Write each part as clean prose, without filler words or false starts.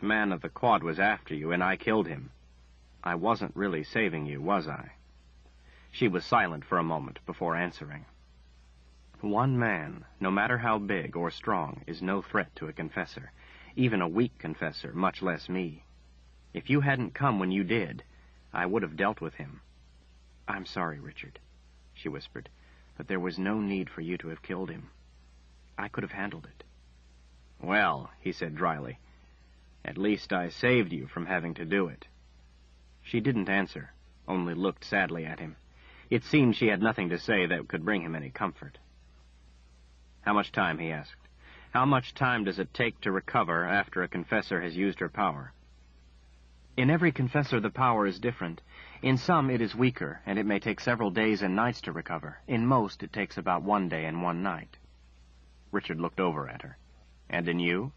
last man of the quad was after you, and I killed him. I wasn't really saving you, was I?" She was silent for a moment before answering. "One man, no matter how big or strong, is no threat to a confessor, even a weak confessor, much less me. If you hadn't come when you did, I would have dealt with him." "I'm sorry, Richard," she whispered, "but there was no need for you to have killed him. I could have handled it." "Well," he said dryly, "at least I saved you from having to do it." She didn't answer, only looked sadly at him. It seemed she had nothing to say that could bring him any comfort. "How much time?" he asked. "How much time does it take to recover after a confessor has used her power?" "In every confessor the power is different. In some it is weaker, and it may take several days and nights to recover. In most it takes about 1 day and 1 night. Richard looked over at her. "And in you?"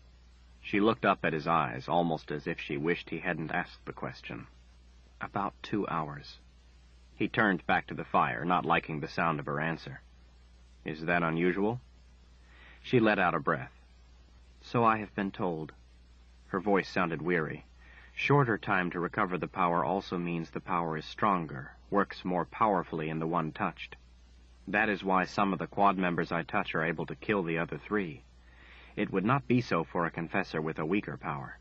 She looked up at his eyes, almost as if she wished he hadn't asked the question. "About 2 hours. He turned back to the fire, not liking the sound of her answer. "Is that unusual?" She let out a breath. "So I have been told." Her voice sounded weary. Shorter time to recover the power also means the power is stronger, works more powerfully in the one touched. That is why some of the quad members I touch are able to kill the other 3. It would not be so for a confessor with a weaker power.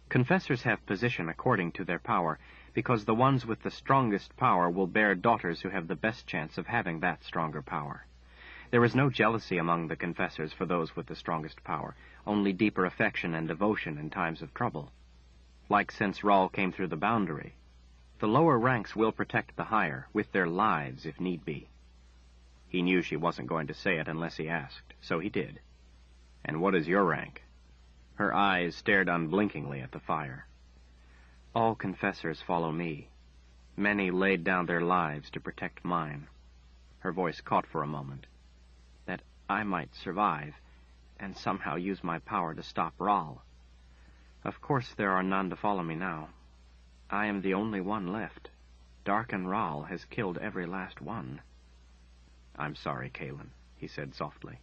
Confessors have position according to their power, because the ones with the strongest power will bear daughters who have the best chance of having that stronger power. There is no jealousy among the confessors for those with the strongest power, only deeper affection and devotion in times of trouble. Like since Rahl came through the boundary, the lower ranks will protect the higher, with their lives if need be. He knew she wasn't going to say it unless he asked, so he did. "And what is your rank?" Her eyes stared unblinkingly at the fire. "All confessors follow me. Many laid down their lives to protect mine." Her voice caught for a moment. "That I might survive, and somehow use my power to stop Rahl. Of course there are none to follow me now. I am the only one left. Darken Rahl has killed every last one." "I'm sorry, Kaelin," he said softly.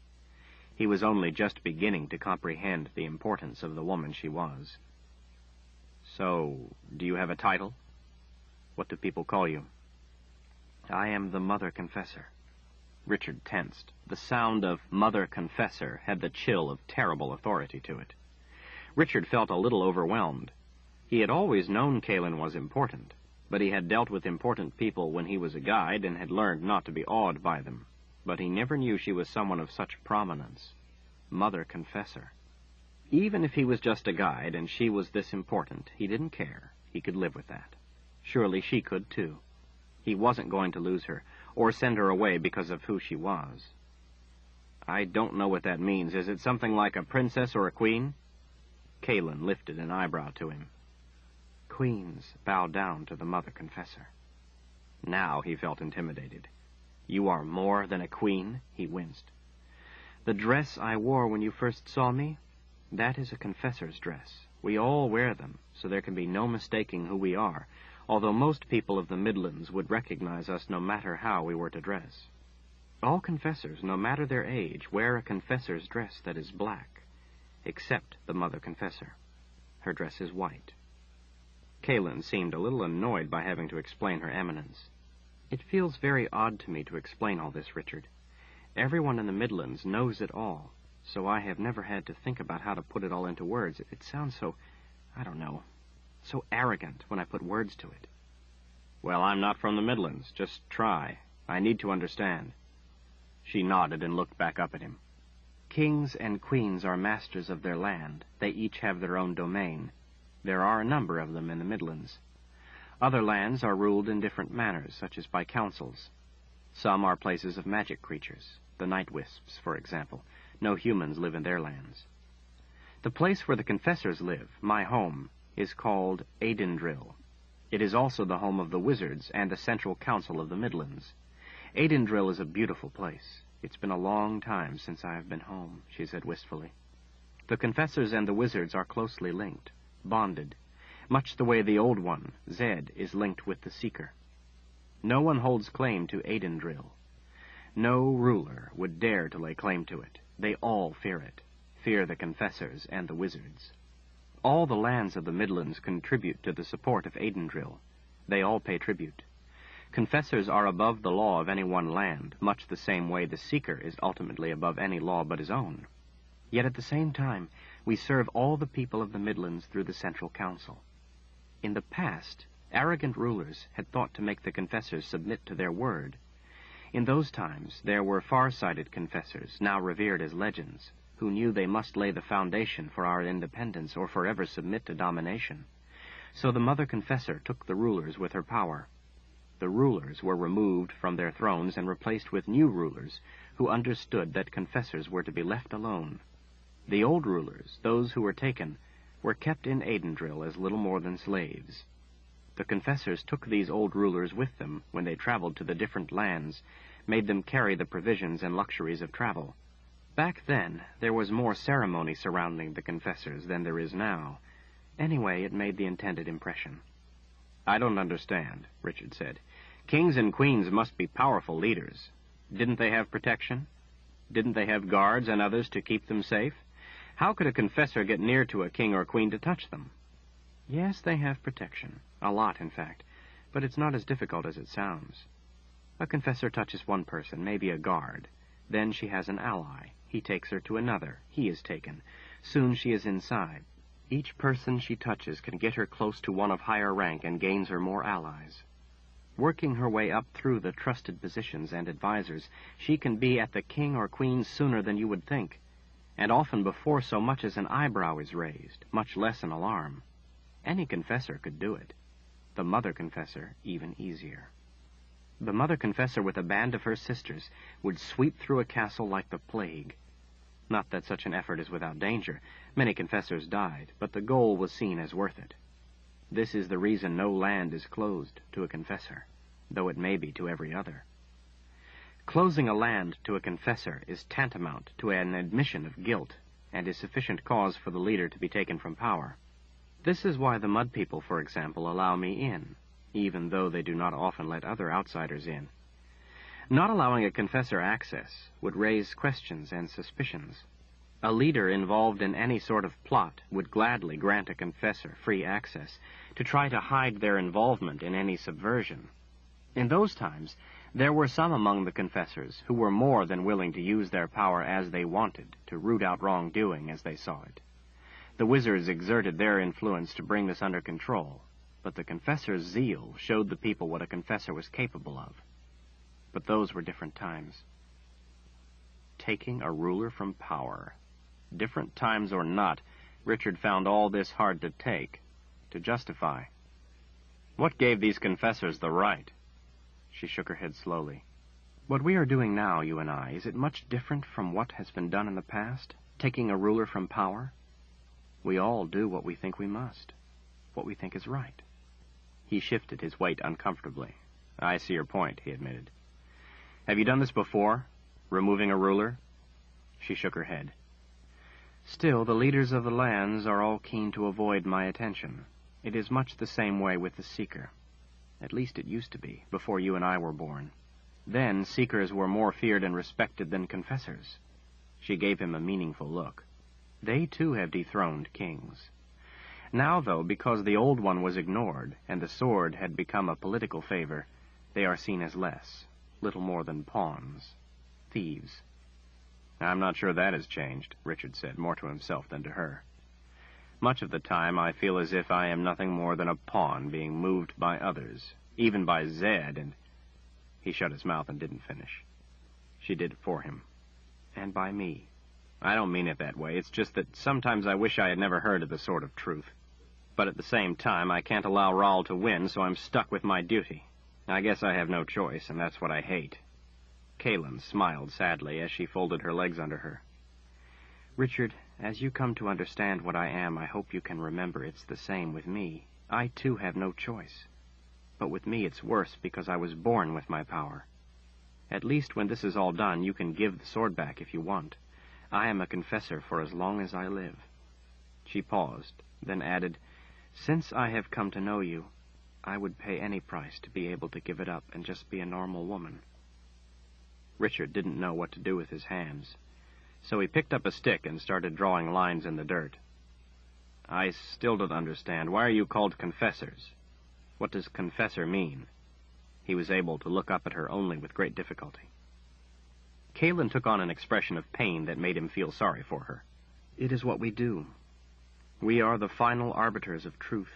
He was only just beginning to comprehend the importance of the woman she was. "So, do you have a title? What do people call you?" "I am the Mother Confessor." Richard tensed. The sound of Mother Confessor had the chill of terrible authority to it. Richard felt a little overwhelmed. He had always known Kaelin was important, but he had dealt with important people when he was a guide and had learned not to be awed by them. But he never knew she was someone of such prominence. Mother Confessor. Even if he was just a guide and she was this important, he didn't care. He could live with that. Surely she could, too. He wasn't going to lose her, or send her away because of who she was. "I don't know what that means. Is it something like a princess or a queen?" Kaelin lifted an eyebrow to him. "Queens bow down to the Mother Confessor." Now he felt intimidated. "You are more than a queen?" He winced. "The dress I wore when you first saw me, that is a confessor's dress. We all wear them, so there can be no mistaking who we are, although most people of the Midlands would recognize us no matter how we were to dress. All confessors, no matter their age, wear a confessor's dress that is black, except the Mother Confessor. Her dress is white." Kaelin seemed a little annoyed by having to explain her eminence. "It feels very odd to me to explain all this, Richard. Everyone in the Midlands knows it all, so I have never had to think about how to put it all into words. It sounds so, I don't know, so arrogant when I put words to it." "Well, I'm not from the Midlands. Just try. I need to understand." She nodded and looked back up at him. "Kings and queens are masters of their land. They each have their own domain. There are a number of them in the Midlands. Other lands are ruled in different manners, such as by councils. Some are places of magic creatures, the night wisps, for example. No humans live in their lands. The place where the confessors live, my home, is called Aidendrill. It is also the home of the wizards and the central council of the Midlands. Aidendrill is a beautiful place. It's been a long time since I have been home," she said wistfully. "The confessors and the wizards are closely linked, bonded, much the way the old one, Zed, is linked with the Seeker. No one holds claim to Aidendrill. No ruler would dare to lay claim to it. They all fear it, fear the confessors and the wizards." All the lands of the Midlands contribute to the support of Aidendrill. They all pay tribute. Confessors are above the law of any one land, much the same way the seeker is ultimately above any law but his own. Yet at the same time, we serve all the people of the Midlands through the Central Council. In the past, arrogant rulers had thought to make the confessors submit to their word. In those times, there were far-sighted confessors, now revered as legends, who knew they must lay the foundation for our independence or forever submit to domination. So the Mother Confessor took the rulers with her power. The rulers were removed from their thrones and replaced with new rulers who understood that confessors were to be left alone. The old rulers, those who were taken, were kept in Aidendrill as little more than slaves. The confessors took these old rulers with them when they traveled to the different lands, made them carry the provisions and luxuries of travel. Back then, there was more ceremony surrounding the confessors than there is now. Anyway, it made the intended impression. "I don't understand," Richard said. "Kings and queens must be powerful leaders. Didn't they have protection? Didn't they have guards and others to keep them safe? How could a confessor get near to a king or queen to touch them?" "Yes, they have protection. A lot, in fact. But it's not as difficult as it sounds. A confessor touches one person, maybe a guard. Then she has an ally. He takes her to another. He is taken. Soon she is inside. Each person she touches can get her close to one of higher rank and gains her more allies. Working her way up through the trusted positions and advisors, she can be at the king or queen sooner than you would think, and often before so much as an eyebrow is raised, much less an alarm. Any confessor could do it. The Mother Confessor even easier. The Mother Confessor with a band of her sisters would sweep through a castle like the plague. Not that such an effort is without danger. Many confessors died, but the goal was seen as worth it. This is the reason no land is closed to a confessor, though it may be to every other. Closing a land to a confessor is tantamount to an admission of guilt, and is sufficient cause for the leader to be taken from power. This is why the Mud People, for example, allow me in, even though they do not often let other outsiders in. Not allowing a confessor access would raise questions and suspicions. A leader involved in any sort of plot would gladly grant a confessor free access to try to hide their involvement in any subversion. In those times, there were some among the confessors who were more than willing to use their power as they wanted to root out wrongdoing as they saw it. The wizards exerted their influence to bring this under control, but the confessor's zeal showed the people what a confessor was capable of. But those were different times. Taking a ruler from power. Different times or not, Richard found all this hard to take, to justify. What gave these confessors the right? She shook her head slowly. What we are doing now, you and I, is it much different from what has been done in the past? Taking a ruler from power? We all do what we think we must, what we think is right. He shifted his weight uncomfortably. "I see your point," he admitted. "Have you done this before? Removing a ruler?" She shook her head. "Still, the leaders of the lands are all keen to avoid my attention. It is much the same way with the Seeker. At least it used to be, before you and I were born. Then Seekers were more feared and respected than confessors." She gave him a meaningful look. "They, too, have dethroned kings. Now, though, because the old one was ignored, and the sword had become a political favor, they are seen as less, little more than pawns, thieves." "I'm not sure that has changed," Richard said, more to himself than to her. "Much of the time I feel as if I am nothing more than a pawn being moved by others, even by Zed, and—" He shut his mouth and didn't finish. She did it for him. "And by me. I don't mean it that way. It's just that sometimes I wish I had never heard of the Sword of Truth. But at the same time, I can't allow Rahl to win, so I'm stuck with my duty. I guess I have no choice, and that's what I hate." Kaelin smiled sadly as she folded her legs under her. "Richard, as you come to understand what I am, I hope you can remember it's the same with me. I, too, have no choice. But with me it's worse because I was born with my power. At least when this is all done, you can give the sword back if you want. I am a confessor for as long as I live." She paused, then added, "Since I have come to know you, I would pay any price to be able to give it up and just be a normal woman." Richard didn't know what to do with his hands, so he picked up a stick and started drawing lines in the dirt. I still don't understand. Why are you called confessors? What does confessor mean? He was able to look up at her only with great difficulty. Caelan took on an expression of pain that made him feel sorry for her. It is what we do. We are the final arbiters of truth.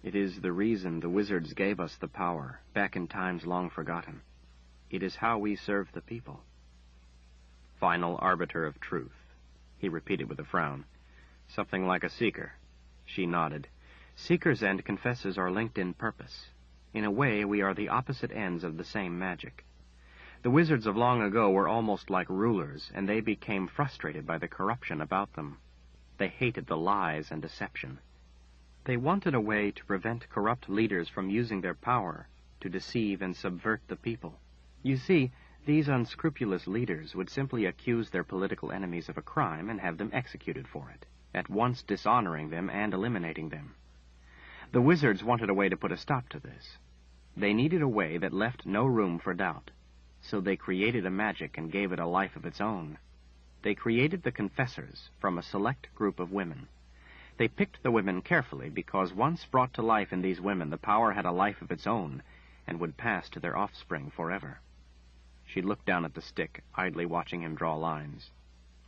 It is the reason the wizards gave us the power, back in times long forgotten. It is how we serve the people. Final arbiter of truth, he repeated with a frown. Something like a seeker. She nodded. Seekers and confessors are linked in purpose. In a way, we are the opposite ends of the same magic. The wizards of long ago were almost like rulers, and they became frustrated by the corruption about them. They hated the lies and deception. They wanted a way to prevent corrupt leaders from using their power to deceive and subvert the people. You see, these unscrupulous leaders would simply accuse their political enemies of a crime and have them executed for it, at once dishonoring them and eliminating them. The wizards wanted a way to put a stop to this. They needed a way that left no room for doubt, so they created a magic and gave it a life of its own. They created the confessors from a select group of women. They picked the women carefully because once brought to life in these women, the power had a life of its own and would pass to their offspring forever. She looked down at the stick, idly watching him draw lines.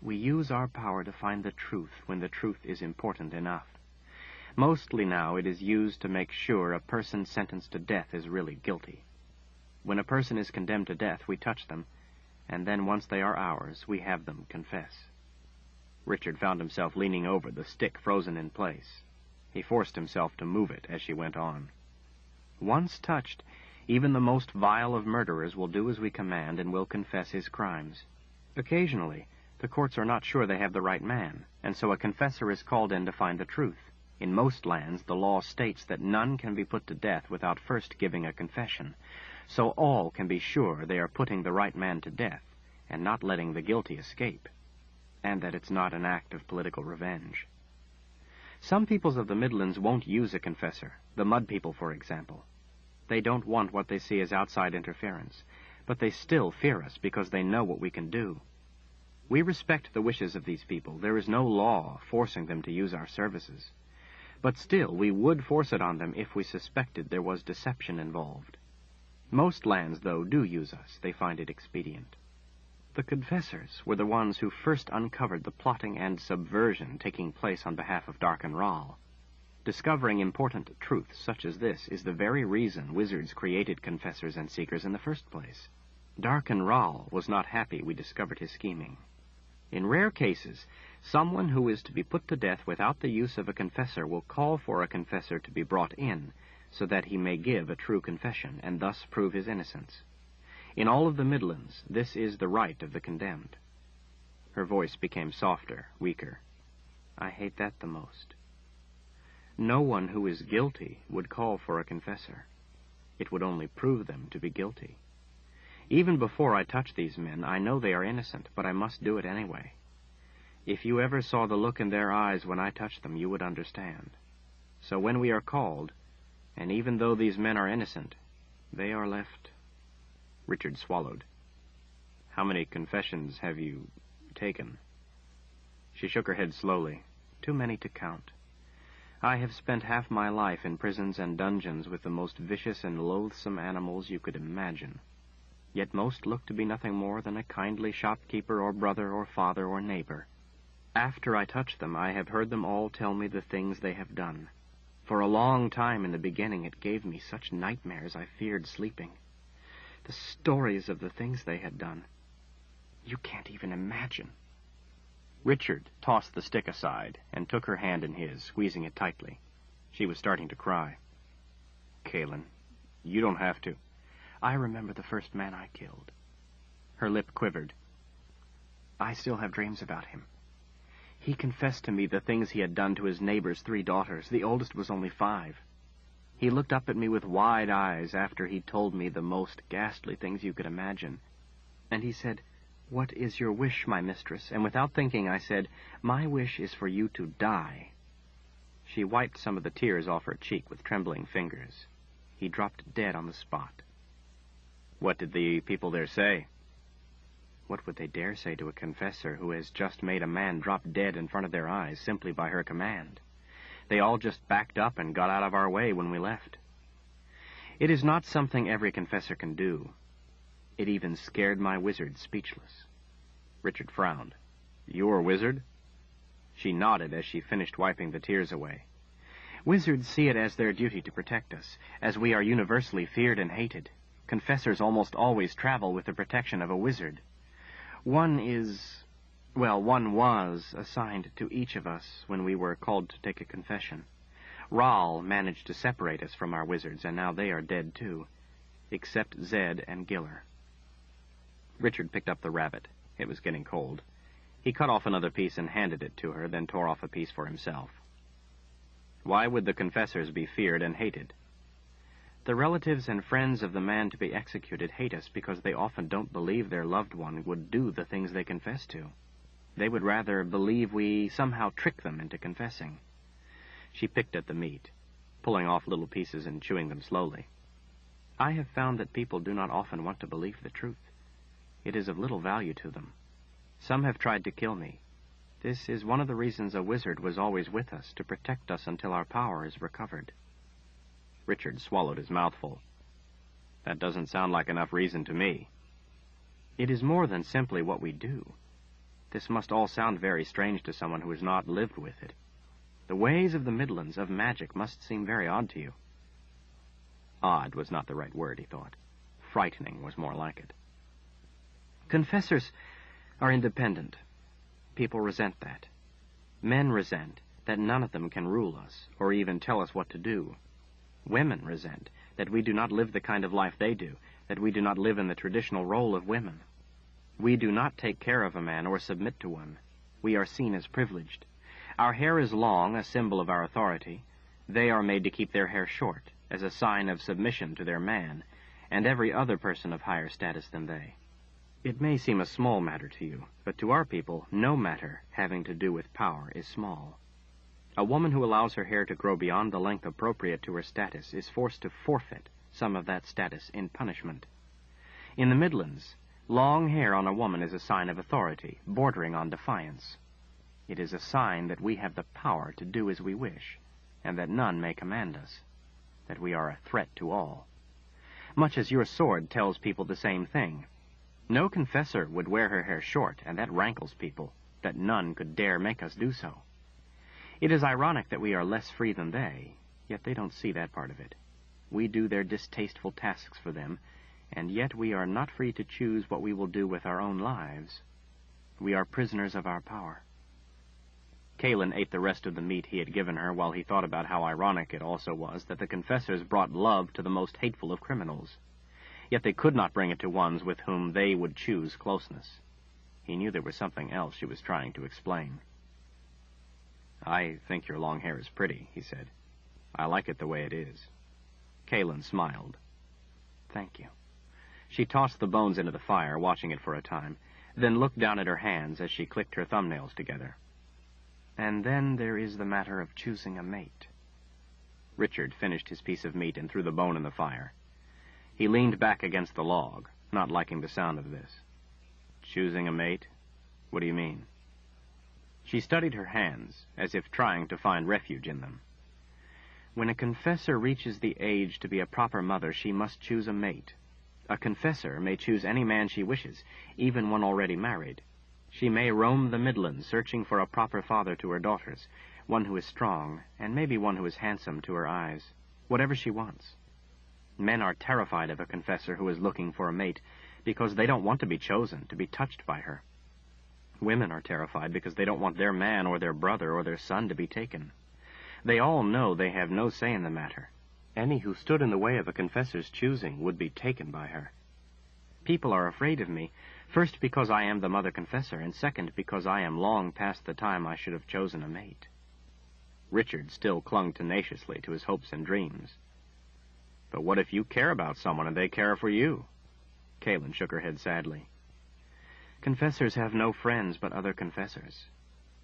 We use our power to find the truth when the truth is important enough. Mostly now it is used to make sure a person sentenced to death is really guilty. When a person is condemned to death, we touch them, and then once they are ours, we have them confess. Richard found himself leaning over, the stick frozen in place. He forced himself to move it as she went on. Once touched, even the most vile of murderers will do as we command and will confess his crimes. Occasionally, the courts are not sure they have the right man, and so a confessor is called in to find the truth. In most lands, the law states that none can be put to death without first giving a confession, so all can be sure they are putting the right man to death and not letting the guilty escape, and that it's not an act of political revenge. Some peoples of the Midlands won't use a confessor, the Mud people, for example. They don't want what they see as outside interference, but they still fear us because they know what we can do. We respect the wishes of these people. There is no law forcing them to use our services. But still, we would force it on them if we suspected there was deception involved. Most lands, though, do use us. They find it expedient. The confessors were the ones who first uncovered the plotting and subversion taking place on behalf of Dark and Rahl. Discovering important truths such as this is the very reason wizards created confessors and seekers in the first place. Dark and Rahl was not happy we discovered his scheming. In rare cases, someone who is to be put to death without the use of a confessor will call for a confessor to be brought in, so that he may give a true confession, and thus prove his innocence. In all of the Midlands, this is the right of the condemned. Her voice became softer, weaker. I hate that the most. No one who is guilty would call for a confessor. It would only prove them to be guilty. Even before I touch these men, I know they are innocent, but I must do it anyway. If you ever saw the look in their eyes when I touch them, you would understand. So when we are called, and even though these men are innocent, they are left. Richard swallowed. How many confessions have you taken? She shook her head slowly. Too many to count. I have spent half my life in prisons and dungeons with the most vicious and loathsome animals you could imagine. Yet most look to be nothing more than a kindly shopkeeper or brother or father or neighbor. After I touch them, I have heard them all tell me the things they have done. For a long time in the beginning it gave me such nightmares I feared sleeping. The stories of the things they had done. You can't even imagine. Richard tossed the stick aside and took her hand in his, squeezing it tightly. She was starting to cry. Caelan, you don't have to. I remember the first man I killed. Her lip quivered. I still have dreams about him. He confessed to me the things he had done to his neighbor's 3 daughters. The oldest was only 5. He looked up at me with wide eyes after he'd told me the most ghastly things you could imagine. And he said, "What is your wish, my mistress?" And without thinking, I said, "My wish is for you to die." She wiped some of the tears off her cheek with trembling fingers. He dropped dead on the spot. What did the people there say? What would they dare say to a confessor who has just made a man drop dead in front of their eyes simply by her command? They all just backed up and got out of our way when we left. It is not something every confessor can do. It even scared my wizard speechless. Richard frowned. Your wizard? She nodded as she finished wiping the tears away. Wizards see it as their duty to protect us, as we are universally feared and hated. Confessors almost always travel with the protection of a wizard. One was assigned to each of us when we were called to take a confession. Rahl managed to separate us from our wizards, and now they are dead too, except Zed and Giller. Richard picked up the rabbit. It was getting cold. He cut off another piece and handed it to her, then tore off a piece for himself. Why would the confessors be feared and hated? The relatives and friends of the man to be executed hate us because they often don't believe their loved one would do the things they confess to. They would rather believe we somehow trick them into confessing. She picked at the meat, pulling off little pieces and chewing them slowly. I have found that people do not often want to believe the truth. It is of little value to them. Some have tried to kill me. This is one of the reasons a wizard was always with us, to protect us until our power is recovered. Richard swallowed his mouthful. That doesn't sound like enough reason to me. It is more than simply what we do. This must all sound very strange to someone who has not lived with it. The ways of the Midlands, of magic, must seem very odd to you. Odd was not the right word, he thought. Frightening was more like it. Confessors are independent. People resent that. Men resent that none of them can rule us, or even tell us what to do. Women resent that we do not live the kind of life they do, that we do not live in the traditional role of women. We do not take care of a man or submit to one. We are seen as privileged. Our hair is long, a symbol of our authority. They are made to keep their hair short, as a sign of submission to their man, and every other person of higher status than they. It may seem a small matter to you, but to our people, no matter having to do with power is small. A woman who allows her hair to grow beyond the length appropriate to her status is forced to forfeit some of that status in punishment. In the Midlands, long hair on a woman is a sign of authority, bordering on defiance. It is a sign that we have the power to do as we wish, and that none may command us, that we are a threat to all. Much as your sword tells people the same thing. No confessor would wear her hair short, and that rankles people, that none could dare make us do so. It is ironic that we are less free than they, yet they don't see that part of it. We do their distasteful tasks for them, and yet we are not free to choose what we will do with our own lives. We are prisoners of our power. Kaelin ate the rest of the meat he had given her while he thought about how ironic it also was that the confessors brought love to the most hateful of criminals. Yet they could not bring it to ones with whom they would choose closeness. He knew there was something else she was trying to explain. I think your long hair is pretty, he said. I like it the way it is. Kaelin smiled. Thank you. She tossed the bones into the fire, watching it for a time, then looked down at her hands as she clicked her thumbnails together. And then there is the matter of choosing a mate. Richard finished his piece of meat and threw the bone in the fire. He leaned back against the log, not liking the sound of this. Choosing a mate? What do you mean? She studied her hands, as if trying to find refuge in them. When a confessor reaches the age to be a proper mother, she must choose a mate. A confessor may choose any man she wishes, even one already married. She may roam the Midlands, searching for a proper father to her daughters, one who is strong, and maybe one who is handsome to her eyes, whatever she wants. Men are terrified of a confessor who is looking for a mate, because they don't want to be chosen, to be touched by her. Women are terrified because they don't want their man or their brother or their son to be taken. They all know they have no say in the matter. Any who stood in the way of a confessor's choosing would be taken by her. People are afraid of me, first because I am the mother confessor, and second because I am long past the time I should have chosen a mate. Richard still clung tenaciously to his hopes and dreams. But what if you care about someone and they care for you? Kaelin shook her head sadly. Confessors have no friends but other confessors.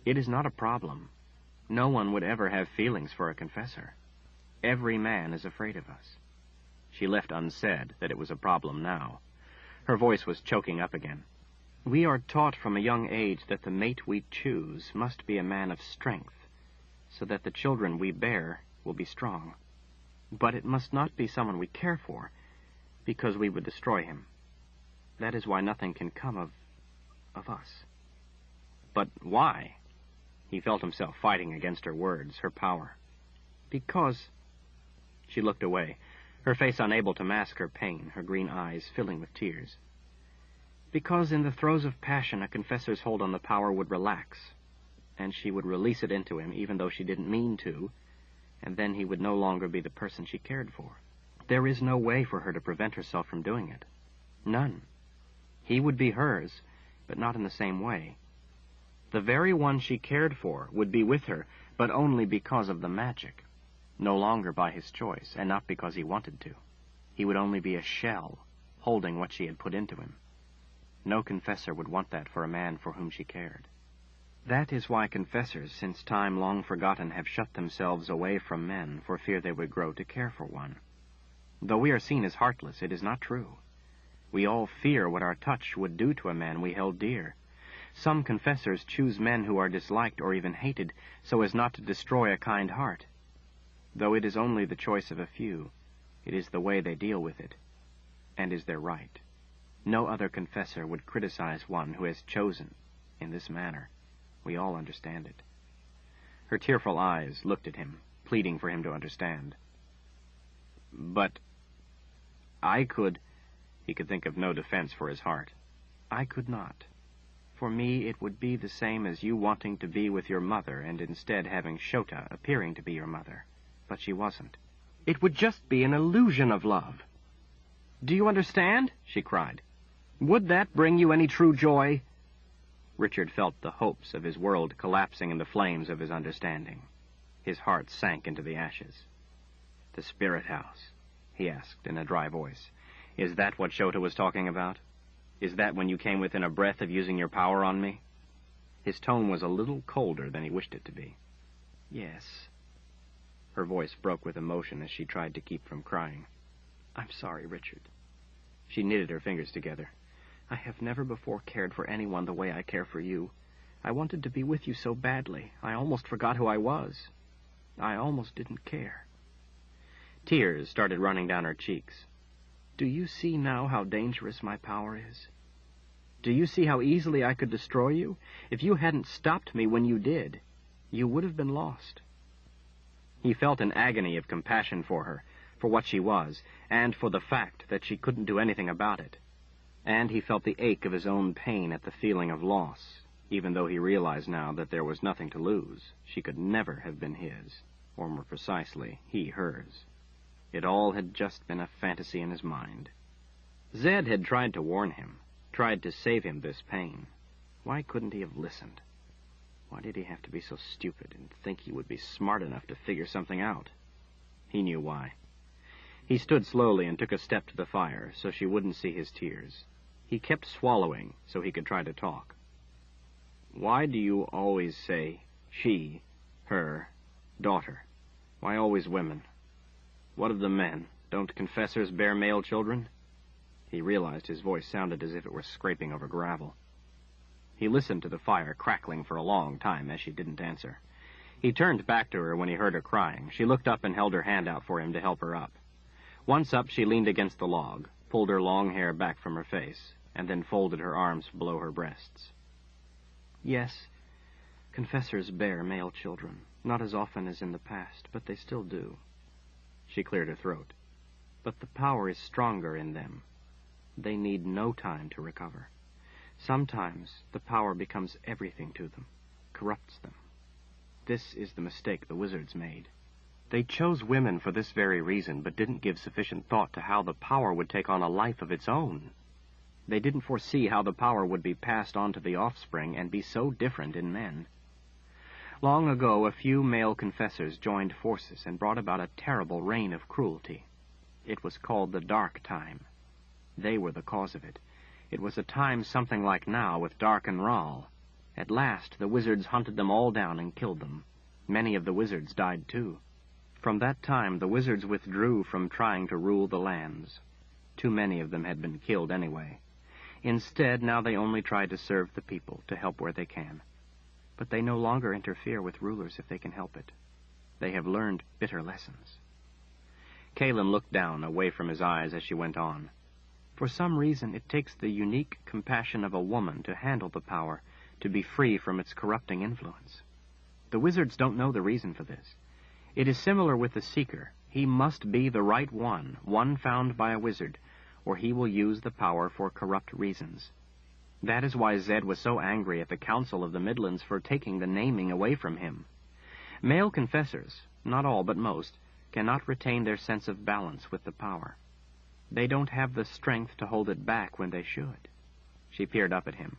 It is not a problem. No one would ever have feelings for a confessor. Every man is afraid of us. She left unsaid that it was a problem now. Her voice was choking up again. We are taught from a young age that the mate we choose must be a man of strength, so that the children we bear will be strong. But it must not be someone we care for, because we would destroy him. That is why nothing can come of us. But why? He felt himself fighting against her words, her power. Because... She looked away, her face unable to mask her pain, her green eyes filling with tears. Because in the throes of passion a confessor's hold on the power would relax, and she would release it into him even though she didn't mean to, and then he would no longer be the person she cared for. There is no way for her to prevent herself from doing it. None. He would be hers, but not in the same way. The very one she cared for would be with her, but only because of the magic. No longer by his choice, and not because he wanted to. He would only be a shell, holding what she had put into him. No confessor would want that for a man for whom she cared. That is why confessors, since time long forgotten, have shut themselves away from men for fear they would grow to care for one. Though we are seen as heartless, it is not true. We all fear what our touch would do to a man we held dear. Some confessors choose men who are disliked or even hated so as not to destroy a kind heart. Though it is only the choice of a few, it is the way they deal with it, and is their right. No other confessor would criticize one who has chosen in this manner. We all understand it. Her tearful eyes looked at him, pleading for him to understand. But I could... He could think of no defense for his heart. I could not. For me, it would be the same as you wanting to be with your mother and instead having Shota appearing to be your mother. But she wasn't. It would just be an illusion of love. Do you understand? She cried. Would that bring you any true joy? Richard felt the hopes of his world collapsing in the flames of his understanding. His heart sank into the ashes. The spirit house, he asked in a dry voice. Is that what Shota was talking about? Is that when you came within a breath of using your power on me? His tone was a little colder than he wished it to be. Yes. Her voice broke with emotion as she tried to keep from crying. I'm sorry, Richard. She knitted her fingers together. I have never before cared for anyone the way I care for you. I wanted to be with you so badly. I almost forgot who I was. I almost didn't care. Tears started running down her cheeks. Do you see now how dangerous my power is? Do you see how easily I could destroy you? If you hadn't stopped me when you did, you would have been lost. He felt an agony of compassion for her, for what she was, and for the fact that she couldn't do anything about it. And he felt the ache of his own pain at the feeling of loss, even though he realized now that there was nothing to lose. She could never have been his, or more precisely, he hers. It all had just been a fantasy in his mind. Zed had tried to warn him, tried to save him this pain. Why couldn't he have listened? Why did he have to be so stupid and think he would be smart enough to figure something out? He knew why. He stood slowly and took a step to the fire so she wouldn't see his tears. He kept swallowing so he could try to talk. Why do you always say she, her, daughter? Why always women? What of the men? Don't confessors bear male children? He realized his voice sounded as if it were scraping over gravel. He listened to the fire crackling for a long time as she didn't answer. He turned back to her when he heard her crying. She looked up and held her hand out for him to help her up. Once up, she leaned against the log, pulled her long hair back from her face, and then folded her arms below her breasts. Yes, confessors bear male children, not as often as in the past, but they still do. She cleared her throat. But the power is stronger in them. They need no time to recover. Sometimes the power becomes everything to them, corrupts them. This is the mistake the wizards made. They chose women for this very reason, but didn't give sufficient thought to how the power would take on a life of its own. They didn't foresee how the power would be passed on to the offspring and be so different in men. Long ago, a few male confessors joined forces and brought about a terrible reign of cruelty. It was called the Dark Time. They were the cause of it. It was a time something like now with Dark and Rahl. At last, the wizards hunted them all down and killed them. Many of the wizards died, too. From that time, the wizards withdrew from trying to rule the lands. Too many of them had been killed anyway. Instead, now they only try to serve the people, to help where they can. But they no longer interfere with rulers if they can help it. They have learned bitter lessons. Kalin looked down, away from his eyes, as she went on. For some reason, it takes the unique compassion of a woman to handle the power, to be free from its corrupting influence. The wizards don't know the reason for this. It is similar with the Seeker. He must be the right one found by a wizard, or he will use the power for corrupt reasons. That is why Zed was so angry at the Council of the Midlands for taking the naming away from him. Male confessors, not all but most, cannot retain their sense of balance with the power. They don't have the strength to hold it back when they should. She peered up at him.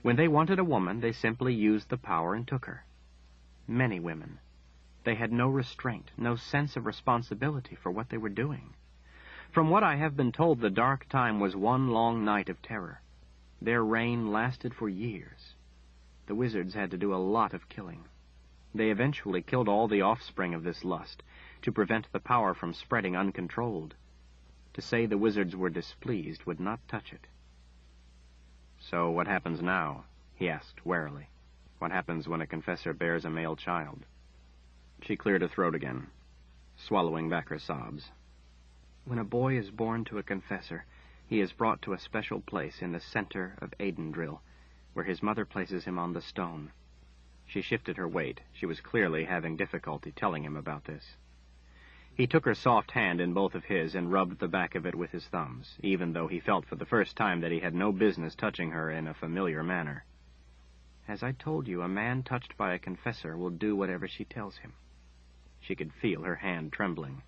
When they wanted a woman, they simply used the power and took her. Many women. They had no restraint, no sense of responsibility for what they were doing. From what I have been told, the dark time was one long night of terror. Their reign lasted for years. The wizards had to do a lot of killing. They eventually killed all the offspring of this lust, to prevent the power from spreading uncontrolled. To say the wizards were displeased would not touch it. "So what happens now?" he asked warily. "What happens when a confessor bears a male child?" She cleared her throat again, swallowing back her sobs. "When a boy is born to a confessor, he is brought to a special place in the center of Aidendrill, where his mother places him on the stone." She shifted her weight. She was clearly having difficulty telling him about this. He took her soft hand in both of his and rubbed the back of it with his thumbs, even though he felt for the first time that he had no business touching her in a familiar manner. "As I told you, a man touched by a confessor will do whatever she tells him." She could feel her hand trembling.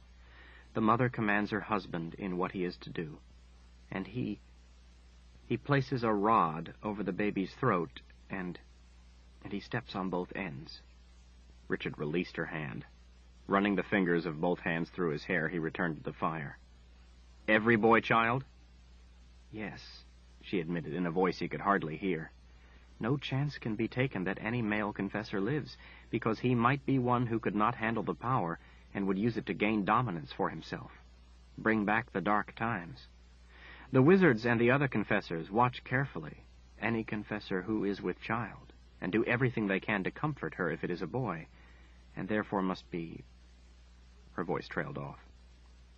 "The mother commands her husband in what he is to do, and he places a rod over the baby's throat, and he steps on both ends." Richard released her hand. Running the fingers of both hands through his hair, he returned to the fire. "Every boy child?" "Yes," she admitted in a voice he could hardly hear. "No chance can be taken that any male confessor lives, because he might be one who could not handle the power and would use it to gain dominance for himself. Bring back the dark times. The wizards and the other confessors watch carefully any confessor who is with child, and do everything they can to comfort her if it is a boy, and therefore must be—" Her voice trailed off.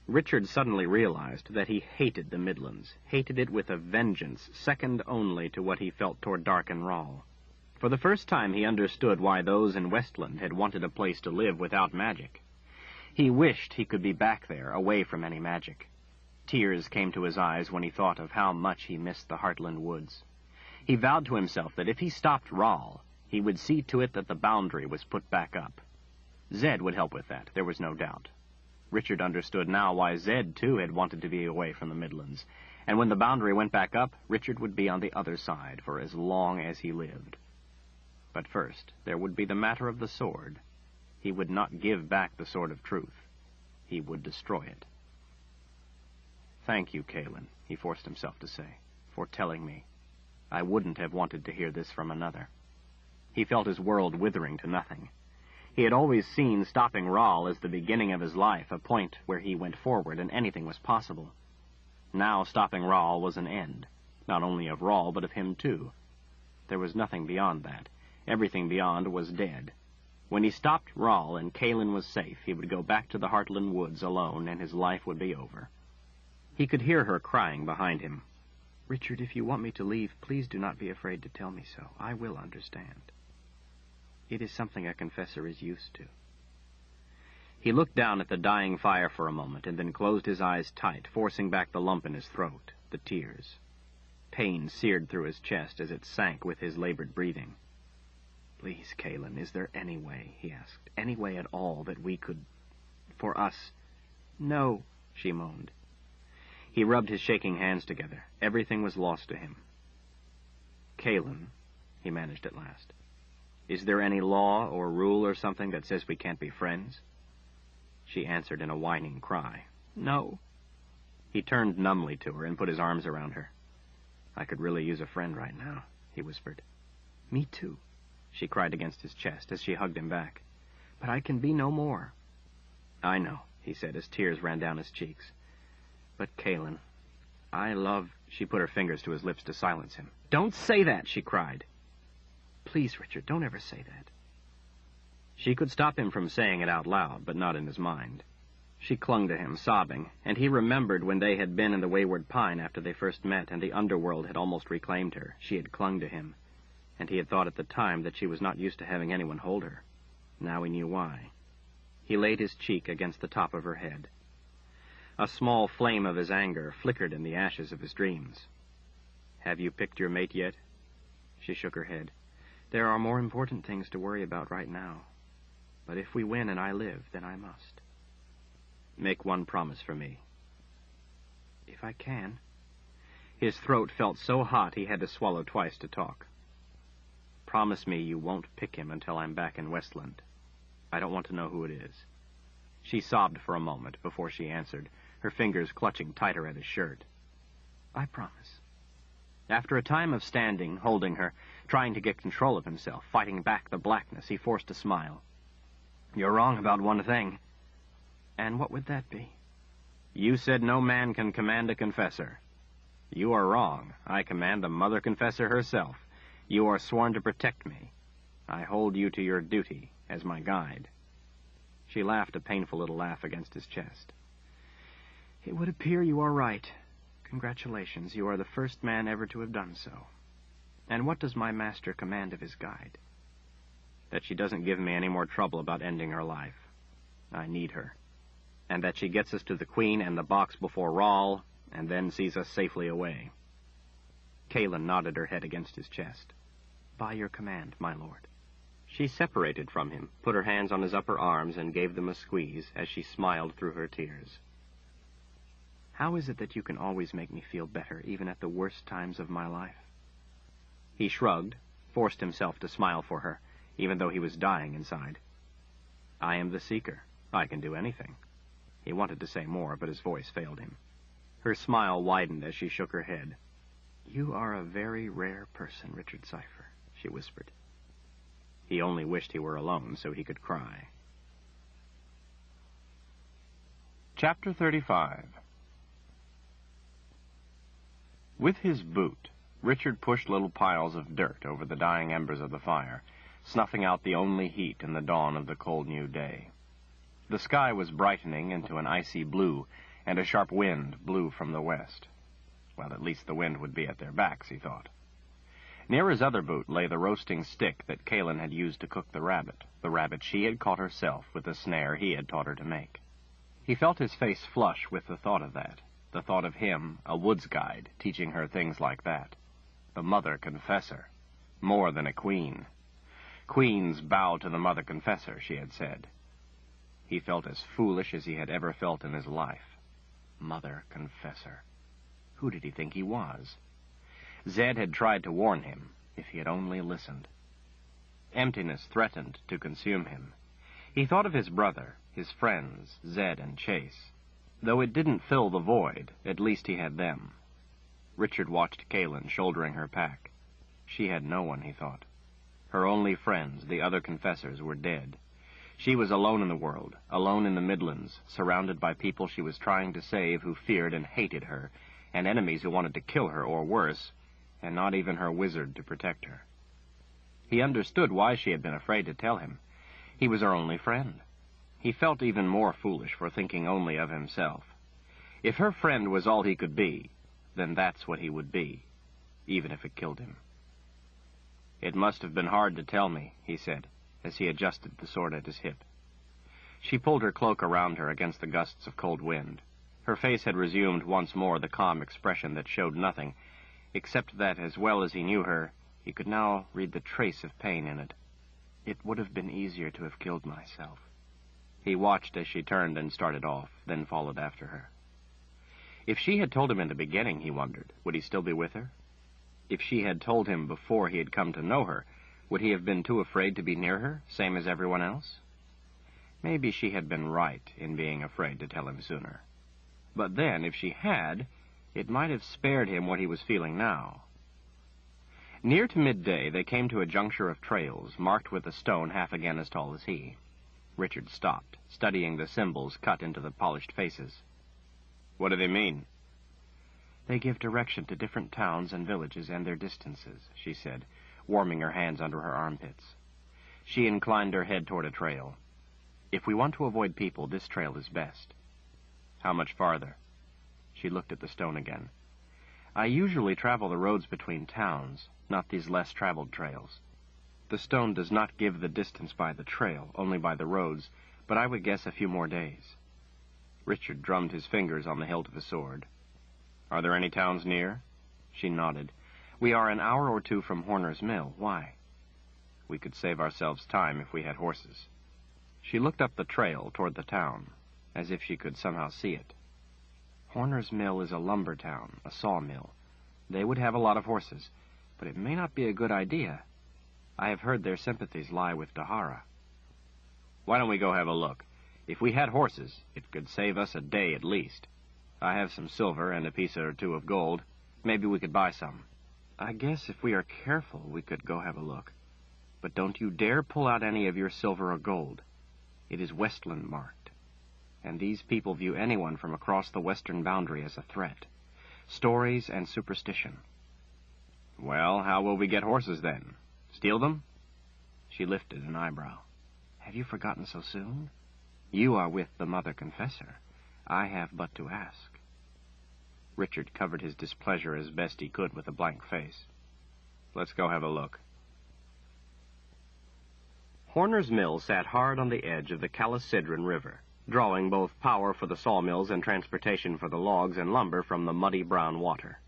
Richard suddenly realized that he hated the Midlands, hated it with a vengeance second only to what he felt toward Dark and Rahl. For the first time he understood why those in Westland had wanted a place to live without magic. He wished he could be back there, away from any magic. Tears came to his eyes when he thought of how much he missed the Heartland woods. He vowed to himself that if he stopped Rahl, he would see to it that the boundary was put back up. Zed would help with that, there was no doubt. Richard understood now why Zed, too, had wanted to be away from the Midlands, and when the boundary went back up, Richard would be on the other side for as long as he lived. But first, there would be the matter of the sword. He would not give back the sword of truth. He would destroy it. "Thank you, Kalin," he forced himself to say, "for telling me. I wouldn't have wanted to hear this from another." He felt his world withering to nothing. He had always seen stopping Rahl as the beginning of his life, a point where he went forward and anything was possible. Now stopping Rahl was an end, not only of Rahl, but of him too. There was nothing beyond that. Everything beyond was dead. When he stopped Rahl and Kalin was safe, he would go back to the Heartland woods alone, and his life would be over. He could hear her crying behind him. "Richard, if you want me to leave, please do not be afraid to tell me so. I will understand. It is something a confessor is used to." He looked down at the dying fire for a moment, and then closed his eyes tight, forcing back the lump in his throat, the tears. Pain seared through his chest as it sank with his labored breathing. "Please, Kalin, is there any way," he asked, "any way at all that we could... for us—" "No," she moaned. He rubbed his shaking hands together. Everything was lost to him. "Kalin," he managed at last, "is there any law or rule or something that says we can't be friends?" She answered in a whining cry, "No." He turned numbly to her and put his arms around her. "I could really use a friend right now," he whispered. "Me too," she cried against his chest as she hugged him back. "But I can be no more." "I know," he said as tears ran down his cheeks. "But, Kalin, I love—" She put her fingers to his lips to silence him. "Don't say that!" she cried. Please, Richard, don't ever say that. She could stop him from saying it out loud, but not in his mind. She clung to him, sobbing, and he remembered when they had been in the Wayward Pine after they first met, and the underworld had almost reclaimed her. She had clung to him, and he had thought at the time that she was not used to having anyone hold her. Now he knew why. He laid his cheek against the top of her head. A small flame of his anger flickered in the ashes of his dreams. "Have you picked your mate yet?" She shook her head. "There are more important things to worry about right now. But if we win and I live, then I must." "Make one promise for me." "If I can." His throat felt so hot he had to swallow twice to talk. "Promise me you won't pick him until I'm back in Westland. I don't want to know who it is." She sobbed for a moment before she answered, her fingers clutching tighter at his shirt. "I promise." After a time of standing, holding her, trying to get control of himself, fighting back the blackness, he forced a smile. "You're wrong about one thing." "And what would that be?" "You said no man can command a confessor. You are wrong. I command the mother confessor herself. You are sworn to protect me. I hold you to your duty as my guide." She laughed a painful little laugh against his chest. "It would appear you are right. Congratulations, you are the first man ever to have done so. And what does my master command of his guide?" "That she doesn't give me any more trouble about ending her life. I need her. And that she gets us to the Queen and the box before Rawl, and then sees us safely away." Kaelin nodded her head against his chest. "By your command, my lord." She separated from him, put her hands on his upper arms, and gave them a squeeze as she smiled through her tears. "How is it that you can always make me feel better, even at the worst times of my life?" He shrugged, forced himself to smile for her, even though he was dying inside. "I am the Seeker. I can do anything." He wanted to say more, but his voice failed him. Her smile widened as she shook her head. "You are a very rare person, Richard Cypher," she whispered. He only wished he were alone so he could cry. Chapter 35. With his boot, Richard pushed little piles of dirt over the dying embers of the fire, snuffing out the only heat in the dawn of the cold new day. The sky was brightening into an icy blue, and a sharp wind blew from the west. Well, at least the wind would be at their backs, he thought. Near his other boot lay the roasting stick that Kaelin had used to cook the rabbit she had caught herself with the snare he had taught her to make. He felt his face flush with the thought of that, the thought of him, a woods guide, teaching her things like that. The mother confessor. More than a queen. Queens bow to the mother confessor, she had said. He felt as foolish as he had ever felt in his life. Mother confessor. Who did he think he was? Zed had tried to warn him, if he had only listened. Emptiness threatened to consume him. He thought of his brother, his friends, Zed and Chase. Though it didn't fill the void, at least he had them. Richard watched Kaelin shouldering her pack. She had no one, he thought. Her only friends, the other confessors, were dead. She was alone in the world, alone in the Midlands, surrounded by people she was trying to save who feared and hated her, and enemies who wanted to kill her, or worse, and not even her wizard to protect her. He understood why she had been afraid to tell him. He was her only friend. He felt even more foolish for thinking only of himself. If her friend was all he could be, then that's what he would be, even if it killed him. "It must have been hard to tell me," he said, as he adjusted the sword at his hip. She pulled her cloak around her against the gusts of cold wind. Her face had resumed once more the calm expression that showed nothing, except that, as well as he knew her, he could now read the trace of pain in it. "It would have been easier to have killed myself." He watched as she turned and started off, then followed after her. If she had told him in the beginning, he wondered, would he still be with her? If she had told him before he had come to know her, would he have been too afraid to be near her, same as everyone else? Maybe she had been right in being afraid to tell him sooner. But then, if she had, it might have spared him what he was feeling now. Near to midday, they came to a juncture of trails, marked with a stone half again as tall as he. Richard stopped, studying the symbols cut into the polished faces. "What do they mean?" "They give direction to different towns and villages and their distances," she said. warming her hands under her armpits. She inclined her head toward a trail. If we want to avoid people, this trail is best. How much farther? She looked at the stone again. I usually travel the roads between towns, not these less traveled trails. The stone does not give the distance by the trail, only by the roads, but I would guess a few more days. Richard drummed his fingers on the hilt of his sword. Are there any towns near? She nodded. We are an hour or two from Horner's Mill. Why? We could save ourselves time if we had horses. She looked up the trail toward the town, as if she could somehow see it. Horner's Mill is a lumber town, a sawmill. They would have a lot of horses, but it may not be a good idea. I have heard their sympathies lie with Dahara. Why don't we go have a look? If we had horses, it could save us a day at least. I have some silver and a piece or two of gold. Maybe we could buy some. I guess if we are careful, we could go have a look. But don't you dare pull out any of your silver or gold. It is Westland marked, and these people view anyone from across the western boundary as a threat. Stories and superstition. Well, how will we get horses then? Steal them? She lifted an eyebrow. Have you forgotten so soon? You are with the Mother Confessor. I have but to ask. Richard covered his displeasure as best he could with a blank face. Let's go have a look. Horner's Mill sat hard on the edge of the Calicidron River, drawing both power for the sawmills and transportation for the logs and lumber from the muddy brown water.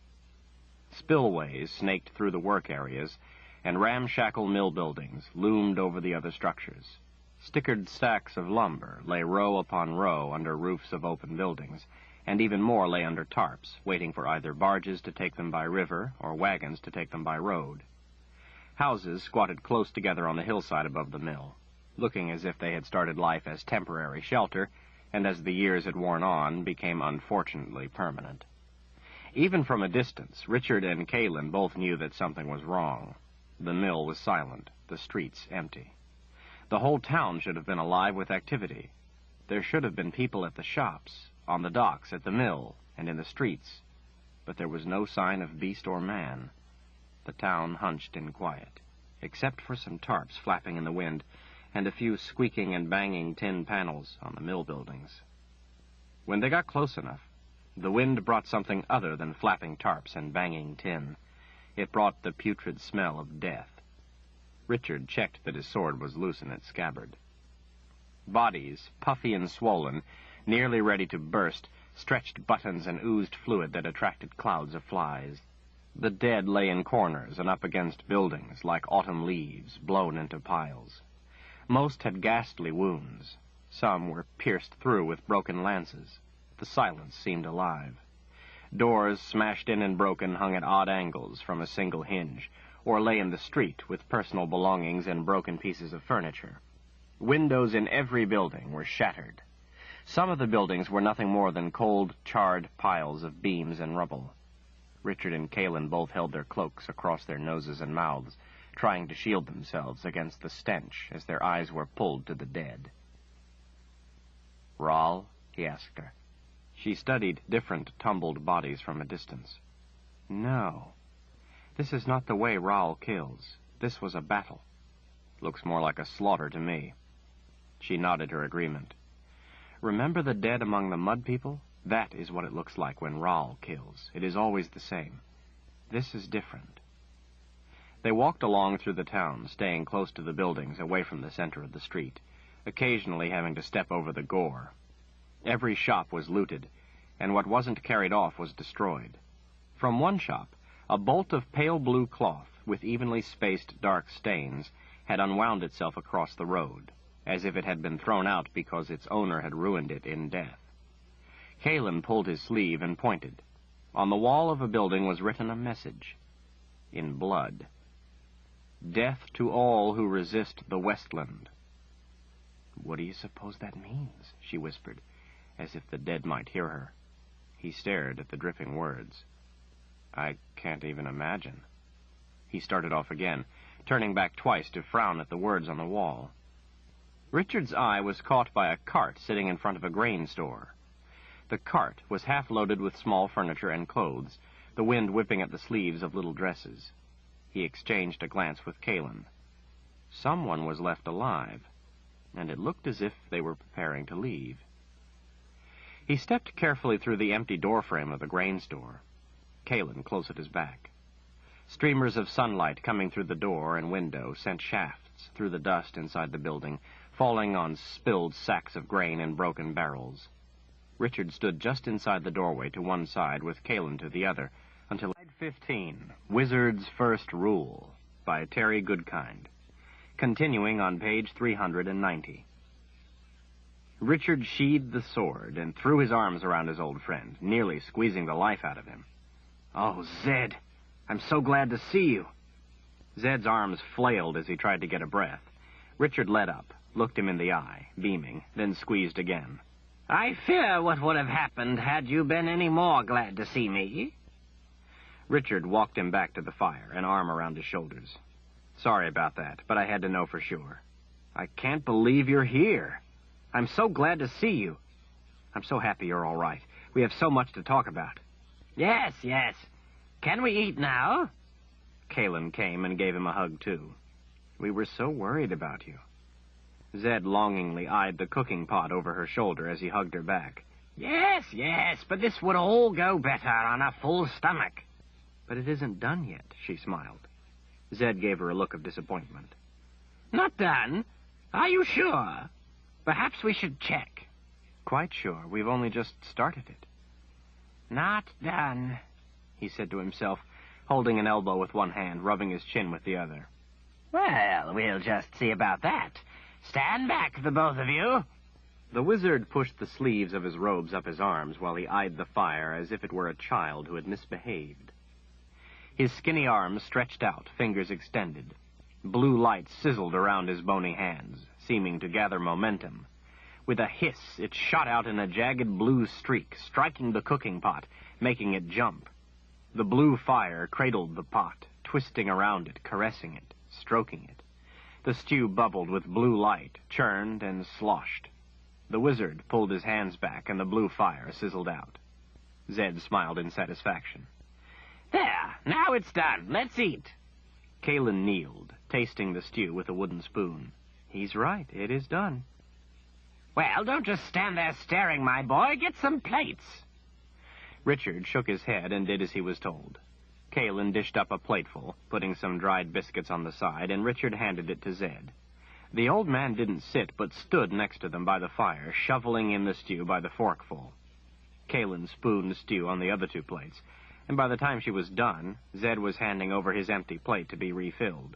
Spillways snaked through the work areas, and ramshackle mill buildings loomed over the other structures. Stickered stacks of lumber lay row upon row under roofs of open buildings, and even more lay under tarps, waiting for either barges to take them by river or wagons to take them by road. Houses squatted close together on the hillside above the mill, looking as if they had started life as temporary shelter, and as the years had worn on, became unfortunately permanent. Even from a distance, Richard and Kaylin both knew that something was wrong. The mill was silent, the streets empty. The whole town should have been alive with activity. There should have been people at the shops, on the docks, at the mill, and in the streets, but there was no sign of beast or man. The town hunched in quiet, except for some tarps flapping in the wind, and a few squeaking and banging tin panels on the mill buildings. When they got close enough, the wind brought something other than flapping tarps and banging tin. It brought the putrid smell of death. Richard checked that his sword was loose in its scabbard. Bodies, puffy and swollen, nearly ready to burst, stretched buttons and oozed fluid that attracted clouds of flies. The dead lay in corners and up against buildings like autumn leaves blown into piles. Most had ghastly wounds. Some were pierced through with broken lances. The silence seemed alive. Doors smashed in and broken hung at odd angles from a single hinge, or lay in the street with personal belongings and broken pieces of furniture. Windows in every building were shattered. Some of the buildings were nothing more than cold, charred piles of beams and rubble. Richard and Kaylin both held their cloaks across their noses and mouths, trying to shield themselves against the stench as their eyes were pulled to the dead. "Rahl?" he asked her. She studied different tumbled bodies from a distance. "No. This is not the way Rahl kills. This was a battle. Looks more like a slaughter to me." She nodded her agreement. "Remember the dead among the mud people? That is what it looks like when Rahl kills. It is always the same. This is different." They walked along through the town, staying close to the buildings, away from the center of the street, occasionally having to step over the gore. Every shop was looted, and what wasn't carried off was destroyed. From one shop, a bolt of pale blue cloth, with evenly spaced dark stains, had unwound itself across the road, as if it had been thrown out because its owner had ruined it in death. Kaylin pulled his sleeve and pointed. On the wall of a building was written a message, in blood. "Death to all who resist the Westland." "What do you suppose that means?" she whispered, as if the dead might hear her. He stared at the dripping words. "I can't even imagine." He started off again, turning back twice to frown at the words on the wall. Richard's eye was caught by a cart sitting in front of a grain store. The cart was half loaded with small furniture and clothes, the wind whipping at the sleeves of little dresses. He exchanged a glance with Kalin. Someone was left alive, and it looked as if they were preparing to leave. He stepped carefully through the empty doorframe of the grain store, Kalin close at his back. Streamers of sunlight coming through the door and window sent shafts through the dust inside the building, falling on spilled sacks of grain and broken barrels. Richard stood just inside the doorway to one side with Kalin to the other, until... 15, Wizard's First Rule, by Terry Goodkind. Continuing on page 390. Richard sheathed the sword and threw his arms around his old friend, nearly squeezing the life out of him. "Oh, Zed, I'm so glad to see you." Zed's arms flailed as he tried to get a breath. Richard let up, looked him in the eye, beaming, then squeezed again. "I fear what would have happened had you been any more glad to see me." Richard walked him back to the fire, an arm around his shoulders. "Sorry about that, but I had to know for sure." "I can't believe you're here. I'm so glad to see you." "I'm so happy you're all right. We have so much to talk about." Yes. Can we eat now?" Kalin came and gave him a hug, too. "We were so worried about you." Zed longingly eyed the cooking pot over her shoulder as he hugged her back. Yes, but this would all go better on a full stomach." "But it isn't done yet," she smiled. Zed gave her a look of disappointment. "Not done? Are you sure? Perhaps we should check." "Quite sure. We've only just started it." "Not done," he said to himself, holding an elbow with one hand, rubbing his chin with the other. "Well, we'll just see about that. Stand back, the both of you." The wizard pushed the sleeves of his robes up his arms while he eyed the fire as if it were a child who had misbehaved. His skinny arms stretched out, fingers extended. Blue light sizzled around his bony hands, seeming to gather momentum. With a hiss, it shot out in a jagged blue streak, striking the cooking pot, making it jump. The blue fire cradled the pot, twisting around it, caressing it, stroking it. The stew bubbled with blue light, churned and sloshed. The wizard pulled his hands back, and the blue fire sizzled out. Zed smiled in satisfaction. "There, now it's done. Let's eat." Kalin kneeled, tasting the stew with a wooden spoon. "He's right. It is done." "Well, don't just stand there staring, my boy. Get some plates." Richard shook his head and did as he was told. Kalin dished up a plateful, putting some dried biscuits on the side, and Richard handed it to Zed. The old man didn't sit, but stood next to them by the fire, shoveling in the stew by the forkful. Kalin spooned stew on the other two plates, and by the time she was done, Zed was handing over his empty plate to be refilled.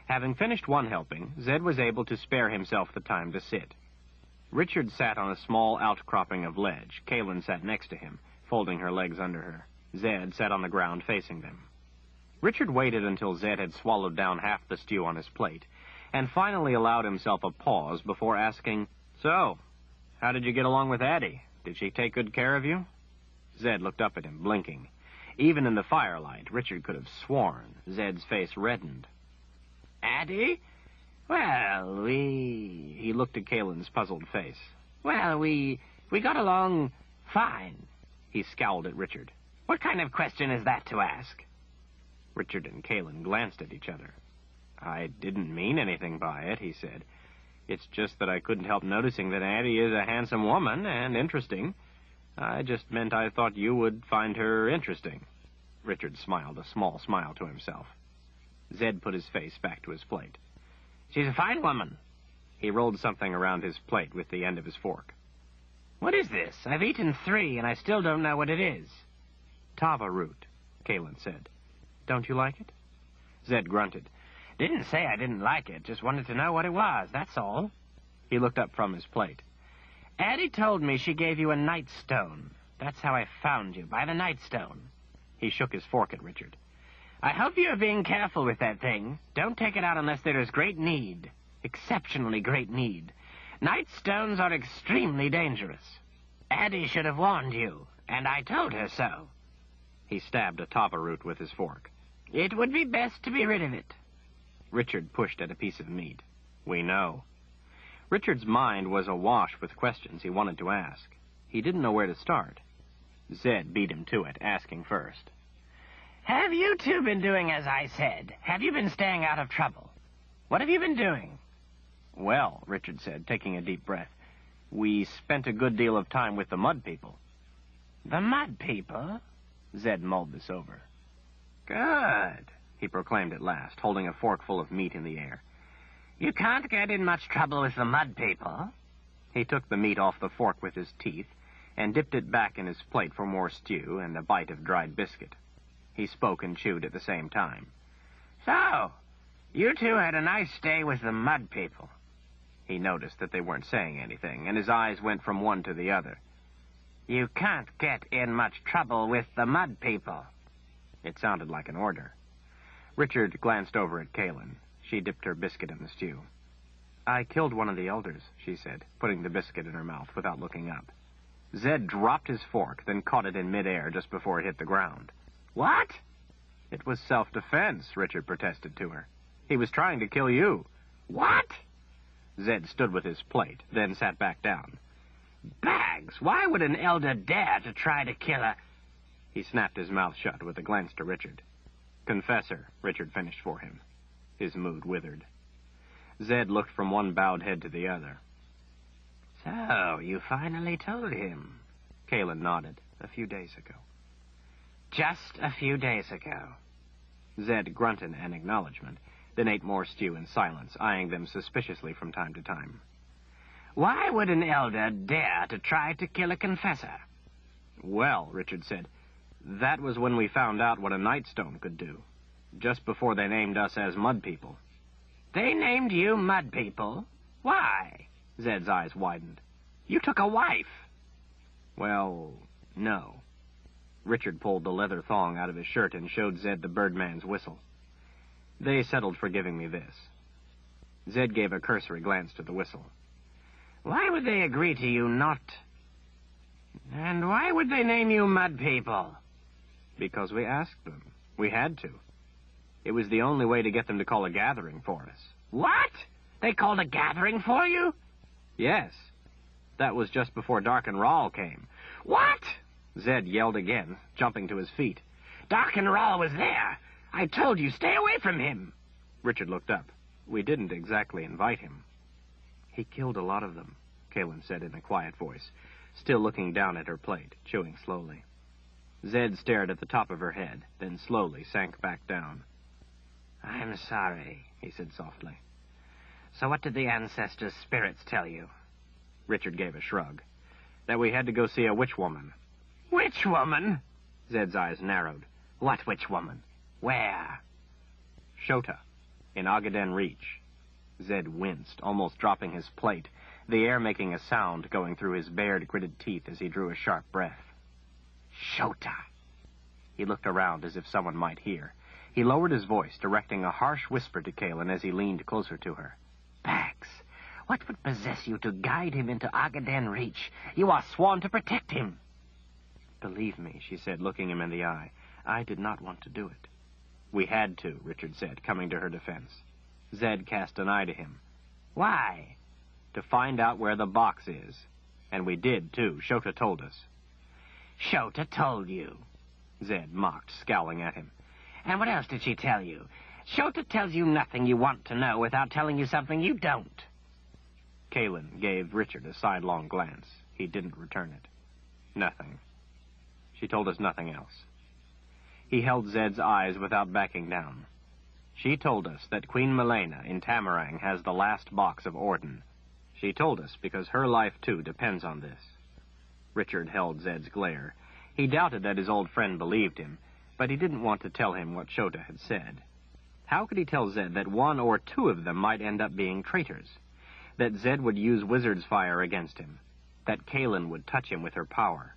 Having finished one helping, Zed was able to spare himself the time to sit. Richard sat on a small outcropping of ledge. Kalin sat next to him, folding her legs under her. Zed sat on the ground facing them. Richard waited until Zed had swallowed down half the stew on his plate, and finally allowed himself a pause before asking, "So, how did you get along with Addie? Did she take good care of you?" Zed looked up at him, blinking. Even in the firelight, Richard could have sworn Zed's face reddened. "Addie? Well, He looked at Kalin's puzzled face. "Well, we got along fine." He scowled at Richard. "What kind of question is that to ask?" Richard and Kalin glanced at each other. "I didn't mean anything by it," he said. "It's just that I couldn't help noticing that Addie is a handsome woman and interesting. I just meant I thought you would find her interesting." Richard smiled a small smile to himself. Zed put his face back to his plate. "She's a fine woman." He rolled something around his plate with the end of his fork. "What is this? I've eaten 3, and I still don't know what it is." "Tava root," Kalin said. "Don't you like it?" Zed grunted. "Didn't say I didn't like it. Just wanted to know what it was, that's all." He looked up from his plate. "Addie told me she gave you a nightstone. That's how I found you, by the nightstone." He shook his fork at Richard. "I hope you're being careful with that thing. Don't take it out unless there is great need. Exceptionally great need. Nightstones are extremely dangerous. Addie should have warned you, and I told her so." He stabbed a tava root with his fork. "It would be best to be rid of it." Richard pushed at a piece of meat. "We know." Richard's mind was awash with questions he wanted to ask. He didn't know where to start. Zed beat him to it, asking first. Have you two been doing as I said? Have you been staying out of trouble? What have you been doing? Well, Richard said, taking a deep breath, we spent a good deal of time with the Mud People. The Mud People? Zed mulled this over. Good, he proclaimed at last, holding a fork full of meat in the air. You can't get in much trouble with the Mud People. He took the meat off the fork with his teeth and dipped it back in his plate for more stew and a bite of dried biscuit. He spoke and chewed at the same time. So, you two had a nice day with the Mud People. He noticed that they weren't saying anything, and his eyes went from one to the other. You can't get in much trouble with the Mud People. It sounded like an order. Richard glanced over at Kaylin. She dipped her biscuit in the stew. I killed one of the elders, she said, putting the biscuit in her mouth without looking up. Zed dropped his fork, then caught it in midair just before it hit the ground. What? It was self-defense, Richard protested to her. He was trying to kill you. What? Zed stood with his plate, then sat back down. Bags, why would an elder dare to try to kill a... He snapped his mouth shut with a glance to Richard. Confessor, Richard finished for him. His mood withered. Zed looked from one bowed head to the other. So, you finally told him? Kaylin nodded. A few days ago. Just a few days ago. Zed grunted an acknowledgement, then ate more stew in silence, eyeing them suspiciously from time to time. Why would an elder dare to try to kill a confessor? Well, Richard said, that was when we found out what a Nightstone could do. Just before they named us as Mud People. They named you Mud People? Why? Zed's eyes widened. You took a wife. Well, no. Richard pulled the leather thong out of his shirt and showed Zed the Birdman's whistle. They settled for giving me this. Zed gave a cursory glance to the whistle. Why would they agree to you not... And why would they name you Mud People? Because we asked them. We had to. It was the only way to get them to call a gathering for us. What? They called a gathering for you? Yes. That was just before Dark and Rawl came. What? Zed yelled again, jumping to his feet. Dark and Rawl was there. I told you, stay away from him. Richard looked up. We didn't exactly invite him. He killed a lot of them, Kaylin said in a quiet voice, still looking down at her plate, chewing slowly. Zed stared at the top of her head, then slowly sank back down. I'm sorry, he said softly. So what did the ancestors' spirits tell you? Richard gave a shrug. That we had to go see a witch woman. Witch woman? Zed's eyes narrowed. What witch woman? Where? Shota, in Agaden Reach. Zed winced, almost dropping his plate, the air making a sound going through his bared, gritted teeth as he drew a sharp breath. Shota. He looked around as if someone might hear. He lowered his voice, directing a harsh whisper to Kaylin as he leaned closer to her. Bax, what would possess you to guide him into Agaden Reach? You are sworn to protect him. Believe me, she said, looking him in the eye, I did not want to do it. We had to, Richard said, coming to her defense. Zed cast an eye to him. Why? To find out where the box is. And we did, too. Shota told us. Shota told you? Zed mocked, scowling at him. And what else did she tell you? Shota tells you nothing you want to know without telling you something you don't. Kaylin gave Richard a sidelong glance. He didn't return it. Nothing. She told us nothing else. He held Zed's eyes without backing down. She told us that Queen Milena in Tamarang has the last box of Orden. She told us because her life, too, depends on this. Richard held Zed's glare. He doubted that his old friend believed him, but he didn't want to tell him what Shota had said. How could he tell Zed that one or two of them might end up being traitors? That Zed would use wizard's fire against him? That Kaylin would touch him with her power?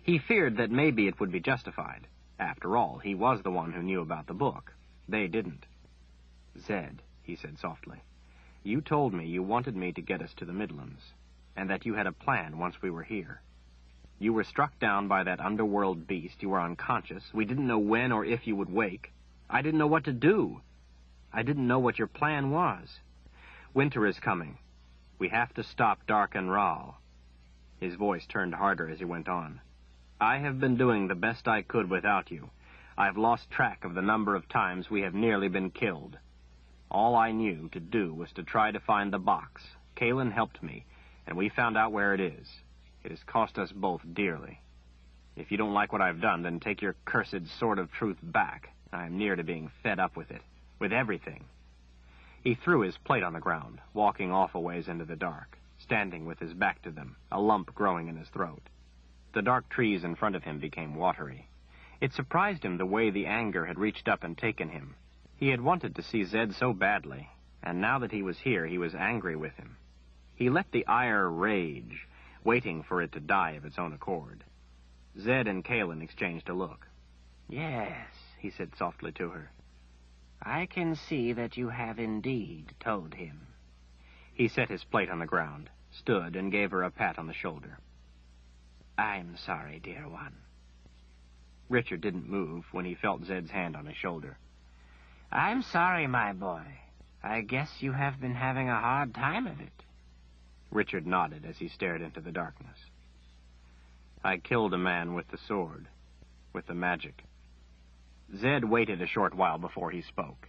He feared that maybe it would be justified. After all, he was the one who knew about the book. They didn't. Zed, he said softly, you told me you wanted me to get us to the Midlands, and that you had a plan once we were here. You were struck down by that underworld beast. You were unconscious. We didn't know when or if you would wake. I didn't know what to do. I didn't know what your plan was. Winter is coming. We have to stop Dark and Rawl. His voice turned harder as he went on. I have been doing the best I could without you. I've lost track of the number of times we have nearly been killed. All I knew to do was to try to find the box. Kalen helped me, and we found out where it is. It has cost us both dearly. If you don't like what I've done, then take your cursed sword of truth back. I am near to being fed up with it, with everything." He threw his plate on the ground, walking off a ways into the dark, standing with his back to them, a lump growing in his throat. The dark trees in front of him became watery. It surprised him the way the anger had reached up and taken him. He had wanted to see Zed so badly, and now that he was here, he was angry with him. He let the ire rage, waiting for it to die of its own accord. Zed and Kalen exchanged a look. "Yes," he said softly to her. "I can see that you have indeed told him." He set his plate on the ground, stood, and gave her a pat on the shoulder. "I'm sorry, dear one." Richard didn't move when he felt Zed's hand on his shoulder. "I'm sorry, my boy. I guess you have been having a hard time of it." Richard nodded as he stared into the darkness. "I killed a man with the sword, with the magic." Zed waited a short while before he spoke.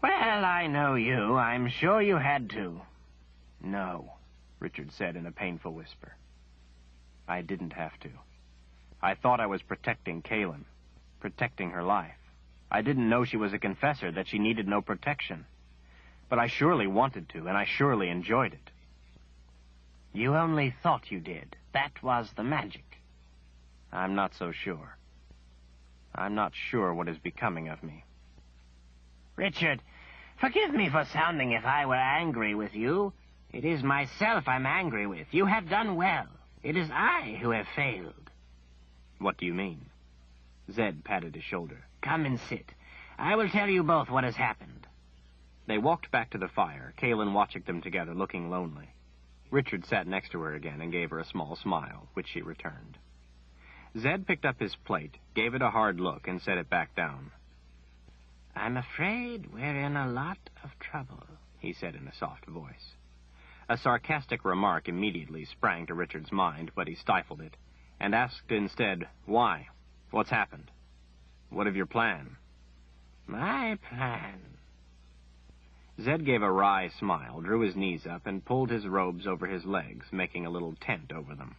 "Well, I know you. I'm sure you had to." "No," Richard said in a painful whisper. "I didn't have to. I thought I was protecting Kalen, protecting her life. I didn't know she was a confessor, that she needed no protection. But I surely wanted to, and I surely enjoyed it." "You only thought you did. That was the magic." "I'm not so sure. I'm not sure what is becoming of me." "Richard, forgive me for sounding if I were angry with you. It is myself I'm angry with. You have done well. It is I who have failed." "What do you mean?" Zed patted his shoulder. "Come and sit. I will tell you both what has happened." They walked back to the fire, Kalen watching them together, looking lonely. Richard sat next to her again and gave her a small smile, which she returned. Zed picked up his plate, gave it a hard look, and set it back down. "I'm afraid we're in a lot of trouble," he said in a soft voice. A sarcastic remark immediately sprang to Richard's mind, but he stifled it, and asked instead, "Why? What's happened? What of your plan?" "My plan." Zed gave a wry smile, drew his knees up, and pulled his robes over his legs, making a little tent over them.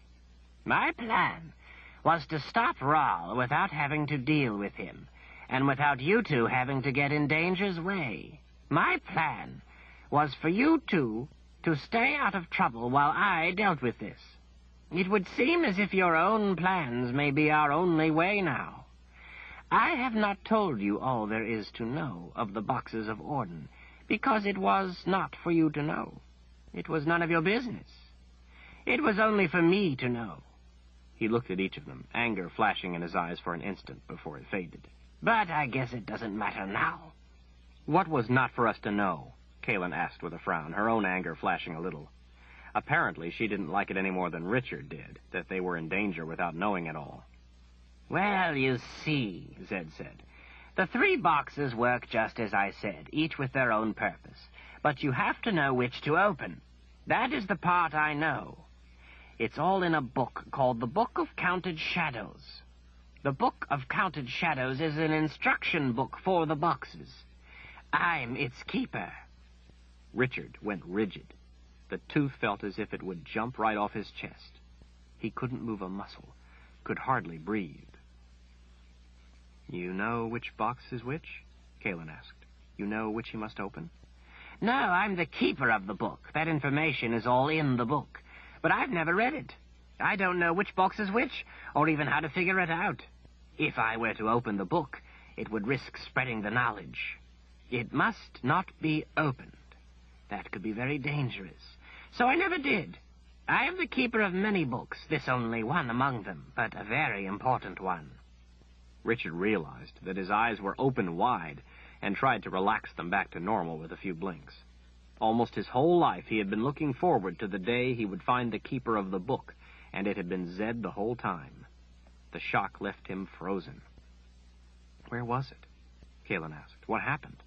"My plan was to stop Rahl without having to deal with him, and without you two having to get in danger's way. My plan was for you two to stay out of trouble while I dealt with this. It would seem as if your own plans may be our only way now. I have not told you all there is to know of the boxes of Orden, because it was not for you to know. It was none of your business. It was only for me to know." He looked at each of them, anger flashing in his eyes for an instant before it faded. "But I guess it doesn't matter now." "What was not for us to know?" Kalen asked with a frown, her own anger flashing a little. Apparently, she didn't like it any more than Richard did, that they were in danger without knowing it all. "Well, you see," Zed said, "the 3 boxes work just as I said, each with their own purpose. But you have to know which to open. That is the part I know. It's all in a book called the Book of Counted Shadows. The Book of Counted Shadows is an instruction book for the boxes. I'm its keeper." Richard went rigid. The tooth felt as if it would jump right off his chest. He couldn't move a muscle, could hardly breathe. "You know which box is which?" Kalen asked. "You know which he must open?" "No, I'm the keeper of the book. That information is all in the book. But I've never read it. I don't know which box is which, or even how to figure it out. If I were to open the book, it would risk spreading the knowledge. It must not be opened. That could be very dangerous. So I never did. I am the keeper of many books, this only one among them, but a very important one." Richard realized that his eyes were open wide and tried to relax them back to normal with a few blinks. Almost his whole life he had been looking forward to the day he would find the keeper of the book, and it had been Zed the whole time. The shock left him frozen. "Where was it?" Kalen asked. "What happened?"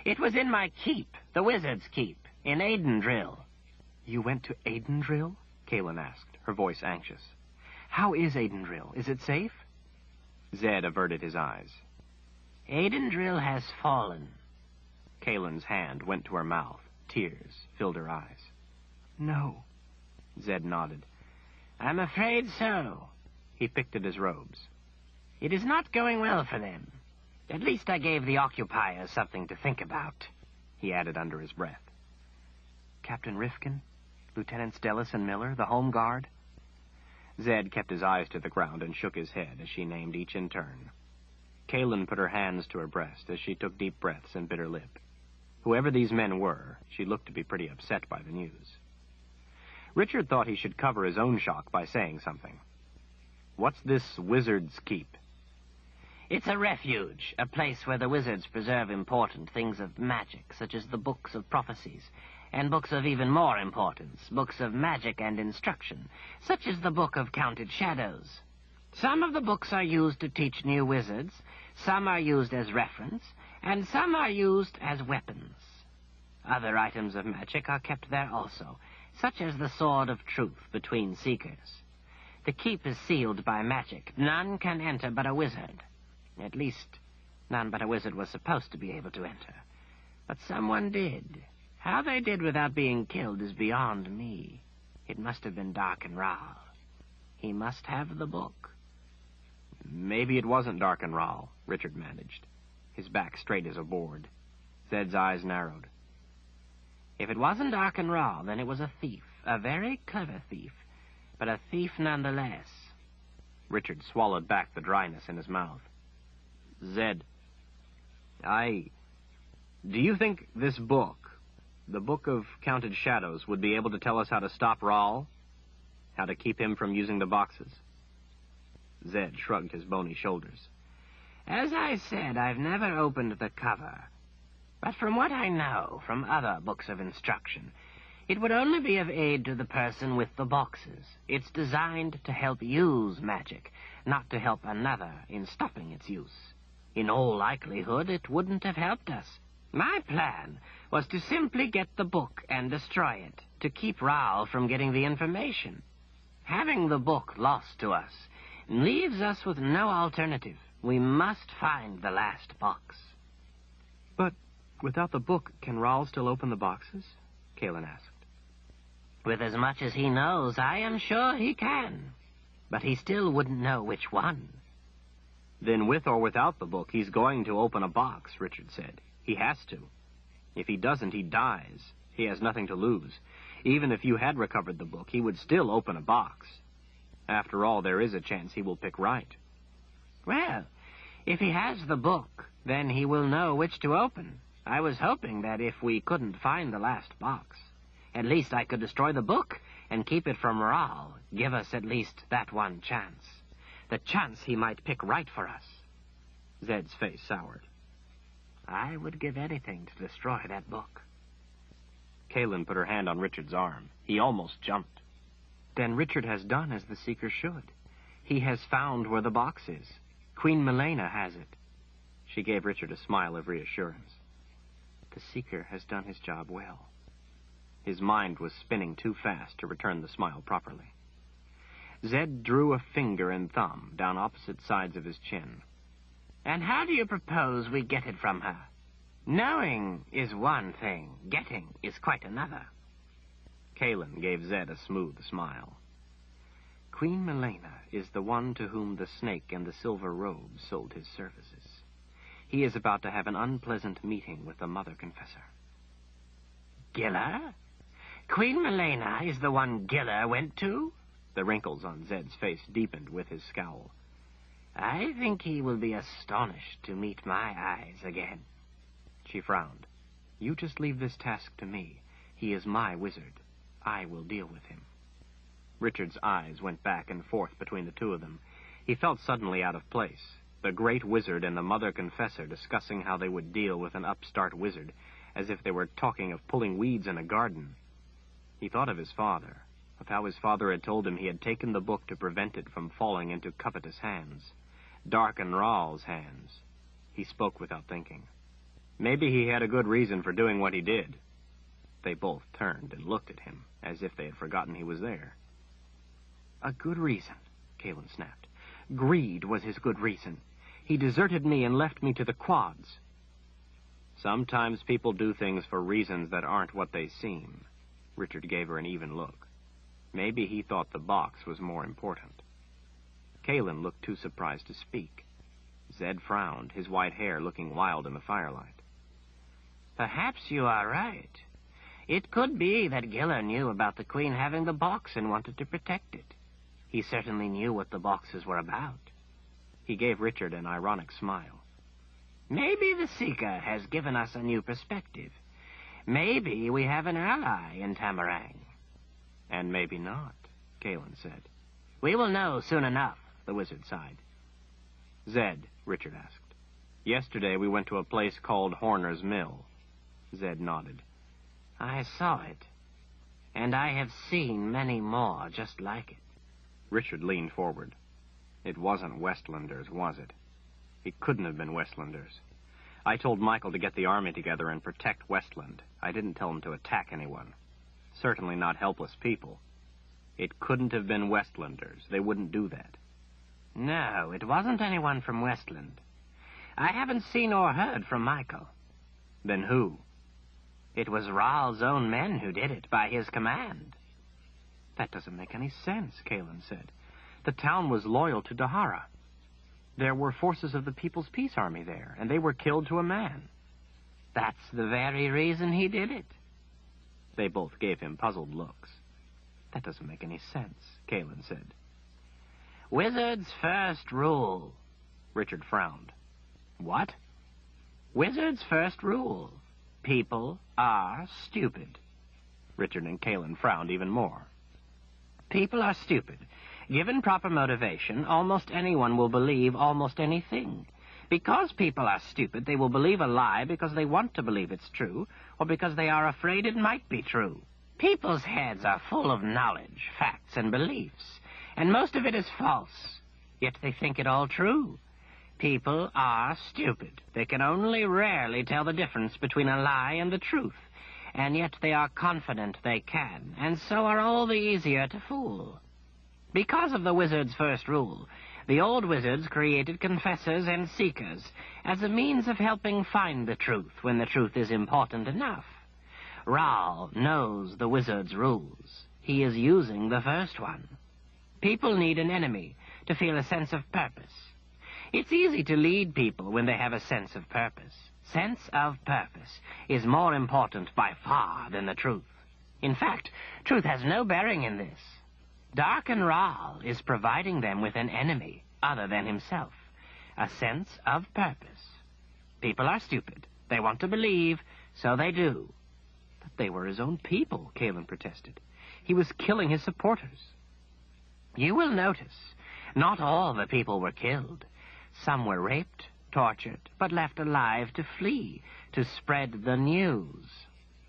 "It was in my keep, the wizard's keep, in Aidendrill." "You went to Aidendrill?" Kalen asked, her voice anxious. "How is Aidendrill? Is it safe?" Zed averted his eyes. Aidendrill has fallen. Kalen's hand went to her mouth. Tears filled her eyes. No. Zed nodded. I'm afraid so. He picked at his robes. It is not going well for them. At least I gave the occupiers something to think about, he added under his breath. Captain Rifkin? Lieutenants Dellis and Miller, the Home Guard? Zed kept his eyes to the ground and shook his head as she named each in turn. Kalen put her hands to her breast as she took deep breaths and bit her lip. Whoever these men were, she looked to be pretty upset by the news. Richard thought he should cover his own shock by saying something. What's this Wizard's Keep? It's a refuge, a place where the wizards preserve important things of magic, such as the books of prophecies, and books of even more importance, books of magic and instruction, such as the Book of Counted Shadows. Some of the books are used to teach new wizards, some are used as reference, and some are used as weapons. Other items of magic are kept there also, such as the Sword of Truth between seekers. The keep is sealed by magic. None can enter but a wizard. At least, none but a wizard was supposed to be able to enter. But someone did. How they did without being killed is beyond me. It must have been Darken Ral. He must have the book. Maybe it wasn't Darken Ral, Richard managed, his back straight as a board. Zed's eyes narrowed. If it wasn't Darken Ral, then it was a thief, a very clever thief, but a thief nonetheless. Richard swallowed back the dryness in his mouth. Zed, do you think this book, the Book of Counted Shadows, would be able to tell us how to stop Ral? How to keep him from using the boxes? Zed shrugged his bony shoulders. As I said, I've never opened the cover. But from what I know from other books of instruction, it would only be of aid to the person with the boxes. It's designed to help use magic, not to help another in stopping its use. In all likelihood, it wouldn't have helped us. My plan was to simply get the book and destroy it, to keep Ral from getting the information. Having the book lost to us leaves us with no alternative. We must find the last box. But without the book, can Ral still open the boxes? Kalen asked. With as much as he knows, I am sure he can. But he still wouldn't know which one. Then with or without the book, he's going to open a box, Richard said. He has to. If he doesn't, he dies. He has nothing to lose. Even if you had recovered the book, he would still open a box. After all, there is a chance he will pick right. Well, if he has the book, then he will know which to open. I was hoping that if we couldn't find the last box, at least I could destroy the book and keep it from Ral. Give us at least that one chance. The chance he might pick right for us. Zed's face soured. I would give anything to destroy that book. Kalen put her hand on Richard's arm. He almost jumped. Then Richard has done as the Seeker should. He has found where the box is. Queen Milena has it. She gave Richard a smile of reassurance. The Seeker has done his job well. His mind was spinning too fast to return the smile properly. Zed drew a finger and thumb down opposite sides of his chin. And how do you propose we get it from her? Knowing is one thing. Getting is quite another. Kalen gave Zed a smooth smile. Queen Milena is the one to whom the snake and the silver robe sold his services. He is about to have an unpleasant meeting with the Mother Confessor. Giller? Queen Milena is the one Giller went to? The wrinkles on Zed's face deepened with his scowl. I think he will be astonished to meet my eyes again. She frowned. You just leave this task to me. He is my wizard. I will deal with him. Richard's eyes went back and forth between the two of them. He felt suddenly out of place. The great wizard and the Mother Confessor discussing how they would deal with an upstart wizard, as if they were talking of pulling weeds in a garden. He thought of his father, of how his father had told him he had taken the book to prevent it from falling into covetous hands. Darken Ral's hands. He spoke without thinking. Maybe he had a good reason for doing what he did. They both turned and looked at him, as if they had forgotten he was there. A good reason, Kalen snapped. Greed was his good reason. He deserted me and left me to the quads. Sometimes people do things for reasons that aren't what they seem. Richard gave her an even look. Maybe he thought the box was more important. Kalin looked too surprised to speak. Zed frowned, his white hair looking wild in the firelight. Perhaps you are right. It could be that Giller knew about the Queen having the box and wanted to protect it. He certainly knew what the boxes were about. He gave Richard an ironic smile. Maybe the Seeker has given us a new perspective. Maybe we have an ally in Tamarang. And maybe not, Kalin said. We will know soon enough, the wizard sighed. Zed, Richard asked. Yesterday we went to a place called Horner's Mill. Zed nodded. I saw it. And I have seen many more just like it. Richard leaned forward. It wasn't Westlanders, was it? It couldn't have been Westlanders. I told Michael to get the army together and protect Westland. I didn't tell him to attack anyone. Certainly not helpless people. It couldn't have been Westlanders. They wouldn't do that. No, it wasn't anyone from Westland. I haven't seen or heard from Michael. Then who? It was Ral's own men who did it, by his command. That doesn't make any sense, Kalin said. The town was loyal to Dahara. There were forces of the People's Peace Army there, and they were killed to a man. That's the very reason he did it. They both gave him puzzled looks. That doesn't make any sense, Kalin said. Wizard's first rule. Richard frowned. What? Wizard's first rule. People are stupid. Richard and Kalin frowned even more. People are stupid. Given proper motivation, almost anyone will believe almost anything. Because people are stupid, they will believe a lie because they want to believe it's true, or because they are afraid it might be true. People's heads are full of knowledge, facts, and beliefs, and most of it is false. Yet they think it all true. People are stupid. They can only rarely tell the difference between a lie and the truth, and yet they are confident they can, and so are all the easier to fool. Because of the wizard's first rule, the old wizards created confessors and seekers as a means of helping find the truth when the truth is important enough. Ral knows the wizard's rules. He is using the first one. People need an enemy to feel a sense of purpose. It's easy to lead people when they have a sense of purpose. Sense of purpose is more important by far than the truth. In fact, truth has no bearing in this. Darken Ral is providing them with an enemy other than himself, a sense of purpose. People are stupid. They want to believe, so they do. But they were his own people, Kalin protested. He was killing his supporters. You will notice, not all the people were killed. Some were raped, tortured, but left alive to flee, to spread the news.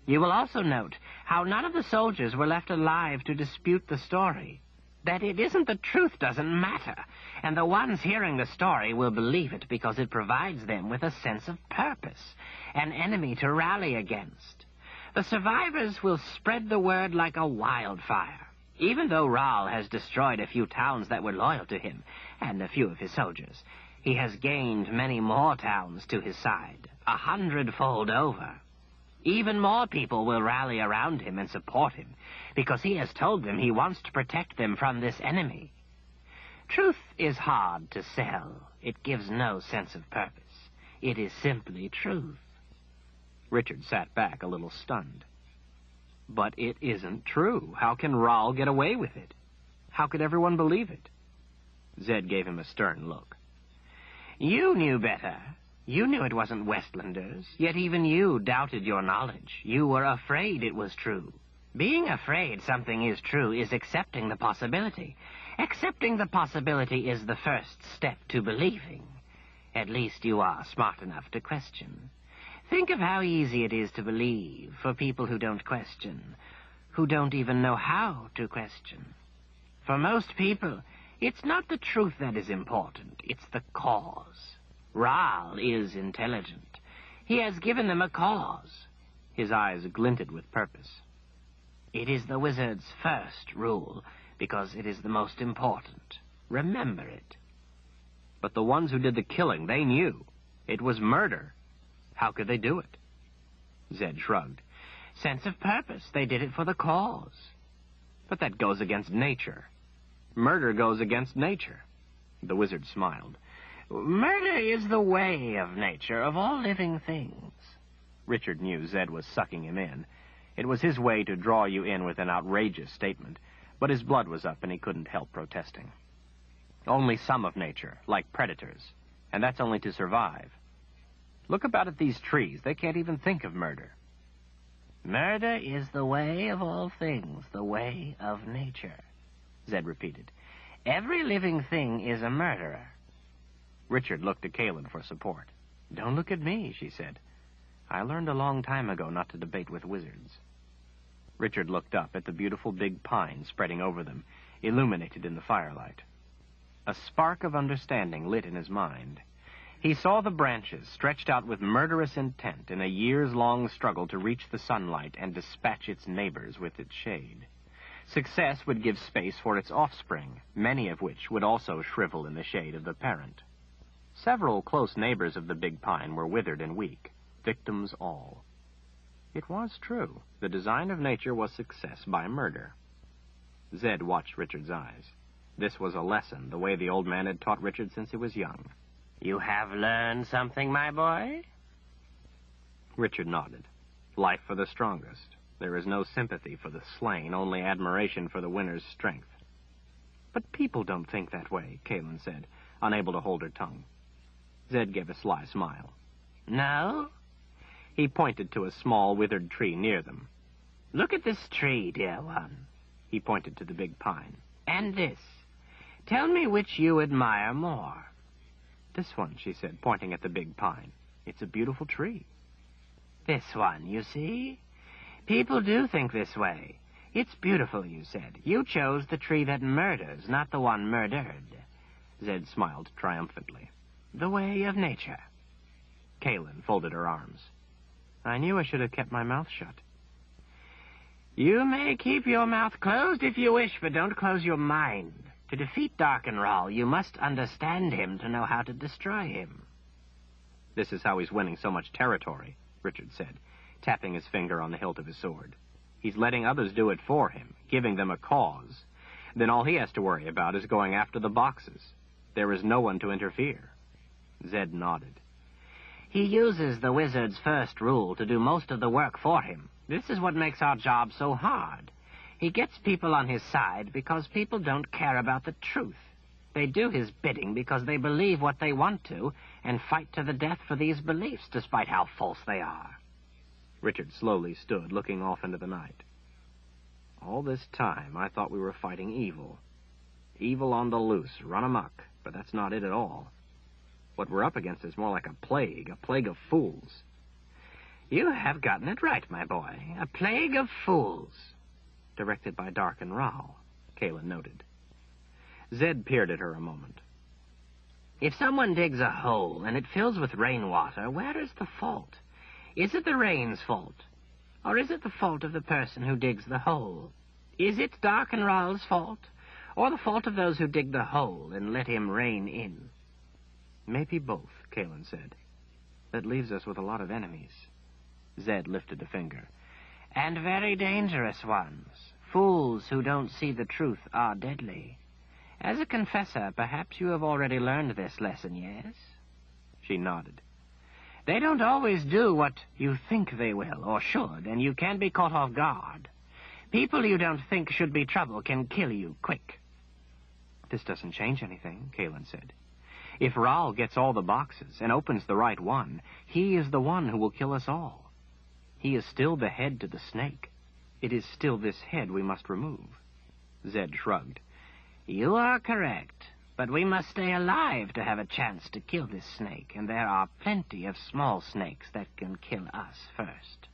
You will also note how none of the soldiers were left alive to dispute the story. That it isn't the truth doesn't matter, and the ones hearing the story will believe it because it provides them with a sense of purpose, an enemy to rally against. The survivors will spread the word like a wildfire. Even though Ral has destroyed a few towns that were loyal to him, and a few of his soldiers, he has gained many more towns to his side, 100-fold over. Even more people will rally around him and support him, because he has told them he wants to protect them from this enemy. Truth is hard to sell. It gives no sense of purpose. It is simply truth. Richard sat back a little stunned. But it isn't true. How can Ral get away with it? How could everyone believe it? Zed gave him a stern look. You knew better. You knew it wasn't Westlanders, yet even you doubted your knowledge. You were afraid it was true. Being afraid something is true is accepting the possibility. Accepting the possibility is the first step to believing. At least you are smart enough to question. Think of how easy it is to believe for people who don't question, who don't even know how to question. For most people, it's not the truth that is important, it's the cause. Ral is intelligent. He has given them a cause. His eyes glinted with purpose. It is the wizard's first rule, because it is the most important. Remember it. But the ones who did the killing, they knew. It was murder. How could they do it? Zed shrugged. Sense of purpose. They did it for the cause. But that goes against nature. Murder goes against nature. The wizard smiled. Murder is the way of nature, of all living things. Richard knew Zed was sucking him in. It was his way to draw you in with an outrageous statement, but his blood was up and he couldn't help protesting. Only some of nature, like predators, and that's only to survive. Look about at these trees. They can't even think of murder. Murder is the way of all things, the way of nature, Zed repeated. Every living thing is a murderer. Richard looked at Kaelin for support. Don't look at me, she said. I learned a long time ago not to debate with wizards. Richard looked up at the beautiful big pine spreading over them, illuminated in the firelight. A spark of understanding lit in his mind. He saw the branches stretched out with murderous intent in a years-long struggle to reach the sunlight and dispatch its neighbors with its shade. Success would give space for its offspring, many of which would also shrivel in the shade of the parent. Several close neighbors of the big pine were withered and weak, victims all. It was true. The design of nature was success by murder. Zed watched Richard's eyes. This was a lesson, the way the old man had taught Richard since he was young. You have learned something, my boy? Richard nodded. Life for the strongest. There is no sympathy for the slain, only admiration for the winner's strength. But people don't think that way, Kaelin said, unable to hold her tongue. Zed gave a sly smile. No? He pointed to a small, withered tree near them. Look at this tree, dear one. He pointed to the big pine. And this. Tell me which you admire more. This one, she said, pointing at the big pine. It's a beautiful tree. This one, you see? People do think this way. It's beautiful, you said. You chose the tree that murders, not the one murdered. Zed smiled triumphantly. The way of nature. Kaelin folded her arms. I knew I should have kept my mouth shut. You may keep your mouth closed if you wish, but don't close your mind. To defeat Darkenral, you must understand him to know how to destroy him. This is how he's winning so much territory, Richard said, tapping his finger on the hilt of his sword. He's letting others do it for him, giving them a cause. Then all he has to worry about is going after the boxes. There is no one to interfere. Zed nodded. He uses the wizard's first rule to do most of the work for him. This is what makes our job so hard. He gets people on his side because people don't care about the truth. They do his bidding because they believe what they want to and fight to the death for these beliefs, despite how false they are. Richard slowly stood, looking off into the night. All this time, I thought we were fighting evil. Evil on the loose, run amok, but that's not it at all. What we're up against is more like a plague of fools. You have gotten it right, my boy. A plague of fools. Directed by Darkenral, Kaelin noted. Zed peered at her a moment. If someone digs a hole and it fills with rainwater, where is the fault? Is it the rain's fault? Or is it the fault of the person who digs the hole? Is it Darkenral's fault? Or the fault of those who dig the hole and let him rain in? Maybe both, Kaelin said. That leaves us with a lot of enemies. Zed lifted a finger. And very dangerous ones. Fools who don't see the truth are deadly. As a confessor, perhaps you have already learned this lesson, yes? She nodded. They don't always do what you think they will or should, and you can be caught off guard. People you don't think should be trouble can kill you quick. This doesn't change anything, Kaelin said. If Rahl gets all the boxes and opens the right one, he is the one who will kill us all. He is still the head to the snake. It is still this head we must remove. Zed shrugged. You are correct, but we must stay alive to have a chance to kill this snake, and there are plenty of small snakes that can kill us first.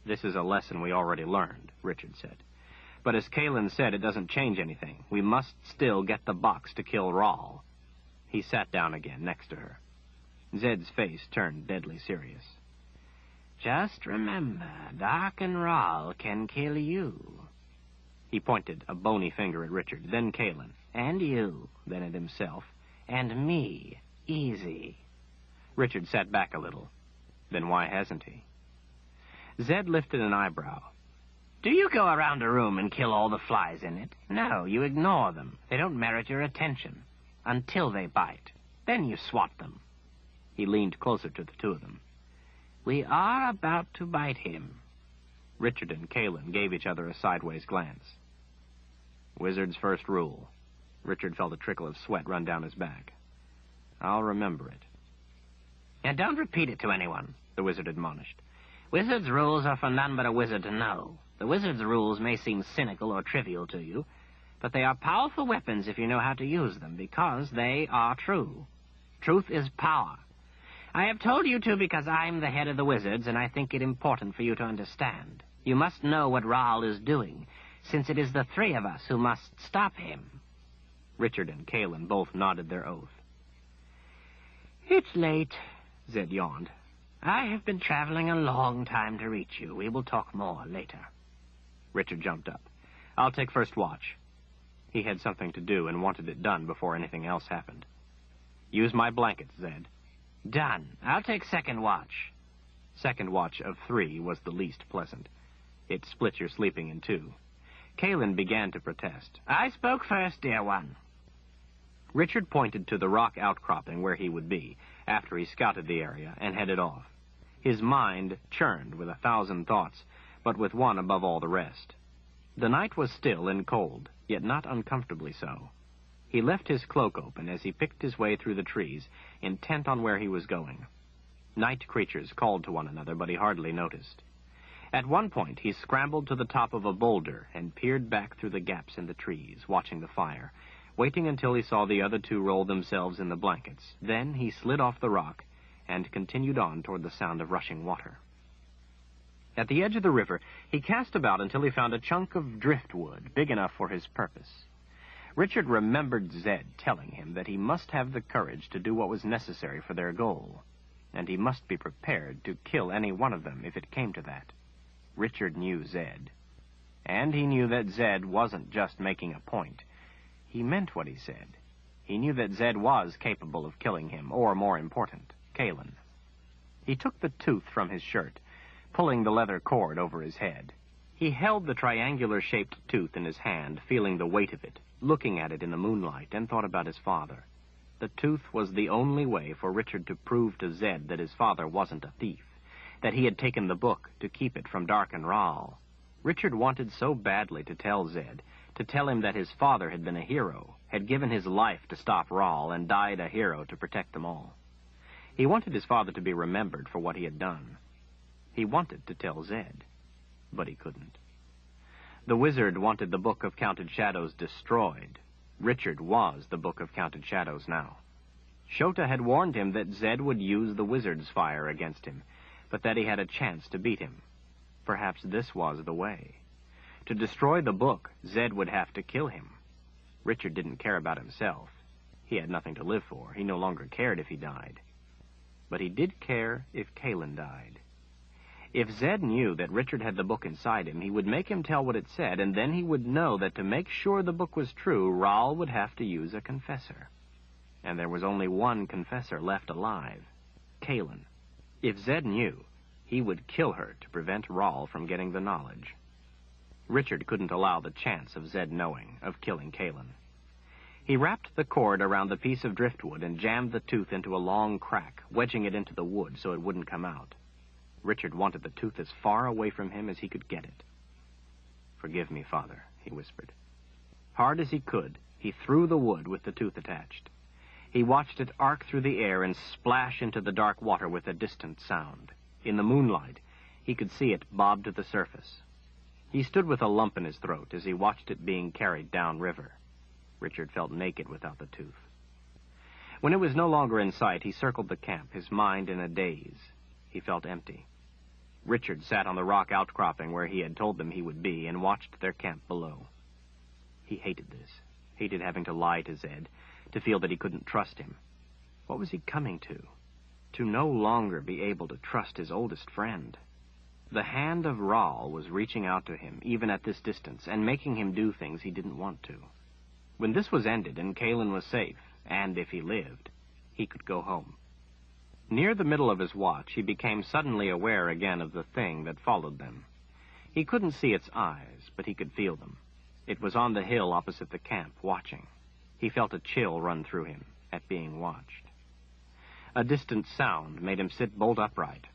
This is a lesson we already learned, Richard said. But as Kaelin said, it doesn't change anything. We must still get the box to kill Rahl. He sat down again next to her. Zed's face turned deadly serious. Just remember, Darkenral can kill you. He pointed a bony finger at Richard, then Kaelin. And you. Then at himself. And me easy. Richard sat back a little. Then why hasn't he? Zed lifted an eyebrow. Do you go around a room and kill all the flies in it? No, you ignore them. They don't merit your attention. Until they bite. Then you swat them. He leaned closer to the two of them. We are about to bite him. Richard and Kalen gave each other a sideways glance. Wizard's first rule. Richard felt a trickle of sweat run down his back. I'll remember it. And don't repeat it to anyone, the wizard admonished. Wizard's rules are for none but a wizard to know. The wizard's rules may seem cynical or trivial to you, but they are powerful weapons if you know how to use them, because they are true. Truth is power. I have told you to because I'm the head of the wizards, and I think it important for you to understand. You must know what Rahl is doing, since it is the three of us who must stop him. Richard and Kalen both nodded their oath. It's late, Zed yawned. I have been traveling a long time to reach you. We will talk more later. Richard jumped up. I'll take first watch. He had something to do and wanted it done before anything else happened. Use my blankets, Zed. Done. I'll take second watch. Second watch of 3 was the least pleasant. It split your sleeping in 2. Kalen began to protest. I spoke first, dear one. Richard pointed to the rock outcropping where he would be, after he scouted the area, and headed off. His mind churned with 1,000 thoughts, but with one above all the rest. The night was still and cold, yet not uncomfortably so. He left his cloak open as he picked his way through the trees, intent on where he was going. Night creatures called to one another, but he hardly noticed. At one point, he scrambled to the top of a boulder and peered back through the gaps in the trees, watching the fire, waiting until he saw the other 2 roll themselves in the blankets. Then he slid off the rock and continued on toward the sound of rushing water. At the edge of the river, he cast about until he found a chunk of driftwood big enough for his purpose. Richard remembered Zed telling him that he must have the courage to do what was necessary for their goal, and he must be prepared to kill any one of them if it came to that. Richard knew Zed, and he knew that Zed wasn't just making a point. He meant what he said. He knew that Zed was capable of killing him, or, more important, Kalen. He took the tooth from his shirt, pulling the leather cord over his head. He held the triangular-shaped tooth in his hand, feeling the weight of it, looking at it in the moonlight, and thought about his father. The tooth was the only way for Richard to prove to Zed that his father wasn't a thief, that he had taken the book to keep it from Dark and Rahl. Richard wanted so badly to tell Zed, to tell him that his father had been a hero, had given his life to stop Rahl, and died a hero to protect them all. He wanted his father to be remembered for what he had done. He wanted to tell Zed, but he couldn't. The wizard wanted the Book of Counted Shadows destroyed. Richard was the Book of Counted Shadows now. Shota had warned him that Zed would use the wizard's fire against him, but that he had a chance to beat him. Perhaps this was the way. To destroy the book, Zed would have to kill him. Richard didn't care about himself. He had nothing to live for. He no longer cared if he died. But he did care if Kalen died. If Zed knew that Richard had the book inside him, he would make him tell what it said, and then he would know that to make sure the book was true, Rahl would have to use a confessor. And there was only one confessor left alive, Kalen. If Zed knew, he would kill her to prevent Rahl from getting the knowledge. Richard couldn't allow the chance of Zed knowing, of killing Kalen. He wrapped the cord around the piece of driftwood and jammed the tooth into a long crack, wedging it into the wood so it wouldn't come out. Richard wanted the tooth as far away from him as he could get it. "Forgive me, Father," he whispered. Hard as he could, he threw the wood with the tooth attached. He watched it arc through the air and splash into the dark water with a distant sound. In the moonlight, he could see it bob to the surface. He stood with a lump in his throat as he watched it being carried downriver. Richard felt naked without the tooth. When it was no longer in sight, he circled the camp, his mind in a daze. He felt empty. Richard sat on the rock outcropping where he had told them he would be and watched their camp below. He hated this, hated having to lie to Zed, to feel that he couldn't trust him. What was he coming to? To no longer be able to trust his oldest friend. The hand of Rahl was reaching out to him, even at this distance, and making him do things he didn't want to. When this was ended and Kalen was safe, and if he lived, he could go home. Near the middle of his watch, he became suddenly aware again of the thing that followed them. He couldn't see its eyes, but he could feel them. It was on the hill opposite the camp, watching. He felt a chill run through him at being watched. A distant sound made him sit bolt upright.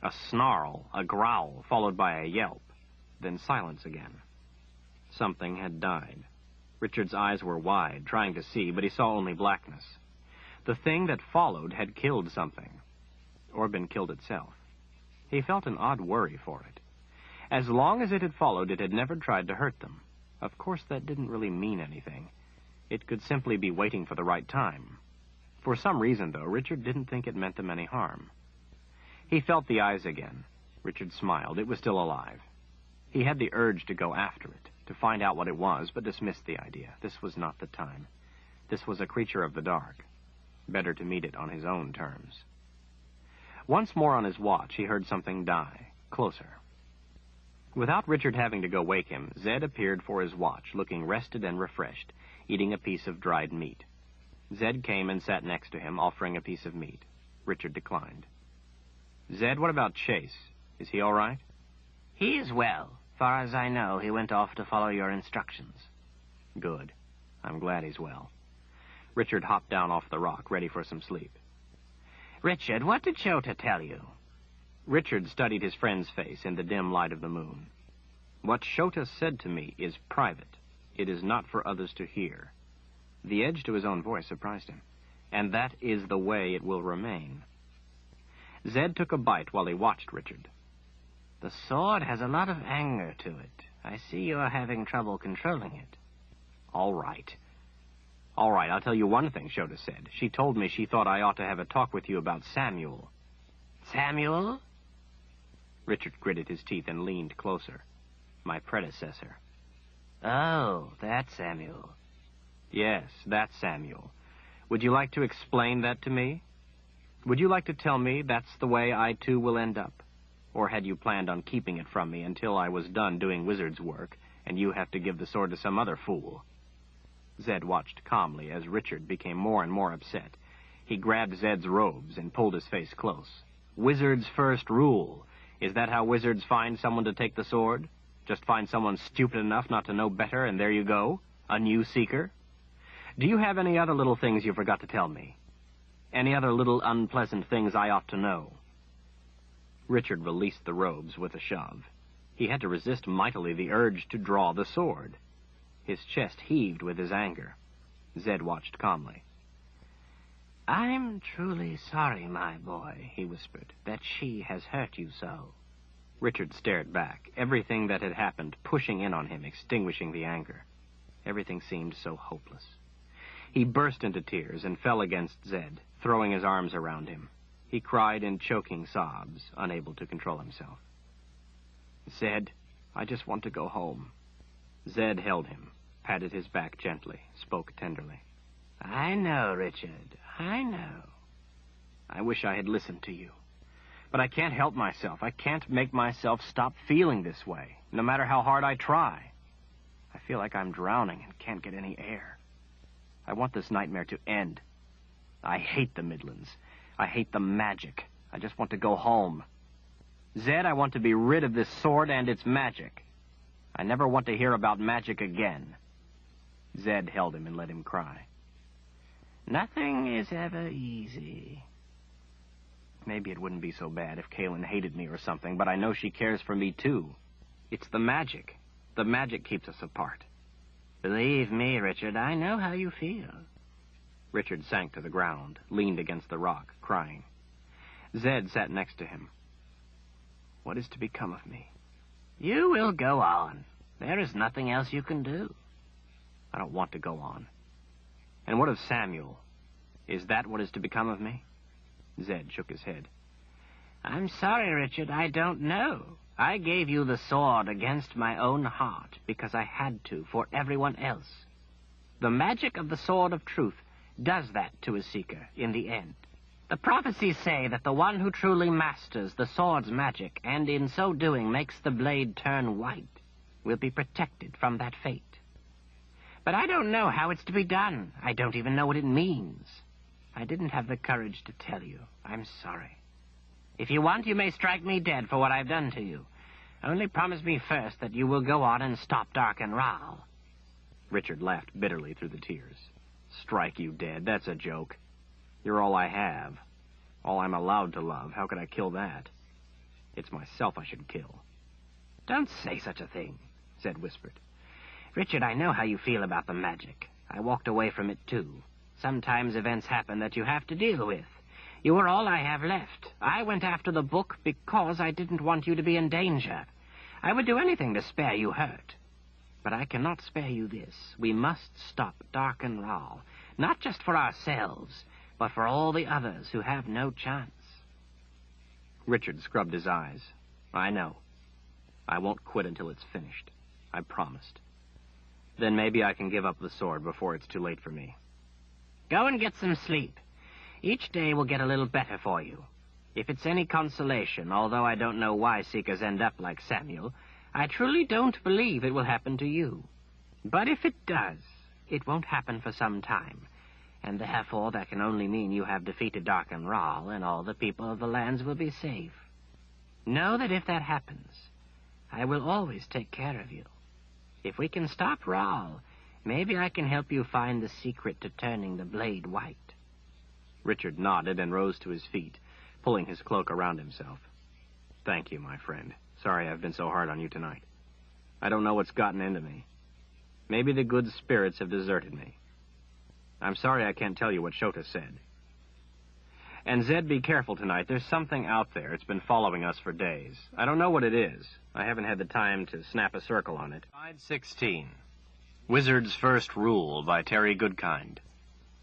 A snarl, a growl, followed by a yelp, then silence again. Something had died. Richard's eyes were wide, trying to see, but he saw only blackness. The thing that followed had killed something, or been killed itself. He felt an odd worry for it. As long as it had followed, it had never tried to hurt them. Of course, that didn't really mean anything. It could simply be waiting for the right time. For some reason, though, Richard didn't think it meant them any harm. He felt the eyes again. Richard smiled. It was still alive. He had the urge to go after it, to find out what it was, but dismissed the idea. This was not the time. This was a creature of the dark. Better to meet it on his own terms. Once more on his watch, he heard something die, closer. Without Richard having to go wake him, Zed appeared for his watch, looking rested and refreshed, eating a piece of dried meat. Zed came and sat next to him, offering a piece of meat. Richard declined. Zed, what about Chase? Is he all right? He is well. Far as I know, he went off to follow your instructions. Good. I'm glad he's well. Richard hopped down off the rock, ready for some sleep. Richard, what did Shota tell you? Richard studied his friend's face in the dim light of the moon. What Shota said to me is private. It is not for others to hear. The edge to his own voice surprised him. And that is the way it will remain. Zed took a bite while he watched Richard. The sword has a lot of anger to it. I see you're having trouble controlling it. All right, I'll tell you one thing, Shota said. She told me she thought I ought to have a talk with you about Samuel. Samuel? Richard gritted his teeth and leaned closer. My predecessor. Oh, that's Samuel. Yes, that's Samuel. Would you like to explain that to me? Would you like to tell me that's the way I, too, will end up? Or had you planned on keeping it from me until I was done doing wizard's work, and you have to give the sword to some other fool? Zed watched calmly as Richard became more and more upset. He grabbed Zed's robes and pulled his face close. Wizard's first rule. Is that how wizards find someone to take the sword? Just find someone stupid enough not to know better, and there you go? A new seeker? Do you have any other little things you forgot to tell me? Any other little unpleasant things I ought to know? Richard released the robes with a shove. He had to resist mightily the urge to draw the sword. His chest heaved with his anger. Zed watched calmly. I'm truly sorry, my boy, he whispered, that she has hurt you so. Richard stared back, everything that had happened pushing in on him, extinguishing the anger. Everything seemed so hopeless. He burst into tears and fell against Zed, throwing his arms around him. He cried in choking sobs, unable to control himself. Zed, I just want to go home. Zed held him, patted his back gently, spoke tenderly. I know, Richard, I know. I wish I had listened to you. But I can't help myself. I can't make myself stop feeling this way, no matter how hard I try. I feel like I'm drowning and can't get any air. I want this nightmare to end. I hate the Midlands. I hate the magic. I just want to go home. Zed, I want to be rid of this sword and its magic. I never want to hear about magic again. Zed held him and let him cry. Nothing is ever easy. Maybe it wouldn't be so bad if Kaylin hated me or something, but I know she cares for me, too. It's the magic. The magic keeps us apart. Believe me, Richard, I know how you feel. Richard sank to the ground, leaned against the rock, crying. Zed sat next to him. What is to become of me? You will go on. There is nothing else you can do. I don't want to go on. And what of Samuel? Is that what is to become of me? Zed shook his head. I'm sorry, Richard, I don't know. I gave you the sword against my own heart because I had to for everyone else. The magic of the sword of truth does that to a seeker in the end. The prophecies say that the one who truly masters the sword's magic, and in so doing makes the blade turn white, will be protected from that fate. But I don't know how it's to be done. I don't even know what it means. I didn't have the courage to tell you. I'm sorry. If you want, you may strike me dead for what I've done to you. Only promise me first that you will go on and stop Dark and Rahl. Richard laughed bitterly through the tears. Strike you dead? That's a joke. You're all I have. All I'm allowed to love. How could I kill that? It's myself I should kill. Don't say such a thing, Zed whispered. Richard, I know how you feel about the magic. I walked away from it, too. Sometimes events happen that you have to deal with. You are all I have left. I went after the book because I didn't want you to be in danger. I would do anything to spare you hurt. But I cannot spare you this. We must stop Dark and Rahl, not just for ourselves, but for all the others who have no chance. Richard scrubbed his eyes. I know. I won't quit until it's finished. I promised. Then maybe I can give up the sword before it's too late for me. Go and get some sleep. Each day will get a little better for you. If it's any consolation, although I don't know why seekers end up like Samuel, I truly don't believe it will happen to you. But if it does, it won't happen for some time, and therefore that can only mean you have defeated Dark and Rahl, and all the people of the lands will be safe. Know that if that happens, I will always take care of you. If we can stop Rahl, maybe I can help you find the secret to turning the blade white. Richard nodded and rose to his feet, pulling his cloak around himself. Thank you, my friend. Sorry I've been so hard on you tonight. I don't know what's gotten into me. Maybe the good spirits have deserted me. I'm sorry I can't tell you what Shota said. And Zed, be careful tonight. There's something out there. It's been following us for days. I don't know what it is. I haven't had the time to snap a circle on it. Side 16. Wizard's First Rule by Terry Goodkind.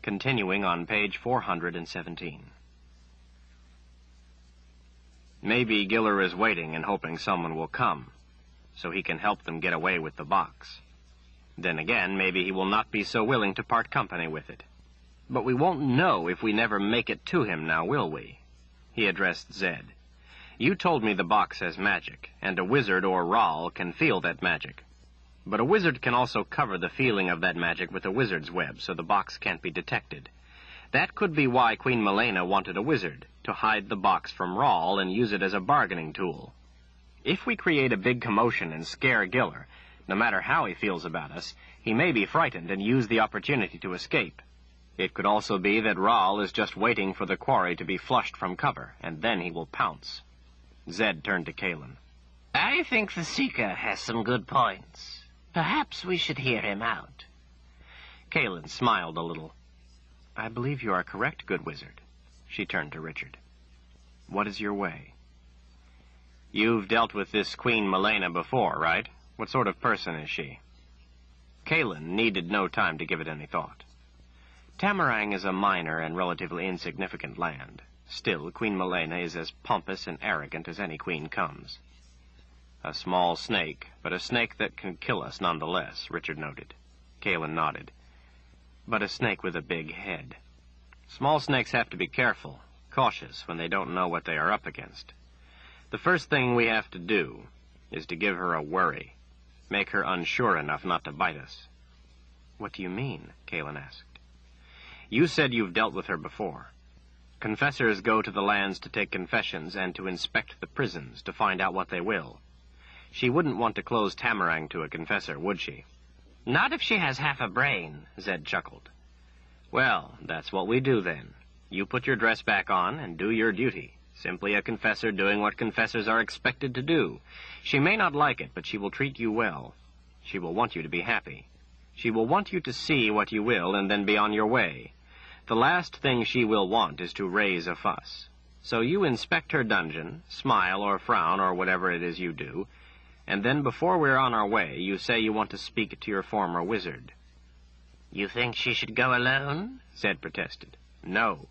Continuing on page 417. Maybe Giller is waiting and hoping someone will come, so he can help them get away with the box. Then again, maybe he will not be so willing to part company with it. But we won't know if we never make it to him now, will we? He addressed Zed. You told me the box has magic, and a wizard or Rahl can feel that magic. But a wizard can also cover the feeling of that magic with a wizard's web, so the box can't be detected. That could be why Queen Malena wanted a wizard, to hide the box from Rahl and use it as a bargaining tool. If we create a big commotion and scare Giller, no matter how he feels about us, he may be frightened and use the opportunity to escape. It could also be that Rahl is just waiting for the quarry to be flushed from cover, and then he will pounce. Zed turned to Kalen. I think the Seeker has some good points. Perhaps we should hear him out. Kalen smiled a little. I believe you are correct, good wizard. She turned to Richard. What is your way? You've dealt with this Queen Malena before, right? What sort of person is she? Kalen needed no time to give it any thought. Tamarang is a minor and relatively insignificant land. Still, Queen Malena is as pompous and arrogant as any queen comes. A small snake, but a snake that can kill us nonetheless, Richard noted. Kalen nodded. But a snake with a big head. Small snakes have to be careful, cautious when they don't know what they are up against. The first thing we have to do is to give her a worry. Make her unsure enough not to bite us. What do you mean? Kalen asked. You said you've dealt with her before. Confessors go to the lands to take confessions and to inspect the prisons to find out what they will. She wouldn't want to close Tamarang to a confessor, would she? Not if she has half a brain, Zed chuckled. Well, that's what we do then. You put your dress back on and do your duty. Simply a confessor doing what confessors are expected to do. She may not like it, but she will treat you well. She will want you to be happy. She will want you to see what you will and then be on your way. The last thing she will want is to raise a fuss. So you inspect her dungeon, smile or frown or whatever it is you do, and then before we're on our way, you say you want to speak to your former wizard. You think she should go alone? Zed protested. No.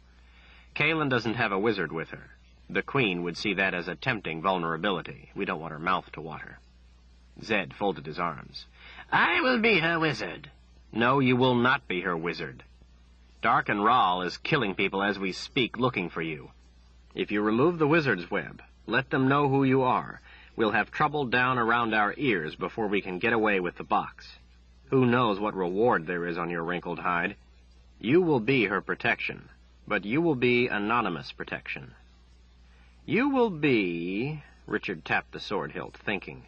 Kalen doesn't have a wizard with her. The queen would see that as a tempting vulnerability. We don't want her mouth to water. Zed folded his arms. I will be her wizard. No, you will not be her wizard. Dark and Rahl is killing people as we speak, looking for you. If you remove the wizard's web, let them know who you are. We'll have trouble down around our ears before we can get away with the box. Who knows what reward there is on your wrinkled hide? You will be her protection, but you will be anonymous protection. You will be... Richard tapped the sword hilt, thinking.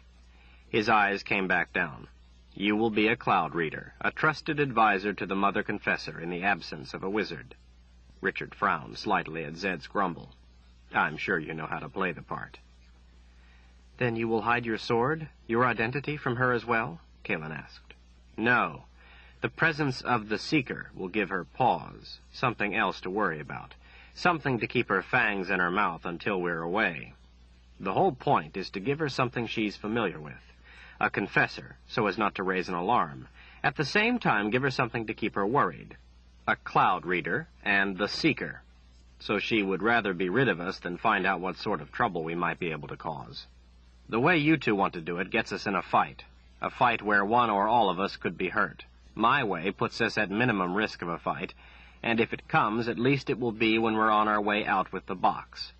His eyes came back down. You will be a cloud reader, a trusted advisor to the Mother Confessor in the absence of a wizard. Richard frowned slightly at Zed's grumble. I'm sure you know how to play the part. Then you will hide your sword, your identity, from her as well? Kalen asked. No. The presence of the Seeker will give her pause, something else to worry about, something to keep her fangs in her mouth until we're away. The whole point is to give her something she's familiar with, a confessor, so as not to raise an alarm. At the same time, give her something to keep her worried, a cloud reader and the Seeker, so she would rather be rid of us than find out what sort of trouble we might be able to cause. The way you two want to do it gets us in a fight where one or all of us could be hurt. My way puts us at minimum risk of a fight, and if it comes, at least it will be when we're on our way out with the box.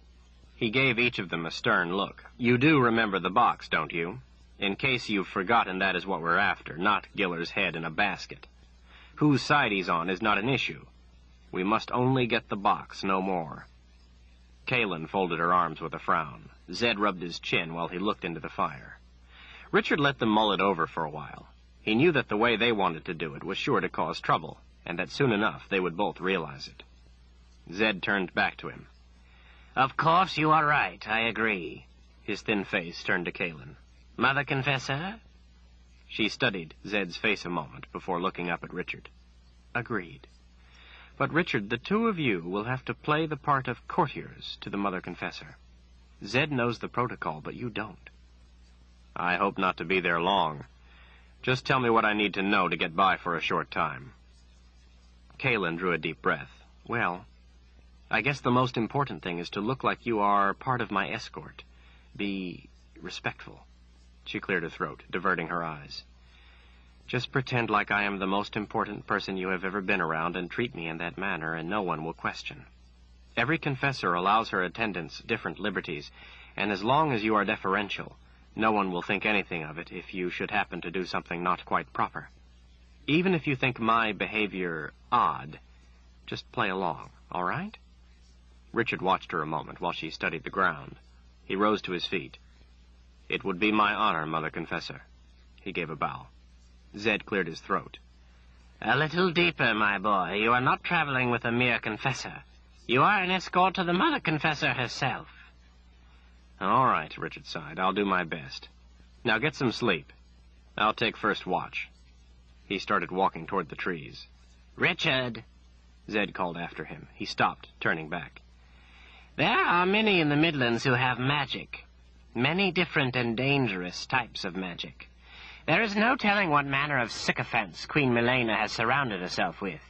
He gave each of them a stern look. You do remember the box, don't you? In case you've forgotten, that is what we're after, not Giller's head in a basket. Whose side he's on is not an issue. We must only get the box, no more. Kalen folded her arms with a frown. Zed rubbed his chin while he looked into the fire. Richard let them mull it over for a while. He knew that the way they wanted to do it was sure to cause trouble, and that soon enough they would both realize it. Zed turned back to him. Of course you are right, I agree. His thin face turned to Kalen. Mother Confessor? She studied Zed's face a moment before looking up at Richard. Agreed. But, Richard, the two of you will have to play the part of courtiers to the Mother Confessor. Zed knows the protocol, but you don't. I hope not to be there long. Just tell me what I need to know to get by for a short time. Kalen drew a deep breath. Well, I guess the most important thing is to look like you are part of my escort. Be respectful. She cleared her throat, diverting her eyes. Just pretend like I am the most important person you have ever been around and treat me in that manner, and no one will question. Every confessor allows her attendants different liberties, and as long as you are deferential, no one will think anything of it if you should happen to do something not quite proper. Even if you think my behavior odd, just play along, all right? Richard watched her a moment while she studied the ground. He rose to his feet. It would be my honor, Mother Confessor. He gave a bow. Zed cleared his throat. A little deeper, my boy. You are not traveling with a mere confessor. You are an escort to the Mother Confessor herself. All right, Richard sighed. I'll do my best. Now get some sleep. I'll take first watch. He started walking toward the trees. Richard, Zed called after him. He stopped, turning back. There are many in the Midlands who have magic. Many different and dangerous types of magic. There is no telling what manner of sycophants Queen Milena has surrounded herself with.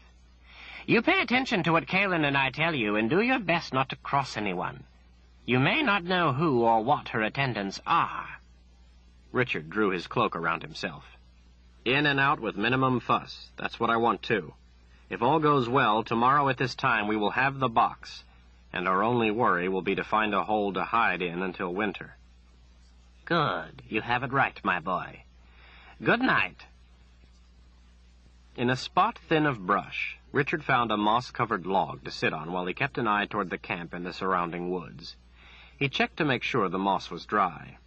You pay attention to what Kalen and I tell you, and do your best not to cross anyone. You may not know who or what her attendants are. Richard drew his cloak around himself. In and out with minimum fuss. That's what I want, too. If all goes well, tomorrow at this time we will have the box, and our only worry will be to find a hole to hide in until winter. Good. You have it right, my boy. Good night. In a spot thin of brush, Richard found a moss-covered log to sit on while he kept an eye toward the camp and the surrounding woods. He checked to make sure the moss was dry.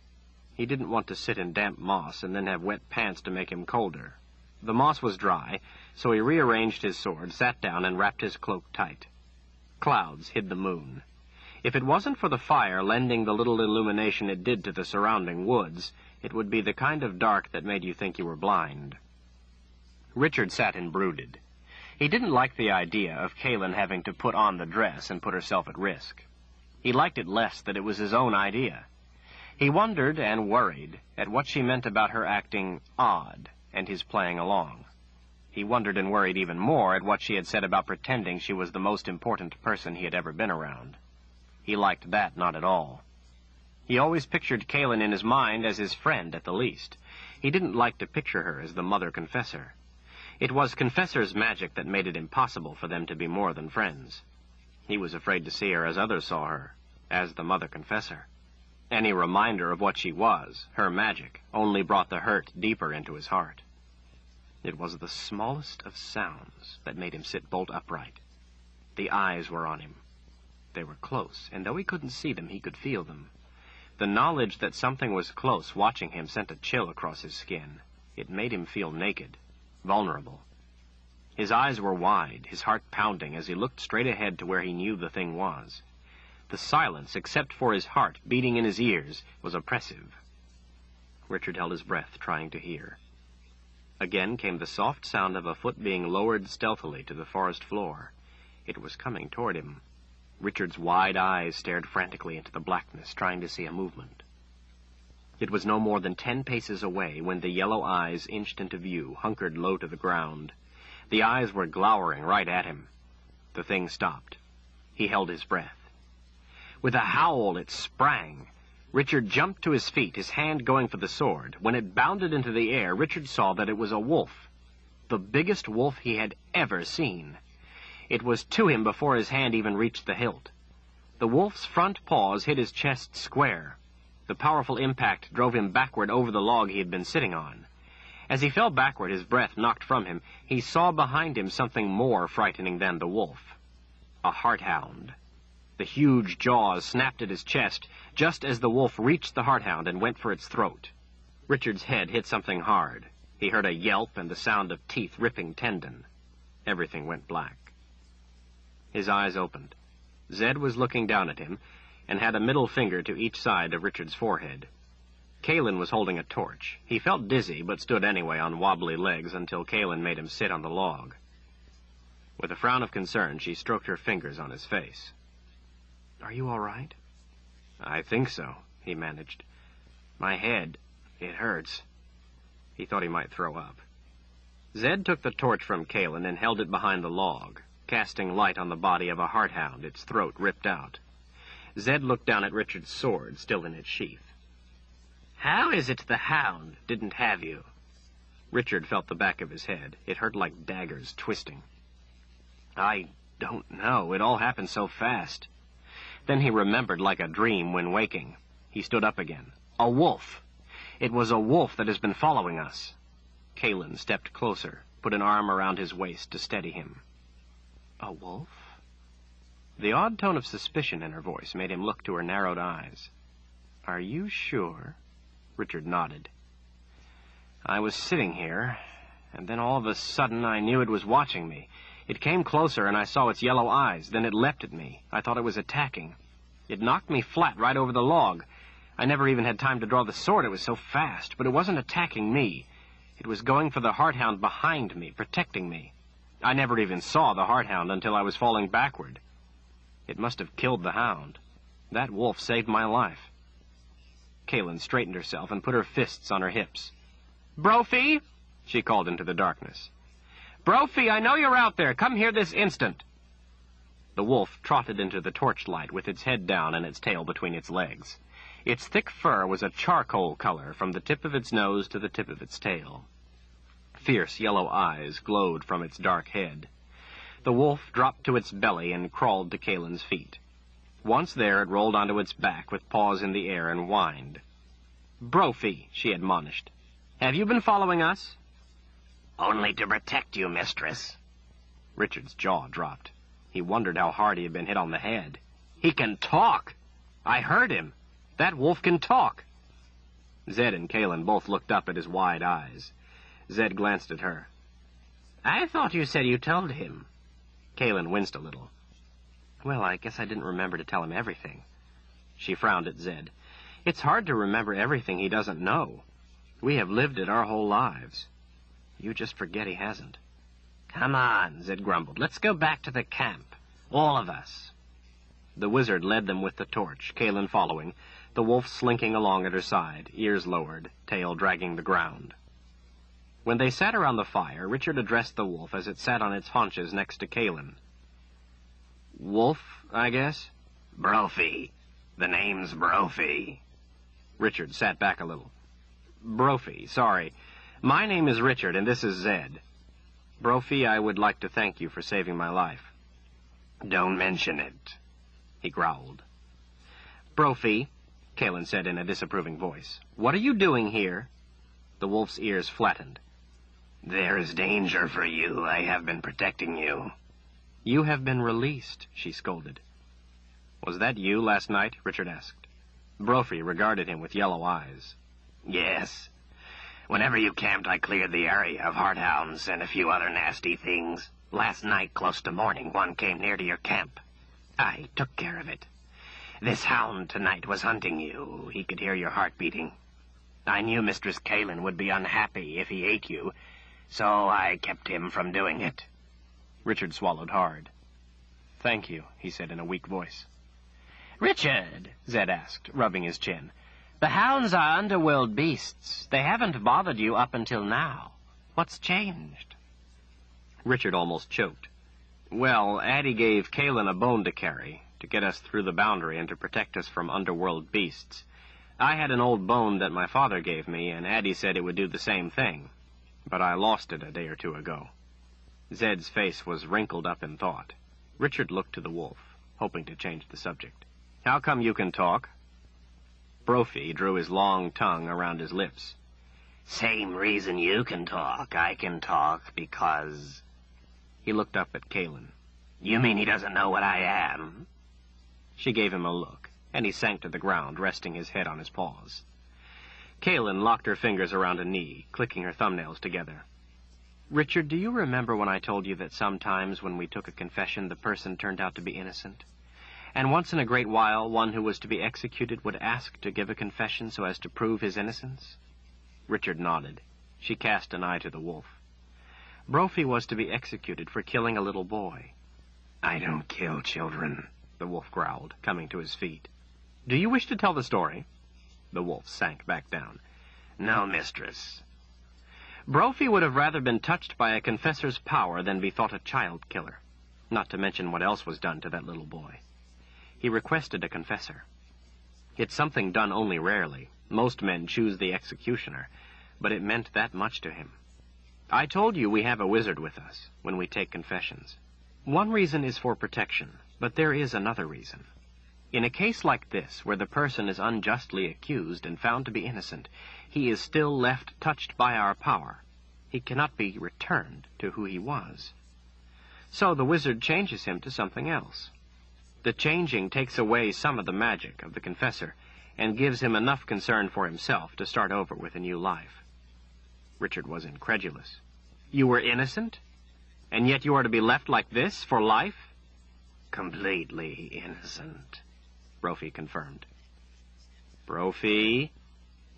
He didn't want to sit in damp moss and then have wet pants to make him colder. The moss was dry, so he rearranged his sword, sat down, and wrapped his cloak tight. Clouds hid the moon. If it wasn't for the fire lending the little illumination it did to the surrounding woods, it would be the kind of dark that made you think you were blind. Richard sat and brooded. He didn't like the idea of Kalen having to put on the dress and put herself at risk. He liked it less that it was his own idea. He wondered and worried at what she meant about her acting odd and his playing along. He wondered and worried even more at what she had said about pretending she was the most important person he had ever been around. He liked that not at all. He always pictured Kalen in his mind as his friend at the least. He didn't like to picture her as the Mother Confessor. It was Confessor's magic that made it impossible for them to be more than friends. He was afraid to see her as others saw her, as the Mother Confessor. Any reminder of what she was, her magic, only brought the hurt deeper into his heart. It was the smallest of sounds that made him sit bolt upright. The eyes were on him. They were close, and though he couldn't see them, he could feel them. The knowledge that something was close watching him sent a chill across his skin. It made him feel naked, vulnerable. His eyes were wide, his heart pounding as he looked straight ahead to where he knew the thing was. The silence, except for his heart beating in his ears, was oppressive. Richard held his breath, trying to hear. Again came the soft sound of a foot being lowered stealthily to the forest floor. It was coming toward him. Richard's wide eyes stared frantically into the blackness, trying to see a movement. It was no more than 10 paces away when the yellow eyes inched into view, hunkered low to the ground. The eyes were glowering right at him. The thing stopped. He held his breath. With a howl, it sprang. Richard jumped to his feet, his hand going for the sword. When it bounded into the air, Richard saw that it was a wolf. The biggest wolf he had ever seen. It was to him before his hand even reached the hilt. The wolf's front paws hit his chest square. The powerful impact drove him backward over the log he had been sitting on. As he fell backward, his breath knocked from him, he saw behind him something more frightening than the wolf. A hearthound. The huge jaws snapped at his chest just as the wolf reached the hearthound and went for its throat. Richard's head hit something hard. He heard a yelp and the sound of teeth ripping tendon. Everything went black. His eyes opened. Zed was looking down at him and had a middle finger to each side of Richard's forehead. Kaelin was holding a torch. He felt dizzy, but stood anyway on wobbly legs until Kaelin made him sit on the log. With a frown of concern, she stroked her fingers on his face. "Are you all right?" "I think so," he managed. "My head, it hurts." He thought he might throw up. Zed took the torch from Kaelin and held it behind the log, casting light on the body of a hearthound, its throat ripped out. Zed looked down at Richard's sword, still in its sheath. "How is it the hound didn't have you?" Richard felt the back of his head. It hurt like daggers twisting. "I don't know. It all happened so fast." Then he remembered like a dream when waking. He stood up again. A wolf! It was a wolf that has been following us. Kaelin stepped closer, put an arm around his waist to steady him. "A wolf?" The odd tone of suspicion in her voice made him look to her narrowed eyes. "Are you sure?" Richard nodded. "I was sitting here, and then all of a sudden I knew it was watching me. It came closer, and I saw its yellow eyes. Then it leapt at me. I thought it was attacking. It knocked me flat right over the log. I never even had time to draw the sword. It was so fast. But it wasn't attacking me. It was going for the hearthound behind me, protecting me. I never even saw the hearthound until I was falling backward. It must have killed the hound. That wolf saved my life." Kaelin straightened herself and put her fists on her hips. "Brophy!" she called into the darkness. "Brophy, I know you're out there. Come here this instant." The wolf trotted into the torchlight with its head down and its tail between its legs. Its thick fur was a charcoal color from the tip of its nose to the tip of its tail. Fierce yellow eyes glowed from its dark head. The wolf dropped to its belly and crawled to Kaelin's feet. Once there, it rolled onto its back with paws in the air and whined. "Brophy," she admonished, "have you been following us?" "Only to protect you, mistress." Richard's jaw dropped. He wondered how hard he had been hit on the head. "He can talk! I heard him! That wolf can talk!" Zed and Kaelin both looked up at his wide eyes. Zed glanced at her. "I thought you said you told him." Kaelin winced a little. "Well, I guess I didn't remember to tell him everything." She frowned at Zed. "It's hard to remember everything he doesn't know. We have lived it our whole lives. You just forget he hasn't." "Come on," Zed grumbled. "Let's go back to the camp. All of us." The wizard led them with the torch, Kaelin following, the wolf slinking along at her side, ears lowered, tail dragging the ground. When they sat around the fire, Richard addressed the wolf as it sat on its haunches next to Kaelin. "Wolf, I guess?" "Brophy. The name's Brophy." Richard sat back a little. "Brophy, sorry. My name is Richard, and this is Zed. Brophy, I would like to thank you for saving my life." "Don't mention it," he growled. "Brophy," Kaelin said in a disapproving voice, "what are you doing here?" The wolf's ears flattened. There is danger for you. I have been protecting you. You have been released, she scolded. Was that you last night? Richard asked. Brophy regarded him with yellow eyes. Yes. Whenever you camped, I cleared the area of hardhounds and a few other nasty things. Last night, close to morning, one came near to your camp. I took care of it. This hound tonight was hunting you. He could hear your heart beating. I knew Mistress Kalin would be unhappy if he ate you, so I kept him from doing it. Richard swallowed hard. Thank you, he said in a weak voice. Richard, Zed asked, rubbing his chin, the hounds are underworld beasts. They haven't bothered you up until now. What's changed? Richard almost choked. Well, Addie gave Kalin a bone to carry, to get us through the boundary and to protect us from underworld beasts. I had an old bone that my father gave me, and Addie said it would do the same thing. But I lost it a day or two ago. Zed's face was wrinkled up in thought. Richard looked to the wolf, hoping to change the subject. How come you can talk? Brophy drew his long tongue around his lips. Same reason you can talk. I can talk because... He looked up at Kalin. You mean he doesn't know what I am? She gave him a look, and he sank to the ground, resting his head on his paws. Kalin locked her fingers around a knee, clicking her thumbnails together. Richard, do you remember when I told you that sometimes when we took a confession, the person turned out to be innocent? And once in a great while, one who was to be executed would ask to give a confession so as to prove his innocence? Richard nodded. She cast an eye to the wolf. Brophy was to be executed for killing a little boy. I don't kill children, the wolf growled, coming to his feet. Do you wish to tell the story? The wolf sank back down. No, mistress. Brophy would have rather been touched by a confessor's power than be thought a child killer, not to mention what else was done to that little boy. He requested a confessor. It's something done only rarely. Most men choose the executioner, but it meant that much to him. I told you we have a wizard with us when we take confessions. One reason is for protection, but there is another reason. In a case like this, where the person is unjustly accused and found to be innocent, he is still left touched by our power. He cannot be returned to who he was. So the wizard changes him to something else. The changing takes away some of the magic of the confessor and gives him enough concern for himself to start over with a new life. Richard was incredulous. You were innocent? And yet you are to be left like this for life? Completely innocent, Brophy confirmed. Brophy?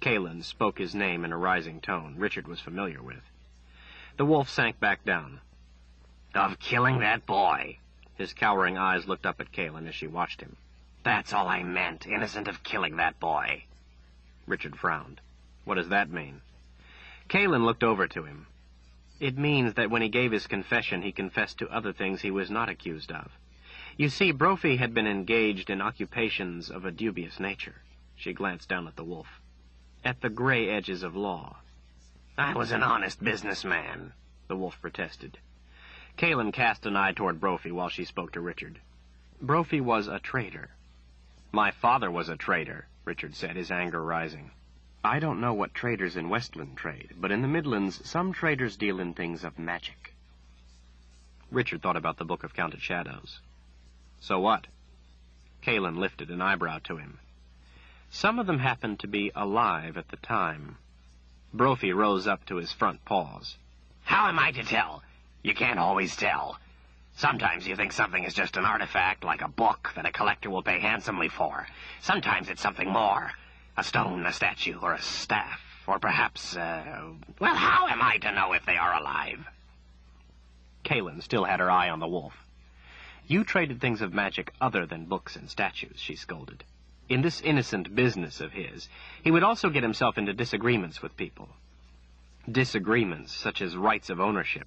Kalin spoke his name in a rising tone Richard was familiar with. The wolf sank back down. Of killing that boy. His cowering eyes looked up at Kalin as she watched him. That's all I meant, innocent of killing that boy. Richard frowned. What does that mean? Kalin looked over to him. It means that when he gave his confession, he confessed to other things he was not accused of. You see, Brophy had been engaged in occupations of a dubious nature. She glanced down at the wolf. At the gray edges of law. I was an honest businessman, the wolf protested. Kalin cast an eye toward Brophy while she spoke to Richard. Brophy was a traitor. My father was a traitor, Richard said, his anger rising. I don't know what traders in Westland trade, but in the Midlands, some traders deal in things of magic. Richard thought about the Book of Counted Shadows. So what? Kalin lifted an eyebrow to him. Some of them happened to be alive at the time. Brophy rose up to his front paws. How am I to tell? You can't always tell. Sometimes you think something is just an artifact, like a book that a collector will pay handsomely for. Sometimes it's something more. A stone, a statue, or a staff. Or perhaps, well, how am I to know if they are alive? Kalin still had her eye on the wolf. You traded things of magic other than books and statues, she scolded. In this innocent business of his, he would also get himself into disagreements with people. Disagreements such as rights of ownership.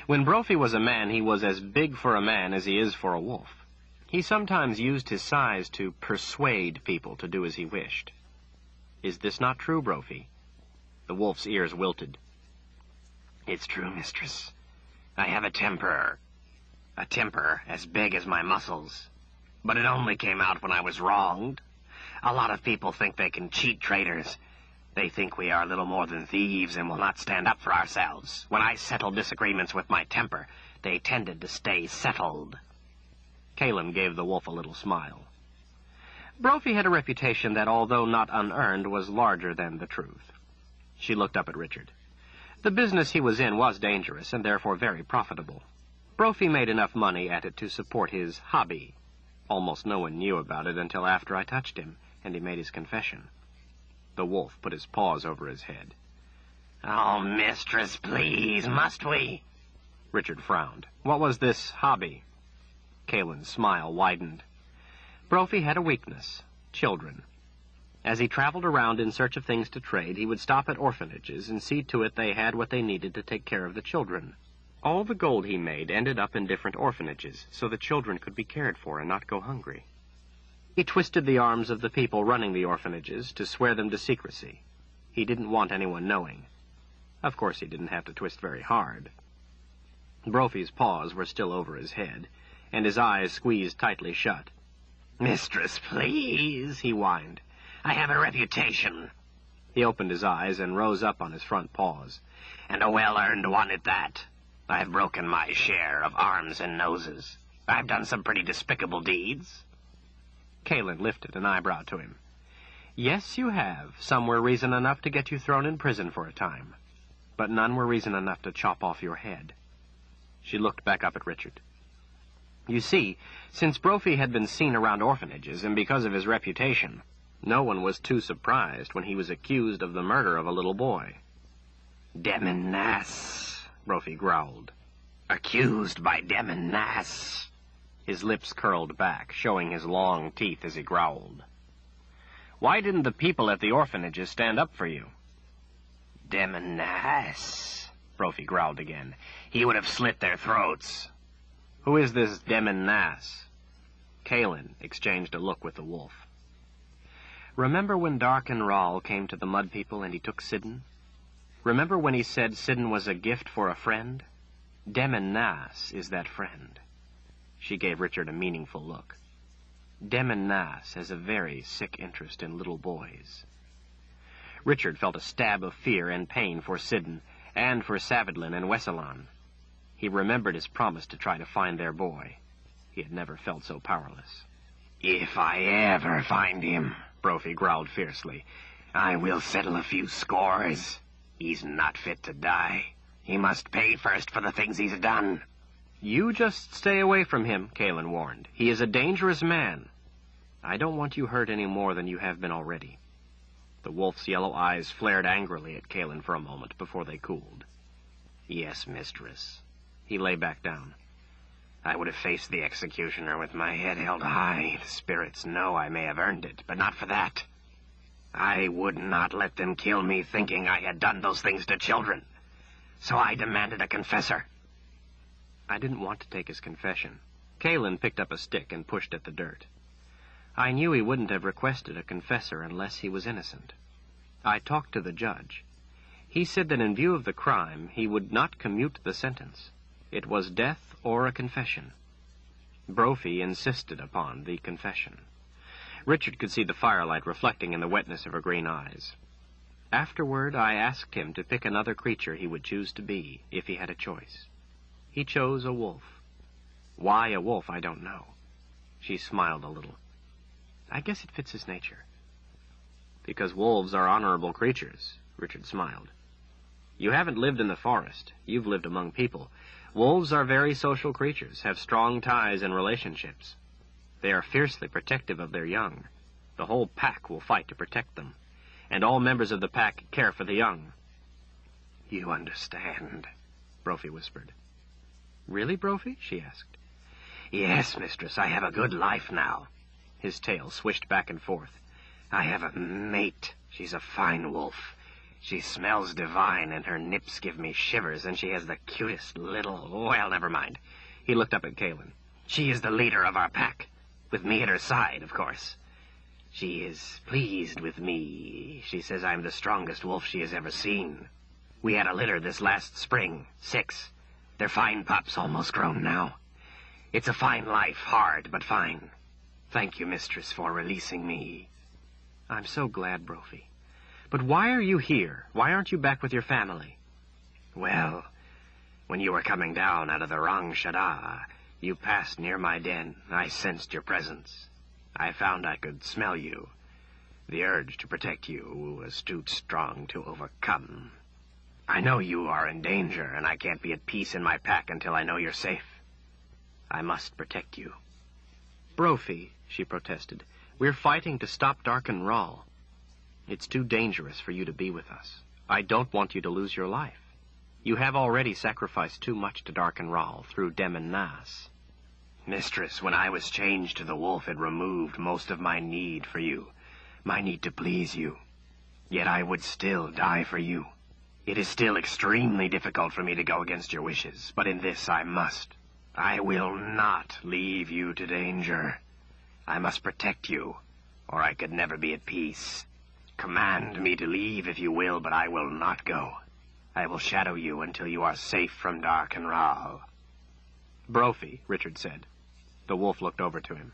When Brophy was a man, he was as big for a man as he is for a wolf. He sometimes used his size to persuade people to do as he wished. Is this not true, Brophy? The wolf's ears wilted. It's true, mistress. I have a temper as big as my muscles. But it only came out when I was wronged. A lot of people think they can cheat traders, They think we are little more than thieves and will not stand up for ourselves. When I settled disagreements with my temper, they tended to stay settled." Caleb gave the wolf a little smile. Brophy had a reputation that, although not unearned, was larger than the truth. She looked up at Richard. The business he was in was dangerous and therefore very profitable. Brophy made enough money at it to support his hobby. Almost no one knew about it until after I touched him, and he made his confession. The wolf put his paws over his head. "Oh, mistress, please, must we?" Richard frowned. What was this hobby? Calen's smile widened. Brophy had a weakness: children. As he traveled around in search of things to trade, he would stop at orphanages and see to it they had what they needed to take care of the children. All the gold he made ended up in different orphanages, so the children could be cared for and not go hungry. He twisted the arms of the people running the orphanages to swear them to secrecy. He didn't want anyone knowing. Of course, he didn't have to twist very hard. Brophy's paws were still over his head, and his eyes squeezed tightly shut. "Mistress, please," he whined. "I have a reputation." He opened his eyes and rose up on his front paws. "And a well-earned one at that. I've broken my share of arms and noses. I've done some pretty despicable deeds." Caleb lifted an eyebrow to him. "Yes, you have. Some were reason enough to get you thrown in prison for a time. But none were reason enough to chop off your head." She looked back up at Richard. You see, since Brophy had been seen around orphanages, and because of his reputation, no one was too surprised when he was accused of the murder of a little boy. "Demon Nass," Brophy growled. "Accused by Demon Nass." His lips curled back, showing his long teeth as he growled. "Why didn't the people at the orphanages stand up for you?" "Demon Nass," Brophy growled again. "He would have slit their throats." "Who is this Demon Nass?" Caleb exchanged a look with the wolf. "Remember when Dark and Rahl came to the Mud People and he took Sidon? Remember when he said Sidon was a gift for a friend? Demon Nass is that friend." She gave Richard a meaningful look. "Demon Nass has a very sick interest in little boys." Richard felt a stab of fear and pain for Sidon, and for Savidlin and Wesselan. He remembered his promise to try to find their boy. He had never felt so powerless. "If I ever find him," Brophy growled fiercely, "I will settle a few scores. He's not fit to die. He must pay first for the things he's done." "You just stay away from him," Caleb warned. "He is a dangerous man. I don't want you hurt any more than you have been already." The wolf's yellow eyes flared angrily at Caleb for a moment before they cooled. "Yes, mistress." He lay back down. "I would have faced the executioner with my head held high. The spirits know I may have earned it, but not for that. I would not let them kill me thinking I had done those things to children. So I demanded a confessor." I didn't want to take his confession. Caleb picked up a stick and pushed at the dirt. I knew he wouldn't have requested a confessor unless he was innocent. I talked to the judge. He said that in view of the crime, he would not commute the sentence. It was death or a confession. Brophy insisted upon the confession. Richard could see the firelight reflecting in the wetness of her green eyes. Afterward, I asked him to pick another creature he would choose to be, if he had a choice. He chose a wolf. Why a wolf, I don't know. She smiled a little. I guess it fits his nature. Because wolves are honorable creatures, Richard smiled. You haven't lived in the forest. You've lived among people. Wolves are very social creatures, have strong ties and relationships. They are fiercely protective of their young. The whole pack will fight to protect them, and all members of the pack care for the young. "You understand," Brophy whispered. "Really, Brophy?" she asked. "Yes, mistress, I have a good life now." His tail swished back and forth. "I have a mate. She's a fine wolf. She smells divine, and her nips give me shivers, and she has the cutest little... Well, never mind." He looked up at Caleb. "She is the leader of our pack, with me at her side, of course. She is pleased with me. She says I'm the strongest wolf she has ever seen. We had a litter this last spring, 6. They're fine pups, almost grown now. It's a fine life, hard, but fine. Thank you, mistress, for releasing me." "I'm so glad, Brophy. But why are you here? Why aren't you back with your family? Well, when you were coming down out of the Rang Shada, you passed near my den. I sensed your presence. I found I could smell you. The urge to protect you was too strong to overcome. I know you are in danger, and I can't be at peace in my pack until I know you're safe. I must protect you. Brophy, she protested, we're fighting to stop Darken Rahl. It's too dangerous for you to be with us. I don't want you to lose your life. You have already sacrificed too much to Darken Rahl through Dem and Nas. Mistress, when I was changed to the wolf, it removed most of my need for you, my need to please you. Yet I would still die for you. It is still extremely difficult for me to go against your wishes, but in this I must. I will not leave you to danger. I must protect you, or I could never be at peace. Command me to leave if you will, but I will not go. I will shadow you until you are safe from Darken Rahl. Brophy, Richard said. The wolf looked over to him.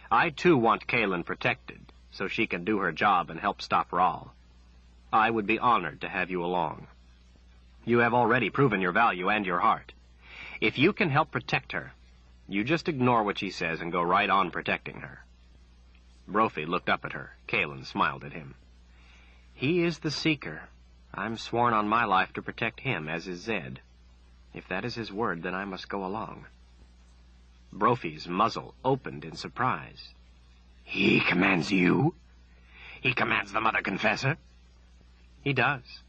I too want Kaelin protected, so she can do her job and help stop Rahl. I would be honored to have you along. You have already proven your value and your heart. If you can help protect her, you just ignore what she says and go right on protecting her. Brophy looked up at her. Kaelin smiled at him. He is the Seeker. I'm sworn on my life to protect him, as is Zed. If that is his word, then I must go along. Brophy's muzzle opened in surprise. He commands you? He commands the Mother Confessor? He does.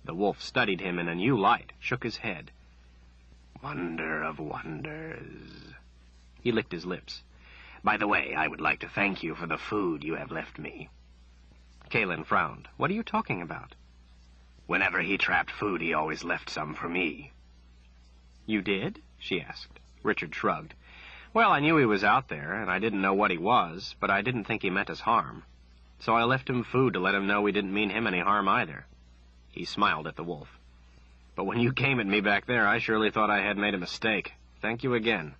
The wolf studied him in a new light, shook his head. Wonder of wonders. He licked his lips. By the way, I would like to thank you for the food you have left me. Kaelin frowned. What are you talking about? Whenever he trapped food, he always left some for me. You did? She asked. Richard shrugged. Well, I knew he was out there, and I didn't know what he was, but I didn't think he meant us harm. So I left him food to let him know we didn't mean him any harm either. He smiled at the wolf. But when you came at me back there, I surely thought I had made a mistake. Thank you again.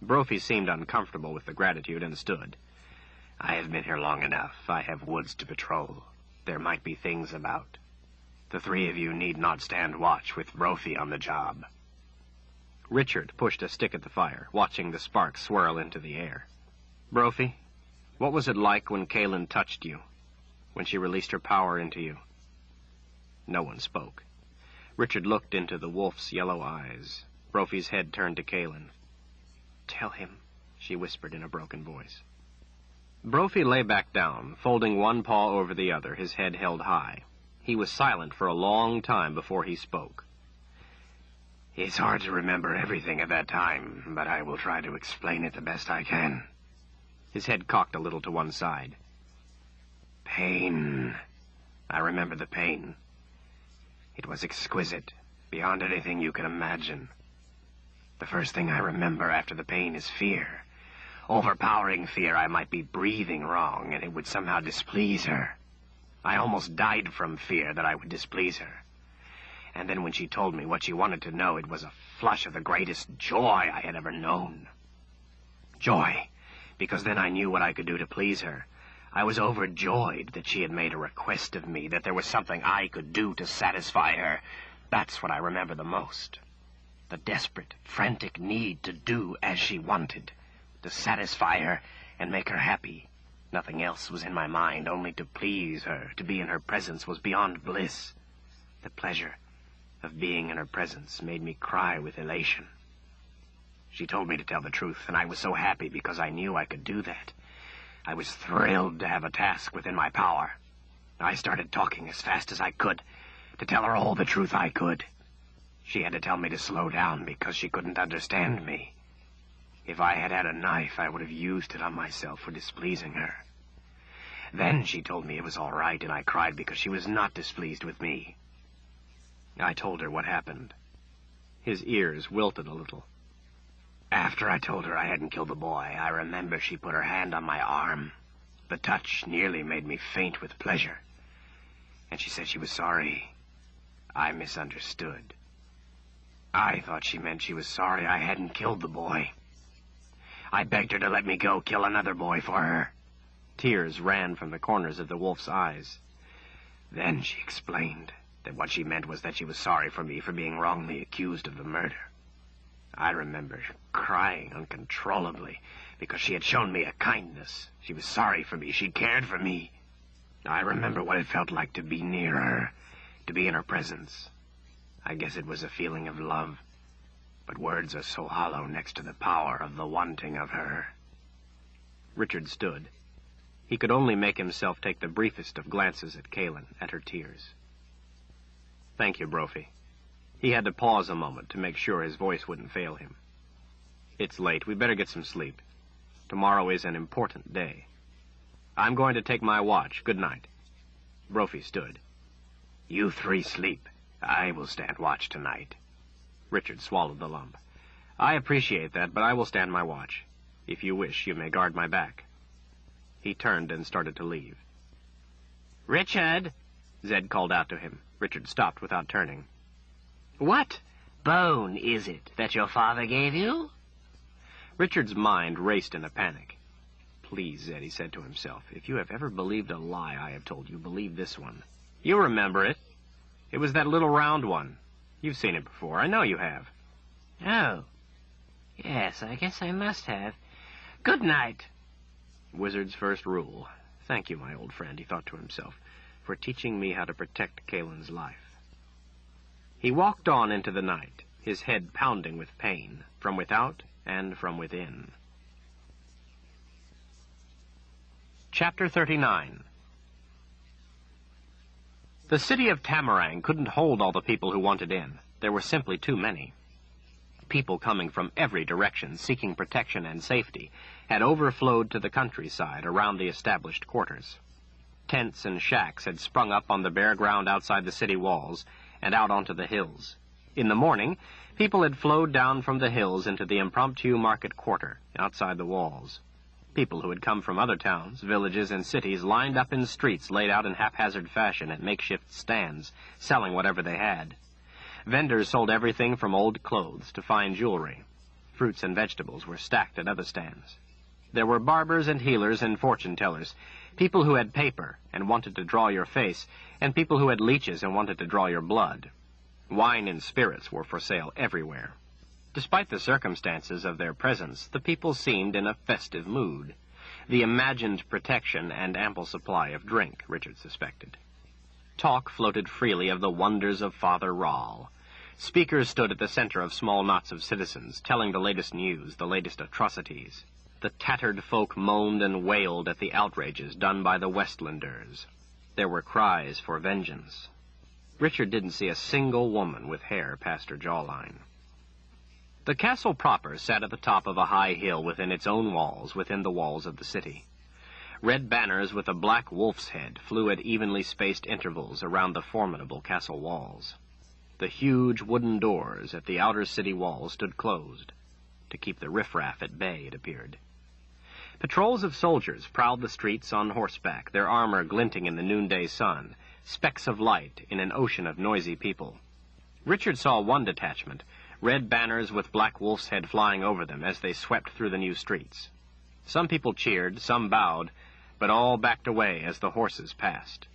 Brophy seemed uncomfortable with the gratitude and stood. I have been here long enough. I have woods to patrol. There might be things about. The three of you need not stand watch with Brophy on the job. Richard pushed a stick at the fire, watching the sparks swirl into the air. Brophy, what was it like when Kaelin touched you, when she released her power into you? No one spoke. Richard looked into the wolf's yellow eyes. Brophy's head turned to Kaelin. Tell him, she whispered in a broken voice. Brophy lay back down, folding one paw over the other, his head held high. He was silent for a long time before he spoke. It's hard to remember everything at that time, but I will try to explain it the best I can. His head cocked a little to one side. Pain. I remember the pain. It was exquisite, beyond anything you can imagine. The first thing I remember after the pain is fear. Overpowering fear I might be breathing wrong, and it would somehow displease her. I almost died from fear that I would displease her. And then when she told me what she wanted to know, it was a flush of the greatest joy I had ever known. Joy, because then I knew what I could do to please her. I was overjoyed that she had made a request of me, that there was something I could do to satisfy her. That's what I remember the most. The desperate, frantic need to do as she wanted, to satisfy her and make her happy. Nothing else was in my mind, only to please her, to be in her presence was beyond bliss. The pleasure of being in her presence made me cry with elation. She told me to tell the truth, and I was so happy because I knew I could do that. I was thrilled to have a task within my power. I started talking as fast as I could, to tell her all the truth I could. She had to tell me to slow down because she couldn't understand me. If I had had a knife, I would have used it on myself for displeasing her. Then she told me it was all right, and I cried because she was not displeased with me. I told her what happened. His ears wilted a little. After I told her I hadn't killed the boy, I remember she put her hand on my arm. The touch nearly made me faint with pleasure. And she said she was sorry. I misunderstood. I thought she meant she was sorry I hadn't killed the boy. I begged her to let me go kill another boy for her. Tears ran from the corners of the wolf's eyes. Then she explained that what she meant was that she was sorry for me for being wrongly accused of the murder. I remember crying uncontrollably because she had shown me a kindness. She was sorry for me. She cared for me. I remember what it felt like to be near her, to be in her presence. I guess it was a feeling of love, but words are so hollow next to the power of the wanting of her. Richard stood. He could only make himself take the briefest of glances at Kaelin, at her tears. Thank you, Brophy. He had to pause a moment to make sure his voice wouldn't fail him. It's late. We better get some sleep. Tomorrow is an important day. I'm going to take my watch. Good night. Brophy stood. You three sleep. I will stand watch tonight. Richard swallowed the lump. I appreciate that, but I will stand my watch. If you wish, you may guard my back. He turned and started to leave. Richard, Zed called out to him. Richard stopped without turning. What bone is it that your father gave you? Richard's mind raced in a panic. Please, Zed, he said to himself, if you have ever believed a lie I have told you, believe this one. You remember it. It was that little round one. You've seen it before. I know you have. Oh. Yes, I guess I must have. Good night. Wizard's first rule. Thank you, my old friend, he thought to himself, for teaching me how to protect Kaelin's life. He walked on into the night, his head pounding with pain, from without and from within. Chapter 39. The city of Tamarang couldn't hold all the people who wanted in. There were simply too many. People coming from every direction, seeking protection and safety, had overflowed to the countryside around the established quarters. Tents and shacks had sprung up on the bare ground outside the city walls and out onto the hills. In the morning, people had flowed down from the hills into the impromptu market quarter outside the walls. People who had come from other towns, villages, and cities lined up in streets laid out in haphazard fashion at makeshift stands, selling whatever they had. Vendors sold everything from old clothes to fine jewelry. Fruits and vegetables were stacked at other stands. There were barbers and healers and fortune-tellers, people who had paper and wanted to draw your face, and people who had leeches and wanted to draw your blood. Wine and spirits were for sale everywhere. Despite the circumstances of their presence, the people seemed in a festive mood. The imagined protection and ample supply of drink, Richard suspected. Talk floated freely of the wonders of Father Rahl. Speakers stood at the center of small knots of citizens, telling the latest news, the latest atrocities. The tattered folk moaned and wailed at the outrages done by the Westlanders. There were cries for vengeance. Richard didn't see a single woman with hair past her jawline. The castle proper sat at the top of a high hill within its own walls, within the walls of the city. Red banners with a black wolf's head flew at evenly spaced intervals around the formidable castle walls. The huge wooden doors at the outer city walls stood closed, to keep the riffraff at bay, it appeared. Patrols of soldiers prowled the streets on horseback, their armor glinting in the noonday sun, specks of light in an ocean of noisy people. Richard saw one detachment, red banners with black wolf's head flying over them as they swept through the new streets. Some people cheered, some bowed, but all backed away as the horses passed.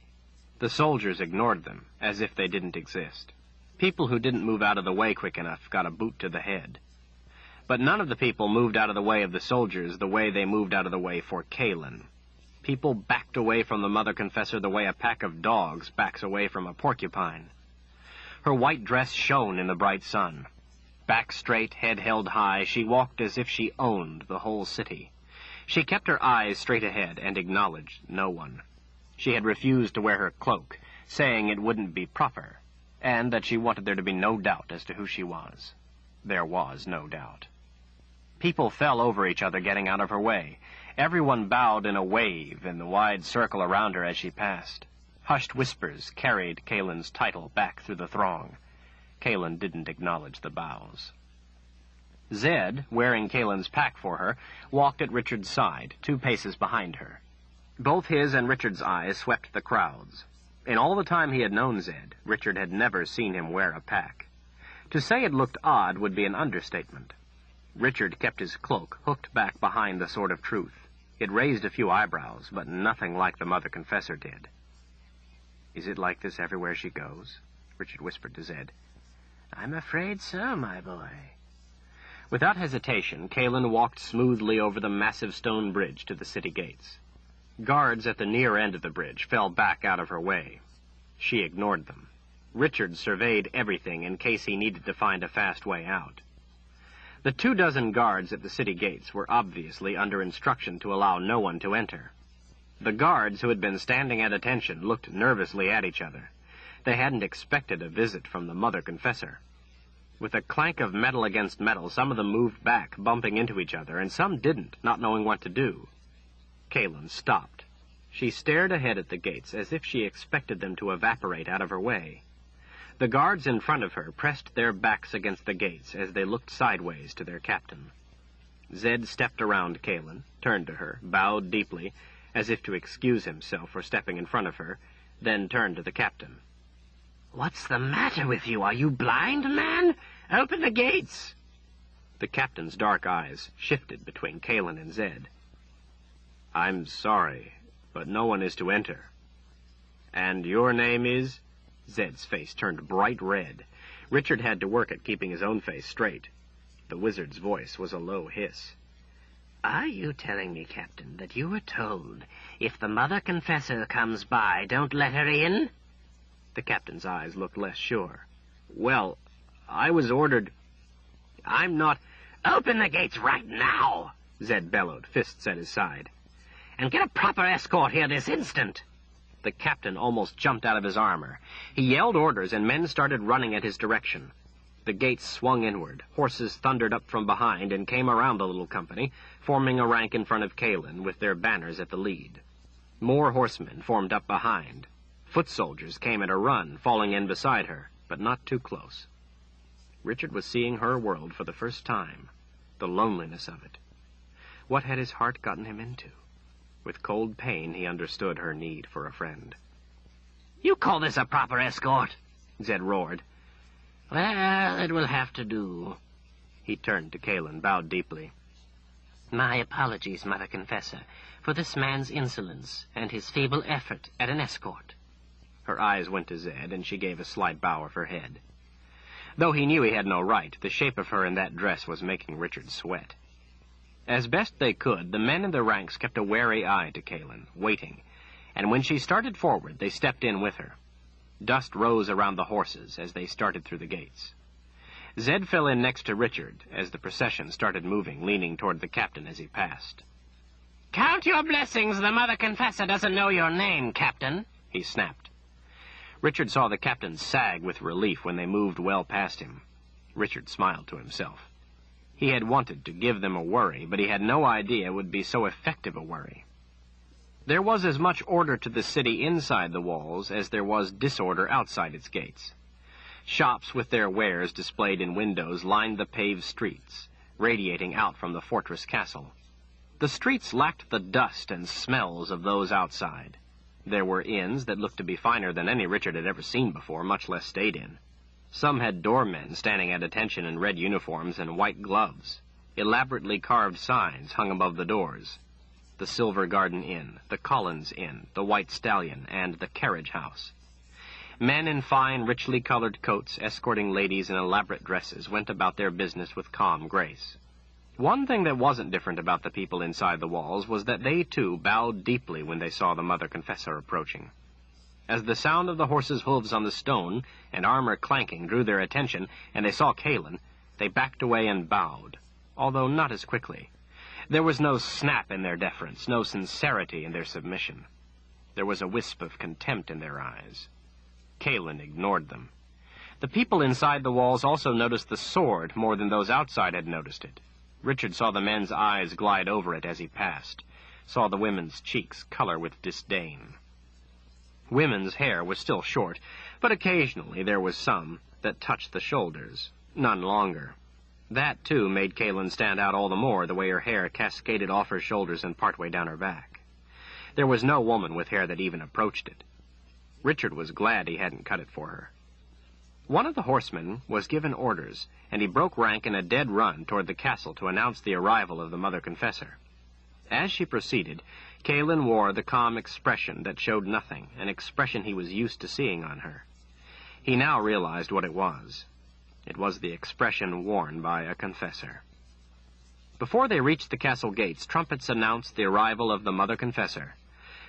The soldiers ignored them, as if they didn't exist. People who didn't move out of the way quick enough got a boot to the head. But none of the people moved out of the way of the soldiers the way they moved out of the way for Kaelin. People backed away from the Mother Confessor the way a pack of dogs backs away from a porcupine. Her white dress shone in the bright sun. Back straight, head held high, she walked as if she owned the whole city. She kept her eyes straight ahead and acknowledged no one. She had refused to wear her cloak, saying it wouldn't be proper, and that she wanted there to be no doubt as to who she was. There was no doubt. People fell over each other getting out of her way. Everyone bowed in a wave in the wide circle around her as she passed. Hushed whispers carried Kaelin's title back through the throng. Kaelin didn't acknowledge the bows. Zed, wearing Kaelin's pack for her, walked at Richard's side, 2 paces behind her. Both his and Richard's eyes swept the crowds. In all the time he had known Zed, Richard had never seen him wear a pack. To say it looked odd would be an understatement. Richard kept his cloak hooked back behind the Sword of Truth. It raised a few eyebrows, but nothing like the Mother Confessor did. Is it like this everywhere she goes? Richard whispered to Zed. I'm afraid so, my boy. Without hesitation, Kalin walked smoothly over the massive stone bridge to the city gates. Guards at the near end of the bridge fell back out of her way. She ignored them. Richard surveyed everything in case he needed to find a fast way out. The 24 guards at the city gates were obviously under instruction to allow no one to enter. The guards who had been standing at attention looked nervously at each other. They hadn't expected a visit from the Mother Confessor. With a clank of metal against metal, some of them moved back, bumping into each other, and some didn't, not knowing what to do. Kalin stopped. She stared ahead at the gates as if she expected them to evaporate out of her way. The guards in front of her pressed their backs against the gates as they looked sideways to their captain. Zed stepped around Kalin, turned to her, bowed deeply, as if to excuse himself for stepping in front of her, then turned to the captain. What's the matter with you? Are you blind, man? Open the gates! The captain's dark eyes shifted between Kalin and Zed. I'm sorry, but no one is to enter. And your name is? Zed's face turned bright red. Richard had to work at keeping his own face straight. The wizard's voice was a low hiss. Are you telling me, Captain, that you were told, if the Mother Confessor comes by, don't let her in? The captain's eyes looked less sure. Well, I was ordered... I'm not... Open the gates right now, Zed bellowed, fists at his side. And get a proper escort here this instant. The captain almost jumped out of his armor. He yelled orders, and men started running at his direction. The gates swung inward. Horses thundered up from behind and came around the little company, forming a rank in front of Kalin, with their banners at the lead. More horsemen formed up behind. Foot soldiers came at a run, falling in beside her, but not too close. Richard was seeing her world for the first time, the loneliness of it. What had his heart gotten him into? With cold pain, he understood her need for a friend. You call this a proper escort? Zed roared. Well, it will have to do. He turned to Kalin, bowed deeply. My apologies, Mother Confessor, for this man's insolence and his feeble effort at an escort. Her eyes went to Zed, and she gave a slight bow of her head. Though he knew he had no right, the shape of her in that dress was making Richard sweat. As best they could, the men in the ranks kept a wary eye to Kalin, waiting, and when she started forward, they stepped in with her. Dust rose around the horses as they started through the gates. Zed fell in next to Richard as the procession started moving, leaning toward the captain as he passed. Count your blessings the Mother Confessor doesn't know your name, Captain, he snapped. Richard saw the captain sag with relief when they moved well past him. Richard smiled to himself. He had wanted to give them a worry, but he had no idea it would be so effective a worry. There was as much order to the city inside the walls as there was disorder outside its gates. Shops with their wares displayed in windows lined the paved streets, radiating out from the fortress castle. The streets lacked the dust and smells of those outside. There were inns that looked to be finer than any Richard had ever seen before, much less stayed in. Some had doormen standing at attention in red uniforms and white gloves. Elaborately carved signs hung above the doors. The Silver Garden Inn, the Collins Inn, the White Stallion, and the Carriage House. Men in fine, richly colored coats, escorting ladies in elaborate dresses, went about their business with calm grace. One thing that wasn't different about the people inside the walls was that they, too, bowed deeply when they saw the Mother Confessor approaching. As the sound of the horses' hooves on the stone and armor clanking drew their attention, and they saw Kalin, they backed away and bowed, although not as quickly. There was no snap in their deference, no sincerity in their submission. There was a wisp of contempt in their eyes. Kalin ignored them. The people inside the walls also noticed the sword more than those outside had noticed it. Richard saw the men's eyes glide over it as he passed, saw the women's cheeks color with disdain. Women's hair was still short, but occasionally there was some that touched the shoulders, none longer. That, too, made Kalin stand out all the more, the way her hair cascaded off her shoulders and partway down her back. There was no woman with hair that even approached it. Richard was glad he hadn't cut it for her. One of the horsemen was given orders, and he broke rank in a dead run toward the castle to announce the arrival of the Mother Confessor. As she proceeded, Caelan wore the calm expression that showed nothing, an expression he was used to seeing on her. He now realized what it was. It was the expression worn by a confessor. Before they reached the castle gates, trumpets announced the arrival of the Mother Confessor.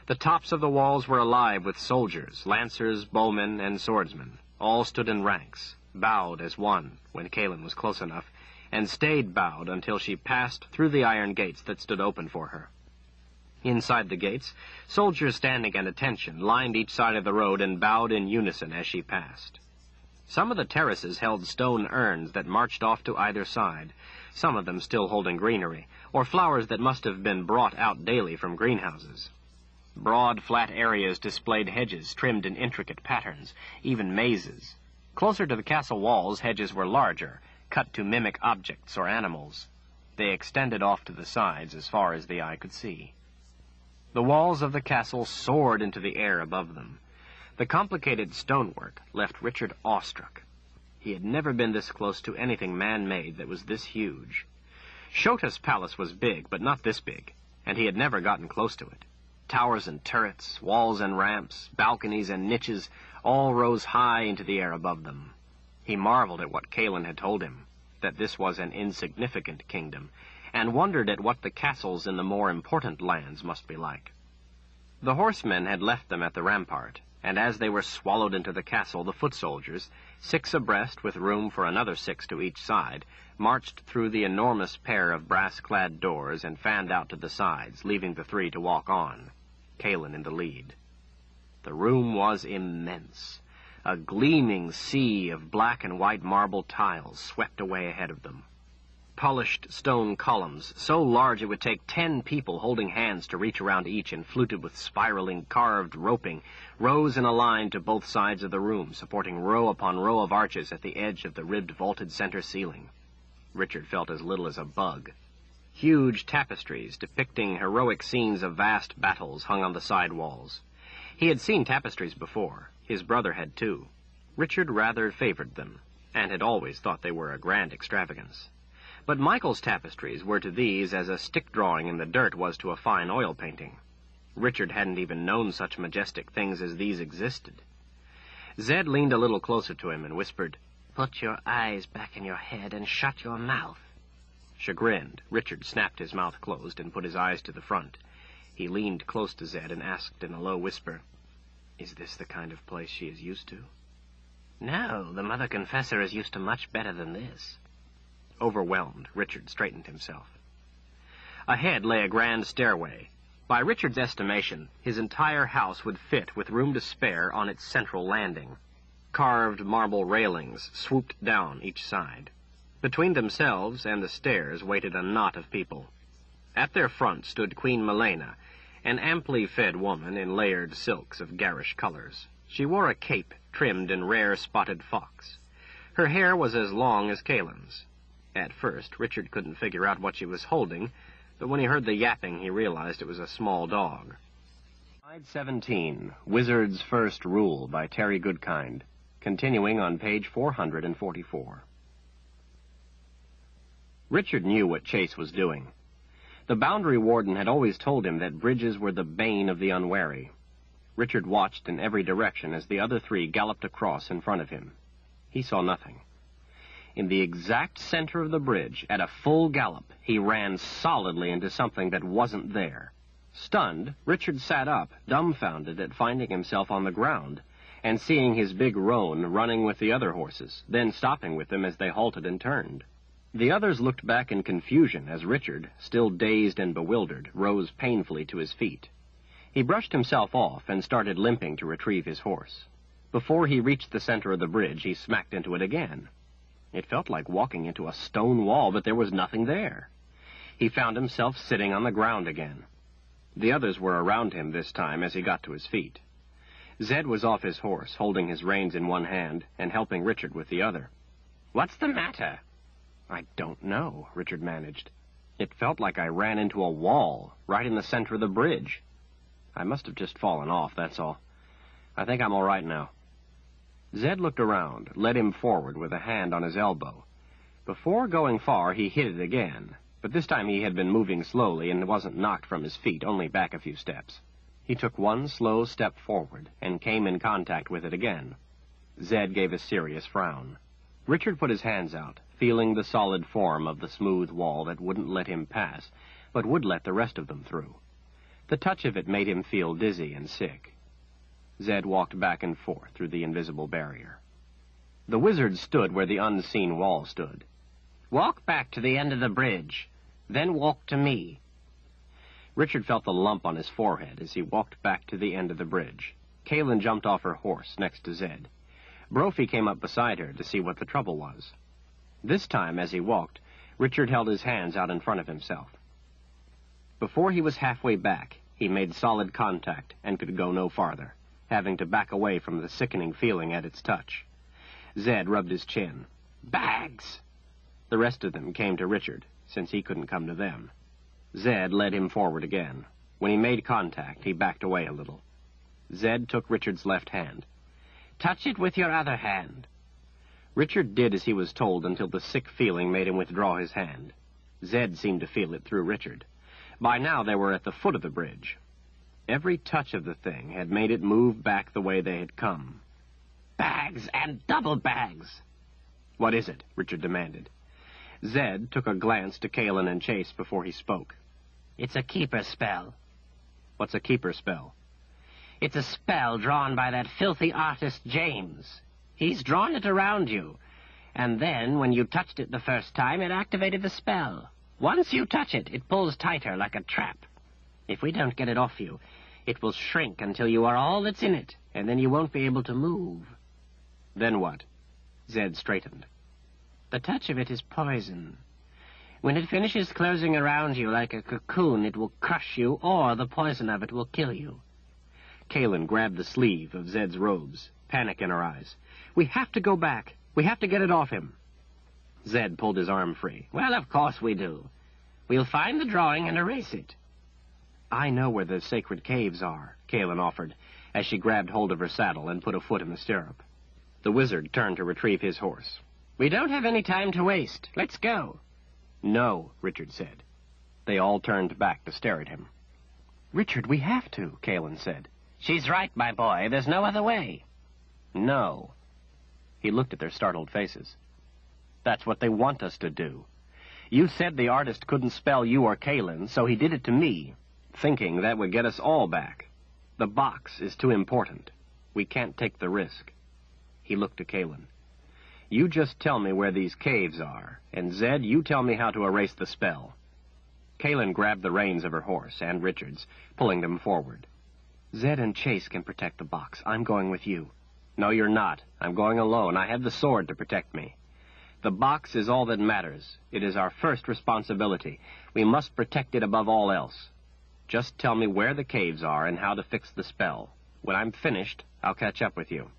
The tops of the walls were alive with soldiers, lancers, bowmen, and swordsmen. All stood in ranks, bowed as one when Caelan was close enough, and stayed bowed until she passed through the iron gates that stood open for her. Inside the gates, soldiers standing at attention lined each side of the road and bowed in unison as she passed. Some of the terraces held stone urns that marched off to either side, some of them still holding greenery, or flowers that must have been brought out daily from greenhouses. Broad, flat areas displayed hedges trimmed in intricate patterns, even mazes. Closer to the castle walls, hedges were larger, cut to mimic objects or animals. They extended off to the sides as far as the eye could see. The walls of the castle soared into the air above them. The complicated stonework left Richard awestruck. He had never been this close to anything man-made that was this huge. Shota's palace was big, but not this big, and he had never gotten close to it. Towers and turrets, walls and ramps, balconies and niches all rose high into the air above them. He marveled at what Caelan had told him, that this was an insignificant kingdom, and wondered at what the castles in the more important lands must be like. The horsemen had left them at the rampart, and as they were swallowed into the castle, the foot soldiers, 6 abreast with room for another 6 to each side, marched through the enormous pair of brass-clad doors and fanned out to the sides, leaving the 3 to walk on, Caelan in the lead. The room was immense. A gleaming sea of black and white marble tiles swept away ahead of them. Polished stone columns, so large it would take 10 people holding hands to reach around each and fluted with spiraling carved roping, rose in a line to both sides of the room, supporting row upon row of arches at the edge of the ribbed vaulted center ceiling. Richard felt as little as a bug. Huge tapestries depicting heroic scenes of vast battles hung on the side walls. He had seen tapestries before. His brother had too. Richard rather favored them, and had always thought they were a grand extravagance. But Michael's tapestries were to these as a stick drawing in the dirt was to a fine oil painting. Richard hadn't even known such majestic things as these existed. Zed leaned a little closer to him and whispered, "Put your eyes back in your head and shut your mouth." Chagrined, Richard snapped his mouth closed and put his eyes to the front. He leaned close to Zed and asked in a low whisper, "Is this the kind of place she is used to?" "No, the Mother Confessor is used to much better than this." Overwhelmed, Richard straightened himself. Ahead lay a grand stairway. By Richard's estimation, his entire house would fit with room to spare on its central landing. Carved marble railings swooped down each side. Between themselves and the stairs waited a knot of people. At their front stood Queen Milena, an amply fed woman in layered silks of garish colors. She wore a cape trimmed in rare spotted fox. Her hair was as long as Caelan's. At first, Richard couldn't figure out what she was holding, but when he heard the yapping, he realized it was a small dog. Slide 17, Wizard's First Rule by Terry Goodkind, continuing on page 444. Richard knew what Chase was doing. The boundary warden had always told him that bridges were the bane of the unwary. Richard watched in every direction as the other 3 galloped across in front of him. He saw nothing. In the exact center of the bridge, at a full gallop, he ran solidly into something that wasn't there. Stunned, Richard sat up, dumbfounded at finding himself on the ground, and seeing his big roan running with the other horses, then stopping with them as they halted and turned. The others looked back in confusion as Richard, still dazed and bewildered, rose painfully to his feet. He brushed himself off and started limping to retrieve his horse. Before he reached the center of the bridge, he smacked into it again. It felt like walking into a stone wall, but there was nothing there. He found himself sitting on the ground again. The others were around him this time as he got to his feet. Zed was off his horse, holding his reins in one hand and helping Richard with the other. "What's the matter?" "I don't know," Richard managed. "It felt like I ran into a wall, right in the center of the bridge. I must have just fallen off, that's all. I think I'm all right now." Zed looked around, led him forward with a hand on his elbow. Before going far, he hit it again, But this time he had been moving slowly and wasn't knocked from his feet, only back a few steps. He took one slow step forward and came in contact with it again. Zed gave a serious frown. Richard put his hands out, feeling the solid form of the smooth wall that wouldn't let him pass, but would let the rest of them through. The touch of it made him feel dizzy and sick. Zed walked back and forth through the invisible barrier. The wizard stood where the unseen wall stood. Walk back to the end of the bridge, then walk to me. Richard felt the lump on his forehead as he walked back to the end of the bridge. Kaelin jumped off her horse next to Zed. Brophy came up beside her to see what the trouble was. This time, as he walked, Richard held his hands out in front of himself. Before he was halfway back, he made solid contact and could go no farther, having to back away from the sickening feeling at its touch. Zed rubbed his chin. Bags! The rest of them came to Richard, since he couldn't come to them. Zed led him forward again. When he made contact, he backed away a little. Zed took Richard's left hand. Touch it with your other hand. Richard did as he was told until the sick feeling made him withdraw his hand. Zed seemed to feel it through Richard. By now they were at the foot of the bridge. Every touch of the thing had made it move back the way they had come. Bags and double bags! What is it? Richard demanded. Zed took a glance to Kaelin and Chase before he spoke. It's a keeper spell. What's a keeper spell? It's a spell drawn by that filthy artist James. He's drawn it around you, and then, when you touched it the first time, it activated the spell. Once you touch it, it pulls tighter like a trap. If we don't get it off you, it will shrink until you are all that's in it, and then you won't be able to move. Then what? Zed straightened. The touch of it is poison. When it finishes closing around you like a cocoon, it will crush you, or the poison of it will kill you. Kaelin grabbed the sleeve of Zed's robes, panic in her eyes. We have to go back. We have to get it off him. Zed pulled his arm free. Well, of course we do. We'll find the drawing and erase it. I know where the sacred caves are, Kaelin offered, as she grabbed hold of her saddle and put a foot in the stirrup. The wizard turned to retrieve his horse. We don't have any time to waste. Let's go. No, Richard said. They all turned back to stare at him. Richard, we have to, Kaelin said. She's right, my boy. There's no other way. No. He looked at their startled faces. That's what they want us to do. You said the artist couldn't spell you or Kaelin, so he did it to me, thinking that would get us all back. The box is too important. We can't take the risk. He looked to Kaelin. You just tell me where these caves are, and Zed, you tell me how to erase the spell. Kaelin grabbed the reins of her horse, and Richard's, pulling them forward. Zed and Chase can protect the box. I'm going with you. No, you're not. I'm going alone. I have the sword to protect me. The box is all that matters. It is our first responsibility. We must protect it above all else. Just tell me where the caves are and how to fix the spell. When I'm finished, I'll catch up with you.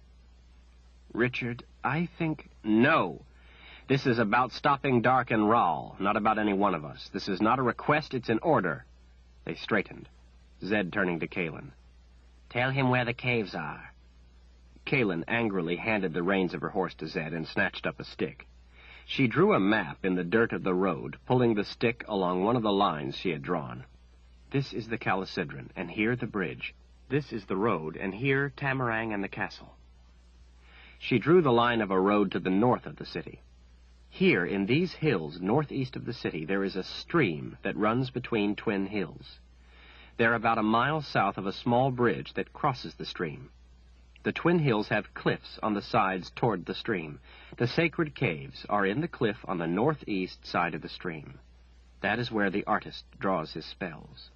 Richard, I think... No. This is about stopping Dark and Rahl, not about any one of us. This is not a request, it's an order. They straightened. Zed turning to Kaelin. Tell him where the caves are. Kaelin angrily handed the reins of her horse to Zed and snatched up a stick. She drew a map in the dirt of the road, pulling the stick along one of the lines she had drawn. This is the Calicidron, and here the bridge. This is the road, and here Tamarang and the castle. She drew the line of a road to the north of the city. Here, in these hills northeast of the city, there is a stream that runs between twin hills. They're about a mile south of a small bridge that crosses the stream. The twin hills have cliffs on the sides toward the stream. The sacred caves are in the cliff on the northeast side of the stream. That is where the artist draws his spells.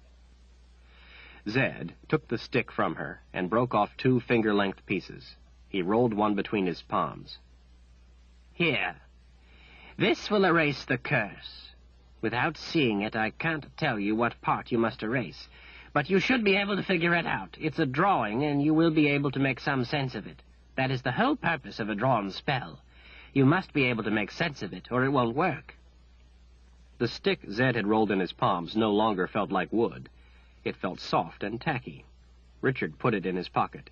Zed took the stick from her and broke off 2 finger-length pieces. He rolled one between his palms. Here. This will erase the curse. Without seeing it, I can't tell you what part you must erase. But you should be able to figure it out. It's a drawing, and you will be able to make some sense of it. That is the whole purpose of a drawn spell. You must be able to make sense of it, or it won't work. The stick Zed had rolled in his palms no longer felt like wood. It felt soft and tacky. Richard put it in his pocket.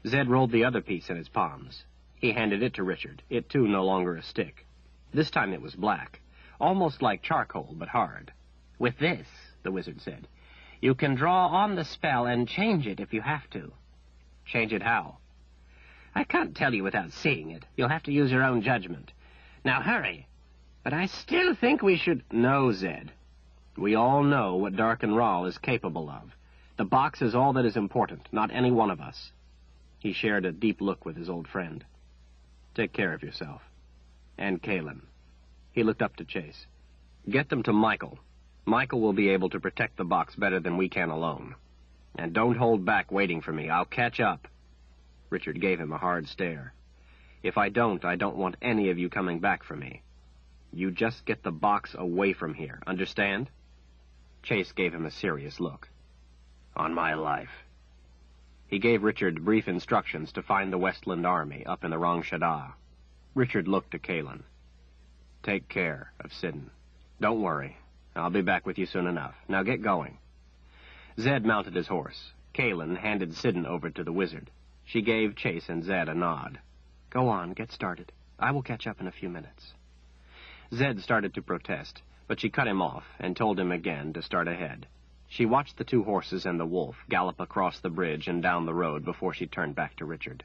Zed rolled the other piece in his palms. He handed it to Richard, it too no longer a stick. This time it was black. almost like charcoal, but hard. With this, the wizard said, you can draw on the spell and change it if you have to. Change it how? I can't tell you without seeing it. You'll have to use your own judgment. Now hurry. But I still think we should... No, Zed. We all know what Darkenral is capable of. The box is all that is important, not any one of us. He shared a deep look with his old friend. Take care of yourself. And Kalen. He looked up to Chase. Get them to Michael. Michael will be able to protect the box better than we can alone. And don't hold back waiting for me. I'll catch up. Richard gave him a hard stare. If I don't want any of you coming back for me. You just get the box away from here. Understand? Chase gave him a serious look. On my life. He gave Richard brief instructions to find the Westland Army up in the Rang Shada. Richard looked to Kalen. Take care of Sidon. Don't worry. I'll be back with you soon enough. Now get going. Zed mounted his horse. Kalen handed Sidon over to the wizard. She gave Chase and Zed a nod. Go on, get started. I will catch up in a few minutes. Zed started to protest, but she cut him off and told him again to start ahead. She watched the two horses and the wolf gallop across the bridge and down the road before she turned back to Richard.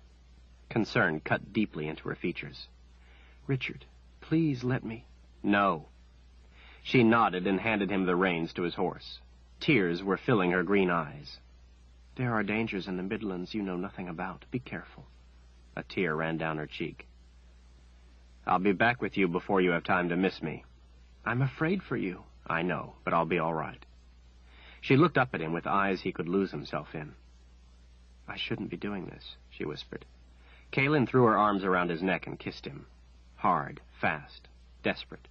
Concern cut deeply into her features. Richard, please let me... No. She nodded and handed him the reins to his horse. Tears were filling her green eyes. There are dangers in the Midlands you know nothing about. Be careful. A tear ran down her cheek. I'll be back with you before you have time to miss me. I'm afraid for you. I know, but I'll be all right. She looked up at him with eyes he could lose himself in. I shouldn't be doing this, she whispered. Kalen threw her arms around his neck and kissed him. Hard, fast, desperate.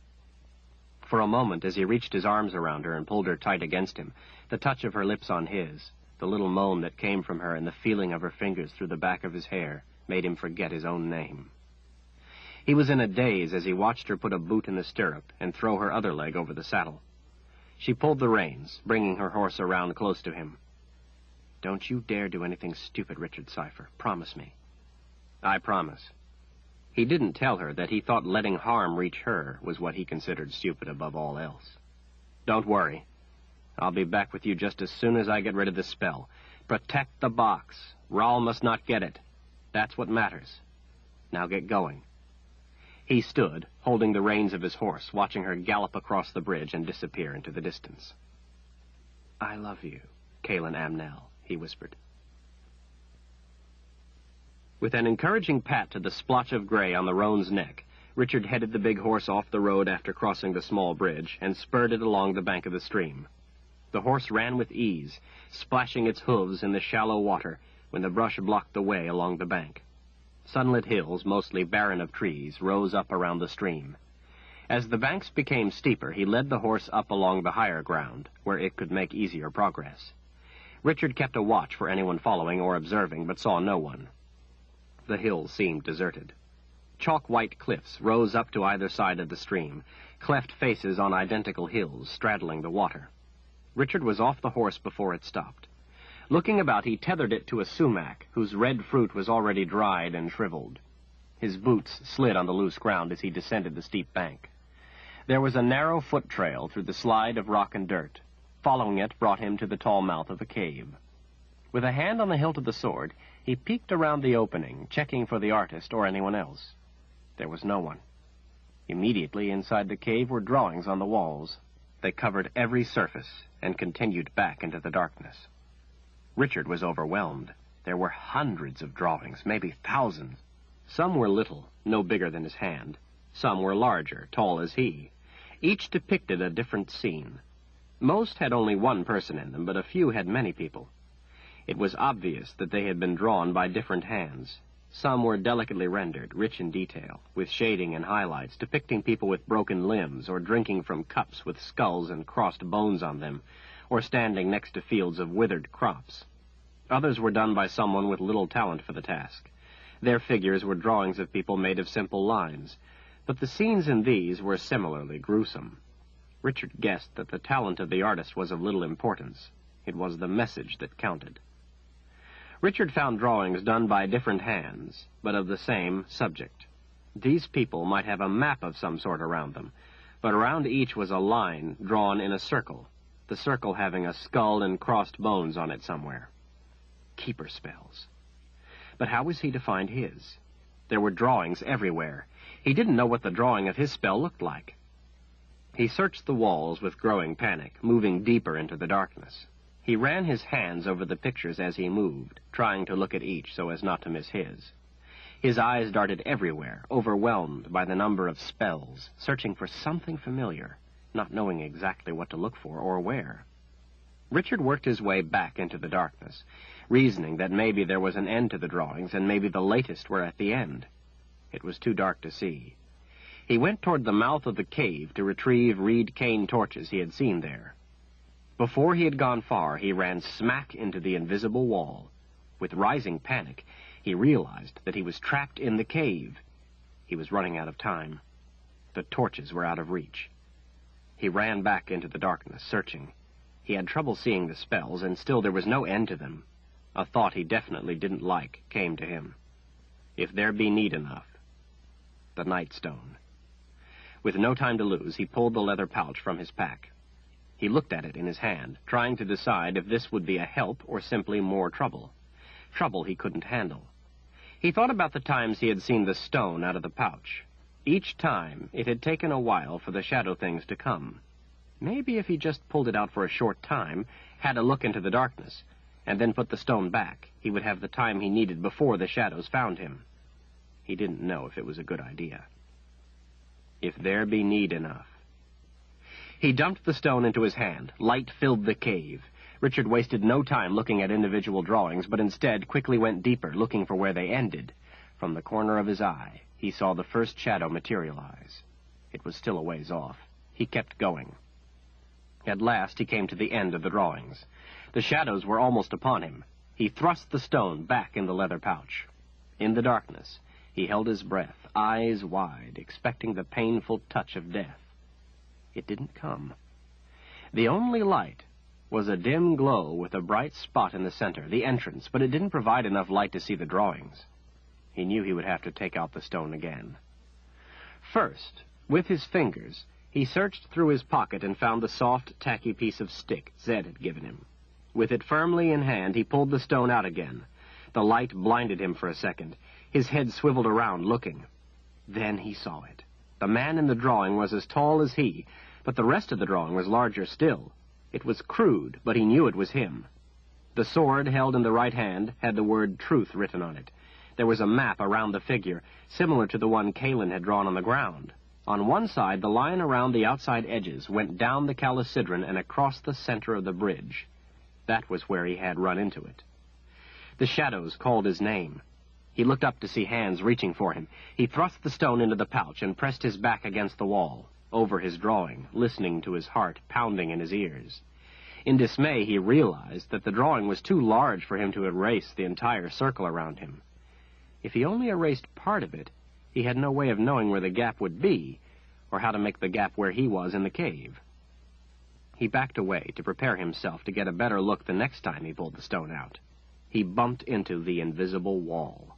For a moment, as he reached his arms around her and pulled her tight against him, the touch of her lips on his, the little moan that came from her and the feeling of her fingers through the back of his hair made him forget his own name. He was in a daze as he watched her put a boot in the stirrup and throw her other leg over the saddle. She pulled the reins, bringing her horse around close to him. Don't you dare do anything stupid, Richard Cypher. Promise me. I promise. He didn't tell her that he thought letting harm reach her was what he considered stupid above all else. Don't worry. I'll be back with you just as soon as I get rid of this spell. Protect the box. Rahl must not get it. That's what matters. Now get going. He stood, holding the reins of his horse, watching her gallop across the bridge and disappear into the distance. I love you, Kalen Amnell, he whispered. With an encouraging pat to the splotch of gray on the roan's neck, Richard headed the big horse off the road after crossing the small bridge and spurred it along the bank of the stream. The horse ran with ease, splashing its hooves in the shallow water when the brush blocked the way along the bank. Sunlit hills, mostly barren of trees, rose up around the stream. As the banks became steeper, he led the horse up along the higher ground, where it could make easier progress. Richard kept a watch for anyone following or observing, but saw no one. The hills seemed deserted. Chalk-white cliffs rose up to either side of the stream, cleft faces on identical hills straddling the water. Richard was off the horse before it stopped. Looking about, he tethered it to a sumac, whose red fruit was already dried and shriveled. His boots slid on the loose ground as he descended the steep bank. There was a narrow foot trail through the slide of rock and dirt. Following it brought him to the tall mouth of a cave. With a hand on the hilt of the sword, he peeked around the opening, checking for the artist or anyone else. There was no one. Immediately inside the cave were drawings on the walls. They covered every surface and continued back into the darkness. Richard was overwhelmed. There were hundreds of drawings, maybe thousands. Some were little, no bigger than his hand. Some were larger, tall as he. Each depicted a different scene. Most had only one person in them, but a few had many people. It was obvious that they had been drawn by different hands. Some were delicately rendered, rich in detail, with shading and highlights, depicting people with broken limbs or drinking from cups with skulls and crossed bones on them, or standing next to fields of withered crops. Others were done by someone with little talent for the task. Their figures were drawings of people made of simple lines, but the scenes in these were similarly gruesome. Richard guessed that the talent of the artist was of little importance. It was the message that counted. Richard found drawings done by different hands, but of the same subject. These people might have a map of some sort around them, but around each was a line drawn in a circle, the circle having a skull and crossed bones on it somewhere. Keeper spells. But how was he to find his? There were drawings everywhere. He didn't know what the drawing of his spell looked like. He searched the walls with growing panic, moving deeper into the darkness. He ran his hands over the pictures as he moved, trying to look at each so as not to miss his. His eyes darted everywhere, overwhelmed by the number of spells, searching for something familiar, not knowing exactly what to look for or where. Richard worked his way back into the darkness, reasoning that maybe there was an end to the drawings and maybe the latest were at the end. It was too dark to see. He went toward the mouth of the cave to retrieve reed cane torches he had seen there. Before he had gone far, he ran smack into the invisible wall. With rising panic, he realized that he was trapped in the cave. He was running out of time. The torches were out of reach. He ran back into the darkness, searching. He had trouble seeing the spells, and still there was no end to them. A thought he definitely didn't like came to him. If there be need enough. The Nightstone. With no time to lose, he pulled the leather pouch from his pack. He looked at it in his hand, trying to decide if this would be a help or simply more trouble. Trouble he couldn't handle. He thought about the times he had seen the stone out of the pouch. Each time, it had taken a while for the shadow things to come. Maybe if he just pulled it out for a short time, had a look into the darkness, and then put the stone back, he would have the time he needed before the shadows found him. He didn't know if it was a good idea. If there be need enough. He dumped the stone into his hand. Light filled the cave. Richard wasted no time looking at individual drawings, but instead quickly went deeper, looking for where they ended. From the corner of his eye, he saw the first shadow materialize. It was still a ways off. He kept going. At last, he came to the end of the drawings. The shadows were almost upon him. He thrust the stone back in the leather pouch. In the darkness, he held his breath, eyes wide, expecting the painful touch of death. It didn't come. The only light was a dim glow with a bright spot in the center, the entrance, but it didn't provide enough light to see the drawings. He knew he would have to take out the stone again. First, with his fingers, he searched through his pocket and found the soft, tacky piece of stick Zed had given him. With it firmly in hand, he pulled the stone out again. The light blinded him for a second. His head swiveled around, looking. Then he saw it. The man in the drawing was as tall as he, but the rest of the drawing was larger still. It was crude, but he knew it was him. The sword held in the right hand had the word Truth written on it. There was a map around the figure, similar to the one Kalin had drawn on the ground. On one side, the line around the outside edges went down the Calicidron and across the center of the bridge. That was where he had run into it. The shadows called his name. He looked up to see hands reaching for him. He thrust the stone into the pouch and pressed his back against the wall, over his drawing, listening to his heart pounding in his ears. In dismay, he realized that the drawing was too large for him to erase the entire circle around him. If he only erased part of it, he had no way of knowing where the gap would be, or how to make the gap where he was in the cave. He backed away to prepare himself to get a better look the next time he pulled the stone out. He bumped into the invisible wall.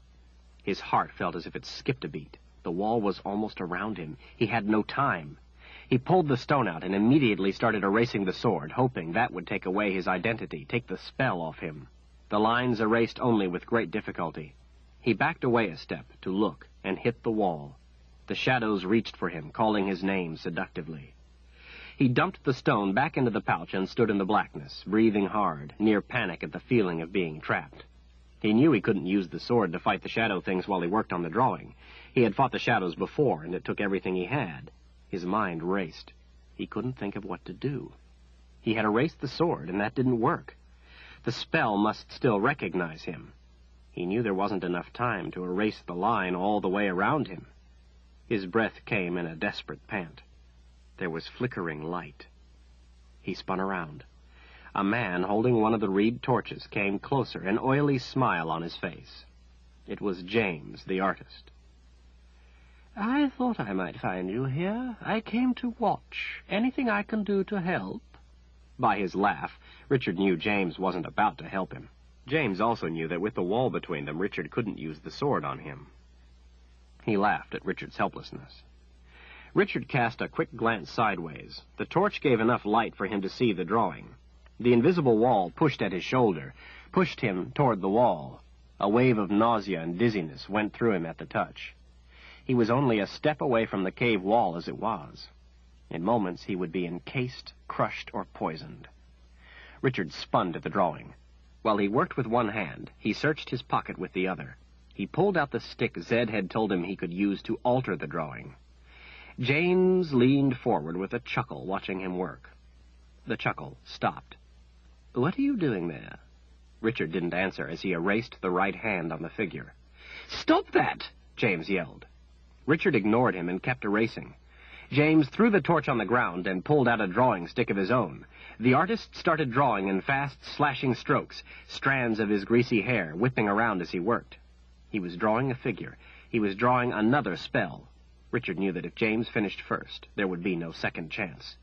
His heart felt as if it skipped a beat. The wall was almost around him. He had no time. He pulled the stone out and immediately started erasing the sword, hoping that would take away his identity, take the spell off him. The lines erased only with great difficulty. He backed away a step to look and hit the wall. The shadows reached for him, calling his name seductively. He dumped the stone back into the pouch and stood in the blackness, breathing hard, near panic at the feeling of being trapped. He knew he couldn't use the sword to fight the shadow things while he worked on the drawing. He had fought the shadows before, and it took everything he had. His mind raced. He couldn't think of what to do. He had erased the sword, and that didn't work. The spell must still recognize him. He knew there wasn't enough time to erase the line all the way around him. His breath came in a desperate pant. There was flickering light. He spun around. A man holding one of the reed torches came closer, an oily smile on his face. It was James, the artist. I thought I might find you here. I came to watch. Anything I can do to help? By his laugh, Richard knew James wasn't about to help him. James also knew that with the wall between them, Richard couldn't use the sword on him. He laughed at Richard's helplessness. Richard cast a quick glance sideways. The torch gave enough light for him to see the drawing. The invisible wall pushed at his shoulder, pushed him toward the wall. A wave of nausea and dizziness went through him at the touch. He was only a step away from the cave wall as it was. In moments he would be encased, crushed, or poisoned. Richard spun to the drawing. While he worked with one hand, he searched his pocket with the other. He pulled out the stick Zed had told him he could use to alter the drawing. James leaned forward with a chuckle, watching him work. The chuckle stopped. "What are you doing there?" Richard didn't answer as he erased the right hand on the figure. "Stop that!" James yelled. Richard ignored him and kept erasing. James threw the torch on the ground and pulled out a drawing stick of his own. The artist started drawing in fast, slashing strokes, strands of his greasy hair whipping around as he worked. He was drawing a figure. He was drawing another spell. Richard knew that if James finished first, there would be no second chance.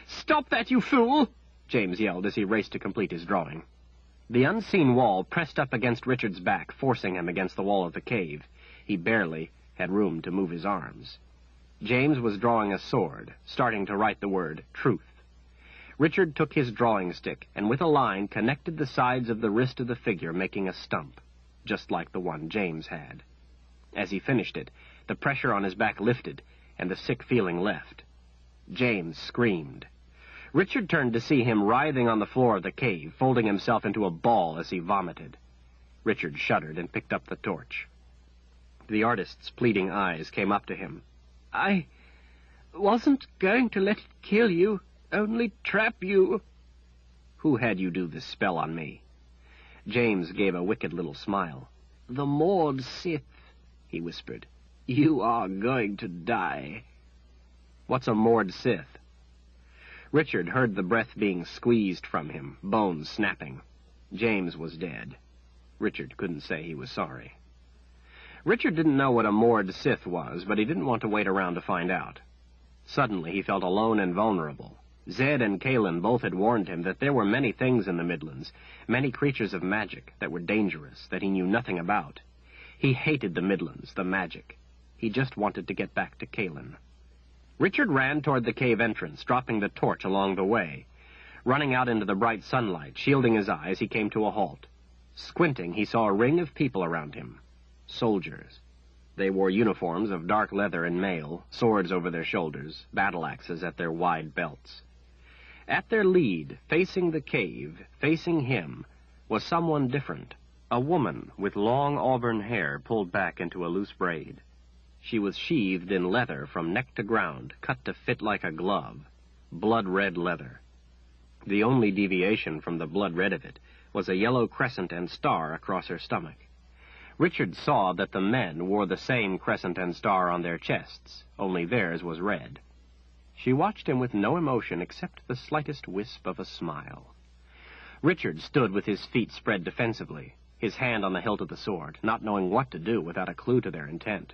"Stop that, you fool!" James yelled as he raced to complete his drawing. The unseen wall pressed up against Richard's back, forcing him against the wall of the cave. He barely had room to move his arms. James was drawing a sword, starting to write the word truth. Richard took his drawing stick and with a line connected the sides of the wrist of the figure, making a stump, just like the one James had. As he finished it, the pressure on his back lifted, and the sick feeling left. James screamed. Richard turned to see him writhing on the floor of the cave, folding himself into a ball as he vomited. Richard shuddered and picked up the torch. The artist's pleading eyes came up to him. "I wasn't going to let it kill you, only trap you." "Who had you do this spell on me?" James gave a wicked little smile. "The Maud Sith," he whispered. "You are going to die." "What's a Maud Sith?" Richard heard the breath being squeezed from him, bones snapping. James was dead. Richard couldn't say he was sorry. Richard didn't know what a Maud Sith was, but he didn't want to wait around to find out. Suddenly he felt alone and vulnerable. Zed and Kalin both had warned him that there were many things in the Midlands, many creatures of magic that were dangerous, that he knew nothing about. He hated the Midlands, the magic. He just wanted to get back to Kalin. Richard ran toward the cave entrance, dropping the torch along the way. Running out into the bright sunlight, shielding his eyes, he came to a halt. Squinting, he saw a ring of people around him. Soldiers. They wore uniforms of dark leather and mail, swords over their shoulders, battle-axes at their wide belts. At their lead, facing the cave, facing him, was someone different. A woman with long auburn hair pulled back into a loose braid. She was sheathed in leather from neck to ground, cut to fit like a glove, blood-red leather. The only deviation from the blood-red of it was a yellow crescent and star across her stomach. Richard saw that the men wore the same crescent and star on their chests, only theirs was red. She watched him with no emotion except the slightest wisp of a smile. Richard stood with his feet spread defensively, his hand on the hilt of the sword, not knowing what to do without a clue to their intent.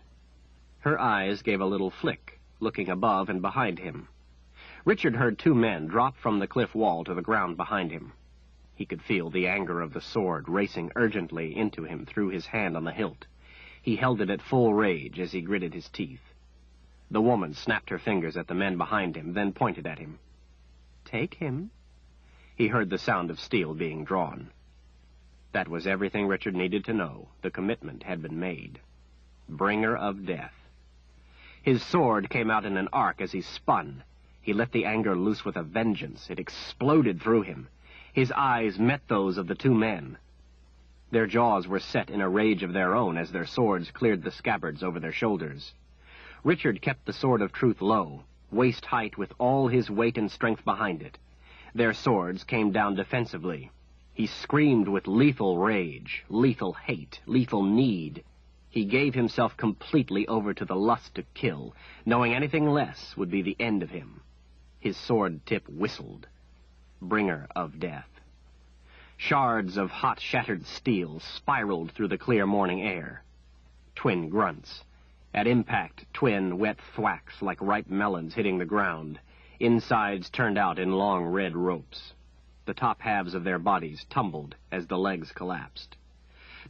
Her eyes gave a little flick, looking above and behind him. Richard heard two men drop from the cliff wall to the ground behind him. He could feel the anger of the sword racing urgently into him through his hand on the hilt. He held it at full rage as he gritted his teeth. The woman snapped her fingers at the men behind him, then pointed at him. "Take him." He heard the sound of steel being drawn. That was everything Richard needed to know. The commitment had been made. Bringer of death. His sword came out in an arc as he spun. He let the anger loose with a vengeance. It exploded through him. His eyes met those of the two men. Their jaws were set in a rage of their own as their swords cleared the scabbards over their shoulders. Richard kept the sword of truth low, waist height with all his weight and strength behind it. Their swords came down defensively. He screamed with lethal rage, lethal hate, lethal need. He gave himself completely over to the lust to kill, knowing anything less would be the end of him. His sword tip whistled. Bringer of death. Shards of hot, shattered steel spiraled through the clear morning air. Twin grunts. At impact, twin wet thwacks like ripe melons hitting the ground. Insides turned out in long red ropes. The top halves of their bodies tumbled as the legs collapsed.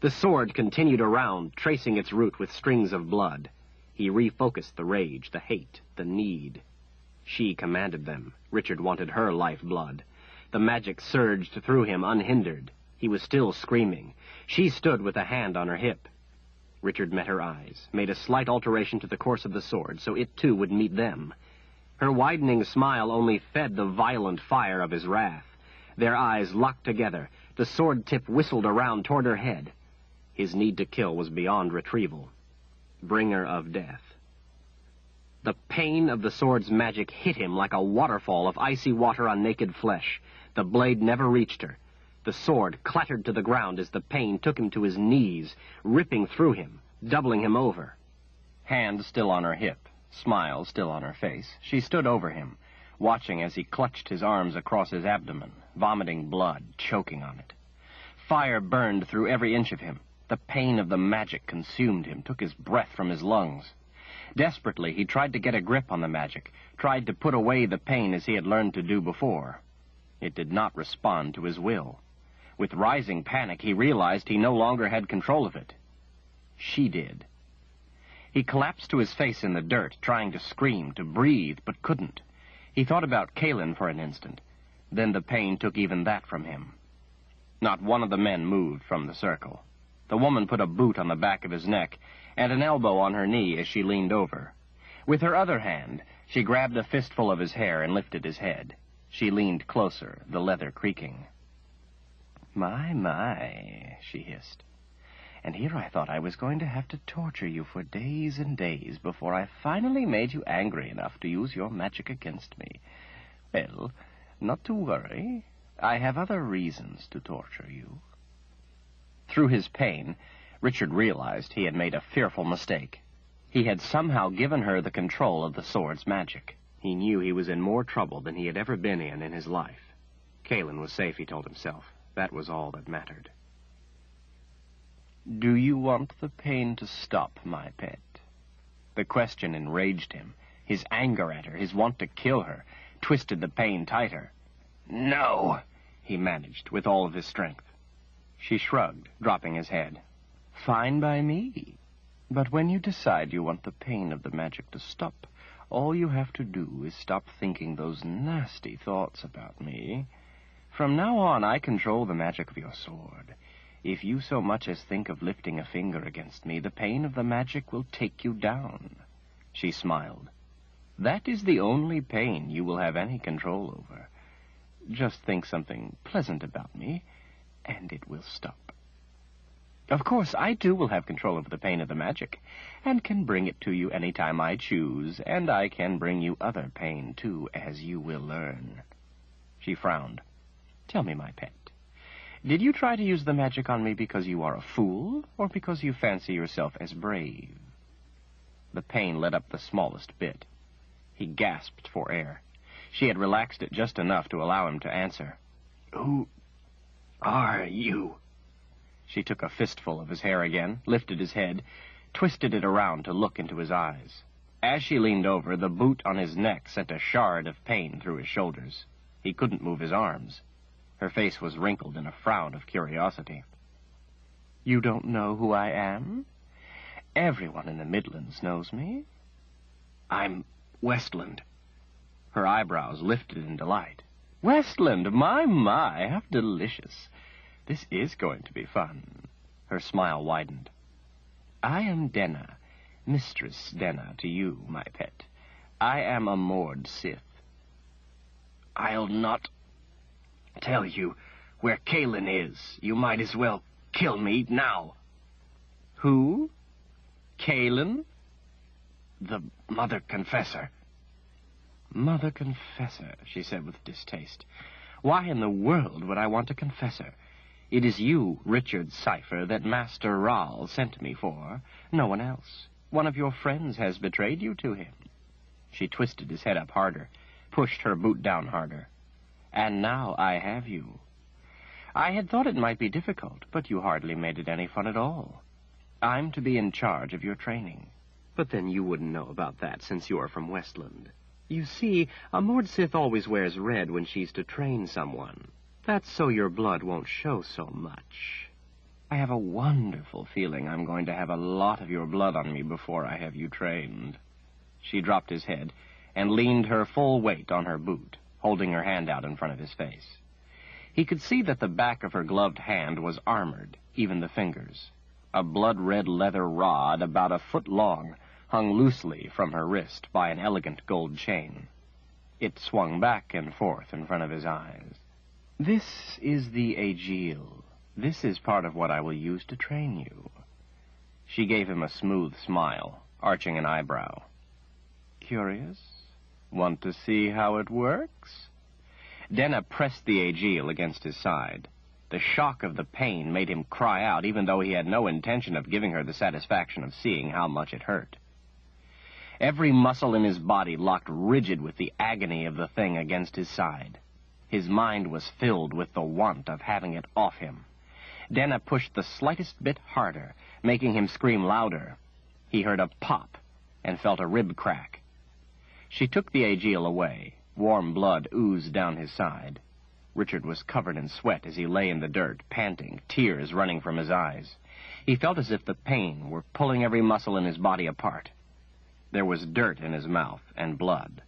The sword continued around, tracing its route with strings of blood. He refocused the rage, the hate, the need. She commanded them. Richard wanted her lifeblood. The magic surged through him unhindered. He was still screaming. She stood with a hand on her hip. Richard met her eyes, made a slight alteration to the course of the sword, so it too would meet them. Her widening smile only fed the violent fire of his wrath. Their eyes locked together. The sword tip whistled around toward her head. His need to kill was beyond retrieval. Bringer of death. The pain of the sword's magic hit him like a waterfall of icy water on naked flesh. The blade never reached her. The sword clattered to the ground as the pain took him to his knees, ripping through him, doubling him over. Hand still on her hip, smile still on her face, she stood over him, watching as he clutched his arms across his abdomen, vomiting blood, choking on it. Fire burned through every inch of him. The pain of the magic consumed him, took his breath from his lungs. Desperately, he tried to get a grip on the magic, tried to put away the pain as he had learned to do before. It did not respond to his will. With rising panic, he realized he no longer had control of it. She did. He collapsed to his face in the dirt, trying to scream, to breathe, but couldn't. He thought about Kaelin for an instant. Then the pain took even that from him. Not one of the men moved from the circle. The woman put a boot on the back of his neck and an elbow on her knee as she leaned over. With her other hand, she grabbed a fistful of his hair and lifted his head. She leaned closer, the leather creaking. My, she hissed. And here I thought I was going to have to torture you for days and days before I finally made you angry enough to use your magic against me. Well, not to worry. I have other reasons to torture you. Through his pain, Richard realized he had made a fearful mistake. He had somehow given her the control of the sword's magic. He knew he was in more trouble than he had ever been in his life. Kaelin was safe, he told himself. That was all that mattered. Do you want the pain to stop, my pet? The question enraged him. His anger at her, his want to kill her, twisted the pain tighter. No, he managed with all of his strength. She shrugged, dropping his head. Fine by me. But when you decide you want the pain of the magic to stop, all you have to do is stop thinking those nasty thoughts about me. From now on, I control the magic of your sword. If you so much as think of lifting a finger against me, the pain of the magic will take you down. She smiled. That is the only pain you will have any control over. Just think something pleasant about me, and it will stop. Of course, I too will have control over the pain of the magic, and can bring it to you any time I choose, and I can bring you other pain too, as you will learn. She frowned. Tell me, my pet, did you try to use the magic on me because you are a fool, or because you fancy yourself as brave? The pain lit up the smallest bit. He gasped for air. She had relaxed it just enough to allow him to answer. Who are you? She took a fistful of his hair again, lifted his head, twisted it around to look into his eyes. As she leaned over, the boot on his neck sent a shard of pain through his shoulders. He couldn't move his arms. Her face was wrinkled in a frown of curiosity. You don't know who I am? Everyone in the Midlands knows me. I'm Westland. Her eyebrows lifted in delight. Westland, my, how delicious. This is going to be fun. Her smile widened. I am Denna, Mistress Denna to you, my pet. I am a Mord Sith. I'll not tell you where Kaelin is. You might as well kill me now. Who? Kaelin? The Mother Confessor. Mother Confessor, she said with distaste. Why in the world would I want a confessor? It is you, Richard Cypher, that Master Rahl sent me for. No one else. One of your friends has betrayed you to him. She twisted his head up harder, pushed her boot down harder. And now I have you. I had thought it might be difficult, but you hardly made it any fun at all. I'm to be in charge of your training. But then you wouldn't know about that since you're from Westland. You see, a Mord Sith always wears red when she's to train someone. That's so your blood won't show so much. I have a wonderful feeling I'm going to have a lot of your blood on me before I have you trained." She dropped his head and leaned her full weight on her boot, holding her hand out in front of his face. He could see that the back of her gloved hand was armored, even the fingers. A blood-red leather rod about a foot long hung loosely from her wrist by an elegant gold chain. It swung back and forth in front of his eyes. "This is the Aegil. This is part of what I will use to train you." She gave him a smooth smile, arching an eyebrow. "Curious? Want to see how it works?" Denna pressed the Aegil against his side. The shock of the pain made him cry out, even though he had no intention of giving her the satisfaction of seeing how much it hurt. Every muscle in his body locked rigid with the agony of the thing against his side. His mind was filled with the want of having it off him. Denna pushed the slightest bit harder, making him scream louder. He heard a pop and felt a rib crack. She took the Aegil away. Warm blood oozed down his side. Richard was covered in sweat as he lay in the dirt, panting, tears running from his eyes. He felt as if the pain were pulling every muscle in his body apart. There was dirt in his mouth and blood.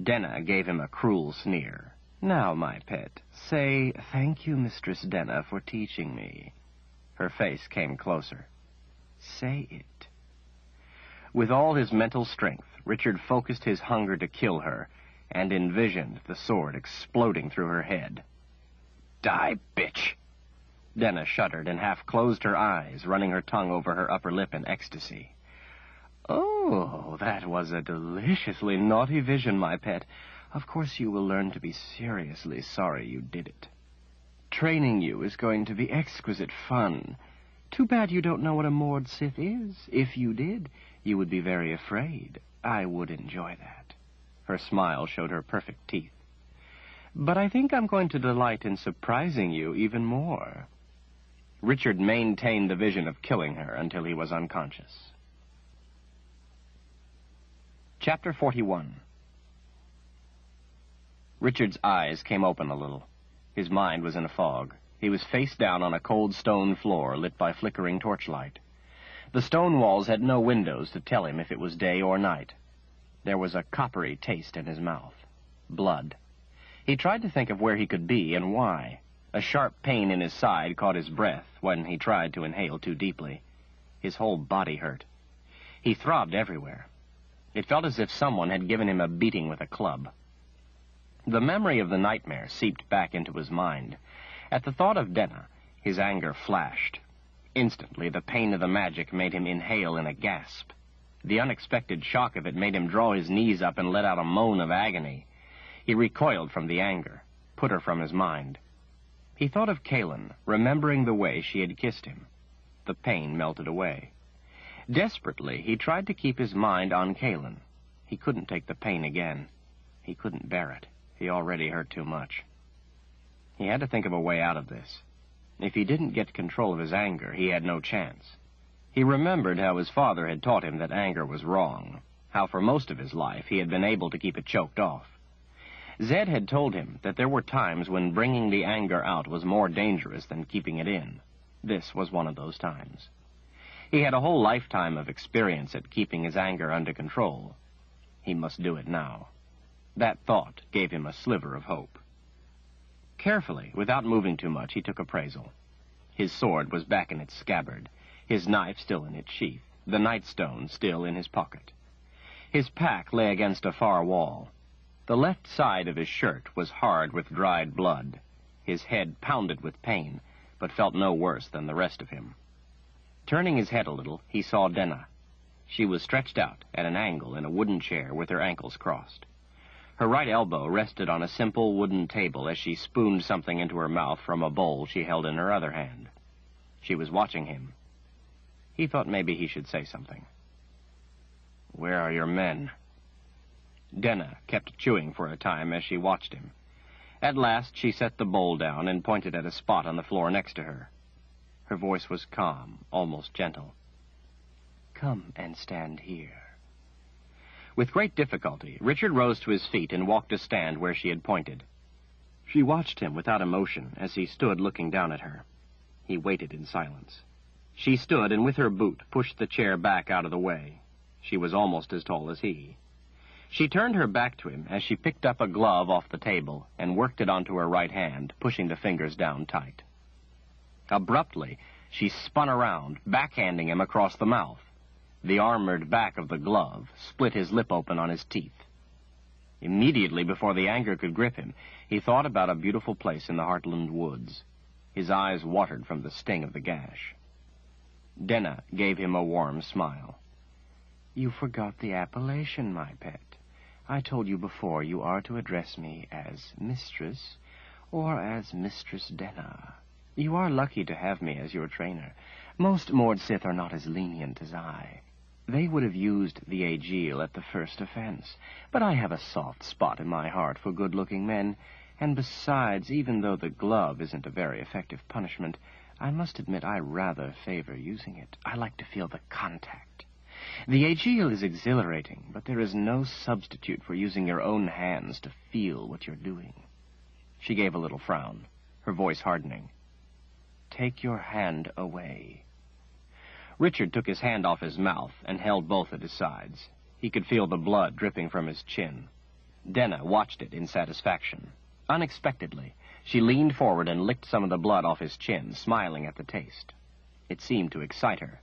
Denna gave him a cruel sneer. "Now, my pet, say, 'Thank you, Mistress Denna, for teaching me.'" Her face came closer. "Say it." With all his mental strength, Richard focused his hunger to kill her and envisioned the sword exploding through her head. "Die, bitch!" Denna shuddered and half closed her eyes, running her tongue over her upper lip in ecstasy. "Oh, that was a deliciously naughty vision, my pet. Of course you will learn to be seriously sorry you did it. Training you is going to be exquisite fun. Too bad you don't know what a Mord Sith is. If you did, you would be very afraid. I would enjoy that." Her smile showed her perfect teeth. "But I think I'm going to delight in surprising you even more." Richard maintained the vision of killing her until he was unconscious. Chapter 41. Richard's eyes came open a little. His mind was in a fog. He was face down on a cold stone floor lit by flickering torchlight. The stone walls had no windows to tell him if it was day or night. There was a coppery taste in his mouth. Blood. He tried to think of where he could be and why. A sharp pain in his side caught his breath when he tried to inhale too deeply. His whole body hurt. He throbbed everywhere. It felt as if someone had given him a beating with a club. The memory of the nightmare seeped back into his mind. At the thought of Denna, his anger flashed. Instantly, the pain of the magic made him inhale in a gasp. The unexpected shock of it made him draw his knees up and let out a moan of agony. He recoiled from the anger, put her from his mind. He thought of Kaelin, remembering the way she had kissed him. The pain melted away. Desperately, he tried to keep his mind on Kaelin. He couldn't take the pain again. He couldn't bear it. He already hurt too much. He had to think of a way out of this. If he didn't get control of his anger, he had no chance. He remembered how his father had taught him that anger was wrong, how for most of his life he had been able to keep it choked off. Zed had told him that there were times when bringing the anger out was more dangerous than keeping it in. This was one of those times. He had a whole lifetime of experience at keeping his anger under control. He must do it now. That thought gave him a sliver of hope. Carefully, without moving too much, he took appraisal. His sword was back in its scabbard, his knife still in its sheath, the nightstone still in his pocket. His pack lay against a far wall. The left side of his shirt was hard with dried blood. His head pounded with pain, but felt no worse than the rest of him. Turning his head a little, he saw Denna. She was stretched out at an angle in a wooden chair with her ankles crossed. Her right elbow rested on a simple wooden table as she spooned something into her mouth from a bowl she held in her other hand. She was watching him. He thought maybe he should say something. "Where are your men?" Denna kept chewing for a time as she watched him. At last she set the bowl down and pointed at a spot on the floor next to her. Her voice was calm, almost gentle. "Come and stand here." With great difficulty, Richard rose to his feet and walked to stand where she had pointed. She watched him without emotion as he stood looking down at her. He waited in silence. She stood and with her boot pushed the chair back out of the way. She was almost as tall as he. She turned her back to him as she picked up a glove off the table and worked it onto her right hand, pushing the fingers down tight. Abruptly, she spun around, backhanding him across the mouth. The armored back of the glove split his lip open on his teeth. Immediately before the anger could grip him, he thought about a beautiful place in the Heartland woods. His eyes watered from the sting of the gash. Denna gave him a warm smile. "You forgot the appellation, my pet. I told you before you are to address me as Mistress or as Mistress Denna. You are lucky to have me as your trainer. Most Mordsith are not as lenient as I. They would have used the Aegil at the first offense, but I have a soft spot in my heart for good-looking men, and besides, even though the glove isn't a very effective punishment, I must admit I rather favor using it. I like to feel the contact. The Aegil is exhilarating, but there is no substitute for using your own hands to feel what you're doing." She gave a little frown, her voice hardening. "Take your hand away." Richard took his hand off his mouth and held both at his sides. He could feel the blood dripping from his chin. Denna watched it in satisfaction. Unexpectedly, she leaned forward and licked some of the blood off his chin, smiling at the taste. It seemed to excite her.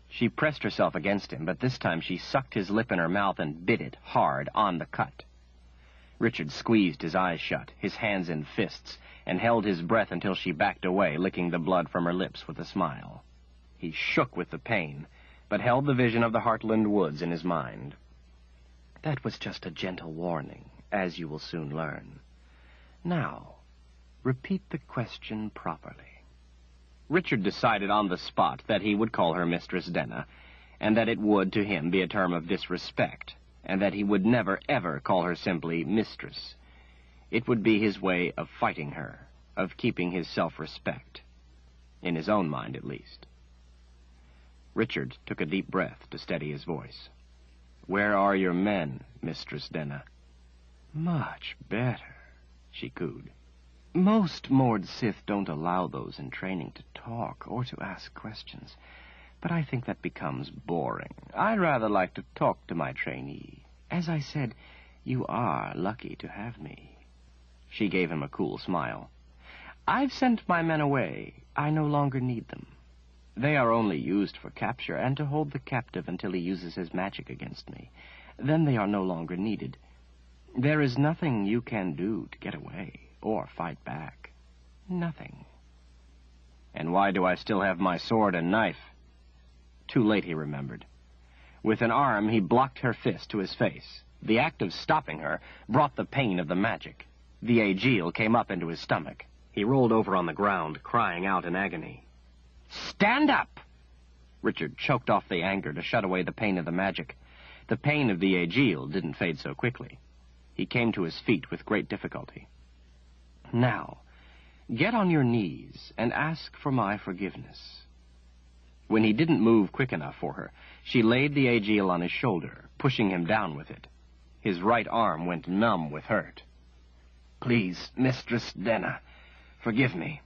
She pressed herself against him, but this time she sucked his lip in her mouth and bit it hard on the cut. Richard squeezed his eyes shut, his hands in fists, and held his breath until she backed away, licking the blood from her lips with a smile. He shook with the pain, but held the vision of the Heartland woods in his mind. "That was just a gentle warning, as you will soon learn. Now, repeat the question properly." Richard decided on the spot that he would call her Mistress Denna, and that it would, to him, be a term of disrespect, and that he would never, ever call her simply Mistress. It would be his way of fighting her, of keeping his self-respect, in his own mind at least. Richard took a deep breath to steady his voice. "Where are your men, Mistress Denna?" "Much better," she cooed. "Most Mordsith don't allow those in training to talk or to ask questions, but I think that becomes boring. I rather like to talk to my trainee. As I said, you are lucky to have me." She gave him a cool smile. "I've sent my men away. I no longer need them. They are only used for capture and to hold the captive until he uses his magic against me. Then they are no longer needed. There is nothing you can do to get away or fight back. Nothing." "And why do I still have my sword and knife?" Too late he remembered. With an arm, he blocked her fist to his face. The act of stopping her brought the pain of the magic. The Aegil came up into his stomach. He rolled over on the ground, crying out in agony. "Stand up!" Richard choked off the anger to shut away the pain of the magic. The pain of the Aegil didn't fade so quickly. He came to his feet with great difficulty. "Now, get on your knees and ask for my forgiveness." When he didn't move quick enough for her, she laid the Aegil on his shoulder, pushing him down with it. His right arm went numb with hurt. "Please, Mistress Denna, forgive me."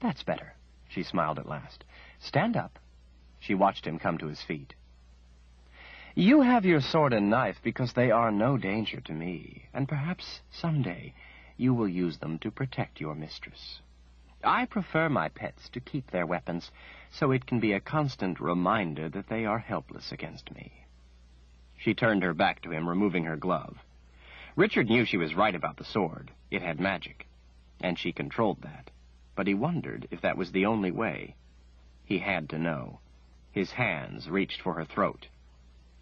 "That's better," she smiled at last. "Stand up." She watched him come to his feet. "You have your sword and knife because they are no danger to me, and perhaps someday you will use them to protect your mistress. I prefer my pets to keep their weapons, so it can be a constant reminder that they are helpless against me." She turned her back to him, removing her glove. Richard knew she was right about the sword. It had magic, and she controlled that. But he wondered if that was the only way. He had to know. His hands reached for her throat.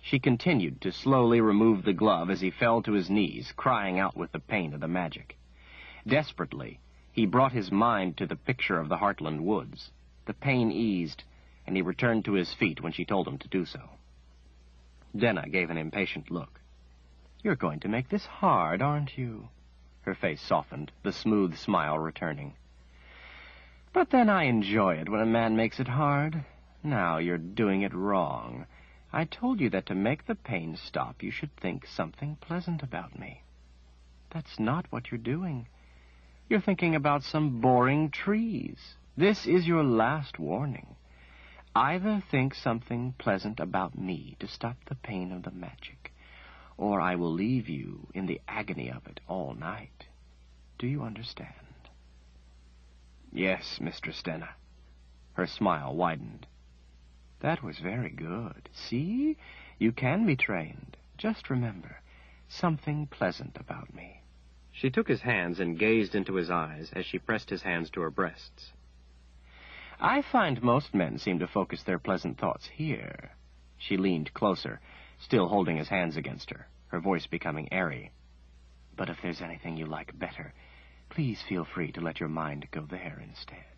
She continued to slowly remove the glove as he fell to his knees, crying out with the pain of the magic. Desperately, he brought his mind to the picture of the Heartland woods. The pain eased, and he returned to his feet when she told him to do so. Denna gave an impatient look. "You're going to make this hard, aren't you?" Her face softened, the smooth smile returning. "But then I enjoy it when a man makes it hard. Now you're doing it wrong. I told you that to make the pain stop, you should think something pleasant about me. That's not what you're doing. You're thinking about some boring trees. This is your last warning. Either think something pleasant about me to stop the pain of the magic, or I will leave you in the agony of it all night. Do you understand?" "Yes, Mistress Denna." Her smile widened. "That was very good. See? You can be trained. Just remember, something pleasant about me." She took his hands and gazed into his eyes as she pressed his hands to her breasts. "I find most men seem to focus their pleasant thoughts here." She leaned closer, still holding his hands against her, her voice becoming airy. "But if there's anything you like better, please feel free to let your mind go there instead."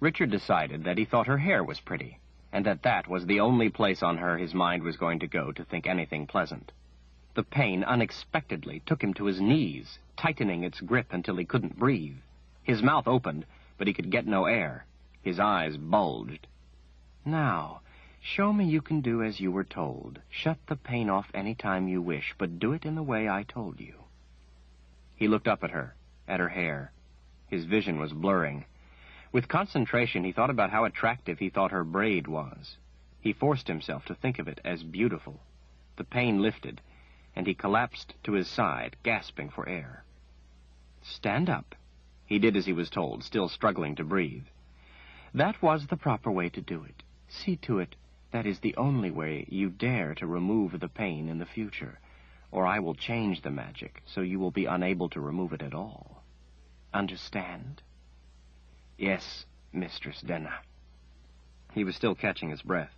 Richard decided that he thought her hair was pretty, and that was the only place on her his mind was going to go to think anything pleasant. The pain unexpectedly took him to his knees, tightening its grip until he couldn't breathe. His mouth opened, but he could get no air. His eyes bulged. "Now, show me you can do as you were told. Shut the pain off any time you wish, but do it in the way I told you." He looked up at her hair. His vision was blurring. With concentration, he thought about how attractive he thought her braid was. He forced himself to think of it as beautiful. The pain lifted, and he collapsed to his side, gasping for air. "Stand up." He did as he was told, still struggling to breathe. That was the proper way to do it. See to it that is the only way you dare to remove the pain in the future, or I will change the magic so you will be unable to remove it at all. Understand? "Yes, Mistress Denna." He was still catching his breath.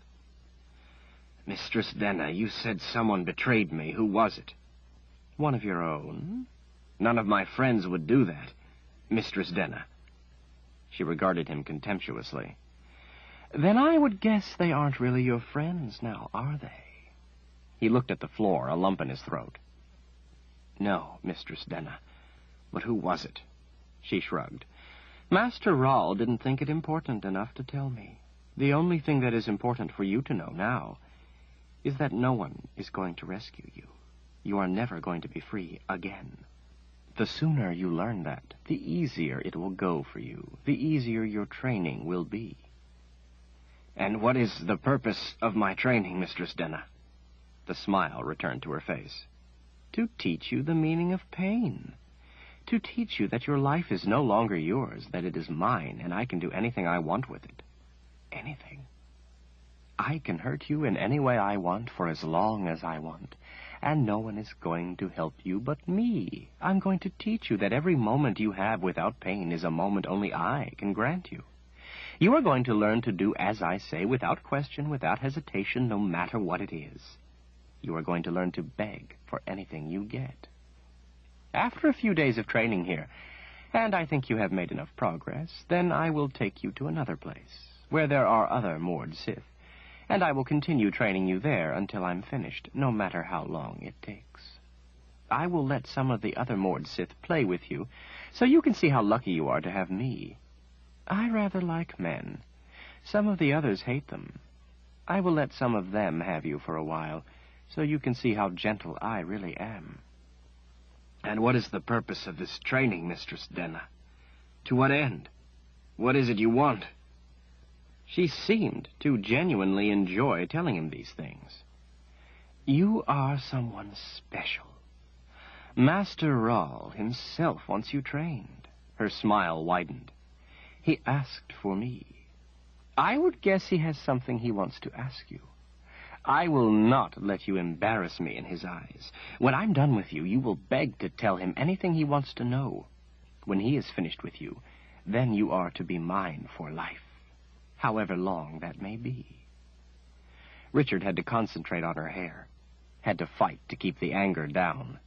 "Mistress Denna, you said someone betrayed me. Who was it?" "One of your own." "None of my friends would do that, Mistress Denna." She regarded him contemptuously. "Then I would guess they aren't really your friends now, are they?" He looked at the floor, a lump in his throat. "No, Mistress Denna. But who was it?" She shrugged. "Master Rahl didn't think it important enough to tell me. The only thing that is important for you to know now is that no one is going to rescue you. You are never going to be free again. The sooner you learn that, the easier it will go for you, the easier your training will be." "And what is the purpose of my training, Mistress Denna?" The smile returned to her face. "To teach you the meaning of pain. To teach you that your life is no longer yours, that it is mine, and I can do anything I want with it. Anything. I can hurt you in any way I want for as long as I want. And no one is going to help you but me. I'm going to teach you that every moment you have without pain is a moment only I can grant you. You are going to learn to do as I say, without question, without hesitation, no matter what it is. You are going to learn to beg for anything you get. After a few days of training here, and I think you have made enough progress, then I will take you to another place, where there are other Mord Sith, and I will continue training you there until I'm finished, no matter how long it takes. I will let some of the other Mord Sith play with you, so you can see how lucky you are to have me. I rather like men. Some of the others hate them. I will let some of them have you for a while, so you can see how gentle I really am." "And what is the purpose of this training, Mistress Denna? To what end? What is it you want?" She seemed to genuinely enjoy telling him these things. "You are someone special. Master Rahl himself wants you trained." Her smile widened. "He asked for me. I would guess he has something he wants to ask you. I will not let you embarrass me in his eyes. When I'm done with you, you will beg to tell him anything he wants to know. When he is finished with you, then you are to be mine for life, however long that may be." Richard had to concentrate on her hair, had to fight to keep the anger down.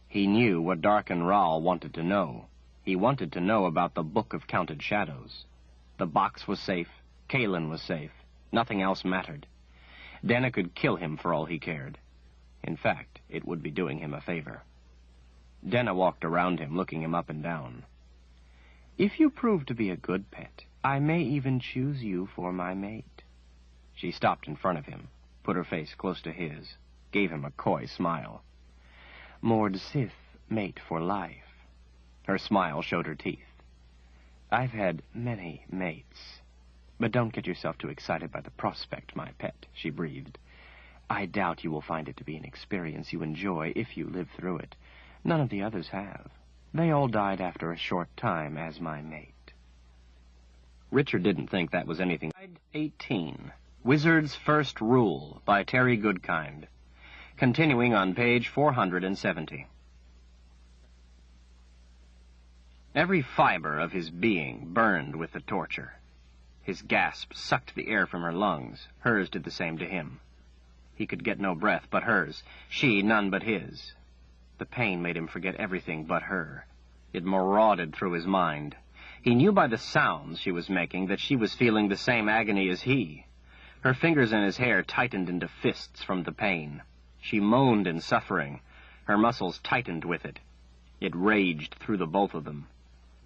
He knew what Darken Rahl wanted to know. He wanted to know about the Book of Counted Shadows. The box was safe. Kalen was safe. Nothing else mattered. Denna could kill him for all he cared. In fact, it would be doing him a favor. Denna walked around him, looking him up and down. "If you prove to be a good pet, I may even choose you for my mate." She stopped in front of him, put her face close to his, gave him a coy smile. "Mord Sith, mate for life." Her smile showed her teeth. I've had many mates. But don't get yourself too excited by the prospect, my pet, she breathed. I doubt you will find it to be an experience you enjoy if you live through it. None of the others have. They all died after a short time as my mate. Richard didn't think that was anything. 18. Wizard's First Rule by Terry Goodkind. Continuing on page 470. Every fiber of his being burned with the torture. His gasp sucked the air from her lungs. Hers did the same to him. He could get no breath but hers. She, none but his. The pain made him forget everything but her. It marauded through his mind. He knew by the sounds she was making that she was feeling the same agony as he. Her fingers in his hair tightened into fists from the pain. She moaned in suffering. Her muscles tightened with it. It raged through the both of them.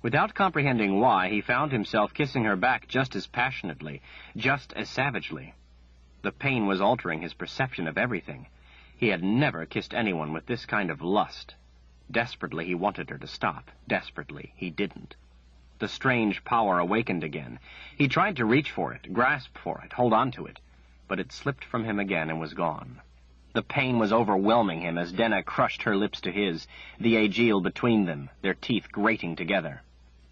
Without comprehending why, he found himself kissing her back just as passionately, just as savagely. The pain was altering his perception of everything. He had never kissed anyone with this kind of lust. Desperately, he wanted her to stop. Desperately, he didn't. The strange power awakened again. He tried to reach for it, grasp for it, hold on to it, but it slipped from him again and was gone. The pain was overwhelming him as Denna crushed her lips to his, the Aegil between them, their teeth grating together.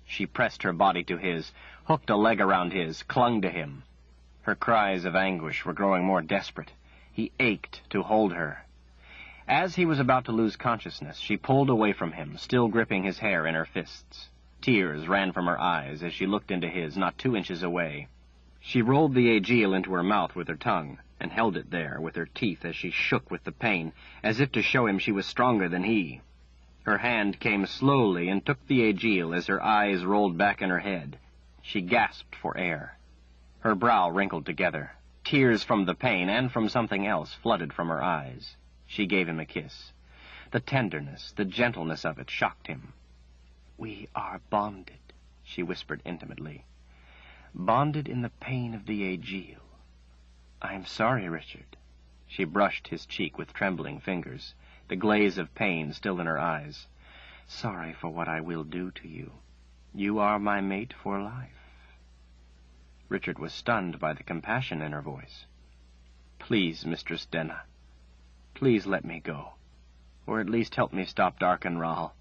She pressed her body to his, hooked a leg around his, clung to him. Her cries of anguish were growing more desperate. He ached to hold her. As he was about to lose consciousness, she pulled away from him, still gripping his hair in her fists. Tears ran from her eyes as she looked into his, not 2 inches away. She rolled the Aegil into her mouth with her tongue, and held it there with her teeth as she shook with the pain, as if to show him she was stronger than he. Her hand came slowly and took the Aegil as her eyes rolled back in her head. She gasped for air. Her brow wrinkled together. Tears from the pain and from something else flooded from her eyes. She gave him a kiss. The tenderness, the gentleness of it shocked him. "We are bonded," she whispered intimately. "Bonded in the pain of the Aegil. I'm sorry, Richard." She brushed his cheek with trembling fingers, the glaze of pain still in her eyes. "Sorry for what I will do to you. You are my mate for life." Richard was stunned by the compassion in her voice. "Please, Mistress Denna, please let me go, or at least help me stop Darkenral.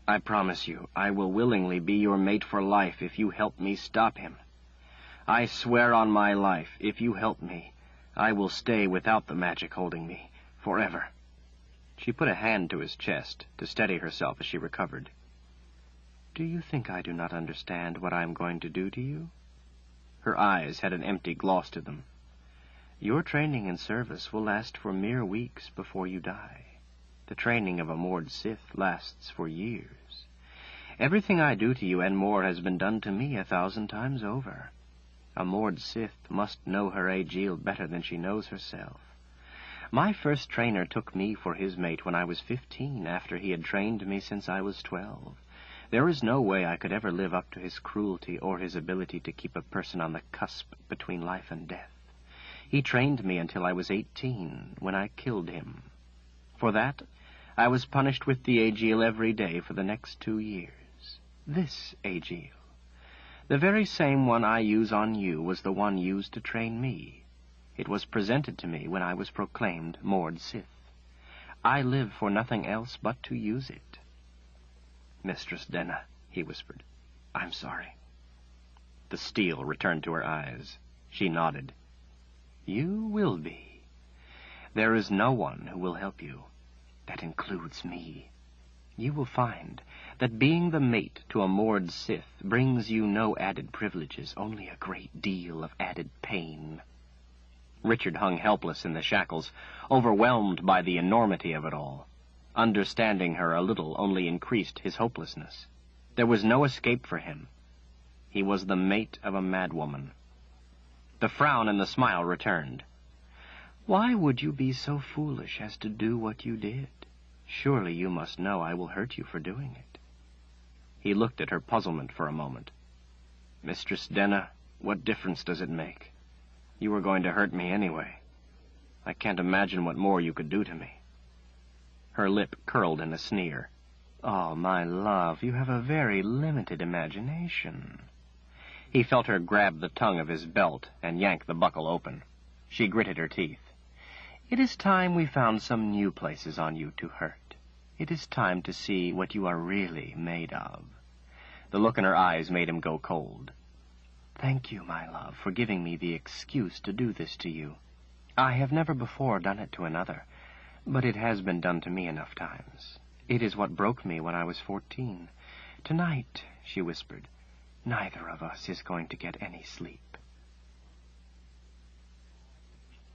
I promise you, I will willingly be your mate for life if you help me stop him. I swear on my life, if you help me, I will stay without the magic holding me, forever." She put a hand to his chest to steady herself as she recovered. "Do you think I do not understand what I am going to do to you?" Her eyes had an empty gloss to them. "Your training and service will last for mere weeks before you die. The training of a Mord Sith lasts for years. Everything I do to you and more has been done to me 1,000 times over. A Mord Sith must know her Aegil better than she knows herself. My first trainer took me for his mate when I was 15, after he had trained me since I was 12. There is no way I could ever live up to his cruelty or his ability to keep a person on the cusp between life and death. He trained me until I was 18, when I killed him. For that, I was punished with the Aegil every day for the next 2 years. This Aegil, the very same one I use on you, was the one used to train me. It was presented to me when I was proclaimed Mord Sith. I live for nothing else but to use it." "Mistress Denna," he whispered, "I'm sorry." The steel returned to her eyes. She nodded. "You will be. There is no one who will help you. That includes me. You will find that being the mate to a Mord Sith brings you no added privileges, only a great deal of added pain." Richard hung helpless in the shackles, overwhelmed by the enormity of it all. Understanding her a little only increased his hopelessness. There was no escape for him. He was the mate of a madwoman. The frown and the smile returned. "Why would you be so foolish as to do what you did? Surely you must know I will hurt you for doing it." He looked at her puzzlement for a moment. "Mistress Denna, what difference does it make? You were going to hurt me anyway. I can't imagine what more you could do to me." Her lip curled in a sneer. "Oh, my love, you have a very limited imagination. He felt her grab the tongue of his belt and yank the buckle open. She gritted her teeth. "It is time we found some new places on you to hurt. It is time to see what you are really made of." The look in her eyes made him go cold. "Thank you, my love, for giving me the excuse to do this to you. I have never before done it to another, but it has been done to me enough times. It is what broke me when I was 14. Tonight," she whispered, "neither of us is going to get any sleep."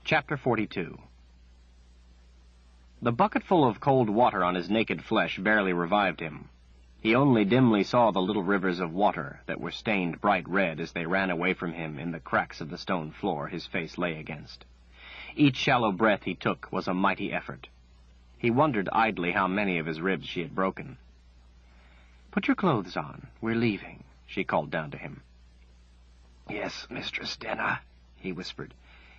Chapter 42. The bucketful of cold water on his naked flesh barely revived him. He only dimly saw the little rivers of water that were stained bright red as they ran away from him in the cracks of the stone floor his face lay against. Each shallow breath he took was a mighty effort. He wondered idly how many of his ribs she had broken. "Put your clothes on. We're leaving," she called down to him. "Yes, Mistress Denna," he whispered,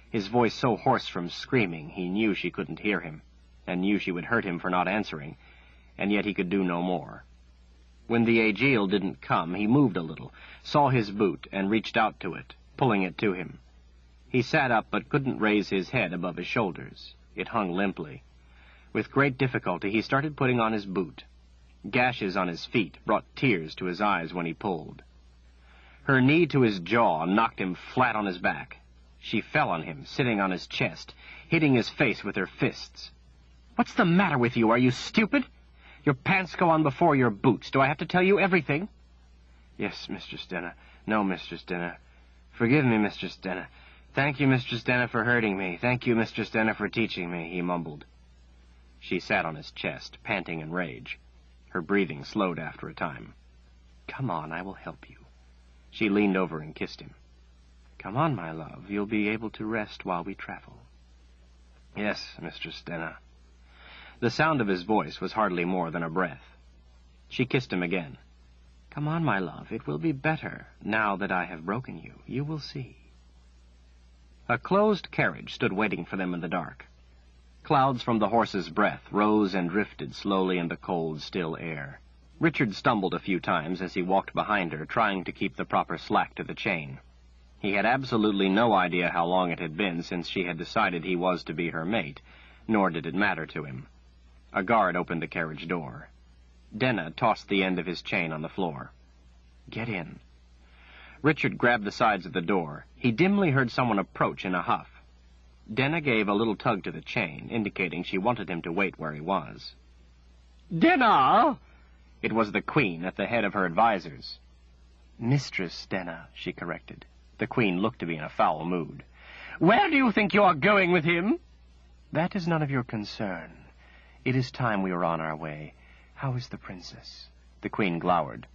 his voice so hoarse from screaming he knew she couldn't hear him, and knew she would hurt him for not answering, and yet he could do no more. When the Aegeal didn't come, he moved a little, saw his boot, and reached out to it, pulling it to him. He sat up but couldn't raise his head above his shoulders. It hung limply. With great difficulty he started putting on his boot. Gashes on his feet brought tears to his eyes when he pulled. Her knee to his jaw knocked him flat on his back. She fell on him, sitting on his chest, hitting his face with her fists. "What's the matter with you? Are you stupid? Your pants go on before your boots. Do I have to tell you everything?" "Yes, Mistress Denna. No, Mistress Denna. Forgive me, Mistress Denna. Thank you, Mistress Denna, for hurting me. Thank you, Mistress Denna, for teaching me," he mumbled. She sat on his chest, panting in rage. Her breathing slowed after a time. "Come on, I will help you." She leaned over and kissed him. "Come on, my love. You'll be able to rest while we travel." "Yes, Mistress Denna." The sound of his voice was hardly more than a breath. She kissed him again. "Come on, my love. It will be better now that I have broken you. You will see." A closed carriage stood waiting for them in the dark. Clouds from the horse's breath rose and drifted slowly in the cold, still air. Richard stumbled a few times as he walked behind her, trying to keep the proper slack to the chain. He had absolutely no idea how long it had been since she had decided he was to be her mate, nor did it matter to him. A guard opened the carriage door. Denna tossed the end of his chain on the floor. "Get in." Richard grabbed the sides of the door. He dimly heard someone approach in a huff. Denna gave a little tug to the chain, indicating she wanted him to wait where he was. "Denna!" It was the Queen at the head of her advisers. "Mistress Denna," she corrected. The Queen looked to be in a foul mood. "Where do you think you are going with him?" "That is none of your concern. It is time we were on our way. How is the princess?" The Queen glowered.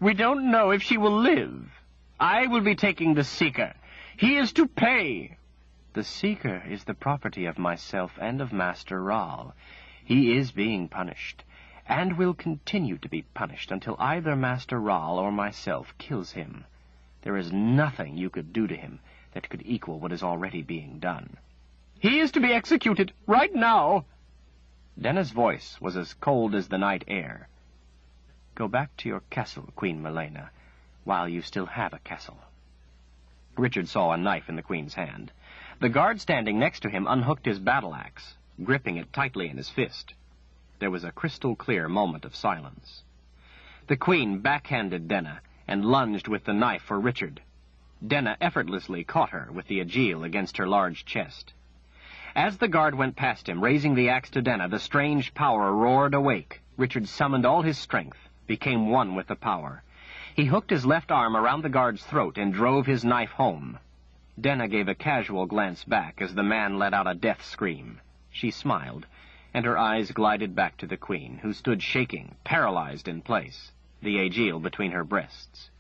"We don't know if she will live. I will be taking the Seeker. He is to pay." "The Seeker is the property of myself and of Master Rahl. He is being punished, and will continue to be punished until either Master Rahl or myself kills him. There is nothing you could do to him that could equal what is already being done." "He is to be executed right now." Denna's voice was as cold as the night air. "Go back to your castle, Queen Milena, while you still have a castle." Richard saw a knife in the Queen's hand. The guard standing next to him unhooked his battle-axe, gripping it tightly in his fist. There was a crystal-clear moment of silence. The Queen backhanded Denna and lunged with the knife for Richard. Denna effortlessly caught her with the Aegeal against her large chest. As the guard went past him, raising the axe to Denna, the strange power roared awake. Richard summoned all his strength, became one with the power. He hooked his left arm around the guard's throat and drove his knife home. Denna gave a casual glance back as the man let out a death scream. She smiled, and her eyes glided back to the Queen, who stood shaking, paralyzed in place, the Aegeal between her breasts.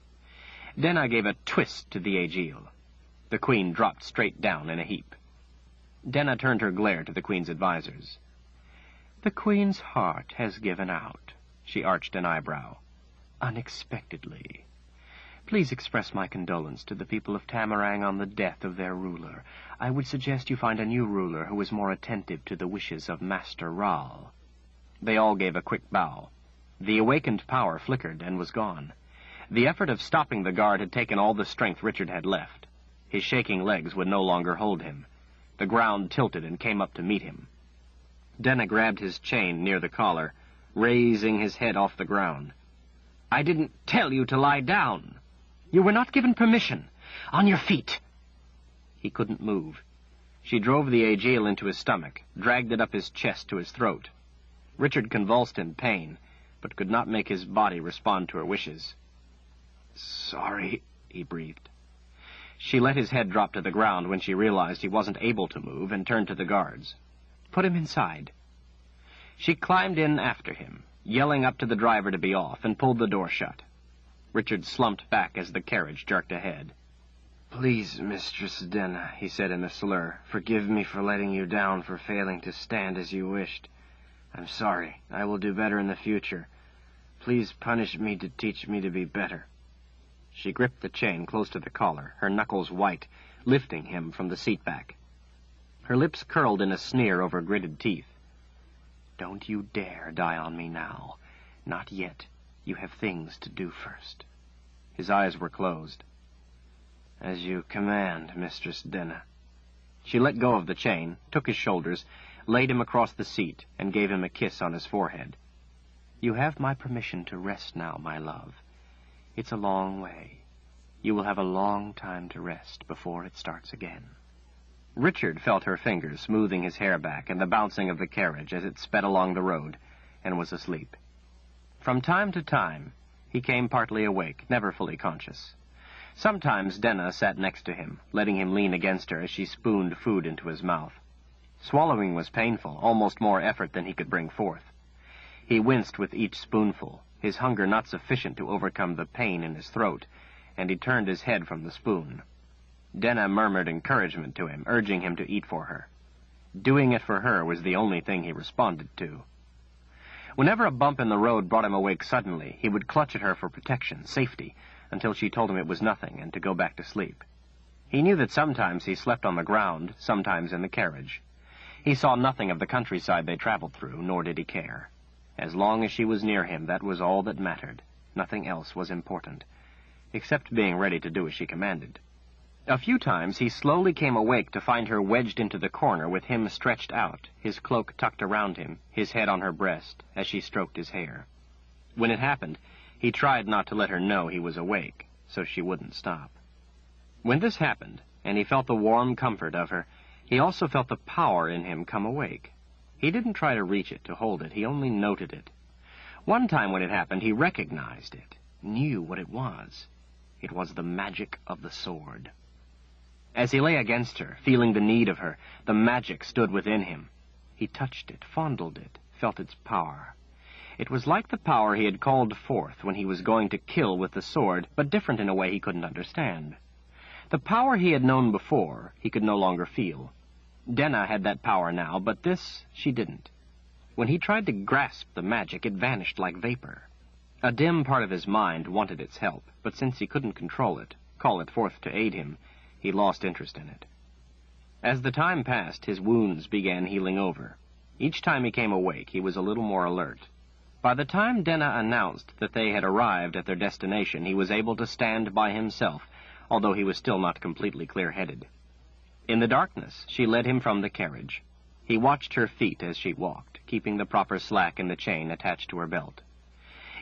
Denna gave a twist to the Aegeal. The Queen dropped straight down in a heap. Denna turned her glare to the Queen's advisers. "The Queen's heart has given out," she arched an eyebrow. "Unexpectedly. Please express my condolence to the people of Tamarang on the death of their ruler. I would suggest you find a new ruler who is more attentive to the wishes of Master Rahl." They all gave a quick bow. The awakened power flickered and was gone. The effort of stopping the guard had taken all the strength Richard had left. His shaking legs would no longer hold him. The ground tilted and came up to meet him. Denna grabbed his chain near the collar, raising his head off the ground. "I didn't tell you to lie down. You were not given permission. On your feet." He couldn't move. She drove the aegil into his stomach, dragged it up his chest to his throat. Richard convulsed in pain, but could not make his body respond to her wishes. "Sorry," he breathed. She let his head drop to the ground when she realized he wasn't able to move and turned to the guards. "Put him inside." She climbed in after him, yelling up to the driver to be off, and pulled the door shut. Richard slumped back as the carriage jerked ahead. "Please, Mistress Denna," he said in a slur, "forgive me for letting you down, for failing to stand as you wished. I'm sorry. I will do better in the future. Please punish me to teach me to be better." She gripped the chain close to the collar, her knuckles white, lifting him from the seat back. Her lips curled in a sneer over gritted teeth. "Don't you dare die on me now. Not yet. You have things to do first." His eyes were closed. "As you command, Mistress Denna." She let go of the chain, took his shoulders, laid him across the seat, and gave him a kiss on his forehead. "You have my permission to rest now, my love. It's a long way. You will have a long time to rest before it starts again." Richard felt her fingers smoothing his hair back and the bouncing of the carriage as it sped along the road, and was asleep. From time to time, he came partly awake, never fully conscious. Sometimes Denna sat next to him, letting him lean against her as she spooned food into his mouth. Swallowing was painful, almost more effort than he could bring forth. He winced with each spoonful, his hunger not sufficient to overcome the pain in his throat, and he turned his head from the spoon. Denna murmured encouragement to him, urging him to eat for her. Doing it for her was the only thing he responded to. Whenever a bump in the road brought him awake suddenly, he would clutch at her for protection, safety, until she told him it was nothing and to go back to sleep. He knew that sometimes he slept on the ground, sometimes in the carriage. He saw nothing of the countryside they traveled through, nor did he care. As long as she was near him, that was all that mattered. Nothing else was important, except being ready to do as she commanded. A few times he slowly came awake to find her wedged into the corner with him stretched out, his cloak tucked around him, his head on her breast, as she stroked his hair. When it happened, he tried not to let her know he was awake, so she wouldn't stop. When this happened, and he felt the warm comfort of her, he also felt the power in him come awake. He didn't try to reach it, to hold it, he only noted it. One time when it happened, he recognized it, knew what it was. It was the magic of the sword. As he lay against her, feeling the need of her, the magic stood within him. He touched it, fondled it, felt its power. It was like the power he had called forth when he was going to kill with the sword, but different in a way he couldn't understand. The power he had known before, he could no longer feel. Denna had that power now, but this she didn't. When he tried to grasp the magic, it vanished like vapor. A dim part of his mind wanted its help, but since he couldn't control it, call it forth to aid him, he lost interest in it. As the time passed, his wounds began healing over. Each time he came awake, he was a little more alert. By the time Denna announced that they had arrived at their destination, he was able to stand by himself, although he was still not completely clear-headed. In the darkness, she led him from the carriage. He watched her feet as she walked, keeping the proper slack in the chain attached to her belt.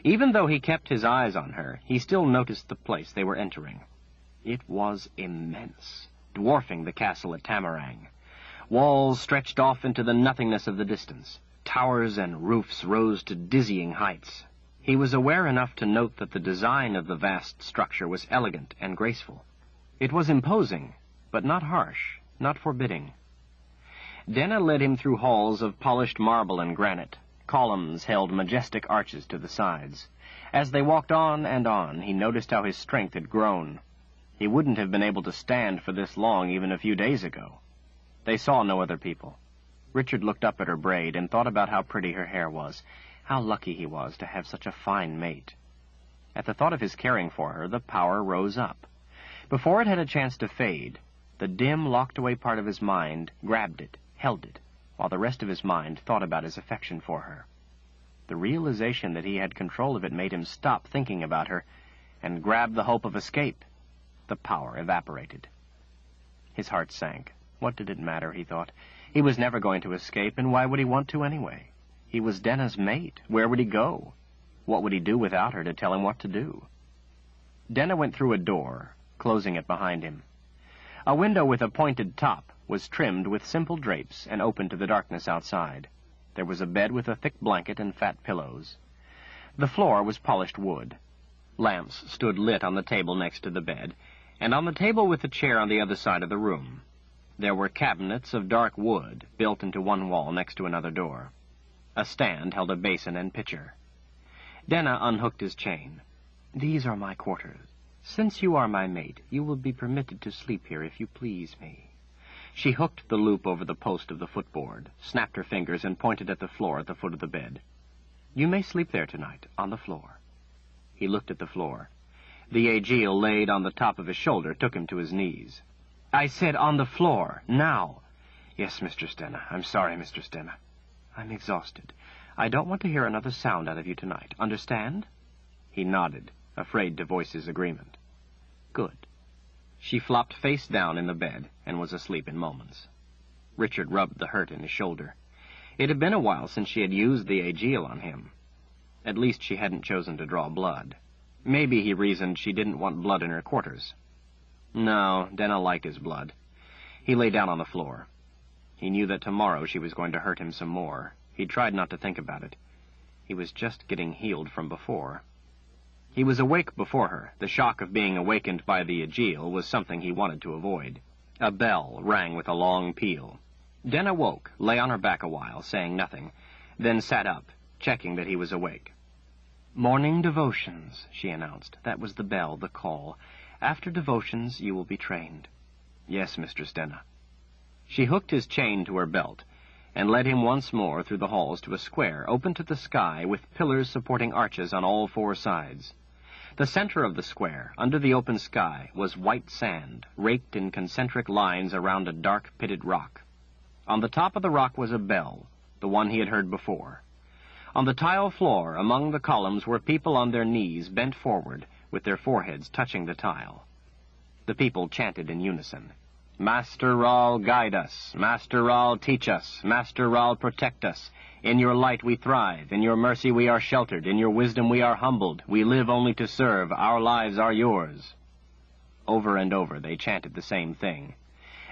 Even though he kept his eyes on her, he still noticed the place they were entering. It was immense, dwarfing the castle at Tamarang. Walls stretched off into the nothingness of the distance. Towers and roofs rose to dizzying heights. He was aware enough to note that the design of the vast structure was elegant and graceful. It was imposing, but not harsh, not forbidding. Denna led him through halls of polished marble and granite. Columns held majestic arches to the sides. As they walked on and on, he noticed how his strength had grown. He wouldn't have been able to stand for this long even a few days ago. They saw no other people. Richard looked up at her braid and thought about how pretty her hair was, how lucky he was to have such a fine mate. At the thought of his caring for her, the power rose up. Before it had a chance to fade, the dim, locked-away part of his mind grabbed it, held it, while the rest of his mind thought about his affection for her. The realization that he had control of it made him stop thinking about her and grab the hope of escape. The power evaporated. His heart sank. What did it matter, he thought? He was never going to escape, and why would he want to anyway? He was Denna's mate. Where would he go? What would he do without her to tell him what to do? Denna went through a door, closing it behind him. A window with a pointed top was trimmed with simple drapes and open to the darkness outside. There was a bed with a thick blanket and fat pillows. The floor was polished wood. Lamps stood lit on the table next to the bed, and on the table with the chair on the other side of the room. There were cabinets of dark wood built into one wall next to another door. A stand held a basin and pitcher. Denna unhooked his chain. "These are my quarters. Since you are my mate, you will be permitted to sleep here if you please me." She hooked the loop over the post of the footboard, snapped her fingers, and pointed at the floor at the foot of the bed. "You may sleep there tonight, on the floor." He looked at the floor. The Aegeal laid on the top of his shoulder took him to his knees. "I said on the floor, now." "Yes, Mr. Stenna. I'm sorry, Mr. Stenna. I'm exhausted. I don't want to hear another sound out of you tonight. Understand?" He nodded, afraid to voice his agreement. "Good." She flopped face down in the bed and was asleep in moments. Richard rubbed the hurt in his shoulder. It had been a while since she had used the Aegeal on him. At least she hadn't chosen to draw blood. Maybe, he reasoned, she didn't want blood in her quarters. No, Denna liked his blood. He lay down on the floor. He knew that tomorrow she was going to hurt him some more. He tried not to think about it. He was just getting healed from before. He was awake before her. The shock of being awakened by the Aegeal was something he wanted to avoid. A bell rang with a long peal. Denna woke, lay on her back a while, saying nothing, then sat up, checking that he was awake. "Morning devotions," she announced. That was the bell, the call. "After devotions, you will be trained." "Yes, Mr. Stenna." She hooked his chain to her belt and led him once more through the halls to a square open to the sky with pillars supporting arches on all four sides. The center of the square, under the open sky, was white sand, raked in concentric lines around a dark pitted rock. On the top of the rock was a bell, the one he had heard before. On the tile floor, among the columns, were people on their knees, bent forward, with their foreheads touching the tile. The people chanted in unison. "Master Rahl, guide us. Master Rahl, teach us. Master Rahl, protect us. In your light we thrive. In your mercy we are sheltered. In your wisdom we are humbled. We live only to serve. Our lives are yours." Over and over they chanted the same thing.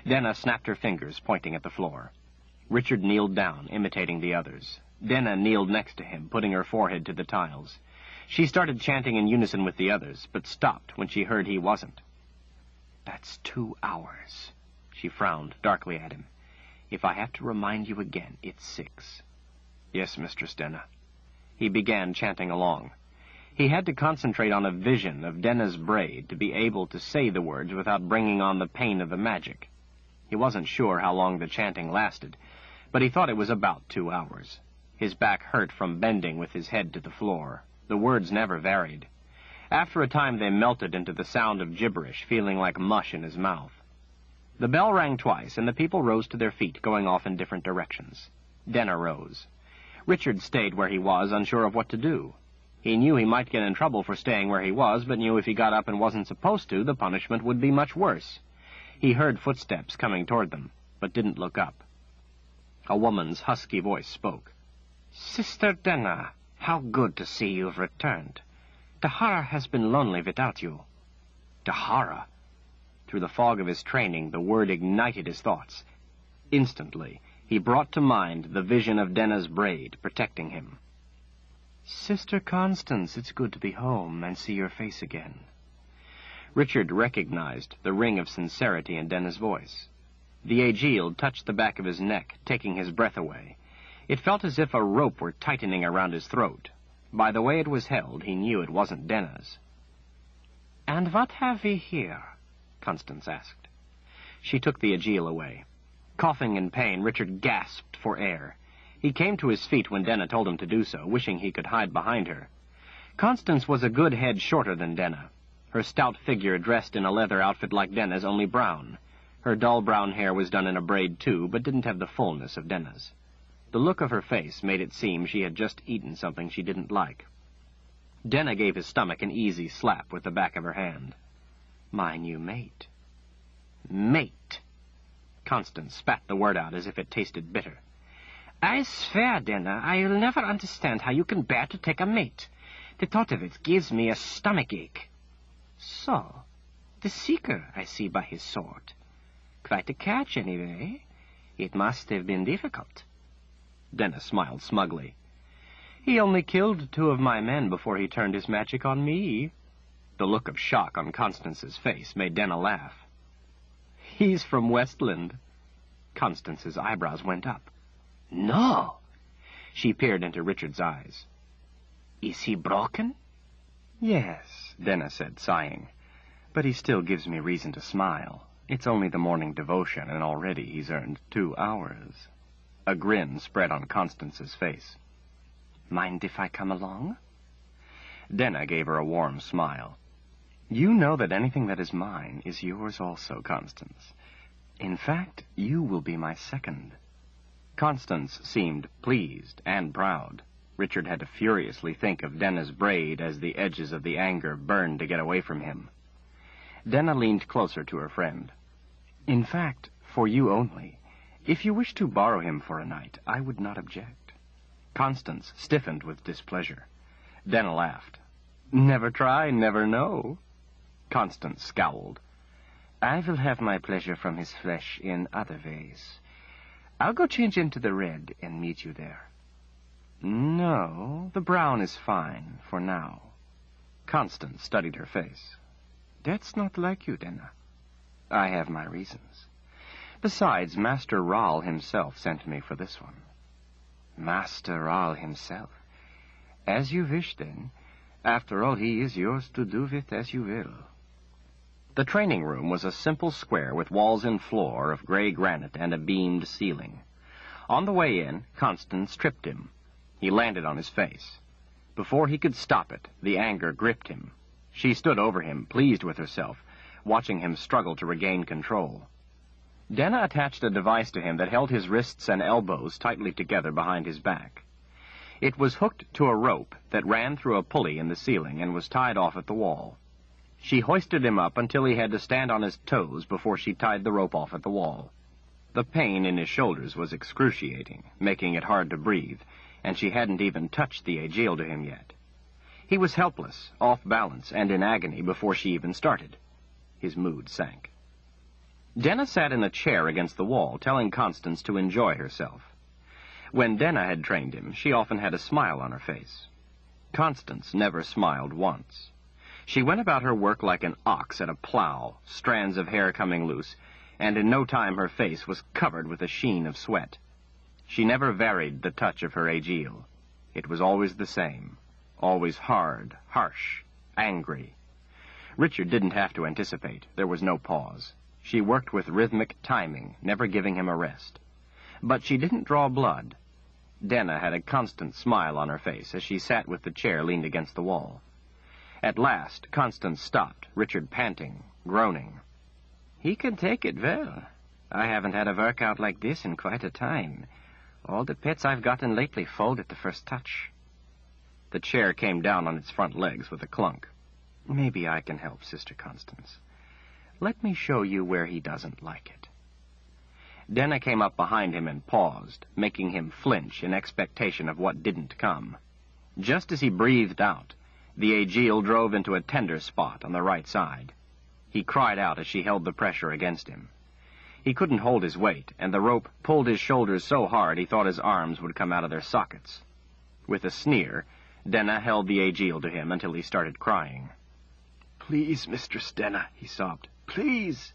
Denna snapped her fingers, pointing at the floor. Richard kneeled down, imitating the others. Denna kneeled next to him, putting her forehead to the tiles. She started chanting in unison with the others, but stopped when she heard he wasn't. "That's 2 hours. She frowned darkly at him. "If I have to remind you again, it's 6. "Yes, Mr. Stenna." He began chanting along. He had to concentrate on a vision of Denna's braid to be able to say the words without bringing on the pain of the magic. He wasn't sure how long the chanting lasted, but he thought it was about 2 hours. His back hurt from bending with his head to the floor. The words never varied. After a time they melted into the sound of gibberish, feeling like mush in his mouth. The bell rang twice, and the people rose to their feet, going off in different directions. Denna rose. Richard stayed where he was, unsure of what to do. He knew he might get in trouble for staying where he was, but knew if he got up and wasn't supposed to, the punishment would be much worse. He heard footsteps coming toward them, but didn't look up. A woman's husky voice spoke. "Sister Denna, how good to see you've returned. Dahara has been lonely without you." Dahara! Through the fog of his training, the word ignited his thoughts. Instantly, he brought to mind the vision of Denna's braid protecting him. "Sister Constance, it's good to be home and see your face again." Richard recognized the ring of sincerity in Denna's voice. The Aegeal touched the back of his neck, taking his breath away. It felt as if a rope were tightening around his throat. By the way it was held, he knew it wasn't Denna's. "And what have we here?" Constance asked. She took the Aegeal away. Coughing in pain, Richard gasped for air. He came to his feet when Denna told him to do so, wishing he could hide behind her. Constance was a good head shorter than Denna. Her stout figure dressed in a leather outfit like Denna's, only brown. Her dull brown hair was done in a braid too, but didn't have the fullness of Denna's. The look of her face made it seem she had just eaten something she didn't like. Denna gave his stomach an easy slap with the back of her hand. My new mate. Mate. Constance spat the word out as if it tasted bitter. I swear, Denna, I'll never understand how you can bear to take a mate. The thought of it gives me a stomachache. So, the seeker, I see by his sword. Quite a catch, anyway. It must have been difficult. Denna smiled smugly. He only killed 2 of my men before he turned his magic on me. The look of shock on Constance's face made Denna laugh. He's from Westland. Constance's eyebrows went up. No. She peered into Richard's eyes. Is he broken? Yes, Denna said, sighing. But he still gives me reason to smile. It's only the morning devotion, and already he's earned 2 hours. A grin spread on Constance's face. Mind if I come along? Denna gave her a warm smile. You know that anything that is mine is yours also, Constance. In fact, you will be my second. Constance seemed pleased and proud. Richard had to furiously think of Denna's braid as the edges of the anger burned to get away from him. Denna leaned closer to her friend. In fact, for you only, if you wish to borrow him for a night, I would not object. Constance stiffened with displeasure. Denna laughed. Never try, never know. Constance scowled. I will have my pleasure from his flesh in other ways. I'll go change into the red and meet you there. No, the brown is fine for now. Constance studied her face. That's not like you, Denna. I have my reasons. Besides, Master Rahl himself sent me for this one. Master Rahl himself? As you wish, then. After all, he is yours to do with as you will. The training room was a simple square with walls and floor of gray granite and a beamed ceiling. On the way in, Constance tripped him. He landed on his face. Before he could stop it, the anger gripped him. She stood over him, pleased with herself, watching him struggle to regain control. Denna attached a device to him that held his wrists and elbows tightly together behind his back. It was hooked to a rope that ran through a pulley in the ceiling and was tied off at the wall. She hoisted him up until he had to stand on his toes before she tied the rope off at the wall. The pain in his shoulders was excruciating, making it hard to breathe, and she hadn't even touched the Aegil to him yet. He was helpless, off balance, and in agony before she even started. His mood sank. Denna sat in a chair against the wall, telling Constance to enjoy herself. When Denna had trained him, she often had a smile on her face. Constance never smiled once. She went about her work like an ox at a plow, strands of hair coming loose, and in no time her face was covered with a sheen of sweat. She never varied the touch of her Aegil. It was always the same, always hard, harsh, angry. Richard didn't have to anticipate. There was no pause. She worked with rhythmic timing, never giving him a rest. But she didn't draw blood. Denna had a constant smile on her face as she sat with the chair leaned against the wall. At last, Constance stopped, Richard panting, groaning. He can take it well. I haven't had a workout like this in quite a time. All the pets I've gotten lately fold at the first touch. The chair came down on its front legs with a clunk. Maybe I can help, Sister Constance. Let me show you where he doesn't like it. Denna came up behind him and paused, making him flinch in expectation of what didn't come. Just as he breathed out, the Aegil drove into a tender spot on the right side. He cried out as she held the pressure against him. He couldn't hold his weight, and the rope pulled his shoulders so hard he thought his arms would come out of their sockets. With a sneer, Denna held the Aegil to him until he started crying. "Please, Mistress Denna," he sobbed. "Please."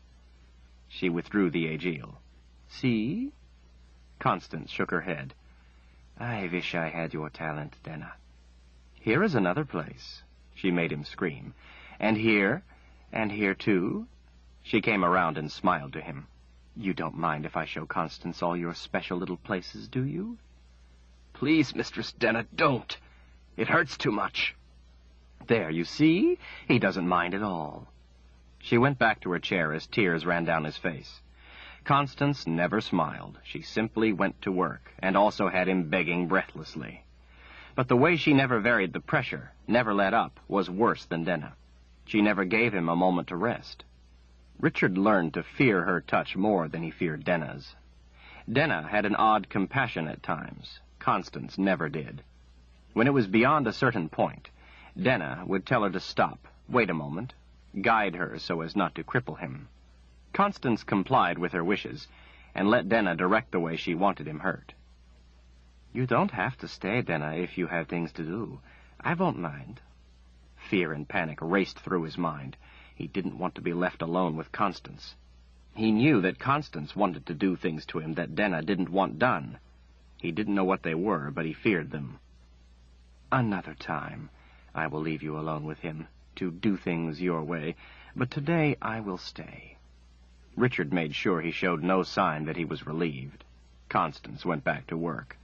She withdrew the Aegil. "See?" Constance shook her head. "I wish I had your talent, Denna. Here is another place." She made him scream. "And here too." She came around and smiled to him. "You don't mind if I show Constance all your special little places, do you?" "Please, Mistress Denna, don't. It hurts too much." "There, you see? He doesn't mind at all." She went back to her chair as tears ran down his face. Constance never smiled. She simply went to work, and also had him begging breathlessly. But the way she never varied the pressure, never let up, was worse than Denna. She never gave him a moment to rest. Richard learned to fear her touch more than he feared Denna's. Denna had an odd compassion at times. Constance never did. When it was beyond a certain point, Denna would tell her to stop, wait a moment, guide her so as not to cripple him. Constance complied with her wishes and let Denna direct the way she wanted him hurt. "You don't have to stay, Denna, if you have things to do. I won't mind." Fear and panic raced through his mind. He didn't want to be left alone with Constance. He knew that Constance wanted to do things to him that Denna didn't want done. He didn't know what they were, but he feared them. "Another time, I will leave you alone with him, to do things your way, but today I will stay." Richard made sure he showed no sign that he was relieved. Constance went back to work.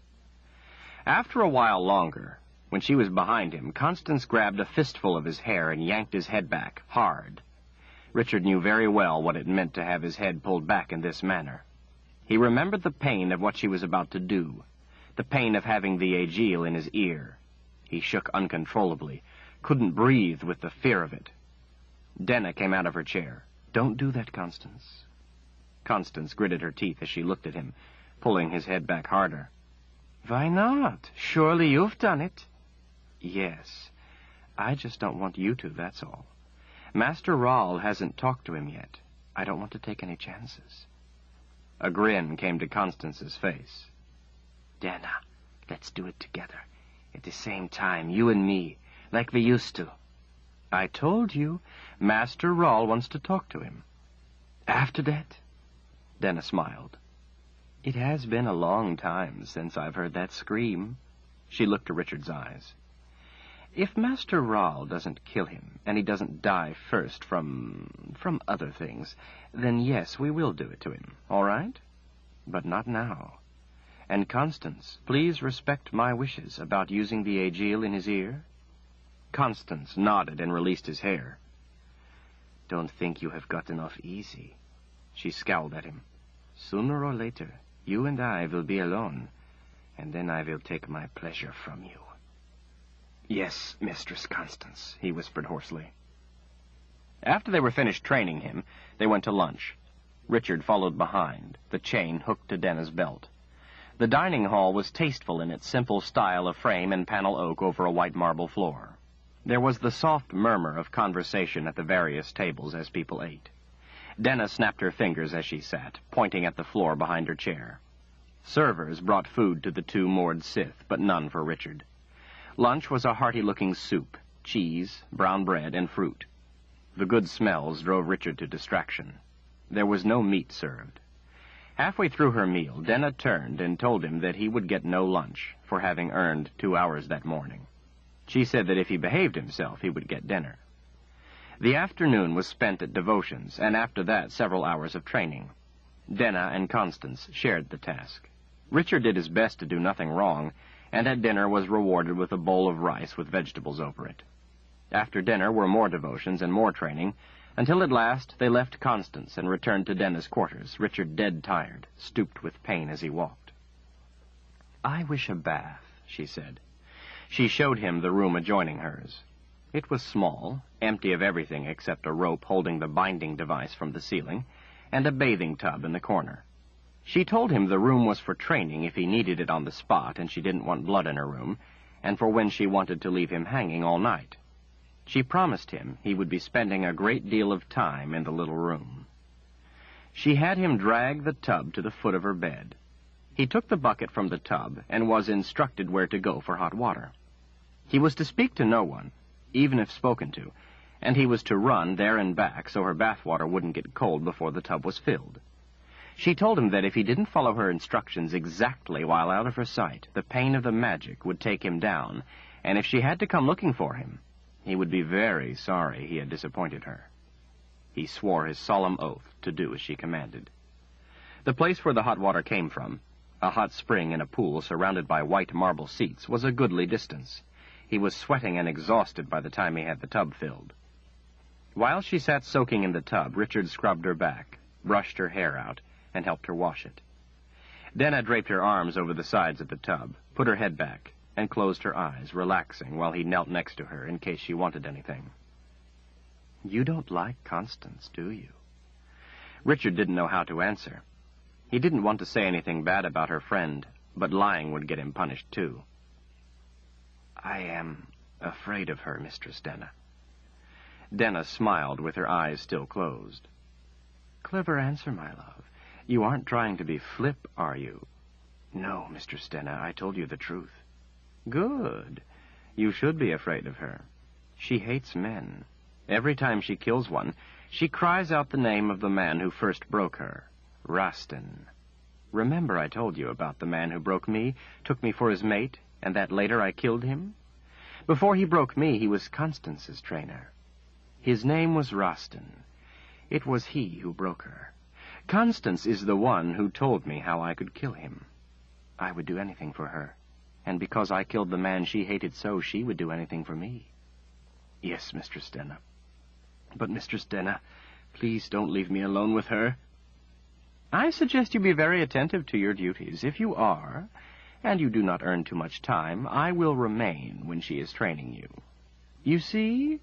After a while longer, when she was behind him, Constance grabbed a fistful of his hair and yanked his head back, hard. Richard knew very well what it meant to have his head pulled back in this manner. He remembered the pain of what she was about to do, the pain of having the Aegil in his ear. He shook uncontrollably, couldn't breathe with the fear of it. Denna came out of her chair. "Don't do that, Constance." Constance gritted her teeth as she looked at him, pulling his head back harder. "Why not? Surely you've done it." "Yes. I just don't want you to, that's all. Master Rahl hasn't talked to him yet. I don't want to take any chances." A grin came to Constance's face. "Denna, let's do it together. At the same time, you and me, like we used to." "I told you, Master Rahl wants to talk to him." "After that?" Denna smiled. "It has been a long time since I've heard that scream." She looked to Richard's eyes. "If Master Rahl doesn't kill him, and he doesn't die first from other things, then yes, we will do it to him, all right? But not now. And Constance, please respect my wishes about using the Aegil in his ear." Constance nodded and released his hair. "Don't think you have gotten off easy." She scowled at him. "Sooner or later, you and I will be alone, and then I will take my pleasure from you." "Yes, Mistress Constance," he whispered hoarsely. After they were finished training him, they went to lunch. Richard followed behind, the chain hooked to Denna's belt. The dining hall was tasteful in its simple style of frame and panel oak over a white marble floor. There was the soft murmur of conversation at the various tables as people ate. Denna snapped her fingers as she sat, pointing at the floor behind her chair. Servers brought food to the two moored Sith, but none for Richard. Lunch was a hearty-looking soup, cheese, brown bread, and fruit. The good smells drove Richard to distraction. There was no meat served. Halfway through her meal, Denna turned and told him that he would get no lunch for having earned 2 hours that morning. She said that if he behaved himself, he would get dinner. The afternoon was spent at devotions, and after that several hours of training. Denna and Constance shared the task. Richard did his best to do nothing wrong, and at dinner was rewarded with a bowl of rice with vegetables over it. After dinner were more devotions and more training, until at last they left Constance and returned to Denna's quarters, Richard dead tired, stooped with pain as he walked. "I wish a bath," she said. She showed him the room adjoining hers. It was small, empty of everything except a rope holding the binding device from the ceiling, and a bathing tub in the corner. She told him the room was for training if he needed it on the spot and she didn't want blood in her room, and for when she wanted to leave him hanging all night. She promised him he would be spending a great deal of time in the little room. She had him drag the tub to the foot of her bed. He took the bucket from the tub and was instructed where to go for hot water. He was to speak to no one, even if spoken to, and he was to run there and back so her bath water wouldn't get cold before the tub was filled. She told him that if he didn't follow her instructions exactly while out of her sight, the pain of the magic would take him down, and if she had to come looking for him, he would be very sorry he had disappointed her. He swore his solemn oath to do as she commanded. The place where the hot water came from, a hot spring in a pool surrounded by white marble seats, was a goodly distance. He was sweating and exhausted by the time he had the tub filled. While she sat soaking in the tub, Richard scrubbed her back, brushed her hair out, and helped her wash it. Denna draped her arms over the sides of the tub, put her head back, and closed her eyes, relaxing while he knelt next to her in case she wanted anything. "You don't like Constance, do you?" Richard didn't know how to answer. He didn't want to say anything bad about her friend, but lying would get him punished, too. "I am afraid of her, Mistress Denna." Denna smiled with her eyes still closed. "Clever answer, my love. You aren't trying to be flip, are you?" "No, Mistress Denna, I told you the truth." "Good. You should be afraid of her. She hates men. Every time she kills one, she cries out the name of the man who first broke her, Rastin. Remember I told you about the man who broke me, took me for his mate, and that later I killed him? Before he broke me, he was Constance's trainer. His name was Rastin. It was he who broke her. Constance is the one who told me how I could kill him. I would do anything for her, and because I killed the man she hated so, she would do anything for me." "Yes, Mistress Denna. But, Mistress Denna, please don't leave me alone with her." "I suggest you be very attentive to your duties. If you are, and you do not earn too much time, I will remain when she is training you. You see?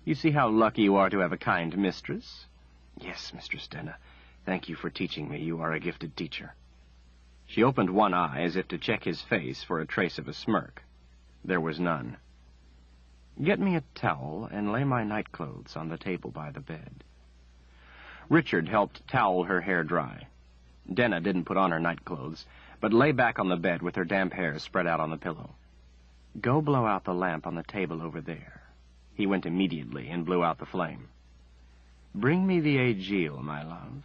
You see how lucky you are to have a kind mistress?" "Yes, Mistress Denna. Thank you for teaching me. You are a gifted teacher." She opened one eye as if to check his face for a trace of a smirk. There was none. "Get me a towel and lay my nightclothes on the table by the bed." Richard helped towel her hair dry. Denna didn't put on her nightclothes, but lay back on the bed with her damp hair spread out on the pillow. "Go blow out the lamp on the table over there." He went immediately and blew out the flame. "Bring me the Aegil, my love."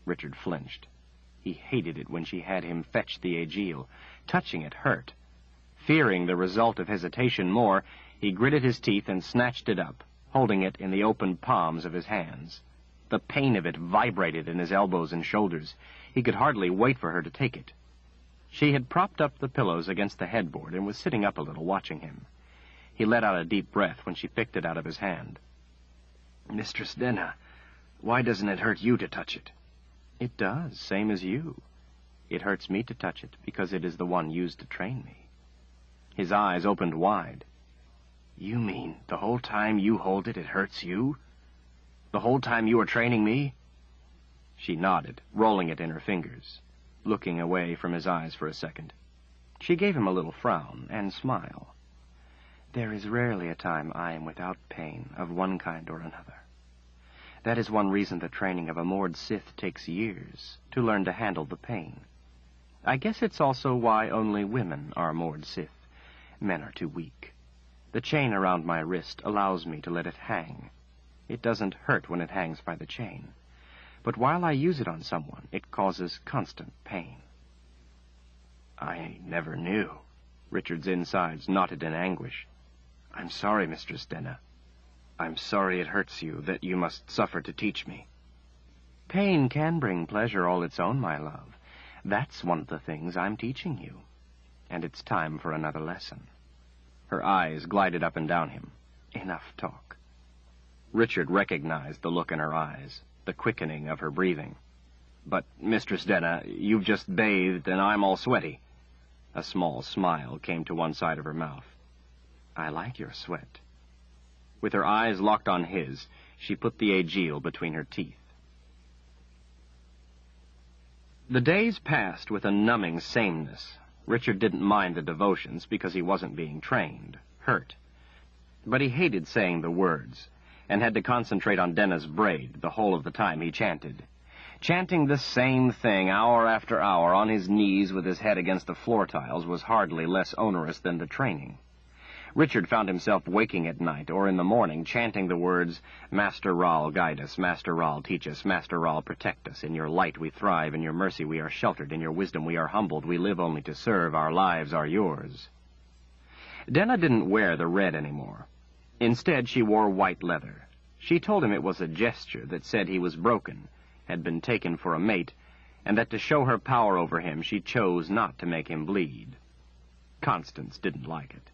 Richard flinched. He hated it when she had him fetch the Aegil. Touching it hurt. Fearing the result of hesitation more, he gritted his teeth and snatched it up, holding it in the open palms of his hands. The pain of it vibrated in his elbows and shoulders. He could hardly wait for her to take it. She had propped up the pillows against the headboard and was sitting up a little, watching him. He let out a deep breath when she picked it out of his hand. "Mistress Denna, why doesn't it hurt you to touch it?" "It does, same as you. It hurts me to touch it because it is the one used to train me." His eyes opened wide. "You mean the whole time you hold it, it hurts you? The whole time you are training me?" She nodded, rolling it in her fingers, looking away from his eyes for a second. She gave him a little frown and smile. "There is rarely a time I am without pain of one kind or another. That is one reason the training of a Mord Sith takes years, to learn to handle the pain. I guess it's also why only women are Mord Sith. Men are too weak. The chain around my wrist allows me to let it hang. It doesn't hurt when it hangs by the chain. But while I use it on someone, it causes constant pain." "I never knew." Richard's insides knotted in anguish. "I'm sorry, Mistress Denna. I'm sorry it hurts you, that you must suffer to teach me." "Pain can bring pleasure all its own, my love. That's one of the things I'm teaching you. And it's time for another lesson." Her eyes glided up and down him. "Enough talk." Richard recognized the look in her eyes, the quickening of her breathing. "But, Mistress Denna, you've just bathed and I'm all sweaty." A small smile came to one side of her mouth. "I like your sweat." With her eyes locked on his, she put the Aegil between her teeth. The days passed with a numbing sameness. Richard didn't mind the devotions because he wasn't being trained, hurt. But he hated saying the words, and had to concentrate on Denna's braid the whole of the time he chanted. Chanting the same thing hour after hour on his knees with his head against the floor tiles was hardly less onerous than the training. Richard found himself waking at night or in the morning chanting the words, "Master Rahl, guide us. Master Rahl, teach us. Master Rahl, protect us. In your light we thrive. In your mercy we are sheltered. In your wisdom we are humbled. We live only to serve. Our lives are yours." Denna didn't wear the red anymore. Instead, she wore white leather. She told him it was a gesture that said he was broken, had been taken for a mate, and that to show her power over him she chose not to make him bleed. Constance didn't like it.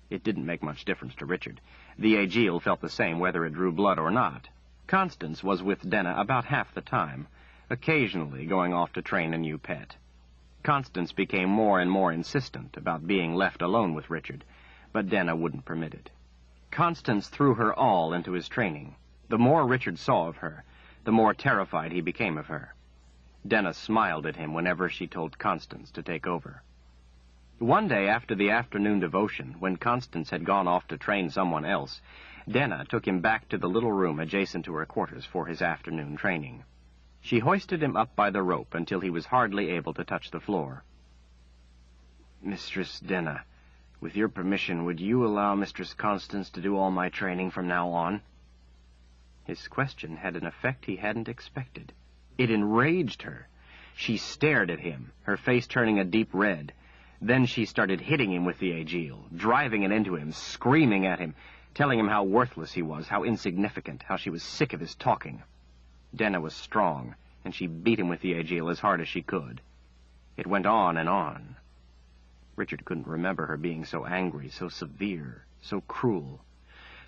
It didn't make much difference to Richard. The Aegil felt the same whether it drew blood or not. Constance was with Denna about half the time, occasionally going off to train a new pet. Constance became more and more insistent about being left alone with Richard, but Denna wouldn't permit it. Constance threw her all into his training. The more Richard saw of her, the more terrified he became of her. Denna smiled at him whenever she told Constance to take over. One day after the afternoon devotion, when Constance had gone off to train someone else, Denna took him back to the little room adjacent to her quarters for his afternoon training. She hoisted him up by the rope until he was hardly able to touch the floor. "Mistress Denna, with your permission, would you allow Mistress Constance to do all my training from now on?" His question had an effect he hadn't expected. It enraged her. She stared at him, her face turning a deep red. Then she started hitting him with the aegil, driving it into him, screaming at him, telling him how worthless he was, how insignificant, how she was sick of his talking. Denna was strong, and she beat him with the aegil as hard as she could. It went on and on. Richard couldn't remember her being so angry, so severe, so cruel.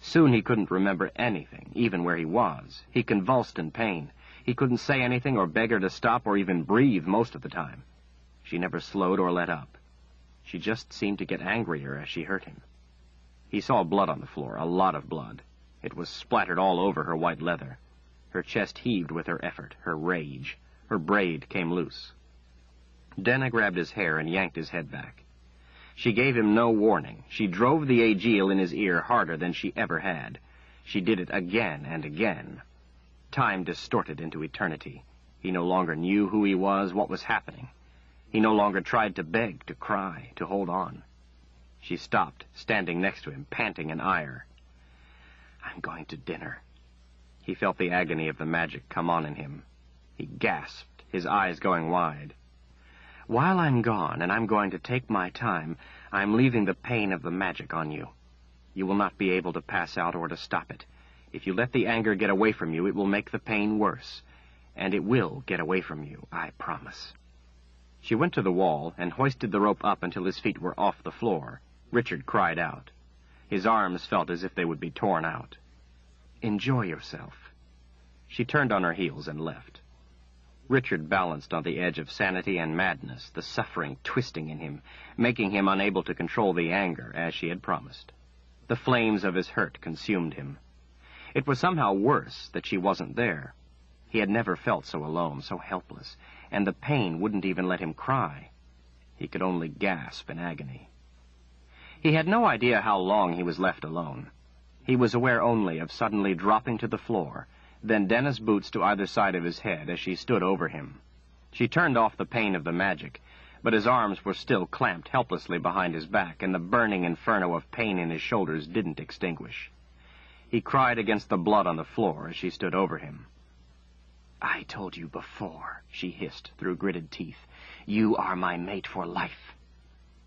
Soon he couldn't remember anything, even where he was. He convulsed in pain. He couldn't say anything or beg her to stop or even breathe most of the time. She never slowed or let up. She just seemed to get angrier as she hurt him. He saw blood on the floor, a lot of blood. It was splattered all over her white leather. Her chest heaved with her effort, her rage. Her braid came loose. Denna grabbed his hair and yanked his head back. She gave him no warning. She drove the aegil in his ear harder than she ever had. She did it again and again. Time distorted into eternity. He no longer knew who he was, what was happening. He no longer tried to beg, to cry, to hold on. She stopped, standing next to him, panting in ire. "I'm going to dinner." He felt the agony of the magic come on in him. He gasped, his eyes going wide. "While I'm gone, and I'm going to take my time, I'm leaving the pain of the magic on you. You will not be able to pass out or to stop it. If you let the anger get away from you, it will make the pain worse. And it will get away from you, I promise." She went to the wall and hoisted the rope up until his feet were off the floor. Richard cried out. His arms felt as if they would be torn out. "Enjoy yourself." She turned on her heels and left. Richard balanced on the edge of sanity and madness, the suffering twisting in him, making him unable to control the anger, as she had promised. The flames of his hurt consumed him. It was somehow worse that she wasn't there. He had never felt so alone, so helpless, and the pain wouldn't even let him cry. He could only gasp in agony. He had no idea how long he was left alone. He was aware only of suddenly dropping to the floor, then Denna's boots to either side of his head as she stood over him. She turned off the pain of the magic, but his arms were still clamped helplessly behind his back, and the burning inferno of pain in his shoulders didn't extinguish. He cried against the blood on the floor as she stood over him. "I told you before," she hissed through gritted teeth. "You are my mate for life."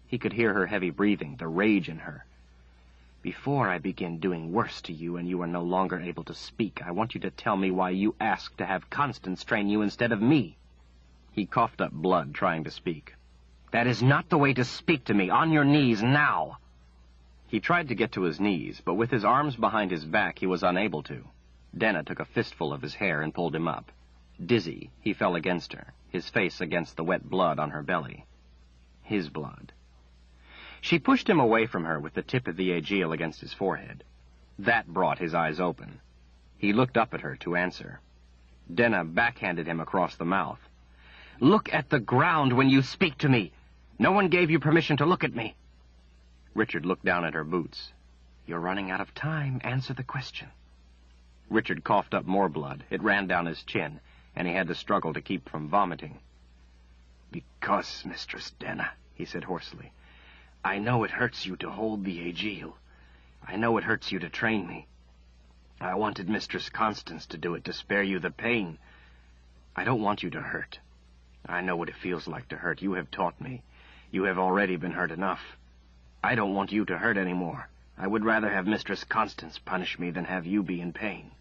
He could hear her heavy breathing, the rage in her. "Before I begin doing worse to you and you are no longer able to speak, I want you to tell me why you asked to have Constance train you instead of me." He coughed up blood, trying to speak. "That is not the way to speak to me. On your knees, now." He tried to get to his knees, but with his arms behind his back, he was unable to. Denna took a fistful of his hair and pulled him up. Dizzy, he fell against her, his face against the wet blood on her belly. His blood. She pushed him away from her with the tip of the aegil against his forehead. That brought his eyes open. He looked up at her to answer. Denna backhanded him across the mouth. "Look at the ground when you speak to me. No one gave you permission to look at me." Richard looked down at her boots. "You're running out of time. Answer the question." Richard coughed up more blood. It ran down his chin, and he had to struggle to keep from vomiting. "Because, Mistress Denna," he said hoarsely, "I know it hurts you to hold the aegil. I know it hurts you to train me. I wanted Mistress Constance to do it to spare you the pain. I don't want you to hurt. I know what it feels like to hurt. You have taught me. You have already been hurt enough. I don't want you to hurt any more. I would rather have Mistress Constance punish me than have you be in pain."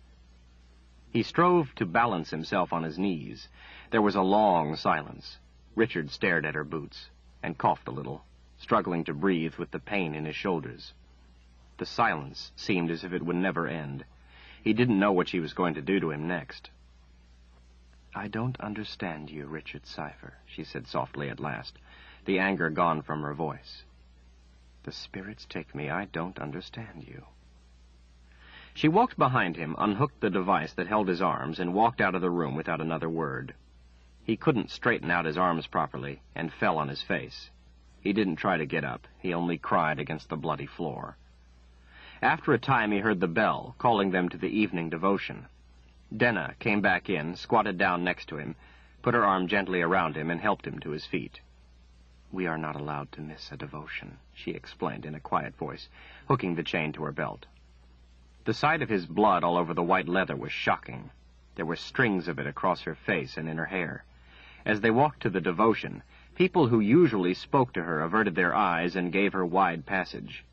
He strove to balance himself on his knees. There was a long silence. Richard stared at her boots and coughed a little, struggling to breathe with the pain in his shoulders. The silence seemed as if it would never end. He didn't know what she was going to do to him next. "I don't understand you, Richard Cypher," she said softly at last, the anger gone from her voice. "The spirits take me. I don't understand you." She walked behind him, unhooked the device that held his arms, and walked out of the room without another word. He couldn't straighten out his arms properly, and fell on his face. He didn't try to get up. He only cried against the bloody floor. After a time he heard the bell, calling them to the evening devotion. Denna came back in, squatted down next to him, put her arm gently around him, and helped him to his feet. "We are not allowed to miss a devotion," she explained in a quiet voice, hooking the chain to her belt. The sight of his blood all over the white leather was shocking. There were strings of it across her face and in her hair. As they walked to the devotion, people who usually spoke to her averted their eyes and gave her wide passage.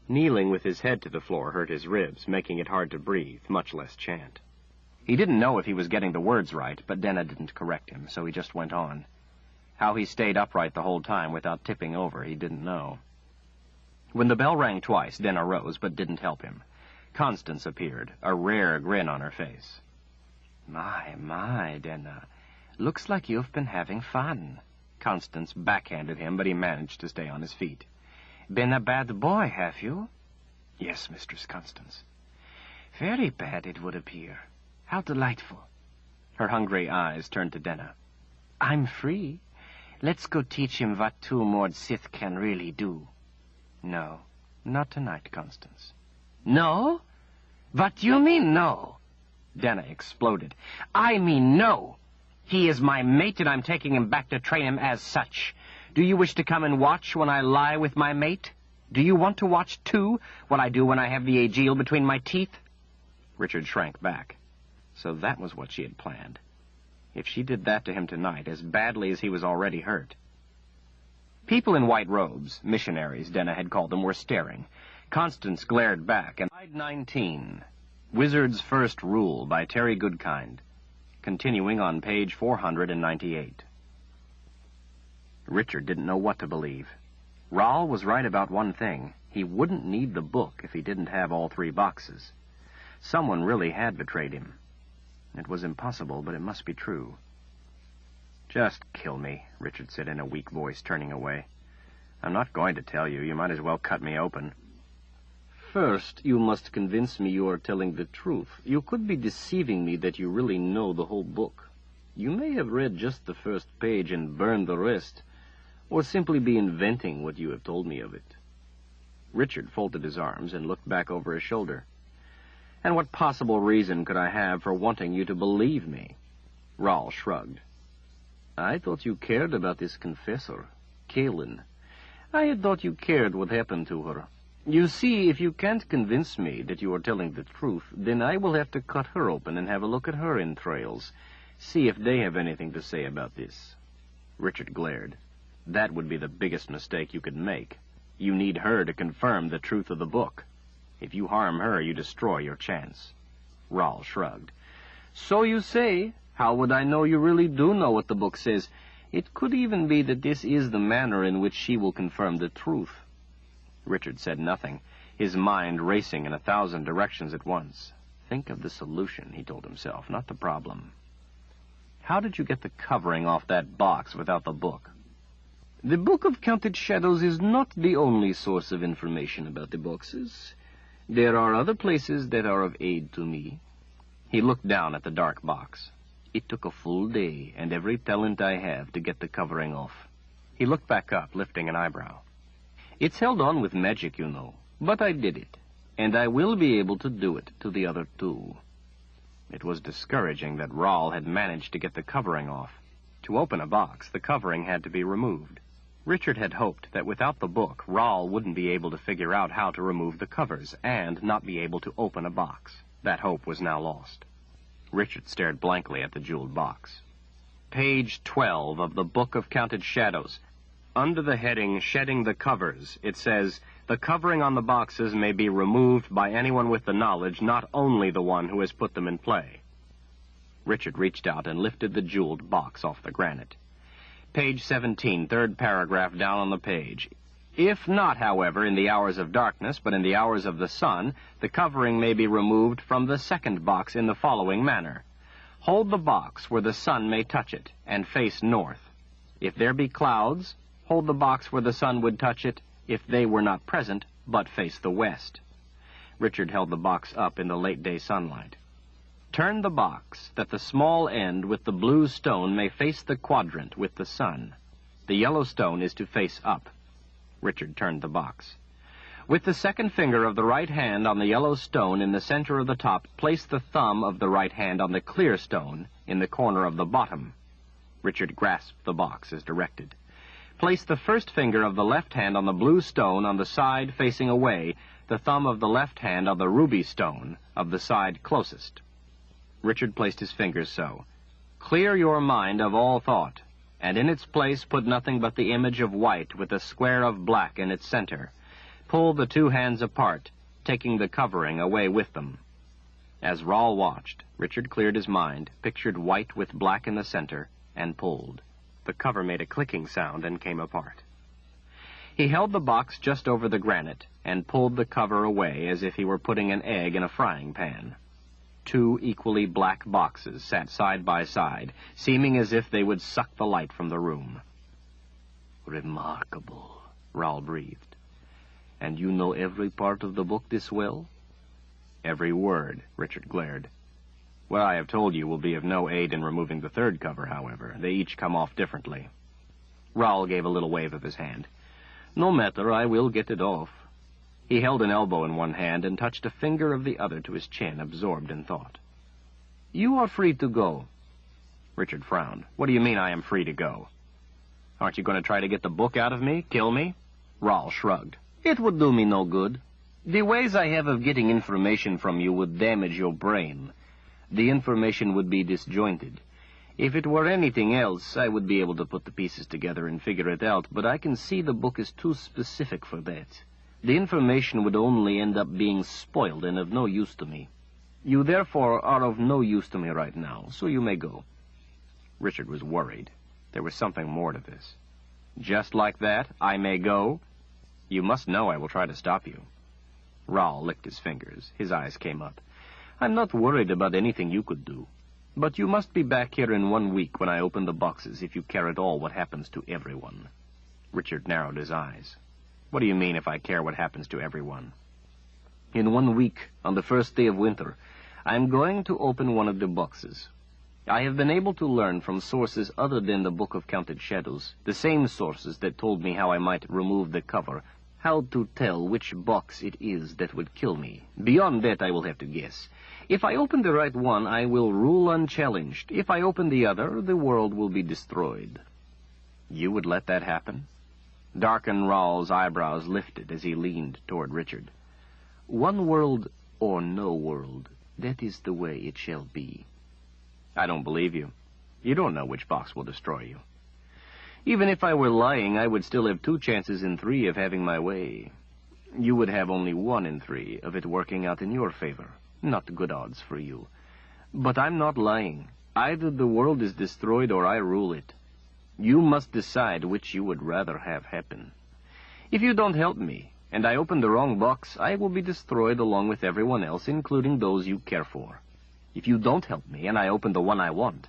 Kneeling with his head to the floor hurt his ribs, making it hard to breathe, much less chant. He didn't know if he was getting the words right, but Denna didn't correct him, so he just went on. How he stayed upright the whole time without tipping over, he didn't know. When the bell rang twice, Denna rose, but didn't help him. Constance appeared, a rare grin on her face. My, Denna. Looks like you've been having fun." Constance backhanded him, but he managed to stay on his feet. "Been a bad boy, have you?" "Yes, Mistress Constance." "Very bad, it would appear. How delightful." Her hungry eyes turned to Denna. "I'm free. Let's go teach him what two Mord Sith can really do." "No, not tonight, Constance." "No? What do you mean, no?" Denna exploded. "I mean no. He is my mate, and I'm taking him back to train him as such. Do you wish to come and watch when I lie with my mate? Do you want to watch, too, what I do when I have the Aegil between my teeth?" Richard shrank back. So that was what she had planned. If she did that to him tonight, as badly as he was already hurt. People in white robes, missionaries, Denna had called them, were staring. Constance glared back, and Slide 19, Wizard's First Rule by Terry Goodkind, continuing on page 498. Richard didn't know what to believe. Rahl was right about one thing. He wouldn't need the book if he didn't have all 3 boxes. Someone really had betrayed him. It was impossible, but it must be true. "Just kill me," Richard said in a weak voice, turning away. "I'm not going to tell you. You might as well cut me open." "First, you must convince me you are telling the truth. You could be deceiving me that you really know the whole book. You may have read just the first page and burned the rest, or simply be inventing what you have told me of it." Richard folded his arms and looked back over his shoulder. "And what possible reason could I have for wanting you to believe me?" Rahl shrugged. "I thought you cared about this confessor, Kaelin. I had thought you cared what happened to her. You see, if you can't convince me that you are telling the truth, then I will have to cut her open and have a look at her entrails, see if they have anything to say about this." Richard glared. "That would be the biggest mistake you could make. You need her to confirm the truth of the book. If you harm her, you destroy your chance." Rahl shrugged. "So you say. How would I know you really do know what the book says? It could even be that this is the manner in which she will confirm the truth." Richard said nothing, his mind racing in 1,000 directions at once. Think of the solution, he told himself, not the problem. "How did you get the covering off that box without the book?" "The Book of Counted Shadows is not the only source of information about the boxes. There are other places that are of aid to me." He looked down at the dark box. "It took a full day and every talent I have to get the covering off." He looked back up, lifting an eyebrow. "It's held on with magic, you know, but I did it, and I will be able to do it to the other 2. It was discouraging that Rahl had managed to get the covering off. To open a box, the covering had to be removed. Richard had hoped that without the book, Rahl wouldn't be able to figure out how to remove the covers and not be able to open a box. That hope was now lost. Richard stared blankly at the jeweled box. Page 12 of the Book of Counted Shadows. Under the heading, Shedding the Covers, it says, "The covering on the boxes may be removed by anyone with the knowledge, not only the one who has put them in play." Richard reached out and lifted the jeweled box off the granite. Page 17, 3rd paragraph down on the page. "If not, however, in the hours of darkness, but in the hours of the sun, the covering may be removed from the second box in the following manner. Hold the box where the sun may touch it, and face north. If there be clouds, hold the box where the sun would touch it, if they were not present, but face the west. Richard held the box up in the late-day sunlight. Turn the box, that the small end with the blue stone may face the quadrant with the sun. The yellow stone is to face up. Richard turned the box. With the second finger of the right hand on the yellow stone in the center of the top, place the thumb of the right hand on the clear stone in the corner of the bottom. Richard grasped the box as directed. Place the first finger of the left hand on the blue stone on the side facing away, the thumb of the left hand on the ruby stone of the side closest. Richard placed his fingers so. Clear your mind of all thought, and in its place put nothing but the image of white with a square of black in its center. Pull the two hands apart, taking the covering away with them. As Rahl watched, Richard cleared his mind, pictured white with black in the center, and pulled. The cover made a clicking sound and came apart. He held the box just over the granite and pulled the cover away as if he were putting an egg in a frying pan. Two equally black boxes sat side by side, seeming as if they would suck the light from the room. Remarkable, Rahl breathed. And you know every part of the book this well? Every word, Richard glared. What I have told you will be of no aid in removing the third cover, however. They each come off differently. Rahl gave a little wave of his hand. No matter, I will get it off. He held an elbow in one hand and touched a finger of the other to his chin, absorbed in thought. You are free to go. Richard frowned. What do you mean I am free to go? Aren't you going to try to get the book out of me? Kill me? Rahl shrugged. It would do me no good. The ways I have of getting information from you would damage your brain. The information would be disjointed. If it were anything else, I would be able to put the pieces together and figure it out, but I can see the book is too specific for that. The information would only end up being spoiled and of no use to me. You therefore are of no use to me right now, so you may go. Richard was worried. There was something more to this. Just like that, I may go? You must know I will try to stop you. Rahl licked his fingers. His eyes came up. I'm not worried about anything you could do. But you must be back here in 1 week when I open the boxes if you care at all what happens to everyone. Richard narrowed his eyes. What do you mean if I care what happens to everyone? In 1 week, on the first day of winter, I'm going to open one of the boxes. I have been able to learn from sources other than the Book of Counted Shadows, the same sources that told me how I might remove the cover, how to tell which box it is that would kill me. Beyond that, I will have to guess. If I open the right one, I will rule unchallenged. If I open the other, the world will be destroyed. You would let that happen? Darken Rahl's eyebrows lifted as he leaned toward Richard. One world or no world, that is the way it shall be. I don't believe you. You don't know which box will destroy you. Even if I were lying, I would still have 2 chances in 3 of having my way. You would have only 1 in 3 of it working out in your favor. Not good odds for you. But I'm not lying. Either the world is destroyed or I rule it. You must decide which you would rather have happen. If you don't help me, and I open the wrong box, I will be destroyed along with everyone else, including those you care for. If you don't help me, and I open the one I want,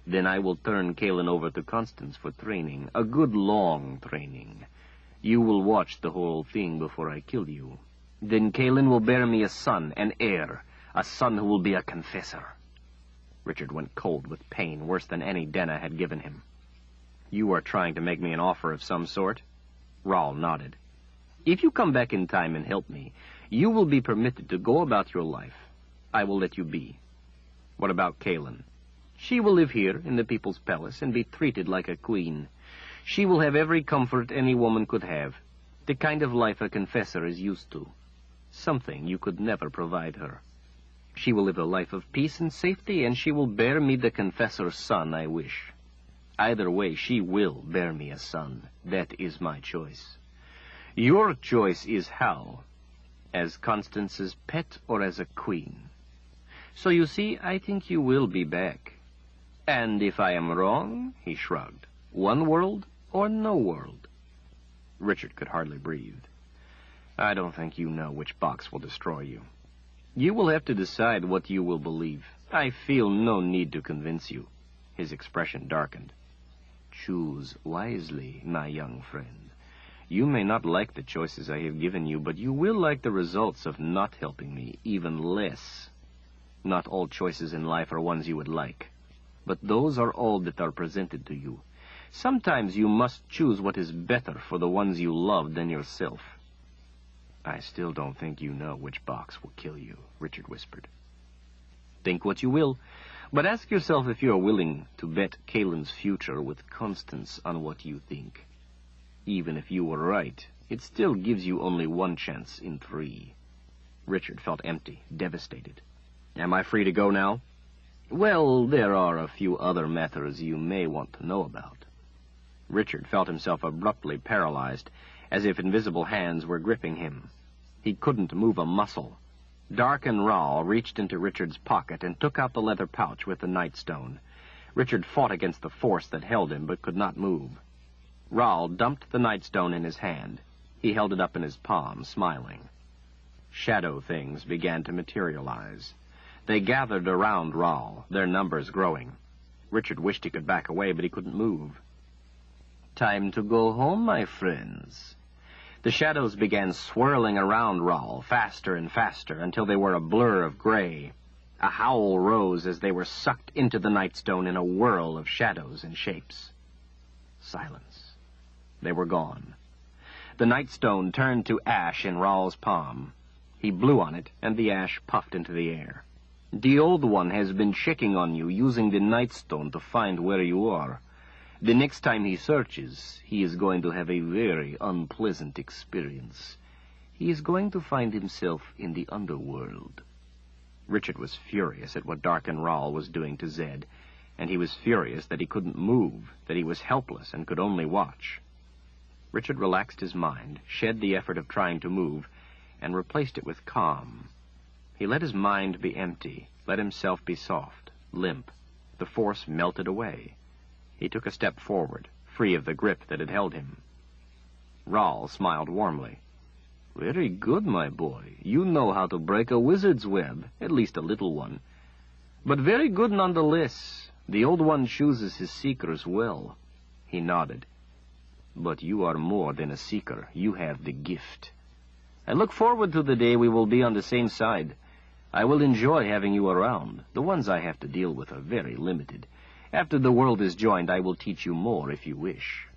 then I will turn Kalen over to Constance for training, a good long training. You will watch the whole thing before I kill you. Then Kalen will bear me a son, an heir, a son who will be a confessor. Richard went cold with pain, worse than any Denna had given him. You are trying to make me an offer of some sort? Rahl nodded. If you come back in time and help me, you will be permitted to go about your life. I will let you be. What about Kalen? She will live here in the people's palace and be treated like a queen. She will have every comfort any woman could have, the kind of life a confessor is used to, something you could never provide her. She will live a life of peace and safety, and she will bear me the confessor's son I wish. Either way, she will bear me a son. That is my choice. Your choice is how, as Constance's pet or as a queen. So you see, I think you will be back. And if I am wrong, he shrugged, one world or no world. Richard could hardly breathe. I don't think you know which box will destroy you. You will have to decide what you will believe. I feel no need to convince you. His expression darkened. Choose wisely, my young friend. You may not like the choices I have given you, but you will like the results of not helping me even less. Not all choices in life are ones you would like, but those are all that are presented to you. Sometimes you must choose what is better for the ones you love than yourself. I still don't think you know which box will kill you, Richard whispered. Think what you will, but ask yourself if you are willing to bet Caelan's future with Constance on what you think. Even if you were right, it still gives you only one chance in 3. Richard felt empty, devastated. Am I free to go now? Well, there are a few other matters you may want to know about. Richard felt himself abruptly paralyzed, as if invisible hands were gripping him. He couldn't move a muscle. Dark and Rahl reached into Richard's pocket and took out the leather pouch with the nightstone. Richard fought against the force that held him, but could not move. Rahl dumped the nightstone in his hand. He held it up in his palm, smiling. Shadow things began to materialize. They gathered around Rahl, their numbers growing. Richard wished he could back away, but he couldn't move. Time to go home, my friends. The shadows began swirling around Rahl, faster and faster, until they were a blur of gray. A howl rose as they were sucked into the nightstone in a whirl of shadows and shapes. Silence. They were gone. The nightstone turned to ash in Rahl's palm. He blew on it, and the ash puffed into the air. The Old One has been checking on you, using the nightstone to find where you are. The next time he searches, he is going to have a very unpleasant experience. He is going to find himself in the underworld. Richard was furious at what Dark and Rahl was doing to Zed, and he was furious that he couldn't move, that he was helpless and could only watch. Richard relaxed his mind, shed the effort of trying to move, and replaced it with calm. He let his mind be empty, let himself be soft, limp. The force melted away. He took a step forward, free of the grip that had held him. Rahl smiled warmly. Very good, my boy. You know how to break a wizard's web, at least a little one. But very good nonetheless. The Old One chooses his seekers well. He nodded. But you are more than a seeker. You have the gift. I look forward to the day we will be on the same side. I will enjoy having you around. The ones I have to deal with are very limited. After the world is joined, I will teach you more if you wish.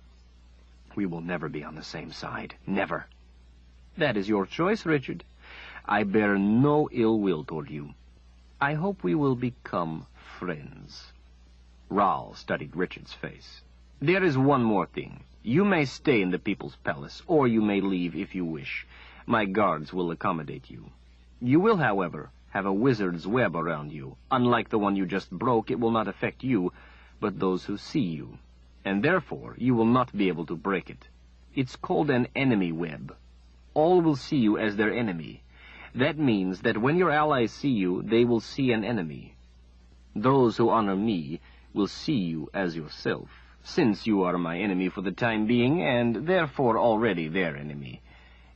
We will never be on the same side. Never. That is your choice, Richard. I bear no ill will toward you. I hope we will become friends. Rahl studied Richard's face. There is one more thing. You may stay in the People's Palace, or you may leave if you wish. My guards will accommodate you. You will, however, have a wizard's web around you. Unlike the one you just broke, it will not affect you, but those who see you. And therefore, you will not be able to break it. It's called an enemy web. All will see you as their enemy. That means that when your allies see you, they will see an enemy. Those who honor me will see you as yourself, since you are my enemy for the time being, and therefore already their enemy,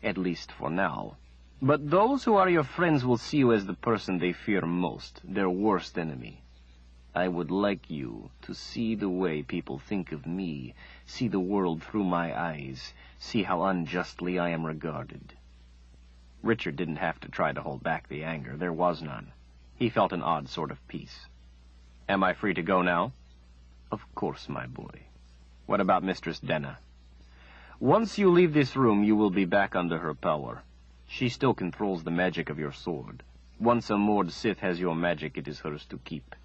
at least for now. But those who are your friends will see you as the person they fear most, their worst enemy. I would like you to see the way people think of me, see the world through my eyes, see how unjustly I am regarded. Richard didn't have to try to hold back the anger. There was none. He felt an odd sort of peace. Am I free to go now? Of course, my boy. What about Mistress Denna? Once you leave this room, you will be back under her power. She still controls the magic of your sword. Once a Mord Sith has your magic, it is hers to keep.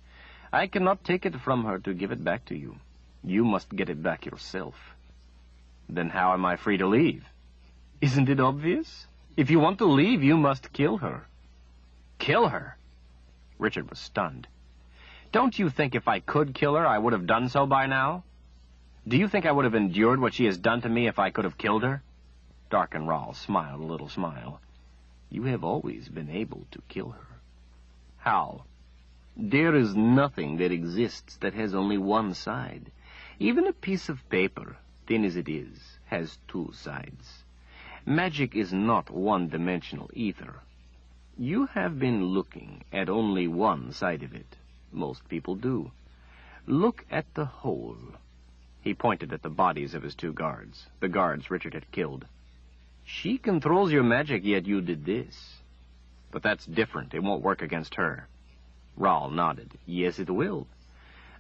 I cannot take it from her to give it back to you. You must get it back yourself. Then how am I free to leave? Isn't it obvious? If you want to leave, you must kill her. Kill her? Richard was stunned. Don't you think if I could kill her, I would have done so by now? Do you think I would have endured what she has done to me if I could have killed her? Dark and Rahl smiled a little smile. You have always been able to kill her. How? There is nothing that exists that has only one side. Even a piece of paper, thin as it is, has two sides. Magic is not one-dimensional either. You have been looking at only one side of it. Most people do. Look at the hole. He pointed at the bodies of his 2 guards, the guards Richard had killed. She controls your magic, yet you did this. But that's different. It won't work against her. Rahl nodded. Yes, it will.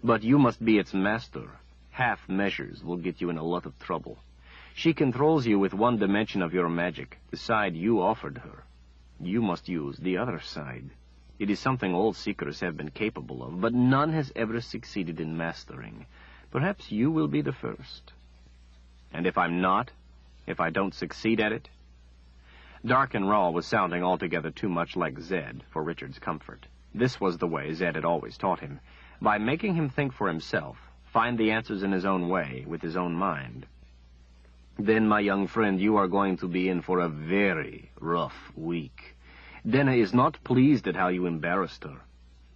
But you must be its master. Half measures will get you in a lot of trouble. She controls you with one dimension of your magic, the side you offered her. You must use the other side. It is something all seekers have been capable of, but none has ever succeeded in mastering. Perhaps you will be the first. And if I'm not, if I don't succeed at it? Dark and Rahl was sounding altogether too much like Zed for Richard's comfort. This was the way Zed had always taught him, by making him think for himself, find the answers in his own way, with his own mind. Then, my young friend, you are going to be in for a very rough week. Denna is not pleased at how you embarrassed her.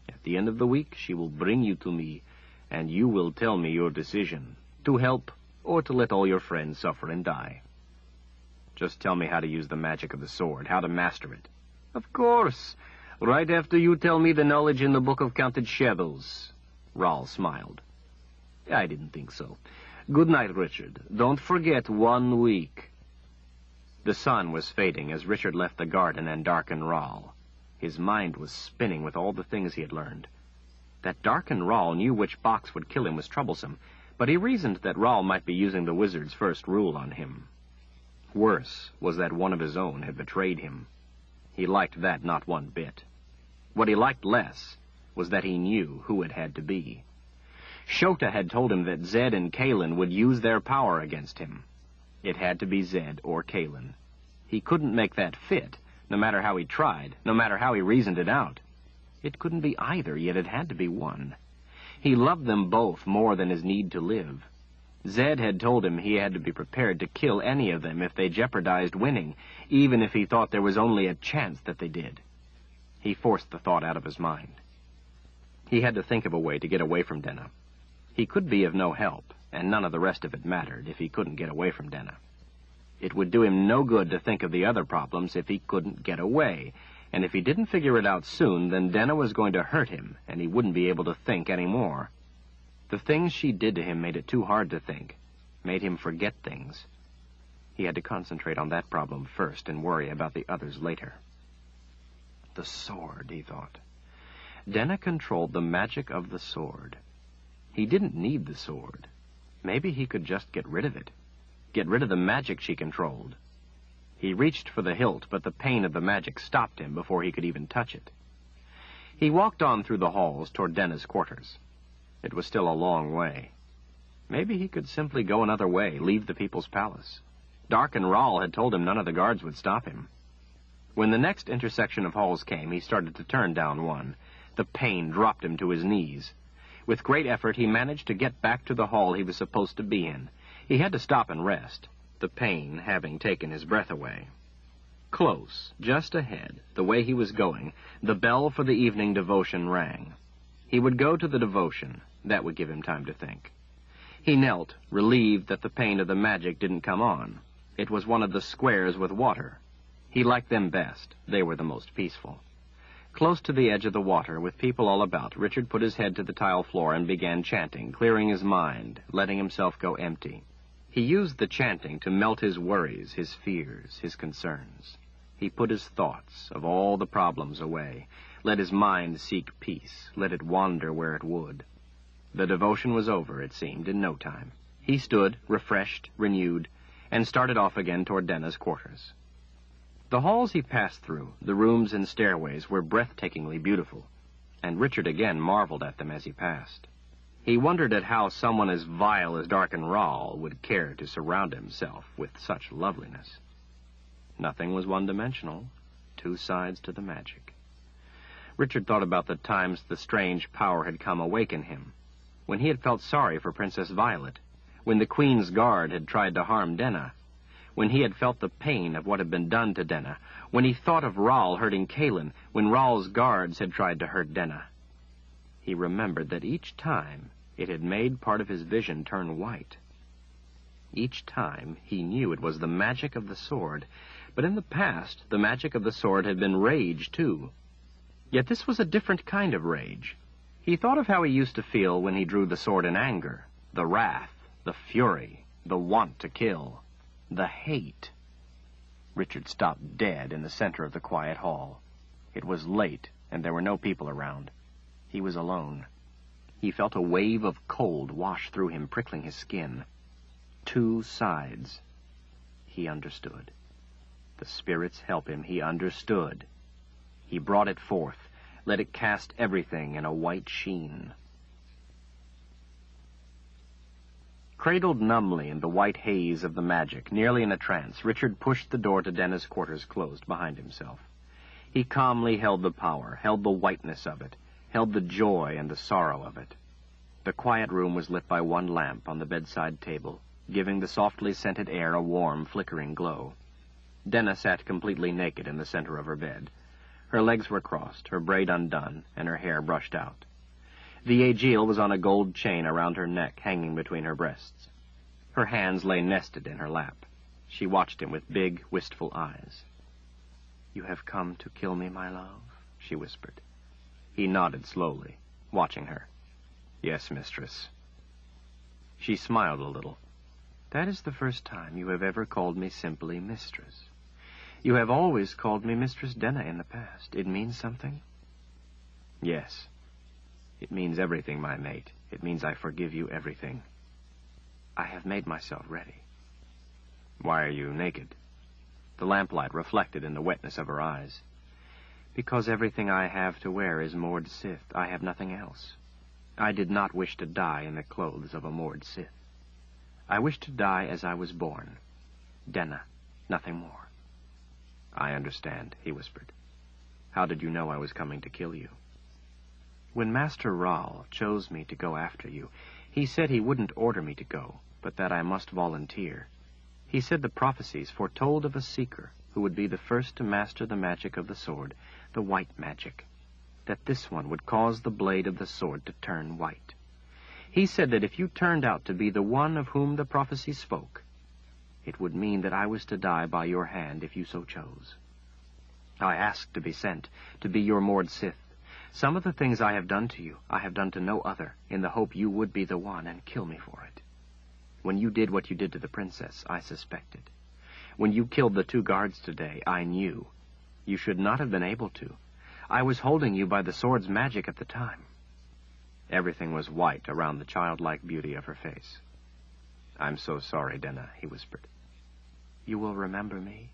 At the end of the week, she will bring you to me, and you will tell me your decision, to help or to let all your friends suffer and die. Just tell me how to use the magic of the sword, how to master it. Of course. Right after you tell me the knowledge in the Book of Counted Shadows. Rahl smiled. I didn't think so. Good night, Richard. Don't forget 1 week. The sun was fading as Richard left the garden and Dark and Rahl. His mind was spinning with all the things he had learned. That Dark and Rahl knew which box would kill him was troublesome, but he reasoned that Rahl might be using the wizard's first rule on him. Worse was that one of his own had betrayed him. He liked that not one bit. What he liked less was that he knew who it had to be. Shota had told him that Zed and Kalen would use their power against him. It had to be Zed or Kalen. He couldn't make that fit, no matter how he tried, no matter how he reasoned it out. It couldn't be either, yet it had to be one. He loved them both more than his need to live. Zed had told him he had to be prepared to kill any of them if they jeopardized winning, even if he thought there was only a chance that they did. He forced the thought out of his mind. He had to think of a way to get away from Denna. He could be of no help, and none of the rest of it mattered if he couldn't get away from Denna. It would do him no good to think of the other problems if he couldn't get away, and if he didn't figure it out soon, then Denna was going to hurt him, and he wouldn't be able to think any more. The things she did to him made it too hard to think, made him forget things. He had to concentrate on that problem first and worry about the others later. The sword, he thought. Denna controlled the magic of the sword. He didn't need the sword. Maybe he could just get rid of it. Get rid of the magic she controlled. He reached for the hilt, but the pain of the magic stopped him before he could even touch it. He walked on through the halls toward Denna's quarters. It was still a long way. Maybe he could simply go another way, leave the people's palace. Dark and Rahl had told him none of the guards would stop him. When the next intersection of halls came, he started to turn down one. The pain dropped him to his knees. With great effort, he managed to get back to the hall he was supposed to be in. He had to stop and rest, the pain having taken his breath away. Close, just ahead, the way he was going, the bell for the evening devotion rang. He would go to the devotion. That would give him time to think. He knelt, relieved that the pain of the magic didn't come on. It was one of the squares with water. He liked them best. They were the most peaceful. Close to the edge of the water, with people all about, Richard put his head to the tile floor and began chanting, clearing his mind, letting himself go empty. He used the chanting to melt his worries, his fears, his concerns. He put his thoughts of all the problems away, let his mind seek peace, let it wander where it would. The devotion was over, it seemed, in no time. He stood, refreshed, renewed, and started off again toward Denna's quarters. The halls he passed through, the rooms and stairways, were breathtakingly beautiful, and Richard again marveled at them as he passed. He wondered at how someone as vile as Dark and Rahl would care to surround himself with such loveliness. Nothing was one-dimensional, 2 sides to the magic. Richard thought about the times the strange power had come awaken him, when he had felt sorry for Princess Violet, when the Queen's guard had tried to harm Denna, when he had felt the pain of what had been done to Denna, when he thought of Rahl hurting Kalen, when Rahl's guards had tried to hurt Denna. He remembered that each time it had made part of his vision turn white. Each time he knew it was the magic of the sword, but in the past the magic of the sword had been rage, too. Yet this was a different kind of rage. He thought of how he used to feel when he drew the sword in anger, the wrath, the fury, the want to kill, the hate. Richard stopped dead in the center of the quiet hall. It was late, and there were no people around. He was alone. He felt a wave of cold wash through him, prickling his skin. Two sides. He understood. The spirits help him. He understood. He brought it forth, let it cast everything in a white sheen. Cradled numbly in the white haze of the magic, nearly in a trance, Richard pushed the door to Denna's quarters closed behind himself. He calmly held the power, held the whiteness of it, held the joy and the sorrow of it. The quiet room was lit by one lamp on the bedside table, giving the softly scented air a warm, flickering glow. Denna sat completely naked in the center of her bed. Her legs were crossed, her braid undone, and her hair brushed out. The aegil was on a gold chain around her neck, hanging between her breasts. Her hands lay nested in her lap. She watched him with big, wistful eyes. "You have come to kill me, my love?" she whispered. He nodded slowly, watching her. "Yes, mistress." She smiled a little. "That is the first time you have ever called me simply mistress. You have always called me Mistress Denna in the past. It means something?" "Yes. It means everything, my mate. It means I forgive you everything." "I have made myself ready." "Why are you naked?" The lamplight reflected in the wetness of her eyes. "Because everything I have to wear is moored Sith. I have nothing else. I did not wish to die in the clothes of a moored Sith. I wish to die as I was born. Denna, nothing more." "I understand," he whispered. "How did you know I was coming to kill you?" "When Master Rahl chose me to go after you, he said he wouldn't order me to go, but that I must volunteer. He said the prophecies foretold of a seeker who would be the first to master the magic of the sword, the white magic, that this one would cause the blade of the sword to turn white. He said that if you turned out to be the one of whom the prophecy spoke, it would mean that I was to die by your hand if you so chose. I asked to be sent, to be your moored Sith. Some of the things I have done to you, I have done to no other, in the hope you would be the one and kill me for it. When you did what you did to the princess, I suspected. When you killed the 2 guards today, I knew. You should not have been able to. I was holding you by the sword's magic at the time." Everything was white around the childlike beauty of her face. "I'm so sorry, Denna," he whispered. "You will remember me?"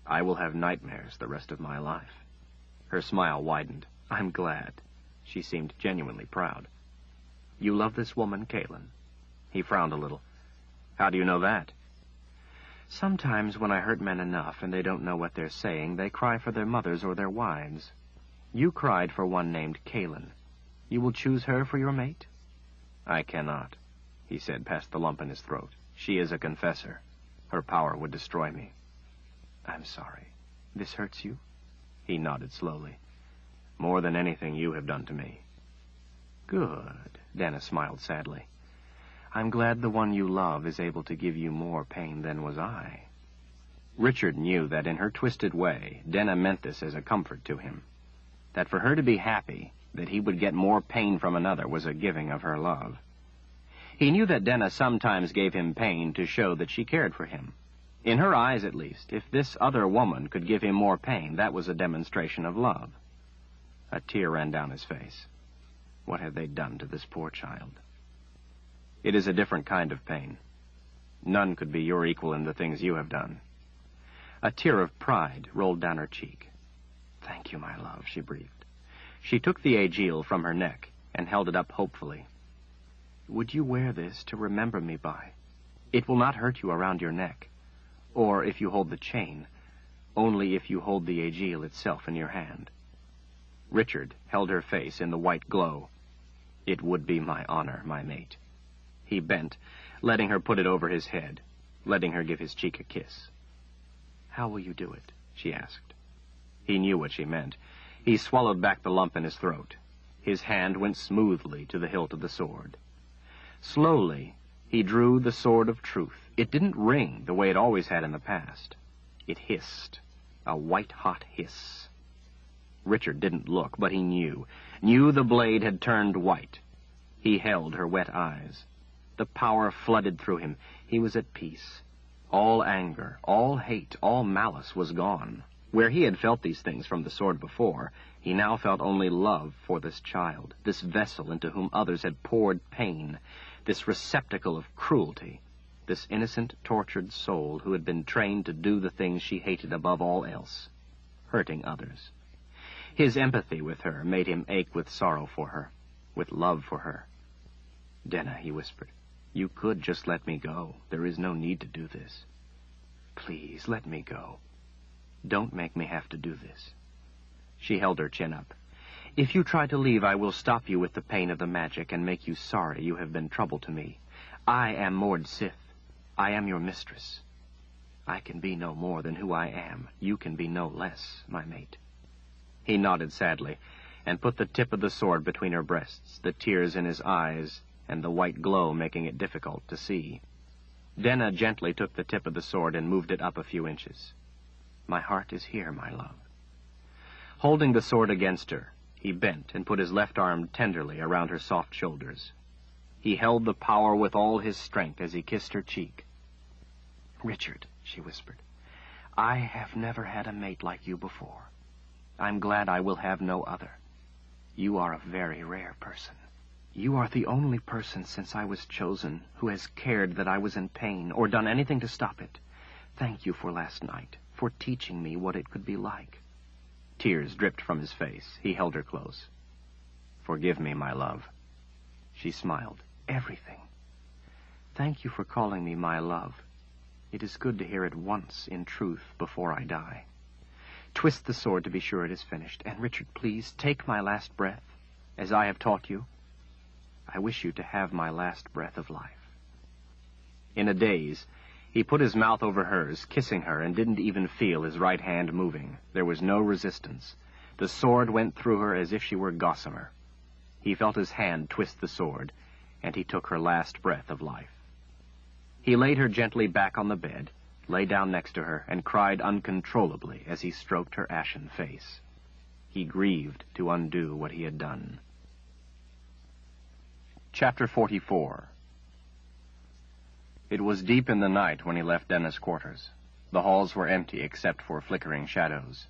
"I will have nightmares the rest of my life." Her smile widened. "I'm glad." She seemed genuinely proud. "You love this woman, Caitlin?" He frowned a little. "How do you know that?" "Sometimes when I hurt men enough and they don't know what they're saying, they cry for their mothers or their wives. You cried for one named Caitlin. You will choose her for your mate?" "I cannot," he said past the lump in his throat. "She is a confessor. Her power would destroy me." "I'm sorry. This hurts you?" He nodded slowly. "More than anything you have done to me." "Good," Denna smiled sadly. "I'm glad the one you love is able to give you more pain than was I." Richard knew that in her twisted way, Denna meant this as a comfort to him. That for her to be happy, that he would get more pain from another, was a giving of her love. He knew that Denna sometimes gave him pain to show that she cared for him. In her eyes, at least, if this other woman could give him more pain, that was a demonstration of love. A tear ran down his face. What had they done to this poor child? "It is a different kind of pain. None could be your equal in the things you have done." A tear of pride rolled down her cheek. "Thank you, my love," she breathed. She took the aegil from her neck and held it up hopefully. "Would you wear this to remember me by? It will not hurt you around your neck. Or if you hold the chain, only if you hold the aegil itself in your hand." Richard held her face in the white glow. "It would be my honor, my mate." He bent, letting her put it over his head, letting her give his cheek a kiss. "How will you do it?" she asked. He knew what she meant. He swallowed back the lump in his throat. His hand went smoothly to the hilt of the sword. Slowly, he drew the sword of truth. It didn't ring the way it always had in the past. It hissed, a white-hot hiss. Richard didn't look, but he knew the blade had turned white. He held her wet eyes. The power flooded through him. He was at peace. All anger, all hate, all malice was gone. Where he had felt these things from the sword before, he now felt only love for this child, this vessel into whom others had poured pain, this receptacle of cruelty, this innocent, tortured soul who had been trained to do the things she hated above all else, hurting others. His empathy with her made him ache with sorrow for her, with love for her. "Denna," he whispered, "you could just let me go. There is no need to do this. Please, let me go. Don't make me have to do this." She held her chin up. "If you try to leave, I will stop you with the pain of the magic and make you sorry you have been trouble to me. I am Mord Sith. I am your mistress. I can be no more than who I am. You can be no less, my mate." He nodded sadly and put the tip of the sword between her breasts, the tears in his eyes and the white glow making it difficult to see. Denna gently took the tip of the sword and moved it up a few inches. "My heart is here, my love." Holding the sword against her, he bent and put his left arm tenderly around her soft shoulders. He held the power with all his strength as he kissed her cheek. "Richard," she whispered, "I have never had a mate like you before. I'm glad I will have no other. You are a very rare person. You are the only person since I was chosen who has cared that I was in pain or done anything to stop it. Thank you for last night, for teaching me what it could be like." Tears dripped from his face. He held her close. "Forgive me, my love." She smiled. "Everything. Thank you for calling me my love. It is good to hear it once in truth before I die. Twist the sword to be sure it is finished. And, Richard, please, take my last breath, as I have taught you. I wish you to have my last breath of life." In a daze, he put his mouth over hers, kissing her, and didn't even feel his right hand moving. There was no resistance. The sword went through her as if she were gossamer. He felt his hand twist the sword, and he took her last breath of life. He laid her gently back on the bed, lay down next to her, and cried uncontrollably as he stroked her ashen face. He grieved to undo what he had done. Chapter 44. It was deep in the night when he left Denna's quarters. The halls were empty except for flickering shadows.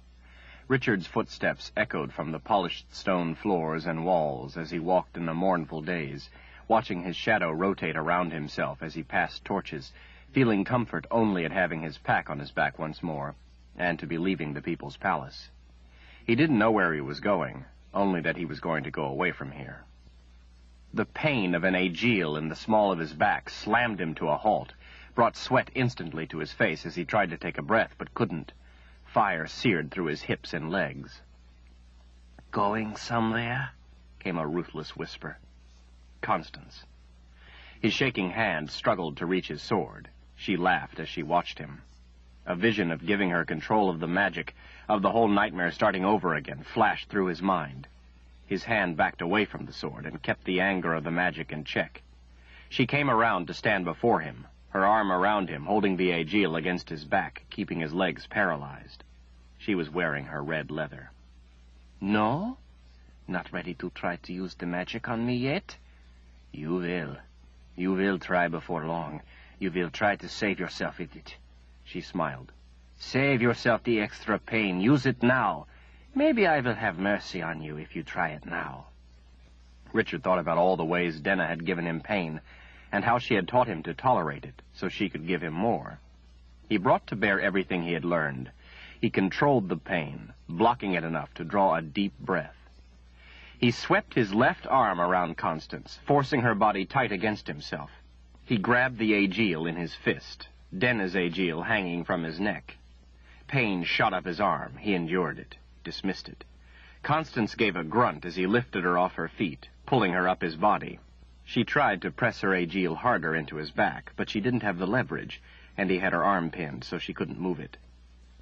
Richard's footsteps echoed from the polished stone floors and walls as he walked in a mournful daze, watching his shadow rotate around himself as he passed torches, feeling comfort only at having his pack on his back once more, and to be leaving the people's palace. He didn't know where he was going, only that he was going to go away from here. The pain of an aegil in the small of his back slammed him to a halt, brought sweat instantly to his face as he tried to take a breath, but couldn't. Fire seared through his hips and legs. "Going somewhere?" came a ruthless whisper. Constance. His shaking hand struggled to reach his sword. She laughed as she watched him. A vision of giving her control of the magic, of the whole nightmare starting over again, flashed through his mind. His hand backed away from the sword and kept the anger of the magic in check. She came around to stand before him, her arm around him, holding the aegil against his back, keeping his legs paralyzed. She was wearing her red leather. "No? Not ready to try to use the magic on me yet? You will. You will try before long. You will try to save yourself with it." She smiled. "Save yourself the extra pain. Use it now. Maybe I will have mercy on you if you try it now." Richard thought about all the ways Denna had given him pain, and how she had taught him to tolerate it so she could give him more. He brought to bear everything he had learned. He controlled the pain, blocking it enough to draw a deep breath. He swept his left arm around Constance, forcing her body tight against himself. He grabbed the aegil in his fist, Denna's aegil hanging from his neck. Pain shot up his arm. He endured it, dismissed it. Constance gave a grunt as he lifted her off her feet, pulling her up his body. She tried to press her aegil harder into his back, but she didn't have the leverage, and he had her arm pinned so she couldn't move it.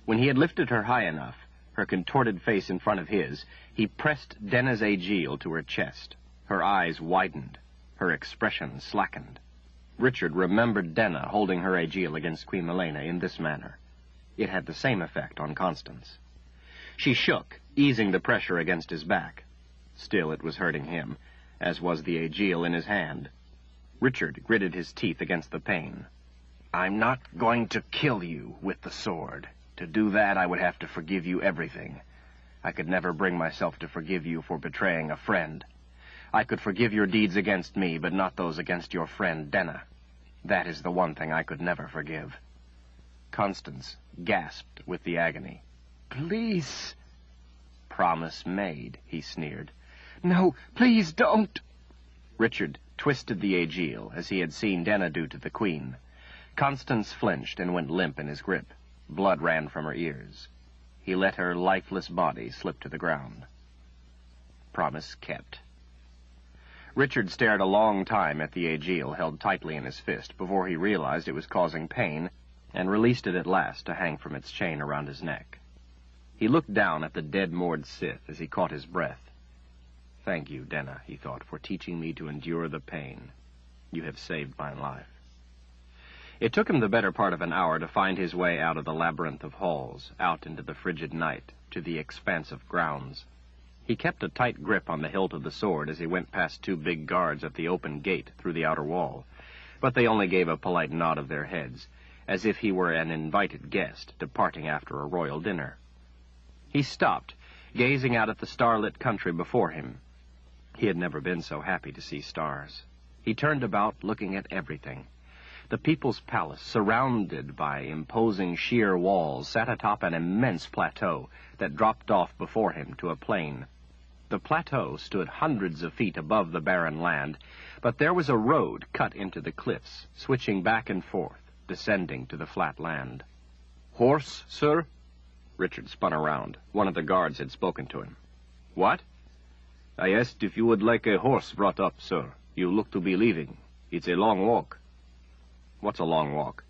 When he had lifted her high enough, her contorted face in front of his, he pressed Denna's aegil to her chest. Her eyes widened. Her expression slackened. Richard remembered Denna holding her aegil against Queen Milena in this manner. It had the same effect on Constance. She shook, easing the pressure against his back. Still, it was hurting him, as was the aegil in his hand. Richard gritted his teeth against the pain. "I'm not going to kill you with the sword. To do that, I would have to forgive you everything. I could never bring myself to forgive you for betraying a friend. I could forgive your deeds against me, but not those against your friend Denna. That is the one thing I could never forgive." Constance gasped with the agony. "Please." "Promise made," he sneered. "No, please don't." Richard twisted the aegil, as he had seen Denna do to the Queen. Constance flinched and went limp in his grip. Blood ran from her ears. He let her lifeless body slip to the ground. Promise kept. Richard stared a long time at the aegil held tightly in his fist before he realized it was causing pain, and released it at last to hang from its chain around his neck. He looked down at the dead-moored Sith as he caught his breath. "Thank you, Denna," he thought, "for teaching me to endure the pain. You have saved my life." It took him the better part of an hour to find his way out of the labyrinth of halls, out into the frigid night, to the expansive grounds. He kept a tight grip on the hilt of the sword as he went past 2 big guards at the open gate through the outer wall, but they only gave a polite nod of their heads, as if he were an invited guest departing after a royal dinner. He stopped, gazing out at the starlit country before him. He had never been so happy to see stars. He turned about, looking at everything. The People's Palace, surrounded by imposing sheer walls, sat atop an immense plateau that dropped off before him to a plain. The plateau stood hundreds of feet above the barren land, but there was a road cut into the cliffs, switching back and forth, descending to the flat land. "Horse, sir?" Richard spun around. One of the guards had spoken to him. "What?" "I asked if you would like a horse brought up, sir. You look to be leaving. It's a long walk." "What's a long walk?"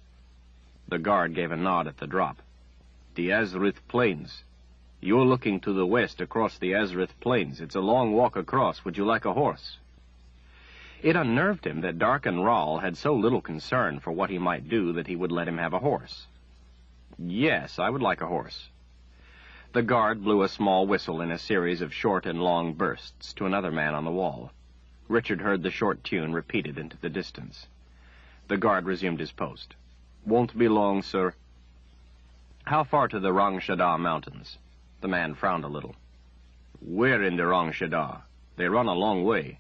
The guard gave a nod at the drop. "The Azrith Plains. You're looking to the west across the Azrith Plains. It's a long walk across. Would you like a horse?" It unnerved him that Dark and Rahl had so little concern for what he might do that he would let him have a horse. "Yes, I would like a horse." The guard blew a small whistle in a series of short and long bursts to another man on the wall. Richard heard the short tune repeated into the distance. The guard resumed his post. "Won't be long, sir." "How far to the Rang Shada Mountains?" The man frowned a little. "Where in the Rang Shada? They run a long way."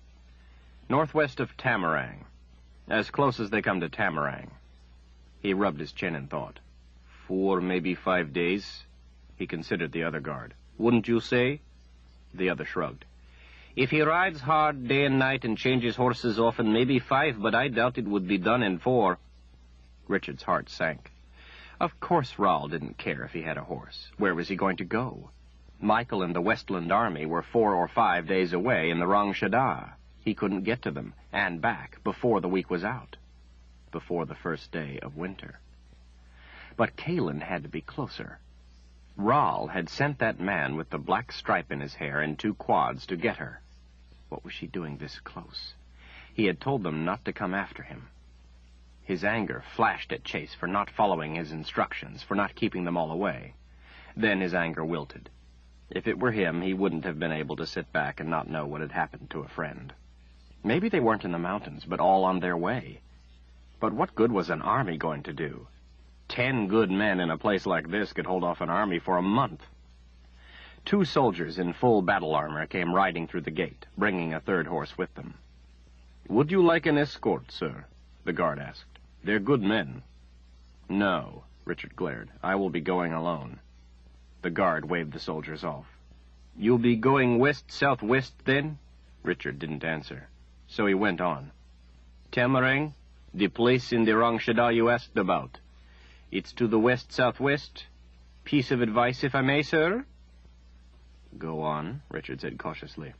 "Northwest of Tamarang. As close as they come to Tamarang." He rubbed his chin in thought. 4, maybe 5 days. He considered the other guard. "Wouldn't you say?" The other shrugged. "If he rides hard day and night and changes horses often, maybe 5, but I doubt it would be done in 4. Richard's heart sank. Of course Rahl didn't care if he had a horse. Where was he going to go? Michael and the Westland Army were 4 or 5 days away in the Rang Shada. He couldn't get to them, and back, before the week was out. Before the first day of winter. But Kaelin had to be closer. Rahl had sent that man with the black stripe in his hair in 2 quads to get her. What was she doing this close? He had told them not to come after him. His anger flashed at Chase for not following his instructions, for not keeping them all away. Then his anger wilted. If it were him, he wouldn't have been able to sit back and not know what had happened to a friend. Maybe they weren't in the mountains, but all on their way. But what good was an army going to do? 10 good men in a place like this could hold off an army for a month. 2 soldiers in full battle armor came riding through the gate, bringing a 3rd horse with them. "Would you like an escort, sir?" the guard asked. "They're good men." "No," Richard glared. "I will be going alone." The guard waved the soldiers off. "You'll be going west-southwest, then?" Richard didn't answer. So he went on. "Tamarang, the place in the Rang Shada you asked about. It's to the west-southwest. Piece of advice, if I may, sir?" "Go on," Richard said cautiously.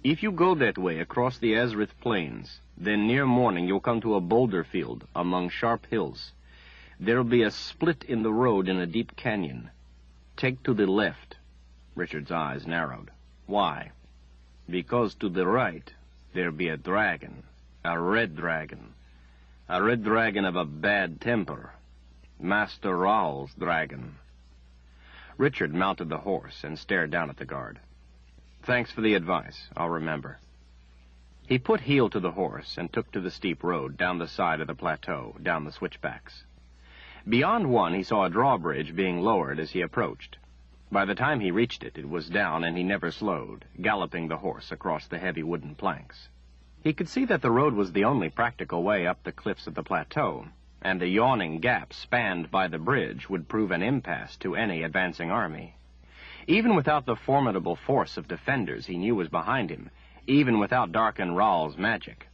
"If you go that way across the Azrith Plains, then near morning you'll come to a boulder field among sharp hills. There'll be a split in the road in a deep canyon. Take to the left." Richard's eyes narrowed. "Why?" "Because to the right there'll be a dragon, a red dragon. A red dragon of a bad temper. Master Rahl's dragon." Richard mounted the horse and stared down at the guard. "Thanks for the advice. I'll remember." He put heel to the horse and took to the steep road down the side of the plateau, down the switchbacks. Beyond one, he saw a drawbridge being lowered as he approached. By the time he reached it, it was down, and he never slowed, galloping the horse across the heavy wooden planks. He could see that the road was the only practical way up the cliffs of the plateau, and the yawning gap spanned by the bridge would prove an impasse to any advancing army. Even without the formidable force of defenders he knew was behind him, even without Darken Raal's magic,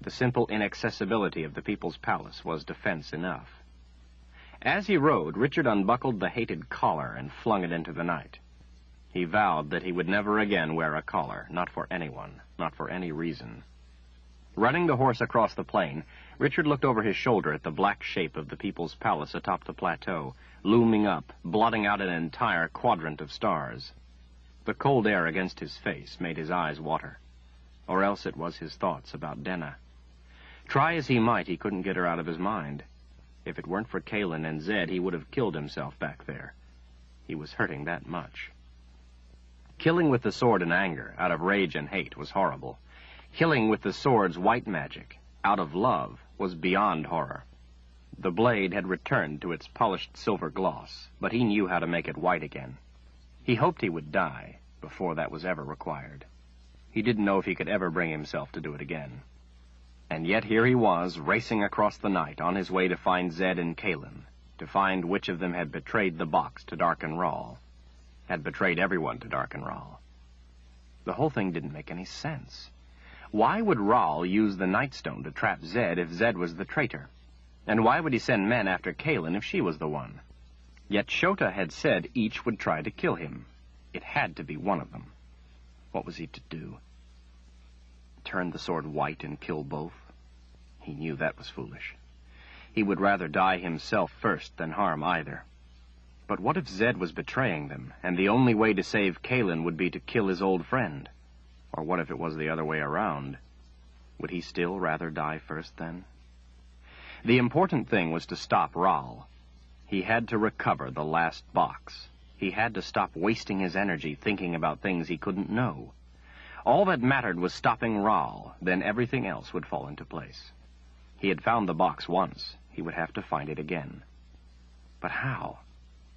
the simple inaccessibility of the People's Palace was defense enough. As he rode, Richard unbuckled the hated collar and flung it into the night. He vowed that he would never again wear a collar, not for anyone, not for any reason. Running the horse across the plain, Richard looked over his shoulder at the black shape of the People's Palace atop the plateau, looming up, blotting out an entire quadrant of stars. The cold air against his face made his eyes water. Or else it was his thoughts about Denna. Try as he might, he couldn't get her out of his mind. If it weren't for Kaelin and Zed, he would have killed himself back there. He was hurting that much. Killing with the sword in anger, out of rage and hate, was horrible. Killing with the sword's white magic, out of love, was beyond horror. The blade had returned to its polished silver gloss, but he knew how to make it white again. He hoped he would die before that was ever required. He didn't know if he could ever bring himself to do it again. And yet here he was, racing across the night, on his way to find Zed and Kaelin, to find which of them had betrayed the box to Darken Raal, had betrayed everyone to Darken Raal. The whole thing didn't make any sense. Why would Raal use the Nightstone to trap Zed if Zed was the traitor? And why would he send men after Kaelin if she was the one? Yet Shota had said each would try to kill him. It had to be one of them. What was he to do? Turn the sword white and kill both? He knew that was foolish. He would rather die himself first than harm either. But what if Zed was betraying them, and the only way to save Kaelin would be to kill his old friend? Or what if it was the other way around? Would he still rather die first then? The important thing was to stop Raal. He had to recover the last box. He had to stop wasting his energy thinking about things he couldn't know. All that mattered was stopping Raal, then everything else would fall into place. He had found the box once. He would have to find it again. But how?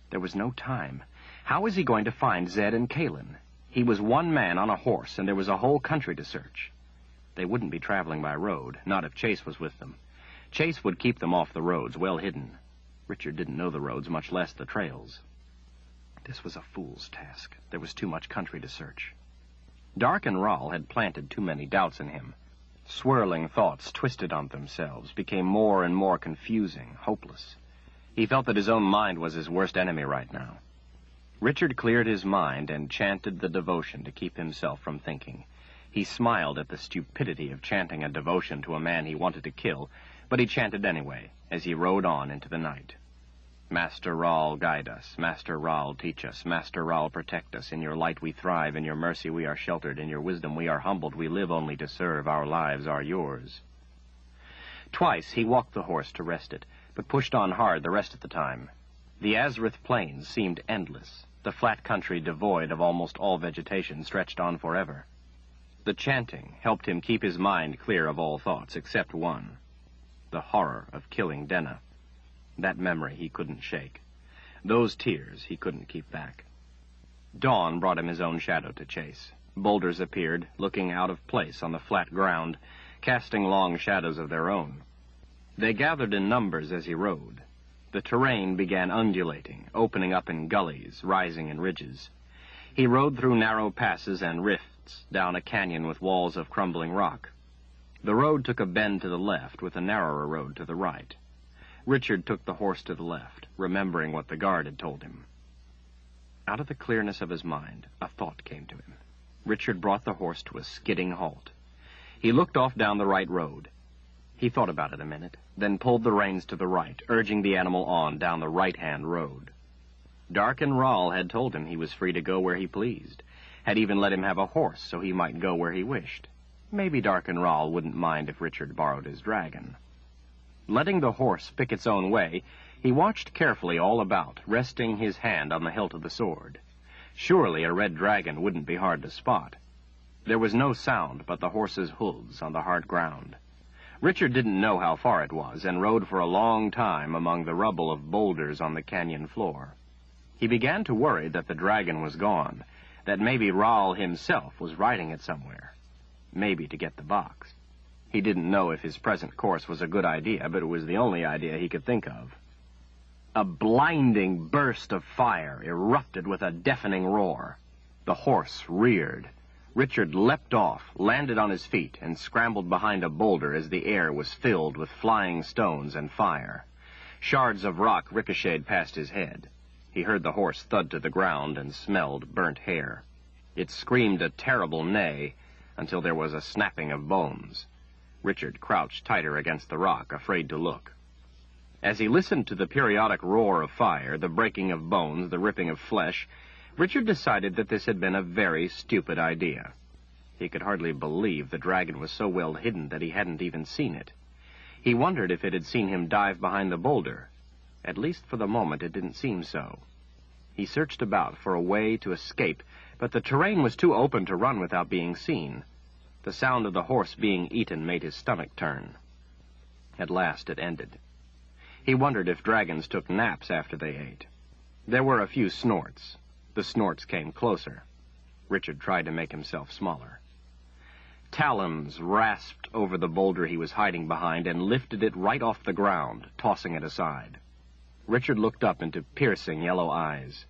There was no time. How was he going to find Zed and Kaelin? He was one man on a horse, and there was a whole country to search. They wouldn't be traveling by road, not if Chase was with them. Chase would keep them off the roads, well hidden. Richard didn't know the roads, much less the trails. This was a fool's task. There was too much country to search. Darken Raal had planted too many doubts in him. Swirling thoughts twisted on themselves, became more and more confusing, hopeless. He felt that his own mind was his worst enemy right now. Richard cleared his mind and chanted the devotion to keep himself from thinking. He smiled at the stupidity of chanting a devotion to a man he wanted to kill, but he chanted anyway, as he rode on into the night. Master Raal, guide us. Master Raal, teach us. Master Raal, protect us. In your light we thrive. In your mercy we are sheltered. In your wisdom we are humbled. We live only to serve. Our lives are yours. Twice he walked the horse to rest it, but pushed on hard the rest of the time. The Azrith plains seemed endless. The flat country devoid of almost all vegetation stretched on forever. The chanting helped him keep his mind clear of all thoughts except one. The horror of killing Denna. That memory he couldn't shake. Those tears he couldn't keep back. Dawn brought him his own shadow to chase. Boulders appeared, looking out of place on the flat ground, casting long shadows of their own. They gathered in numbers as he rode. The terrain began undulating, opening up in gullies, rising in ridges. He rode through narrow passes and rifts, down a canyon with walls of crumbling rock. The road took a bend to the left, with a narrower road to the right. Richard took the horse to the left, remembering what the guard had told him. Out of the clearness of his mind, a thought came to him. Richard brought the horse to a skidding halt. He looked off down the right road. He thought about it a minute, then pulled the reins to the right, urging the animal on down the right-hand road. Darken Raal had told him he was free to go where he pleased, had even let him have a horse so he might go where he wished. Maybe Darken Raal wouldn't mind if Richard borrowed his dragon. Letting the horse pick its own way, He watched carefully all about, resting his hand on the hilt of the sword. Surely a red dragon wouldn't be hard to spot. There was no sound but the horse's hooves on the hard ground. Richard didn't know how far it was, and rode for a long time among the rubble of boulders on the canyon floor. He began to worry that the dragon was gone, that maybe Raoul himself was riding it somewhere, maybe to get the box. He didn't know if his present course was a good idea, but it was the only idea he could think of. A blinding burst of fire erupted with a deafening roar. The horse reared. Richard leapt off, landed on his feet, and scrambled behind a boulder as the air was filled with flying stones and fire. Shards of rock ricocheted past his head. He heard the horse thud to the ground and smelled burnt hair. It screamed a terrible neigh until there was a snapping of bones. Richard crouched tighter against the rock, afraid to look. As he listened to the periodic roar of fire, the breaking of bones, the ripping of flesh, Richard decided that this had been a very stupid idea. He could hardly believe the dragon was so well hidden that he hadn't even seen it. He wondered if it had seen him dive behind the boulder. At least for the moment it didn't seem so. He searched about for a way to escape, but the terrain was too open to run without being seen. The sound of the horse being eaten made his stomach turn. At last it ended. He wondered if dragons took naps after they ate. There were a few snorts. The snorts came closer. Richard tried to make himself smaller. Talons rasped over the boulder he was hiding behind and lifted it right off the ground, tossing it aside. Richard looked up into piercing yellow eyes.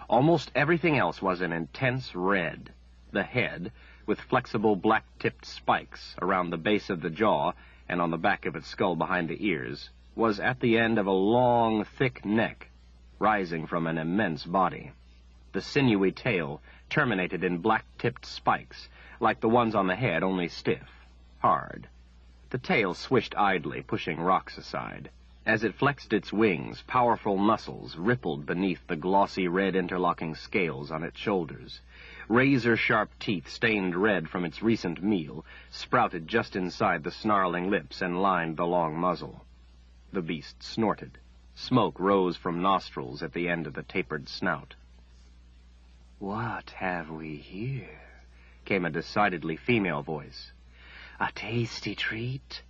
Almost everything else was an intense red. The head, with flexible black-tipped spikes around the base of the jaw and on the back of its skull behind the ears, was at the end of a long, thick neck, rising from an immense body. The sinewy tail terminated in black-tipped spikes, like the ones on the head, only stiff, hard. The tail swished idly, pushing rocks aside. As it flexed its wings, powerful muscles rippled beneath the glossy red interlocking scales on its shoulders. Razor-sharp teeth, stained red from its recent meal, sprouted just inside the snarling lips and lined the long muzzle. The beast snorted. Smoke rose from nostrils at the end of the tapered snout. "What have we here?" came a decidedly female voice. "A tasty treat?"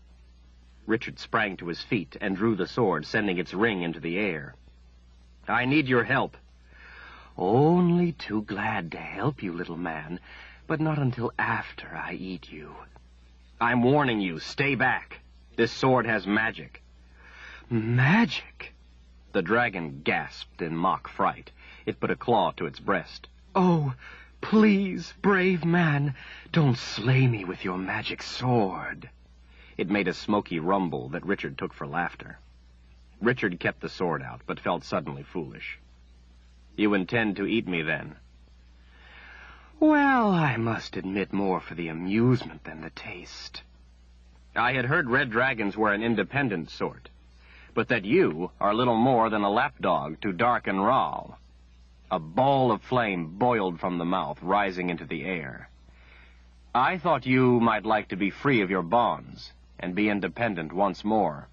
Richard sprang to his feet and drew the sword, sending its ring into the air. "I need your help." "Only too glad to help you, little man, but not until after I eat you." "I'm warning you, stay back. This sword has magic." "Magic?" The dragon gasped in mock fright. It put a claw to its breast. "Oh, please, brave man, don't slay me with your magic sword." It made a smoky rumble that Richard took for laughter. Richard kept the sword out, but felt suddenly foolish. "You intend to eat me, then?" "Well, I must admit more for the amusement than the taste." "I had heard red dragons were an independent sort, but that you are little more than a lapdog to Dark and Raoul." A ball of flame boiled from the mouth, rising into the air. "I thought you might like to be free of your bonds and be independent once more."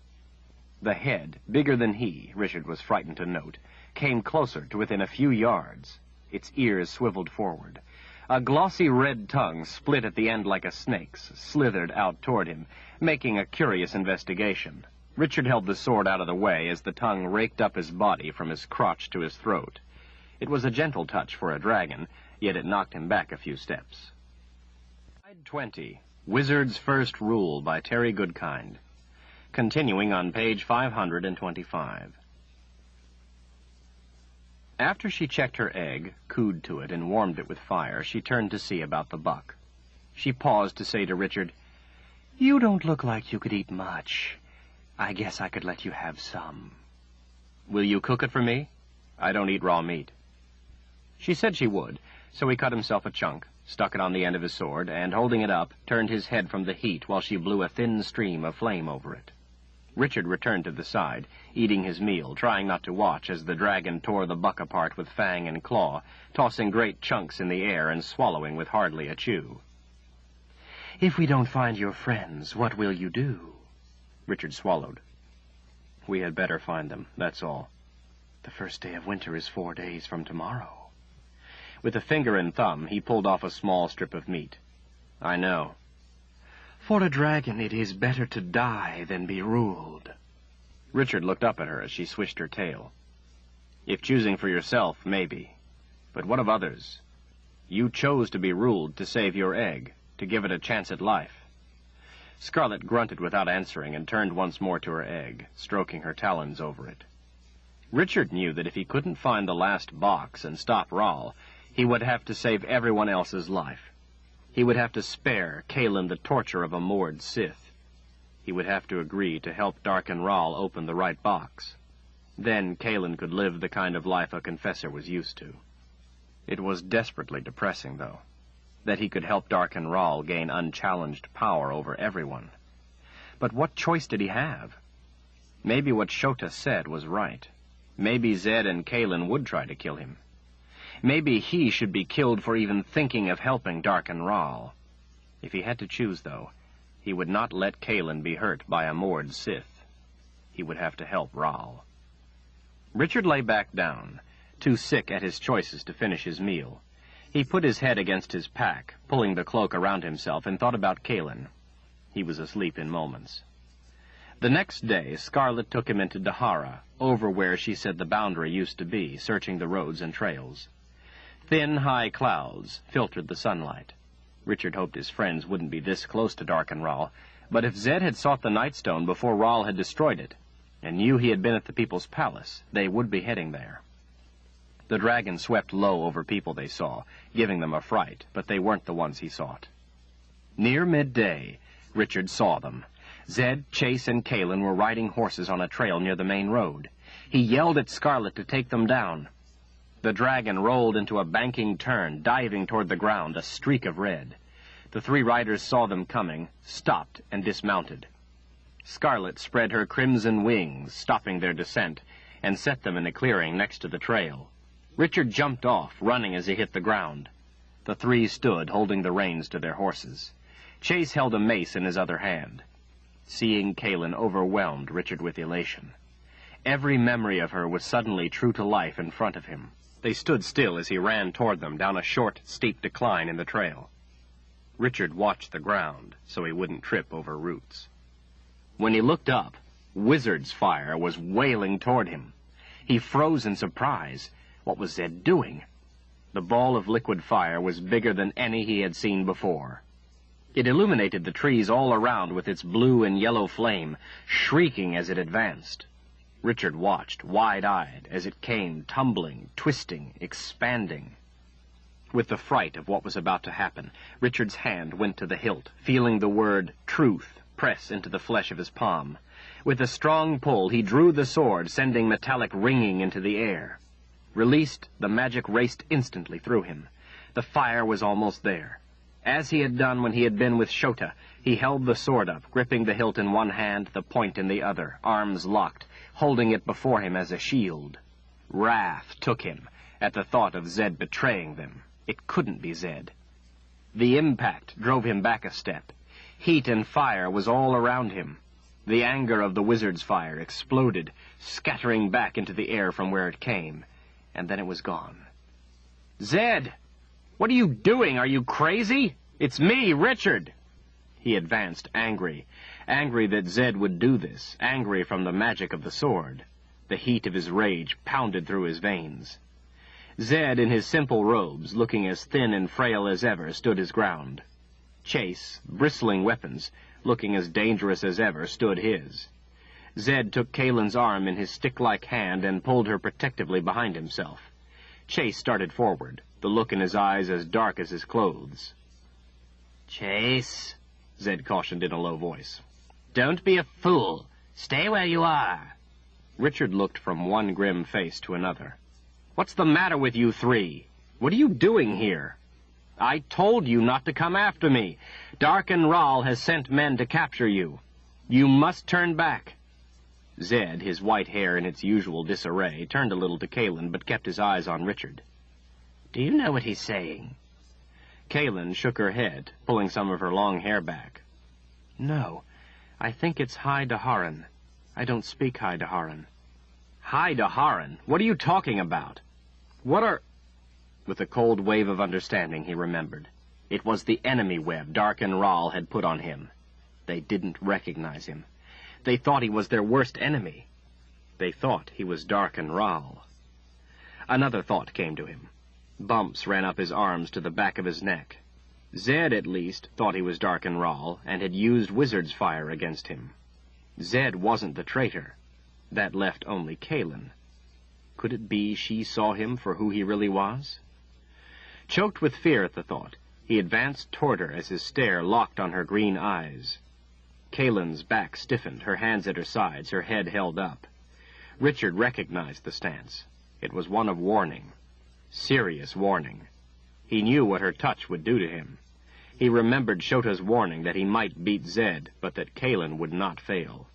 The head, bigger than he, Richard was frightened to note, came closer to within a few yards. Its ears swiveled forward. A glossy red tongue, split at the end like a snake's, slithered out toward him, making a curious investigation. Richard held the sword out of the way as the tongue raked up his body from his crotch to his throat. It was a gentle touch for a dragon, yet it knocked him back a few steps. Slide 20, Wizard's First Rule by Terry Goodkind. Continuing on page 525. After she checked her egg, cooed to it, and warmed it with fire, she turned to see about the buck. She paused to say to Richard, "You don't look like you could eat much. I guess I could let you have some." "Will you cook it for me? I don't eat raw meat." She said she would, so he cut himself a chunk, stuck it on the end of his sword, and, holding it up, turned his head from the heat while she blew a thin stream of flame over it. Richard returned to the side, eating his meal, trying not to watch as the dragon tore the buck apart with fang and claw, tossing great chunks in the air and swallowing with hardly a chew. "If we don't find your friends, what will you do?" Richard swallowed. We had better find them, that's all. The first day of winter is 4 days from tomorrow. With a finger and thumb, he pulled off a small strip of meat. I know. For a dragon, it is better to die than be ruled. Richard looked up at her as she swished her tail. If choosing for yourself, maybe. But what of others? You chose to be ruled to save your egg, to give it a chance at life. Scarlet grunted without answering and turned once more to her egg, stroking her talons over it. Richard knew that if he couldn't find the last box and stop Rahl, he would have to save everyone else's life. He would have to spare Kaelin the torture of a moored Sith. He would have to agree to help Darken Rahl open the right box. Then Kaelin could live the kind of life a confessor was used to. It was desperately depressing, though, that he could help Darken Rahl gain unchallenged power over everyone. But what choice did he have? Maybe what Shota said was right. Maybe Zed and Kaelin would try to kill him. Maybe he should be killed for even thinking of helping Darken Rahl. If he had to choose, though, he would not let Kaelin be hurt by a moored Sith. He would have to help Rahl. Richard lay back down, too sick at his choices to finish his meal. He put his head against his pack, pulling the cloak around himself, and thought about Kaelin. He was asleep in moments. The next day, Scarlet took him into Dahara, over where she said the boundary used to be, searching the roads and trails. Thin, high clouds filtered the sunlight. Richard hoped his friends wouldn't be this close to Darken Rahl, but if Zed had sought the Nightstone before Rahl had destroyed it, and knew he had been at the People's Palace, they would be heading there. The dragon swept low over people they saw, giving them a fright, but they weren't the ones he sought. Near midday, Richard saw them. Zed, Chase, and Kaelin were riding horses on a trail near the main road. He yelled at Scarlet to take them down. The dragon rolled into a banking turn, diving toward the ground, a streak of red. The three riders saw them coming, stopped, and dismounted. Scarlet spread her crimson wings, stopping their descent, and set them in a clearing next to the trail. Richard jumped off, running as he hit the ground. The three stood, holding the reins to their horses. Chase held a mace in his other hand. Seeing Kaelin overwhelmed Richard with elation. Every memory of her was suddenly true to life in front of him. They stood still as he ran toward them down a short, steep decline in the trail. Richard watched the ground so he wouldn't trip over roots. When he looked up, Wizard's fire was wailing toward him. He froze in surprise. What was Zed doing? The ball of liquid fire was bigger than any he had seen before. It illuminated the trees all around with its blue and yellow flame, shrieking as it advanced. Richard watched, wide-eyed, as it came, tumbling, twisting, expanding. With the fright of what was about to happen, Richard's hand went to the hilt, feeling the word truth press into the flesh of his palm. With a strong pull, he drew the sword, sending metallic ringing into the air. Released, the magic raced instantly through him. The fire was almost there. As he had done when he had been with Shota, he held the sword up, gripping the hilt in one hand, the point in the other, arms locked, holding it before him as a shield. Wrath took him at the thought of Zed betraying them. It couldn't be Zed. The impact drove him back a step. Heat and fire was all around him. The anger of the wizard's fire exploded, scattering back into the air from where it came, and then it was gone. "Zed! What are you doing? Are you crazy? It's me, Richard!" He advanced, angry that Zed would do this, angry from the magic of the sword. The heat of his rage pounded through his veins. Zed, in his simple robes, looking as thin and frail as ever, stood his ground. Chase, bristling weapons, looking as dangerous as ever, stood his. Zed took Kaelin's arm in his stick-like hand and pulled her protectively behind himself. Chase started forward, the look in his eyes as dark as his clothes. "Chase," Zed cautioned in a low voice. "Don't be a fool. Stay where you are." Richard looked from one grim face to another. "What's the matter with you three? What are you doing here? I told you not to come after me. Darken Rahl has sent men to capture you. You must turn back." Zed, his white hair in its usual disarray, turned a little to Kaelin, but kept his eyes on Richard. "Do you know what he's saying?" Kaelin shook her head, pulling some of her long hair back. "No, I think it's High Daharan. I don't speak High Daharan. High Daharan? What are you talking about? What are... With a cold wave of understanding, he remembered. It was the enemy web Dark and Rahl had put on him. They didn't recognize him. They thought he was their worst enemy. They thought he was Dark and Rahl. Another thought came to him. Bumps ran up his arms to the back of his neck. Zed, at least, thought he was Dark and Rahl, and had used wizard's fire against him. Zed wasn't the traitor. That left only Kaelin. Could it be she saw him for who he really was? Choked with fear at the thought, he advanced toward her as his stare locked on her green eyes. Kaelin's back stiffened, her hands at her sides, her head held up. Richard recognized the stance. It was one of warning. Serious warning. He knew what her touch would do to him. He remembered Shota's warning that he might beat Zed, but that Kaelin would not fail.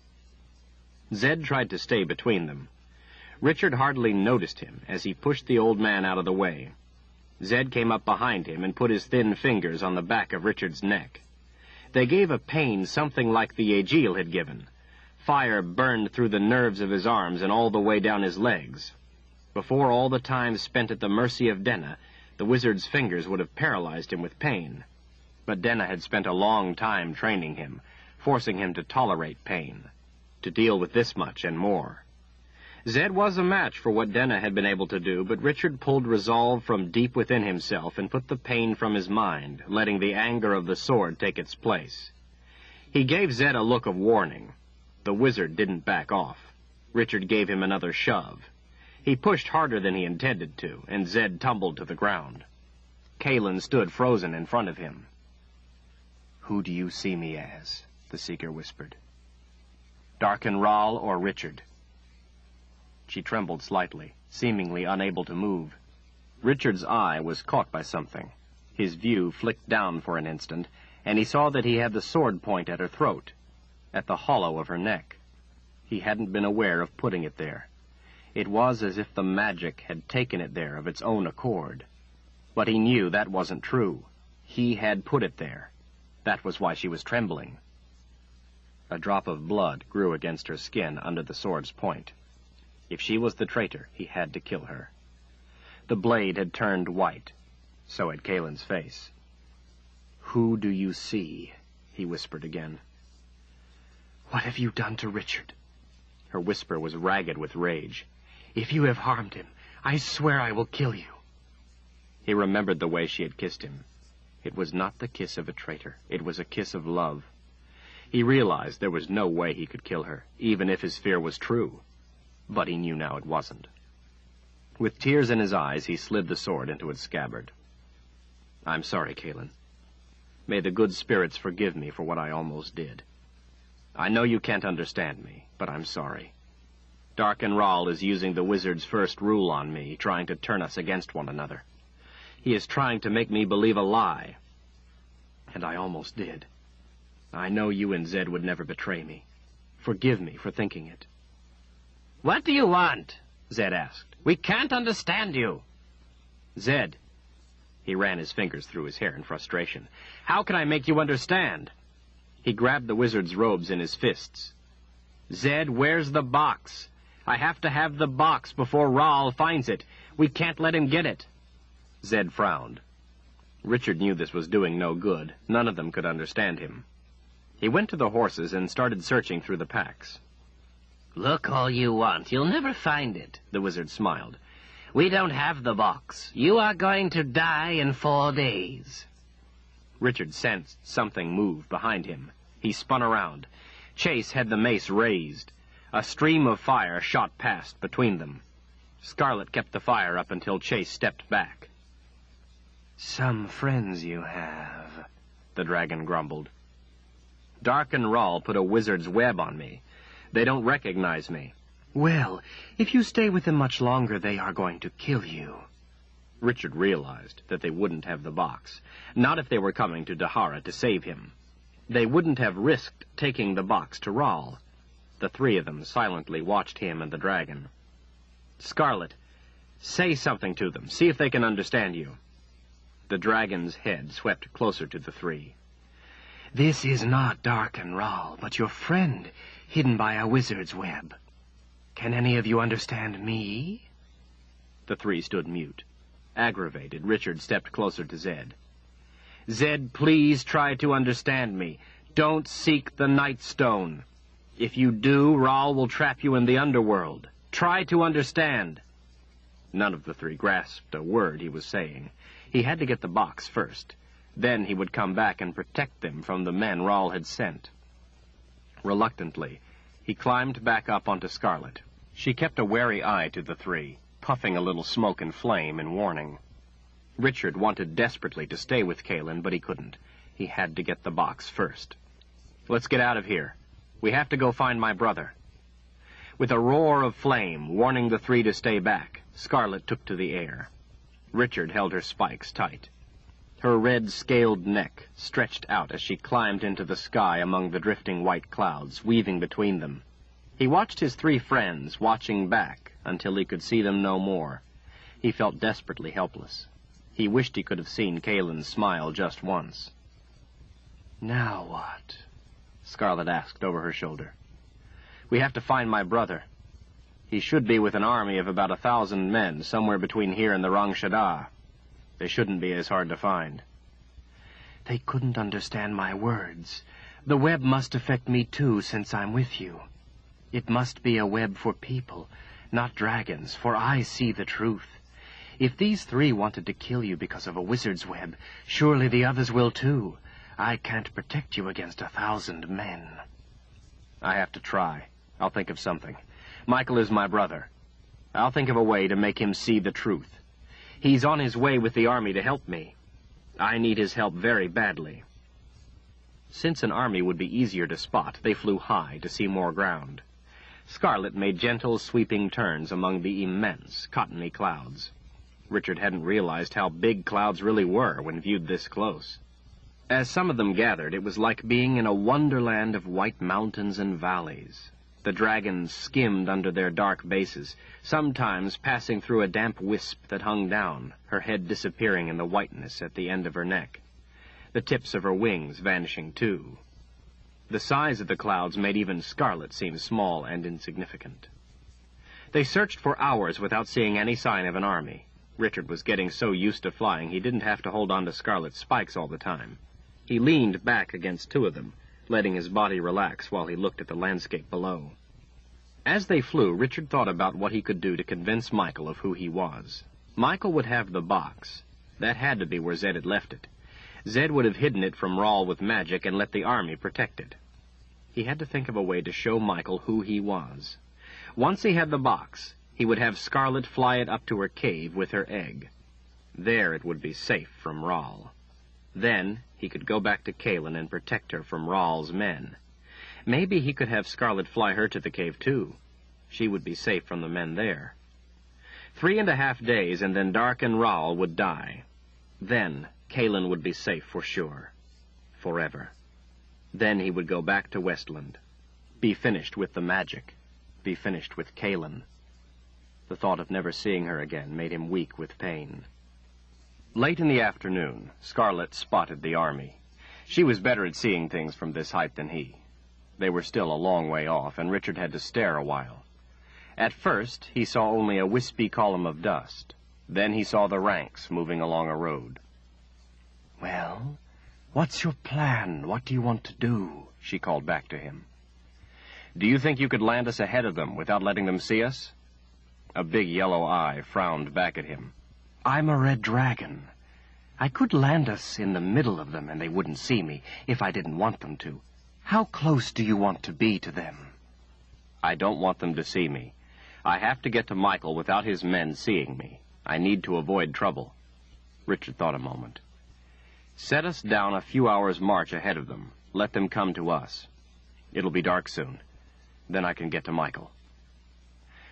Zed tried to stay between them. Richard hardly noticed him as he pushed the old man out of the way. Zed came up behind him and put his thin fingers on the back of Richard's neck. They gave a pain something like the Aegil had given. Fire burned through the nerves of his arms and all the way down his legs. Before all the time spent at the mercy of Denna, the wizard's fingers would have paralyzed him with pain. But Denna had spent a long time training him, forcing him to tolerate pain, to deal with this much and more. Zed was a match for what Denna had been able to do, but Richard pulled resolve from deep within himself and put the pain from his mind, letting the anger of the sword take its place. He gave Zed a look of warning. The wizard didn't back off. Richard gave him another shove. He pushed harder than he intended to, and Zed tumbled to the ground. Kaelin stood frozen in front of him. "Who do you see me as?" the Seeker whispered. "Dark and Rahl or Richard?" She trembled slightly, seemingly unable to move. Richard's eye was caught by something. His view flicked down for an instant, and he saw that he had the sword point at her throat, at the hollow of her neck. He hadn't been aware of putting it there. It was as if the magic had taken it there of its own accord. But he knew that wasn't true. He had put it there. That was why she was trembling. A drop of blood grew against her skin under the sword's point. If she was the traitor, he had to kill her. The blade had turned white. So had Kaelin's face. "Who do you see?" he whispered again. "What have you done to Richard?" Her whisper was ragged with rage. "If you have harmed him, I swear I will kill you." He remembered the way she had kissed him. It was not the kiss of a traitor. It was a kiss of love. He realized there was no way he could kill her, even if his fear was true. But he knew now it wasn't. With tears in his eyes, he slid the sword into its scabbard. "I'm sorry, Kaelin. May the good spirits forgive me for what I almost did. I know you can't understand me, but I'm sorry. Dark and Rahl is using the wizard's first rule on me, trying to turn us against one another. He is trying to make me believe a lie. And I almost did. I know you and Zed would never betray me. Forgive me for thinking it." "What do you want?" Zed asked. "We can't understand you." "Zed." He ran his fingers through his hair in frustration. "How can I make you understand?" He grabbed the wizard's robes in his fists. "Zed, where's the box? I have to have the box before Rahl finds it. We can't let him get it." Zed frowned. Richard knew this was doing no good. None of them could understand him. He went to the horses and started searching through the packs. "Look all you want. You'll never find it," the wizard smiled. "We don't have the box. You are going to die in 4 days. Richard sensed something move behind him. He spun around. Chase had the mace raised. A stream of fire shot past between them. Scarlet kept the fire up until Chase stepped back. "Some friends you have," the dragon grumbled. "Dark and Rahl put a wizard's web on me. They don't recognize me." "Well, if you stay with them much longer, they are going to kill you." Richard realized that they wouldn't have the box. Not if they were coming to Dahara to save him. They wouldn't have risked taking the box to Rahl. The three of them silently watched him and the dragon. "Scarlet, say something to them. See if they can understand you." The dragon's head swept closer to the three. "This is not Dark and Rahl, but your friend. hidden by a wizard's web. Can any of you understand me?" The three stood mute. Aggravated, Richard stepped closer to Zed. "Zed, please try to understand me. Don't seek the Nightstone. If you do, Rahl will trap you in the underworld. Try to understand." None of the three grasped a word he was saying. He had to get the box first. Then he would come back and protect them from the men Rahl had sent. Reluctantly, he climbed back up onto Scarlet. She kept a wary eye to the three, puffing a little smoke and flame in warning. Richard wanted desperately to stay with Kaelin, but he couldn't. He had to get the box first. "Let's get out of here. We have to go find my brother." With a roar of flame, warning the three to stay back, Scarlet took to the air. Richard held her spikes tight. Her red, scaled neck stretched out as she climbed into the sky among the drifting white clouds, weaving between them. He watched his three friends, watching back, until he could see them no more. He felt desperately helpless. He wished he could have seen Kaelin smile just once. "Now what?" Scarlet asked over her shoulder. "We have to find my brother. He should be with an army of about 1,000 men, somewhere between here and the Rang Shada. They shouldn't be as hard to find." "They couldn't understand my words. The web must affect me too, since I'm with you. It must be a web for people, not dragons, for I see the truth. If these three wanted to kill you because of a wizard's web, surely the others will too. I can't protect you against 1,000 men." "I have to try. I'll think of something. Michael is my brother. I'll think of a way to make him see the truth. He's on his way with the army to help me. I need his help very badly." Since an army would be easier to spot, they flew high to see more ground. Scarlet made gentle, sweeping turns among the immense, cottony clouds. Richard hadn't realized how big clouds really were when viewed this close. As some of them gathered, it was like being in a wonderland of white mountains and valleys. The dragons skimmed under their dark bases, sometimes passing through a damp wisp that hung down, her head disappearing in the whiteness at the end of her neck. The tips of her wings vanishing too. The size of the clouds made even Scarlet seem small and insignificant. They searched for hours without seeing any sign of an army. Richard was getting so used to flying he didn't have to hold on to Scarlet's spikes all the time. He leaned back against two of them, letting his body relax while he looked at the landscape below. As they flew, Richard thought about what he could do to convince Michael of who he was. Michael would have the box. That had to be where Zed had left it. Zed would have hidden it from Rahl with magic and let the army protect it. He had to think of a way to show Michael who he was. Once he had the box, he would have Scarlet fly it up to her cave with her egg. There it would be safe from Rahl. Then he could go back to Kaelin and protect her from Rahl's men. Maybe he could have Scarlet fly her to the cave, too. She would be safe from the men there. 3.5 days, and then Dark and Rahl would die. Then Kaelin would be safe for sure. Forever. Then he would go back to Westland. Be finished with the magic. Be finished with Kaelin. The thought of never seeing her again made him weak with pain. Late in the afternoon, Scarlet spotted the army. She was better at seeing things from this height than he. They were still a long way off, and Richard had to stare a while. At first, he saw only a wispy column of dust. Then he saw the ranks moving along a road. "Well, what's your plan? What do you want to do?" she called back to him. "Do you think you could land us ahead of them without letting them see us?" A big yellow eye frowned back at him. "I'm a red dragon. I could land us in the middle of them and they wouldn't see me if I didn't want them to. How close do you want to be to them?" "I don't want them to see me. I have to get to Michael without his men seeing me. I need to avoid trouble." Richard thought a moment. "Set us down a few hours' march ahead of them. Let them come to us. It'll be dark soon. Then I can get to Michael."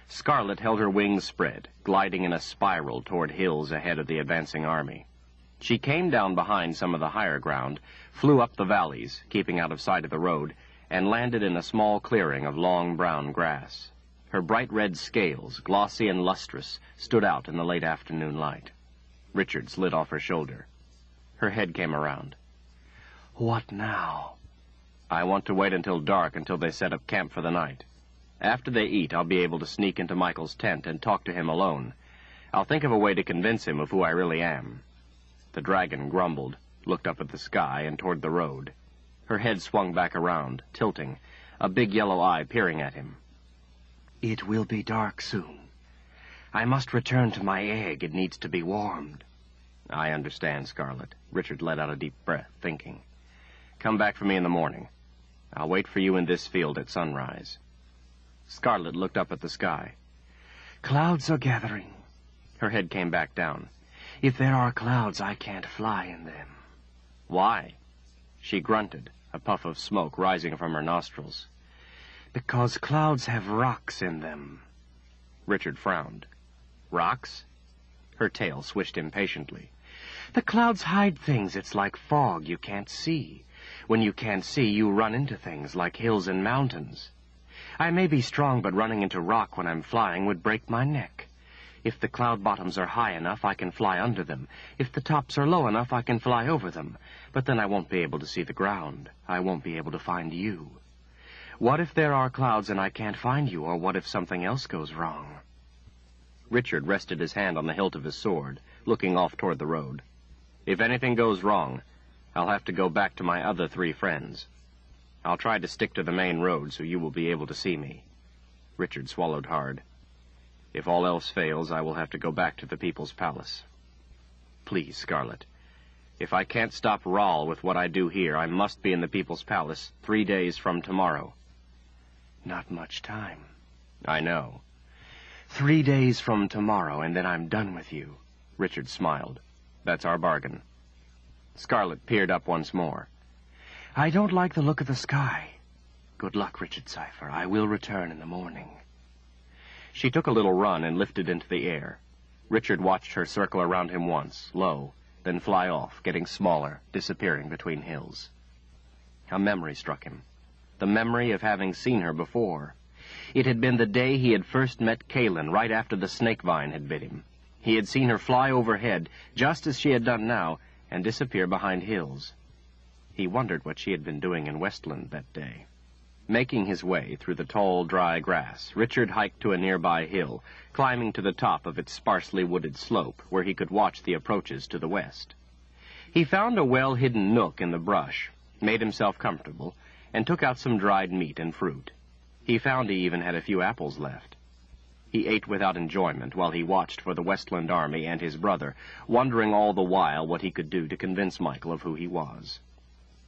Scarlet held her wings spread, gliding in a spiral toward hills ahead of the advancing army. She came down behind some of the higher ground, flew up the valleys, keeping out of sight of the road, and landed in a small clearing of long brown grass. Her bright red scales, glossy and lustrous, stood out in the late afternoon light. Richard slid off her shoulder. Her head came around. "What now?" I want to wait until dark until they set up camp for the night. After they eat, I'll be able to sneak into Michael's tent and talk to him alone. I'll think of a way to convince him of who I really am." The dragon grumbled, looked up at the sky and toward the road. Her head swung back around, tilting, a big yellow eye peering at him. "It will be dark soon. I must return to my egg. It needs to be warmed." "I understand, Scarlet." Richard let out a deep breath, thinking. "Come back for me in the morning. I'll wait for you in this field at sunrise." Scarlet looked up at the sky. "Clouds are gathering." Her head came back down. "If there are clouds, I can't fly in them." "Why?" She grunted, a puff of smoke rising from her nostrils. "Because clouds have rocks in them." Richard frowned. "Rocks?" Her tail swished impatiently. "The clouds hide things. It's like fog you can't see. When you can't see, you run into things like hills and mountains. I may be strong, but running into rock when I'm flying would break my neck. If the cloud bottoms are high enough, I can fly under them. If the tops are low enough, I can fly over them. But then I won't be able to see the ground. I won't be able to find you. What if there are clouds and I can't find you, or what if something else goes wrong?" Richard rested his hand on the hilt of his sword, looking off toward the road. "If anything goes wrong, I'll have to go back to my other 3 friends. I'll try to stick to the main road so you will be able to see me." Richard swallowed hard. "If all else fails, I will have to go back to the People's Palace. Please, Scarlet, if I can't stop Rahl with what I do here, I must be in the People's Palace 3 days from tomorrow." "Not much time." "I know." 3 days from tomorrow, and then I'm done with you." Richard smiled. "That's our bargain." Scarlet peered up once more. "I don't like the look of the sky. Good luck, Richard Cypher. I will return in the morning." She took a little run and lifted into the air. Richard watched her circle around him once, low, then fly off, getting smaller, disappearing between hills. A memory struck him. The memory of having seen her before. It had been the day he had first met Kaylin, right after the snake vine had bit him. He had seen her fly overhead, just as she had done now, and disappear behind hills. He wondered what she had been doing in Westland that day. Making his way through the tall, dry grass, Richard hiked to a nearby hill, climbing to the top of its sparsely wooded slope, where he could watch the approaches to the west. He found a well-hidden nook in the brush, made himself comfortable, and took out some dried meat and fruit. He found he even had a few apples left. He ate without enjoyment while he watched for the Westland army and his brother, wondering all the while what he could do to convince Michael of who he was.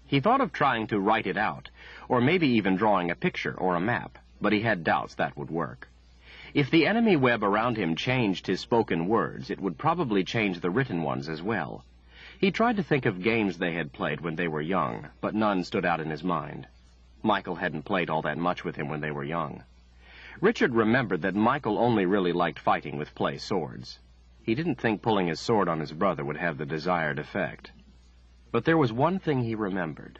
He thought of trying to write it out, or maybe even drawing a picture or a map, but he had doubts that would work. If the enemy web around him changed his spoken words, it would probably change the written ones as well. He tried to think of games they had played when they were young, but none stood out in his mind. Michael hadn't played all that much with him when they were young. Richard remembered that Michael only really liked fighting with play swords. He didn't think pulling his sword on his brother would have the desired effect. But there was one thing he remembered.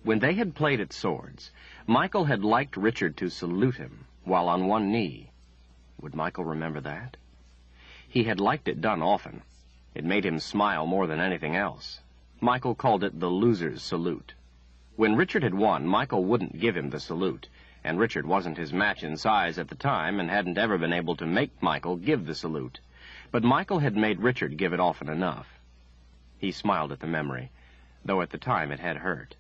When they had played at swords, Michael had liked Richard to salute him while on one knee. Would Michael remember that? He had liked it done often. It made him smile more than anything else. Michael called it the loser's salute. When Richard had won, Michael wouldn't give him the salute, and Richard wasn't his match in size at the time and hadn't ever been able to make Michael give the salute. But Michael had made Richard give it often enough. He smiled at the memory, though at the time it had hurt.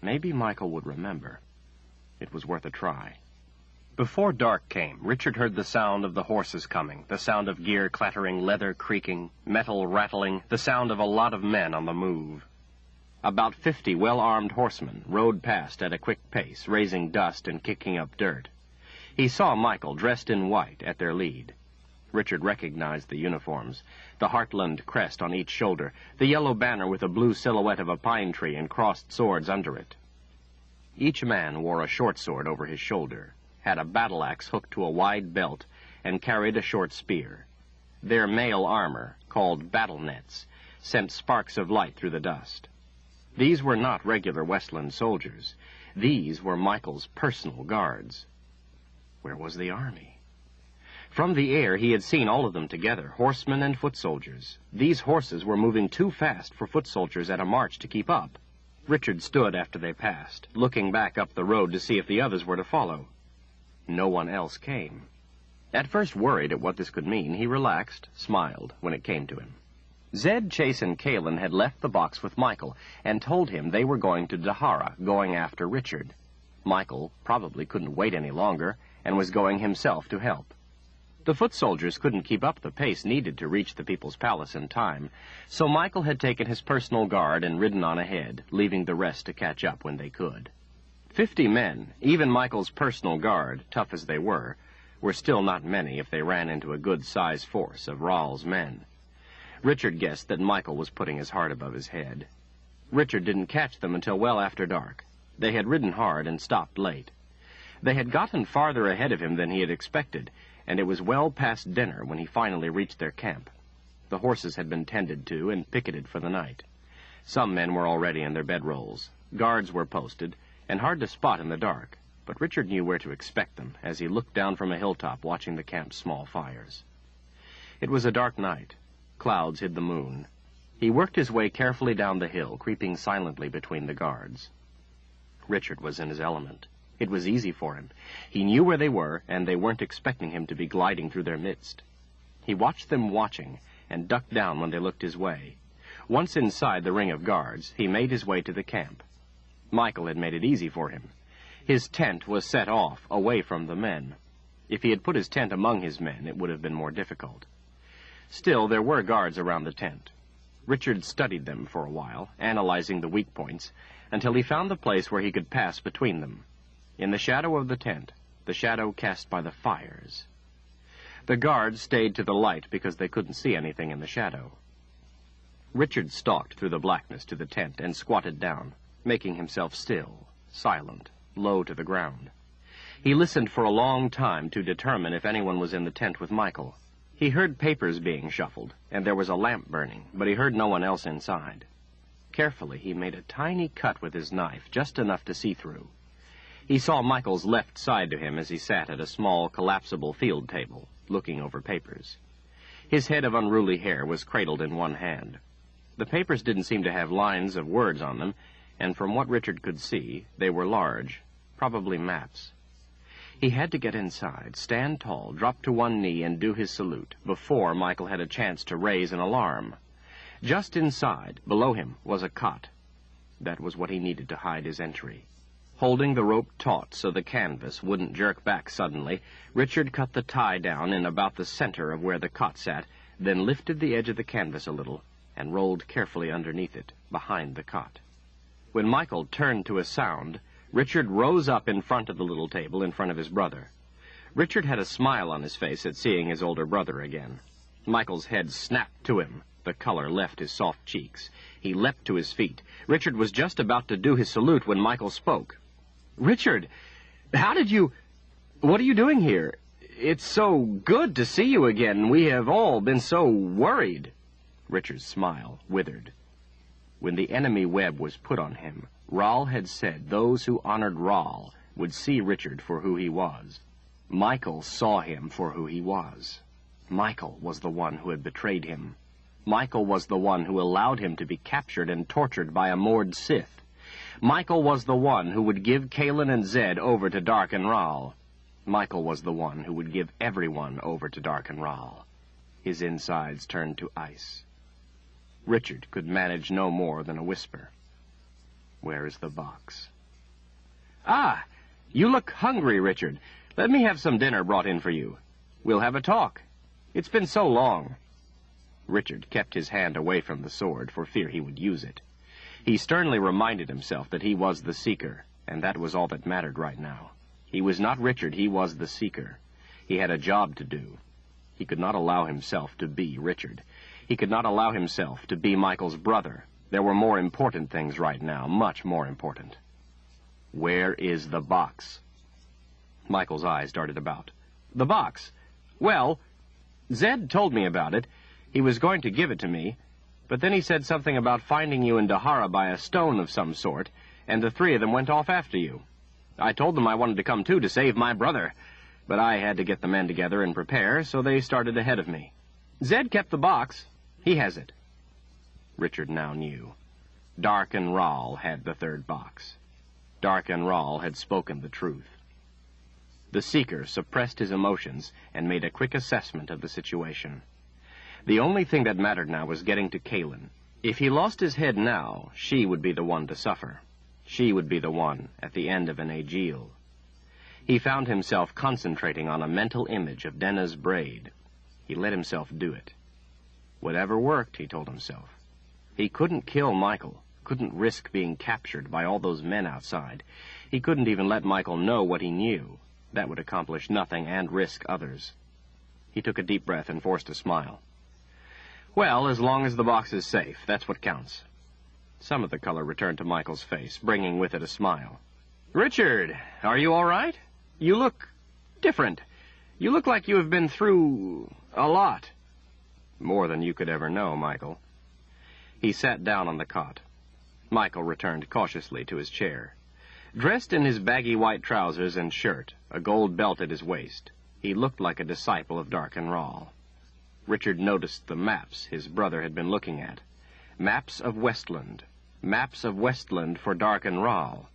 Maybe Michael would remember. It was worth a try. Before dark came, Richard heard the sound of the horses coming, the sound of gear clattering, leather creaking, metal rattling, the sound of a lot of men on the move. About 50 well-armed horsemen rode past at a quick pace, raising dust and kicking up dirt. He saw Michael, dressed in white, at their lead. Richard recognized the uniforms, the Heartland crest on each shoulder, the yellow banner with a blue silhouette of a pine tree and crossed swords under it. Each man wore a short sword over his shoulder, had a battle-axe hooked to a wide belt, and carried a short spear. Their mail armor, called battle-nets, sent sparks of light through the dust. These were not regular Westland soldiers. These were Michael's personal guards. Where was the army? From the air, he had seen all of them together, horsemen and foot soldiers. These horses were moving too fast for foot soldiers at a march to keep up. Richard stood after they passed, looking back up the road to see if the others were to follow. No one else came. At first worried at what this could mean, he relaxed, smiled when it came to him. Zed, Chase, and Kalen had left the box with Michael and told him they were going to Dahara, going after Richard. Michael probably couldn't wait any longer and was going himself to help. The foot soldiers couldn't keep up the pace needed to reach the People's Palace in time, so Michael had taken his personal guard and ridden on ahead, leaving the rest to catch up when they could. 50 men, even Michael's personal guard, tough as they were still not many if they ran into a good-sized force of Ral's men. Richard guessed that Michael was putting his heart above his head. Richard didn't catch them until well after dark. They had ridden hard and stopped late. They had gotten farther ahead of him than he had expected, and it was well past dinner when he finally reached their camp. The horses had been tended to and picketed for the night. Some men were already in their bedrolls. Guards were posted, and hard to spot in the dark, but Richard knew where to expect them as he looked down from a hilltop watching the camp's small fires. It was a dark night. Clouds hid the moon. He worked his way carefully down the hill, creeping silently between the guards. Richard was in his element. It was easy for him. He knew where they were, and they weren't expecting him to be gliding through their midst. He watched them watching, and ducked down when they looked his way. Once inside the ring of guards, he made his way to the camp. Michael had made it easy for him. His tent was set off, away from the men. If he had put his tent among his men, it would have been more difficult. Still, there were guards around the tent. Richard studied them for a while, analyzing the weak points, until he found the place where he could pass between them. In the shadow of the tent, the shadow cast by the fires. The guards stayed to the light because they couldn't see anything in the shadow. Richard stalked through the blackness to the tent and squatted down, making himself still, silent, low to the ground. He listened for a long time to determine if anyone was in the tent with Michael. He heard papers being shuffled, and there was a lamp burning, but he heard no one else inside. Carefully, he made a tiny cut with his knife, just enough to see through. He saw Michael's left side to him as he sat at a small, collapsible field table, looking over papers. His head of unruly hair was cradled in one hand. The papers didn't seem to have lines of words on them, and from what Richard could see, they were large, probably maps. He had to get inside, stand tall, drop to one knee, and do his salute, before Michael had a chance to raise an alarm. Just inside, below him, was a cot. That was what he needed to hide his entry. Holding the rope taut so the canvas wouldn't jerk back suddenly, Richard cut the tie down in about the center of where the cot sat, then lifted the edge of the canvas a little, and rolled carefully underneath it, behind the cot. When Michael turned to a sound, Richard rose up in front of the little table in front of his brother. Richard had a smile on his face at seeing his older brother again. Michael's head snapped to him. The color left his soft cheeks. He leapt to his feet. Richard was just about to do his salute when Michael spoke. "Richard, what are you doing here? It's so good to see you again. We have all been so worried." Richard's smile withered. When the enemy web was put on him, Ral had said those who honored Ral would see Richard for who he was. Michael saw him for who he was. Michael was the one who had betrayed him. Michael was the one who allowed him to be captured and tortured by a Mord Sith. Michael was the one who would give Kalen and Zed over to Dark and Ral. Michael was the one who would give everyone over to Dark and Ral. His insides turned to ice. Richard could manage no more than a whisper. "Where is the box?" "Ah, you look hungry, Richard. Let me have some dinner brought in for you. We'll have a talk. It's been so long." Richard kept his hand away from the sword for fear he would use it. He sternly reminded himself that he was the Seeker, and that was all that mattered right now. He was not Richard, he was the Seeker. He had a job to do. He could not allow himself to be Richard. He could not allow himself to be Michael's brother. There were more important things right now, much more important. "Where is the box?" Michael's eyes darted about. "The box? Well, Zed told me about it. He was going to give it to me, but then he said something about finding you in Dahara by a stone of some sort, and the three of them went off after you. I told them I wanted to come too to save my brother, but I had to get the men together and prepare, so they started ahead of me. Zed kept the box. He has it." Richard now knew. Dark and Rahl had the third box. Dark and Rahl had spoken the truth. The seeker suppressed his emotions and made a quick assessment of the situation. The only thing that mattered now was getting to Kaylin. If he lost his head now, she would be the one to suffer. She would be the one at the end of an ageal. He found himself concentrating on a mental image of Denna's braid. He let himself do it. Whatever worked, he told himself. He couldn't kill Michael, couldn't risk being captured by all those men outside. He couldn't even let Michael know what he knew. That would accomplish nothing and risk others. He took a deep breath and forced a smile. Well, as long as the box is safe, that's what counts. Some of the color returned to Michael's face, bringing with it a smile. Richard, are you all right? You look different. You look like you have been through a lot. More than you could ever know, Michael. He sat down on the cot. Michael returned cautiously to his chair. Dressed in his baggy white trousers and shirt, a gold belt at his waist, he looked like a disciple of Dark and Rahl. Richard noticed the maps his brother had been looking at. Maps of Westland. Maps of Westland for Dark and Rahl.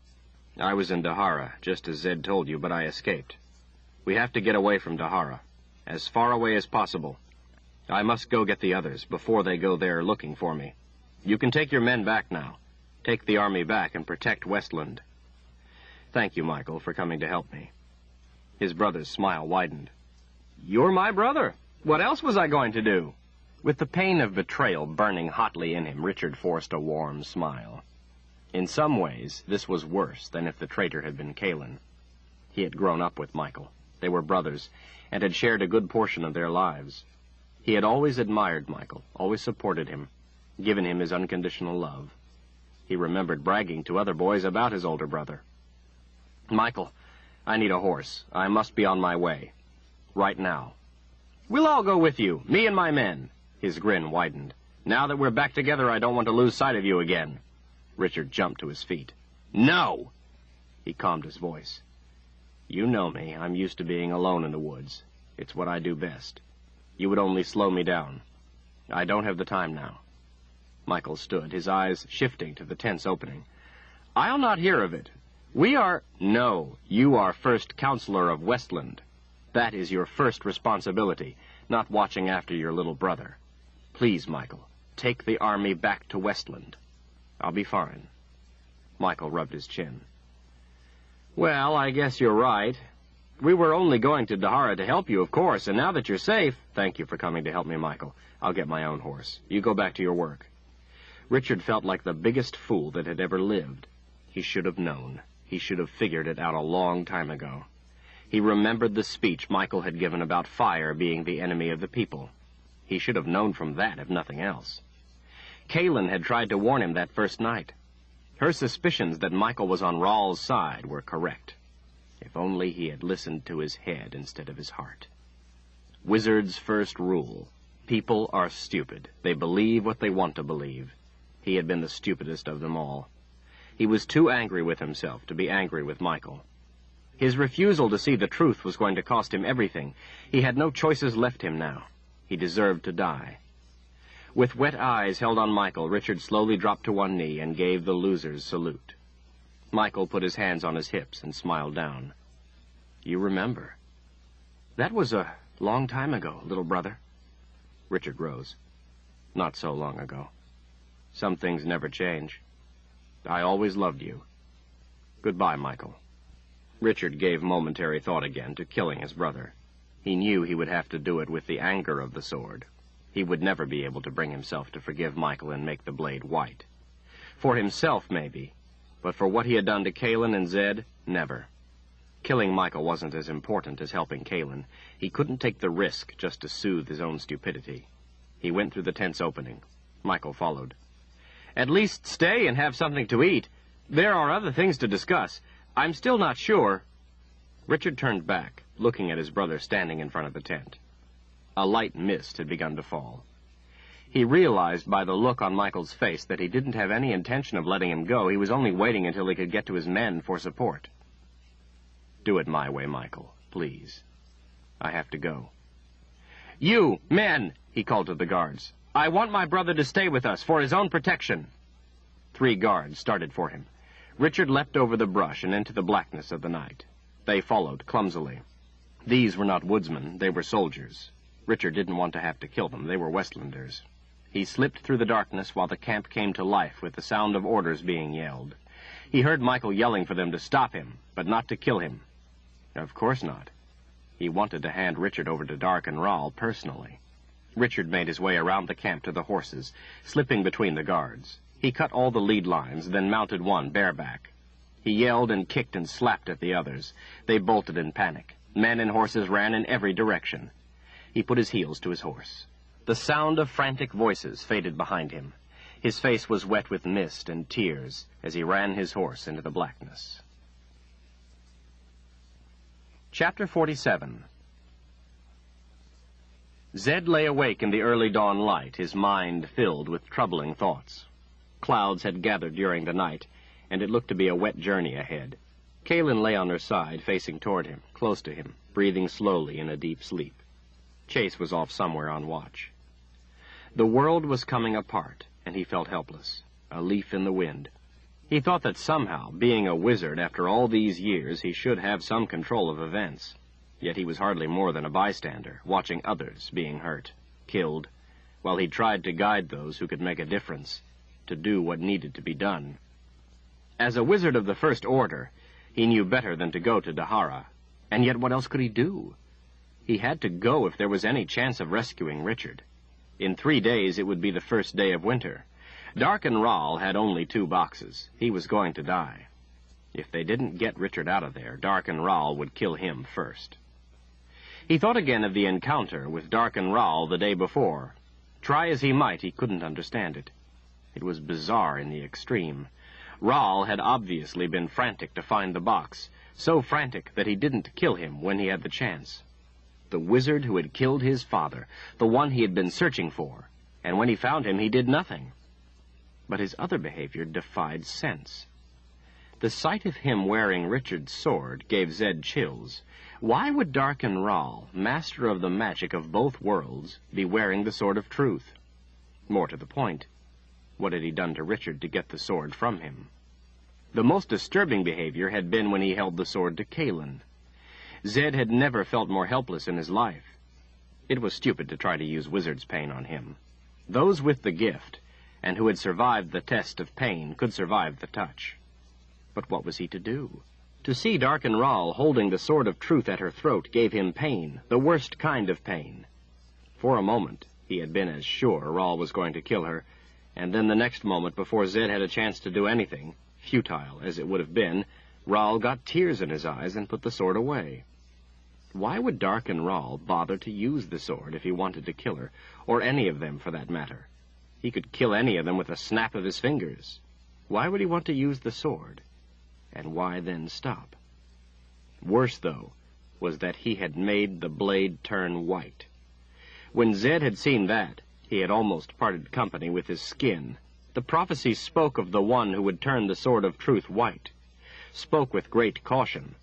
I was in Dahara, just as Zed told you, but I escaped. We have to get away from Dahara, as far away as possible. I must go get the others before they go there looking for me. You can take your men back now. Take the army back and protect Westland. Thank you, Michael, for coming to help me. His brother's smile widened. You're my brother. What else was I going to do? With the pain of betrayal burning hotly in him, Richard forced a warm smile. In some ways, this was worse than if the traitor had been Kaylin. He had grown up with Michael. They were brothers, and had shared a good portion of their lives. He had always admired Michael, always supported him, given him his unconditional love. He remembered bragging to other boys about his older brother. Michael, I need a horse. I must be on my way. Right now. We'll all go with you, me and my men. His grin widened. Now that we're back together, I don't want to lose sight of you again. Richard jumped to his feet. No! He calmed his voice. You know me. I'm used to being alone in the woods. It's what I do best. You would only slow me down. I don't have the time now. Michael stood, his eyes shifting to the tent's opening. I'll not hear of it. We are... No, you are first counselor of Westland. That is your first responsibility, not watching after your little brother. Please, Michael, take the army back to Westland. I'll be fine. Michael rubbed his chin. Well, I guess you're right. We were only going to Dahara to help you, of course, and now that you're safe... Thank you for coming to help me, Michael. I'll get my own horse. You go back to your work. Richard felt like the biggest fool that had ever lived. He should have known. He should have figured it out a long time ago. He remembered the speech Michael had given about fire being the enemy of the people. He should have known from that, if nothing else. Kaylin had tried to warn him that first night. Her suspicions that Michael was on Rahl's side were correct. If only he had listened to his head instead of his heart. Wizard's first rule. People are stupid. They believe what they want to believe. He had been the stupidest of them all. He was too angry with himself to be angry with Michael. His refusal to see the truth was going to cost him everything. He had no choices left him now. He deserved to die. With wet eyes held on Michael, Richard slowly dropped to one knee and gave the loser's salute. Michael put his hands on his hips and smiled down. You remember. That was a long time ago, little brother. Richard rose. Not so long ago. Some things never change. I always loved you. Goodbye, Michael. Richard gave momentary thought again to killing his brother. He knew he would have to do it with the anger of the sword. He would never be able to bring himself to forgive Michael and make the blade white. For himself, maybe, but for what he had done to Kaylin and Zed, never. Killing Michael wasn't as important as helping Kaylin. He couldn't take the risk just to soothe his own stupidity. He went through the tent's opening. Michael followed. At least stay and have something to eat. There are other things to discuss. I'm still not sure. Richard turned back, looking at his brother standing in front of the tent. A light mist had begun to fall. He realized by the look on Michael's face that he didn't have any intention of letting him go. He was only waiting until he could get to his men for support. Do it my way, Michael, please. I have to go. You, men, he called to the guards. I want my brother to stay with us for his own protection. 3 guards started for him. Richard leapt over the brush and into the blackness of the night. They followed clumsily. These were not woodsmen, they were soldiers. Richard didn't want to have to kill them, they were Westlanders. He slipped through the darkness while the camp came to life with the sound of orders being yelled. He heard Michael yelling for them to stop him, but not to kill him. Of course not. He wanted to hand Richard over to Dark and Rahl personally. Richard made his way around the camp to the horses, slipping between the guards. He cut all the lead lines, then mounted one bareback. He yelled and kicked and slapped at the others. They bolted in panic. Men and horses ran in every direction. He put his heels to his horse. The sound of frantic voices faded behind him. His face was wet with mist and tears as he ran his horse into the blackness. Chapter 47. Zed lay awake in the early dawn light, his mind filled with troubling thoughts. Clouds had gathered during the night, and it looked to be a wet journey ahead. Kaelin lay on her side, facing toward him, close to him, breathing slowly in a deep sleep. Chase was off somewhere on watch. The world was coming apart, and he felt helpless, a leaf in the wind. He thought that somehow, being a wizard after all these years, he should have some control of events. Yet he was hardly more than a bystander, watching others being hurt, killed, while he tried to guide those who could make a difference, to do what needed to be done. As a wizard of the First Order, he knew better than to go to Dahara, and yet what else could he do? He had to go if there was any chance of rescuing Richard. In 3 days it would be the first day of winter. Dark and Rahl had only 2 boxes. He was going to die. If they didn't get Richard out of there, Dark and Rahl would kill him first. He thought again of the encounter with Dark and Rahl the day before. Try as he might, he couldn't understand it. It was bizarre in the extreme. Rahl had obviously been frantic to find the box, so frantic that he didn't kill him when he had the chance. The wizard who had killed his father, the one he had been searching for, and when he found him he did nothing. But his other behavior defied sense. The sight of him wearing Richard's sword gave Zed chills. Why would Dark and Rahl, master of the magic of both worlds, be wearing the Sword of Truth? More to the point, what had he done to Richard to get the sword from him? The most disturbing behavior had been when he held the sword to Kaelin. Zed had never felt more helpless in his life. It was stupid to try to use wizard's pain on him. Those with the gift, and who had survived the test of pain, could survive the touch. But what was he to do? To see Dark and Rahl holding the Sword of Truth at her throat gave him pain, the worst kind of pain. For a moment, he had been as sure Rahl was going to kill her, and then the next moment, before Zed had a chance to do anything, futile as it would have been, Rahl got tears in his eyes and put the sword away. Why would Dark and Rahl bother to use the sword if he wanted to kill her, or any of them for that matter? He could kill any of them with a snap of his fingers. Why would he want to use the sword? And why then stop? Worse, though, was that he had made the blade turn white. When Zed had seen that, he had almost parted company with his skin. The prophecy spoke of the one who would turn the Sword of Truth white, spoke with great caution.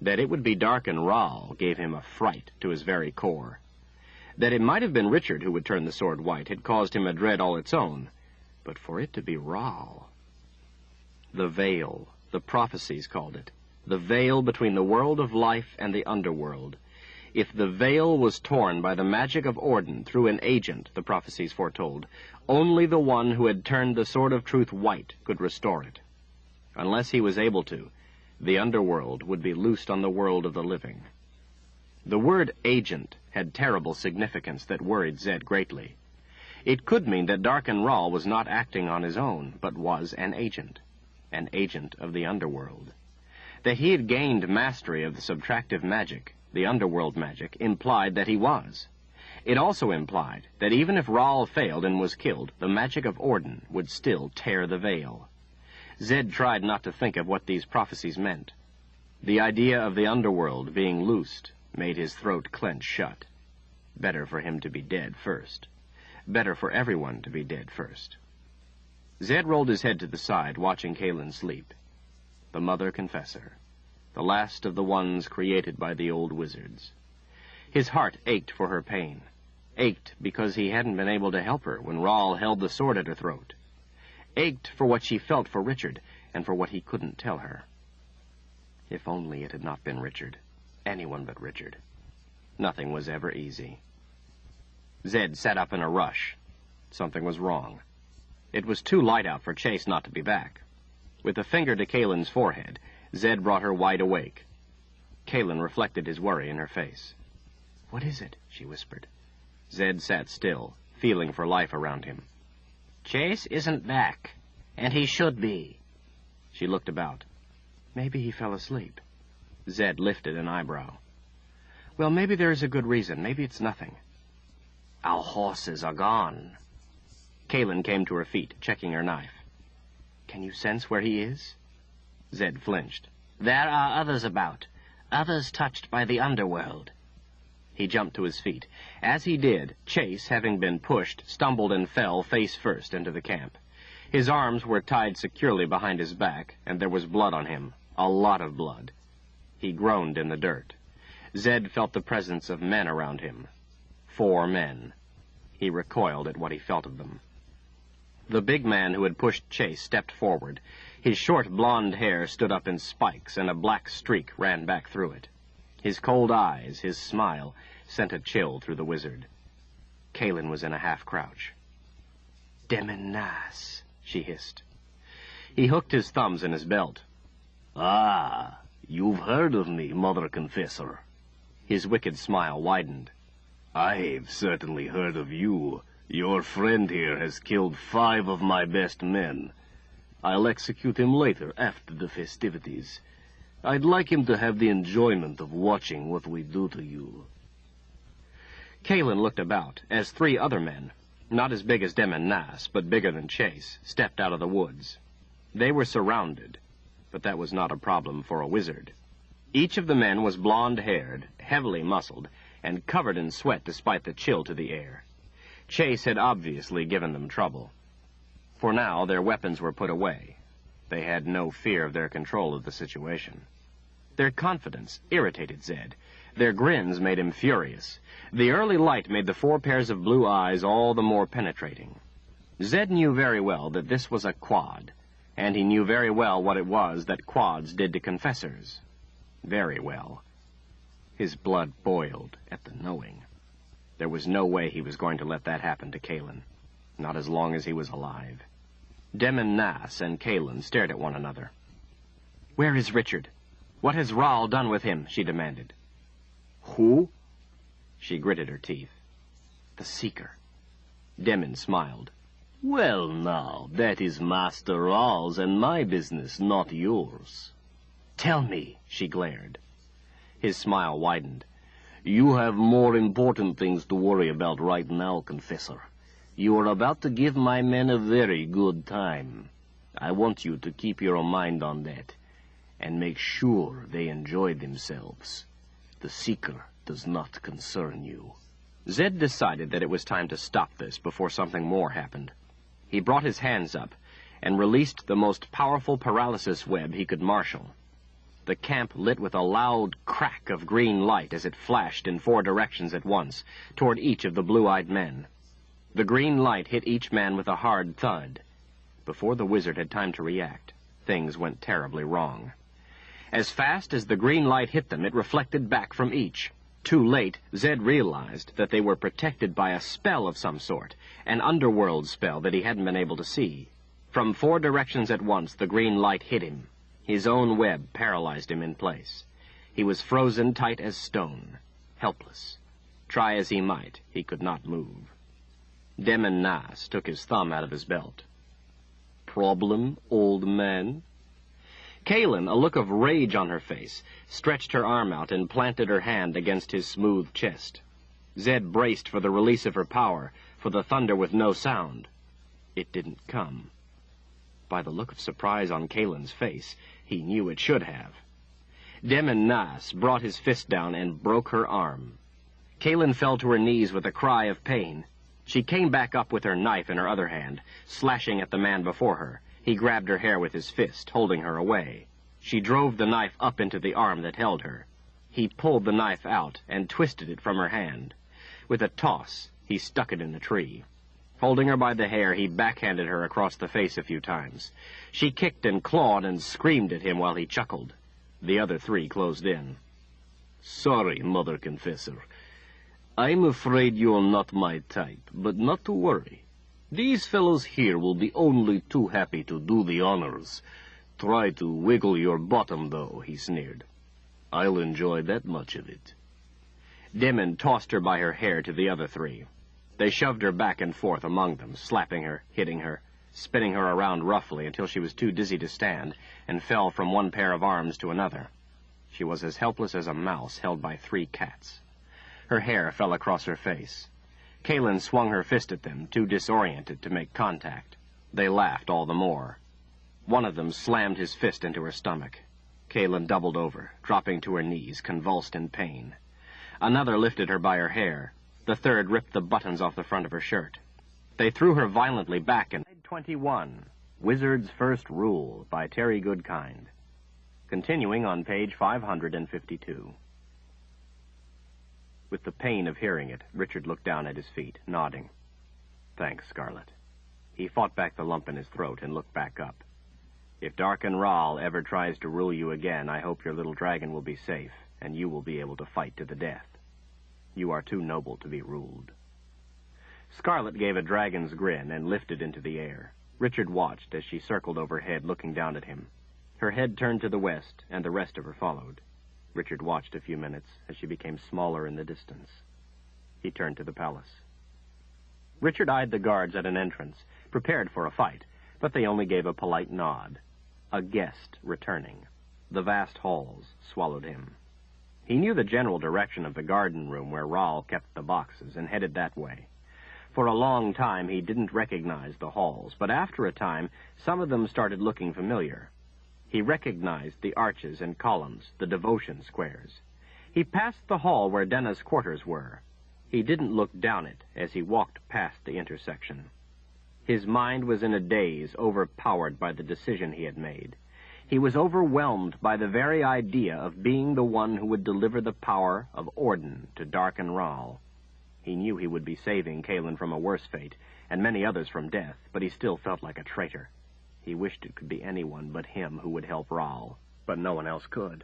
That it would be Dark and Rahl gave him a fright to his very core. That it might have been Richard who would turn the sword white had caused him a dread all its own, but for it to be Rahl... The veil, the prophecies called it, the veil between the world of life and the underworld. If the veil was torn by the magic of Orden through an agent, the prophecies foretold, only the one who had turned the Sword of Truth white could restore it. Unless he was able to, the underworld would be loosed on the world of the living. The word agent had terrible significance that worried Zed greatly. It could mean that Dark and Rahl was not acting on his own, but was an agent of the underworld. That he had gained mastery of the subtractive magic, the underworld magic, implied that he was. It also implied that even if Rahl failed and was killed, the magic of Orden would still tear the veil. Zed tried not to think of what these prophecies meant. The idea of the underworld being loosed made his throat clench shut. Better for him to be dead first. Better for everyone to be dead first. Zed rolled his head to the side, watching Kaelin sleep. The Mother Confessor, the last of the ones created by the old wizards. His heart ached for her pain, ached because he hadn't been able to help her when Rahl held the sword at her throat, ached for what she felt for Richard and for what he couldn't tell her. If only it had not been Richard. Anyone but Richard. Nothing was ever easy. Zed sat up in a rush. Something was wrong. It was too light out for Chase not to be back. With a finger to Kaylin's forehead, Zed brought her wide awake. Kaylin reflected his worry in her face. "What is it?" she whispered. Zed sat still, feeling for life around him. "Chase isn't back, and he should be." She looked about. Maybe he fell asleep. Zed lifted an eyebrow. "Well, maybe there is a good reason. Maybe it's nothing." "Our horses are gone." Kaylin came to her feet, checking her knife. "Can you sense where he is?" Zed flinched. "There are others about, others touched by the underworld." He jumped to his feet. As he did, Chase, having been pushed, stumbled and fell face first into the camp. His arms were tied securely behind his back, and there was blood on him, a lot of blood. He groaned in the dirt. Zed felt the presence of men around him. 4 men. He recoiled at what he felt of them. The big man who had pushed Chase stepped forward. His short blonde hair stood up in spikes, and a black streak ran back through it. His cold eyes, his smile, sent a chill through the wizard. Kaylin was in a half-crouch. "Demin Nas," she hissed. He hooked his thumbs in his belt. "Ah, you've heard of me, Mother Confessor." His wicked smile widened. "I've certainly heard of you. Your friend here has killed 5 of my best men. I'll execute him later, after the festivities. I'd like him to have the enjoyment of watching what we do to you." Kaylin looked about as 3 other men, not as big as Demin Nas, but bigger than Chase, stepped out of the woods. They were surrounded, but that was not a problem for a wizard. Each of the men was blonde-haired, heavily muscled, and covered in sweat despite the chill to the air. Chase had obviously given them trouble. For now, their weapons were put away. They had no fear of their control of the situation. Their confidence irritated Zed. Their grins made him furious. The early light made the 4 pairs of blue eyes all the more penetrating. Zed knew very well that this was a quad, and he knew very well what it was that quads did to confessors. Very well. His blood boiled at the knowing. There was no way he was going to let that happen to Kaylin, not as long as he was alive. Demin Nas and Kaylin stared at one another. "Where is Richard? What has Rahl done with him?" she demanded. "Who?" She gritted her teeth. "The Seeker." Demin smiled. "Well, now, that is Master Rahl's and my business, not yours." "Tell me," she glared. His smile widened. "You have more important things to worry about right now, Confessor. You are about to give my men a very good time. I want you to keep your mind on that, and make sure they enjoy themselves. The Seeker does not concern you." Zed decided that it was time to stop this before something more happened. He brought his hands up and released the most powerful paralysis web he could marshal. The camp lit with a loud crack of green light as it flashed in 4 directions at once, toward each of the blue-eyed men. The green light hit each man with a hard thud. Before the wizard had time to react, things went terribly wrong. As fast as the green light hit them, it reflected back from each. Too late, Zed realized that they were protected by a spell of some sort, an underworld spell that he hadn't been able to see. From 4 directions at once, the green light hit him. His own web paralyzed him in place. He was frozen tight as stone, helpless. Try as he might, he could not move. Demin Nas took his thumb out of his belt. "Problem, old man?" Kaylin, a look of rage on her face, stretched her arm out and planted her hand against his smooth chest. Zed braced for the release of her power, for the thunder with no sound. It didn't come. By the look of surprise on Kaylin's face, he knew it should have. Demin Nas brought his fist down and broke her arm. Kaylin fell to her knees with a cry of pain. She came back up with her knife in her other hand, slashing at the man before her. He grabbed her hair with his fist, holding her away. She drove the knife up into the arm that held her. He pulled the knife out and twisted it from her hand. With a toss, he stuck it in the tree. Holding her by the hair, he backhanded her across the face a few times. She kicked and clawed and screamed at him while he chuckled. The other three closed in. "Sorry, Mother Confessor. I'm afraid you're not my type, but not to worry. These fellows here will be only too happy to do the honors. Try to wiggle your bottom, though," he sneered. "I'll enjoy that much of it." Demon tossed her by her hair to the other three. They shoved her back and forth among them, slapping her, hitting her, spinning her around roughly until she was too dizzy to stand and fell from one pair of arms to another. She was as helpless as a mouse held by three cats. Her hair fell across her face. Kalen swung her fist at them, too disoriented to make contact. They laughed all the more. One of them slammed his fist into her stomach. Kalen doubled over, dropping to her knees, convulsed in pain. Another lifted her by her hair. The third ripped the buttons off the front of her shirt. They threw her violently back and... 21, Wizard's First Rule, by Terry Goodkind. Continuing on page 552. With the pain of hearing it, Richard looked down at his feet, nodding. "Thanks, Scarlet." He fought back the lump in his throat and looked back up. "If Darken Ral ever tries to rule you again, I hope your little dragon will be safe, and you will be able to fight to the death. You are too noble to be ruled." Scarlet gave a dragon's grin and lifted into the air. Richard watched as she circled overhead, looking down at him. Her head turned to the west, and the rest of her followed. Richard watched a few minutes as she became smaller in the distance. He turned to the palace. Richard eyed the guards at an entrance, prepared for a fight, but they only gave a polite nod. A guest returning. The vast halls swallowed him. He knew the general direction of the garden room where Ral kept the boxes and headed that way. For a long time he didn't recognize the halls, but after a time some of them started looking familiar. He recognized the arches and columns, the devotion squares. He passed the hall where Denna's quarters were. He didn't look down it as he walked past the intersection. His mind was in a daze, overpowered by the decision he had made. He was overwhelmed by the very idea of being the one who would deliver the power of Orden to Darken Ral. He knew he would be saving Kalen from a worse fate, and many others from death, but he still felt like a traitor. He wished it could be anyone but him who would help Ral, but no one else could.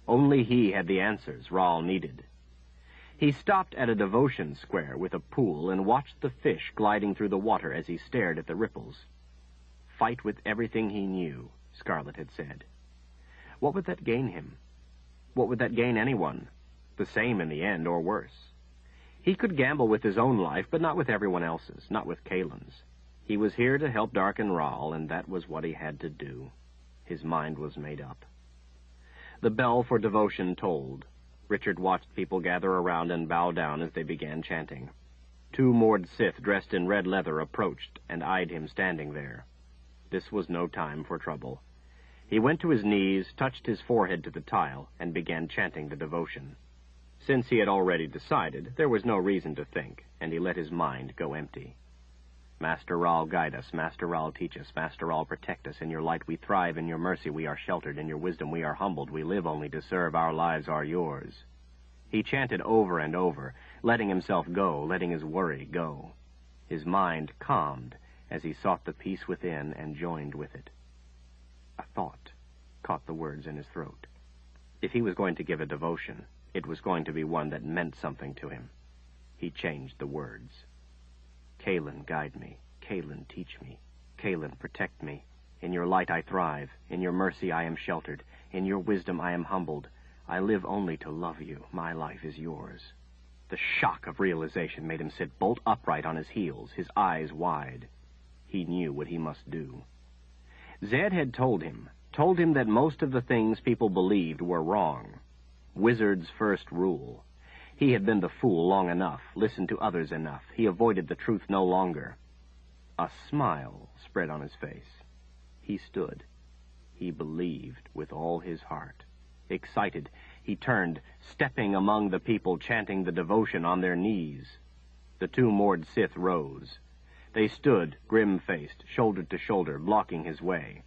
Only he had the answers Ral needed. He stopped at a devotion square with a pool and watched the fish gliding through the water as he stared at the ripples. Fight with everything he knew, Scarlet had said. What would that gain him? What would that gain anyone? The same in the end, or worse. He could gamble with his own life, but not with everyone else's, not with Kalen's. He was here to help Darken Ral, and that was what he had to do. His mind was made up. The bell for devotion tolled. Richard watched people gather around and bow down as they began chanting. 2 moored Sith dressed in red leather approached and eyed him standing there. This was no time for trouble. He went to his knees, touched his forehead to the tile, and began chanting the devotion. Since he had already decided, there was no reason to think, and he let his mind go empty. Master Ral, guide us. Master Ral, teach us. Master Ral, protect us. In your light we thrive. In your mercy we are sheltered. In your wisdom we are humbled. We live only to serve. Our lives are yours. He chanted over and over, letting himself go, letting his worry go. His mind calmed as he sought the peace within and joined with it. A thought caught the words in his throat. If he was going to give a devotion, it was going to be one that meant something to him. He changed the words. Kalen, guide me. Kalen, teach me. Kalen, protect me. In your light I thrive. In your mercy I am sheltered. In your wisdom I am humbled. I live only to love you. My life is yours. The shock of realization made him sit bolt upright on his heels, his eyes wide. He knew what he must do. Zed had told him that most of the things people believed were wrong. Wizard's first rule. He had been the fool long enough, listened to others enough. He avoided the truth no longer. A smile spread on his face. He stood. He believed with all his heart. Excited, he turned, stepping among the people chanting the devotion on their knees. The 2 moored Sith rose. They stood, grim-faced, shoulder to shoulder, blocking his way.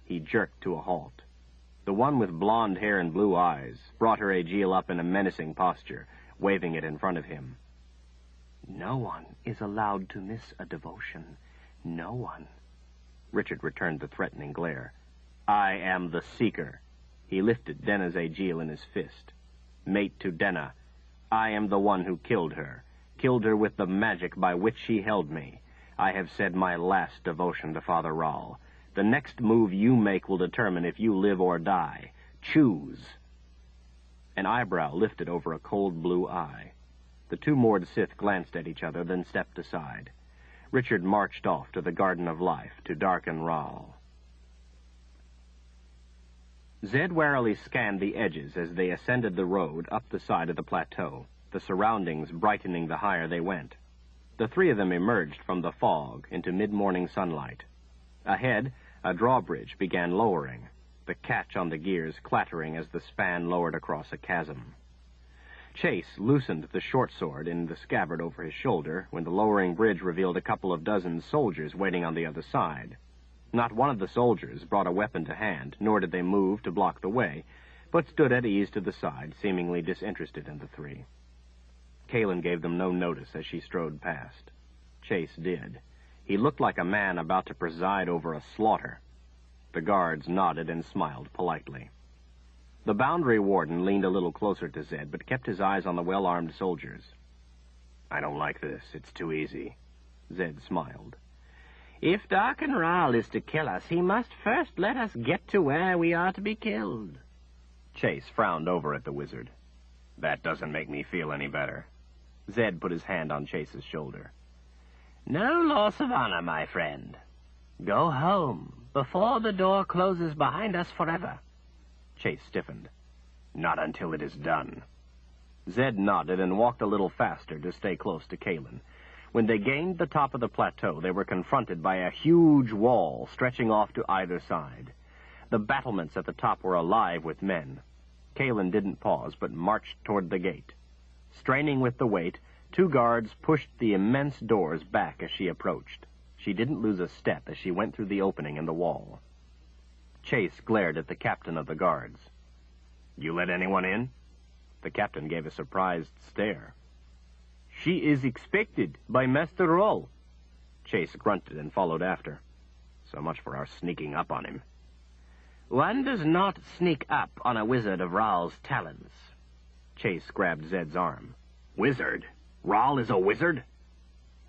He jerked to a halt. The one with blonde hair and blue eyes brought her Aegil up in a menacing posture, waving it in front of him. No one is allowed to miss a devotion. No one. Richard returned the threatening glare. I am the Seeker. He lifted Denna's Aegil in his fist. Mate to Denna, I am the one who killed her with the magic by which she held me. I have said my last devotion to Father Rahl. The next move you make will determine if you live or die. Choose. An eyebrow lifted over a cold blue eye. The two moored Sith glanced at each other, then stepped aside. Richard marched off to the Garden of Life to darken Rahl. Zed warily scanned the edges as they ascended the road up the side of the plateau, the surroundings brightening the higher they went. The three of them emerged from the fog into mid-morning sunlight. Ahead, a drawbridge began lowering, the catch on the gears clattering as the span lowered across a chasm. Chase loosened the short sword in the scabbard over his shoulder when the lowering bridge revealed a couple of dozen soldiers waiting on the other side. Not one of the soldiers brought a weapon to hand, nor did they move to block the way, but stood at ease to the side, seemingly disinterested in the three. Kaelin gave them no notice as she strode past. Chase did. He looked like a man about to preside over a slaughter. The guards nodded and smiled politely. The boundary warden leaned a little closer to Zed, but kept his eyes on the well-armed soldiers. I don't like this. It's too easy. Zed smiled. If Darken Rahl is to kill us, he must first let us get to where we are to be killed. Chase frowned over at the wizard. That doesn't make me feel any better. Zed put his hand on Chase's shoulder. No loss of honor, my friend. Go home before the door closes behind us forever. Chase stiffened. Not until it is done. Zed nodded and walked a little faster to stay close to Kaelin. When they gained the top of the plateau, they were confronted by a huge wall stretching off to either side. The battlements at the top were alive with men. Kaelin didn't pause, but marched toward the gate. Straining with the weight, two guards pushed the immense doors back as she approached. She didn't lose a step as she went through the opening in the wall. Chase glared at the captain of the guards. You let anyone in? The captain gave a surprised stare. She is expected by Master Rahl. Chase grunted and followed after. So much for our sneaking up on him. One does not sneak up on a wizard of Rahl's talents. Chase grabbed Zed's arm. Wizard? Rahl is a wizard?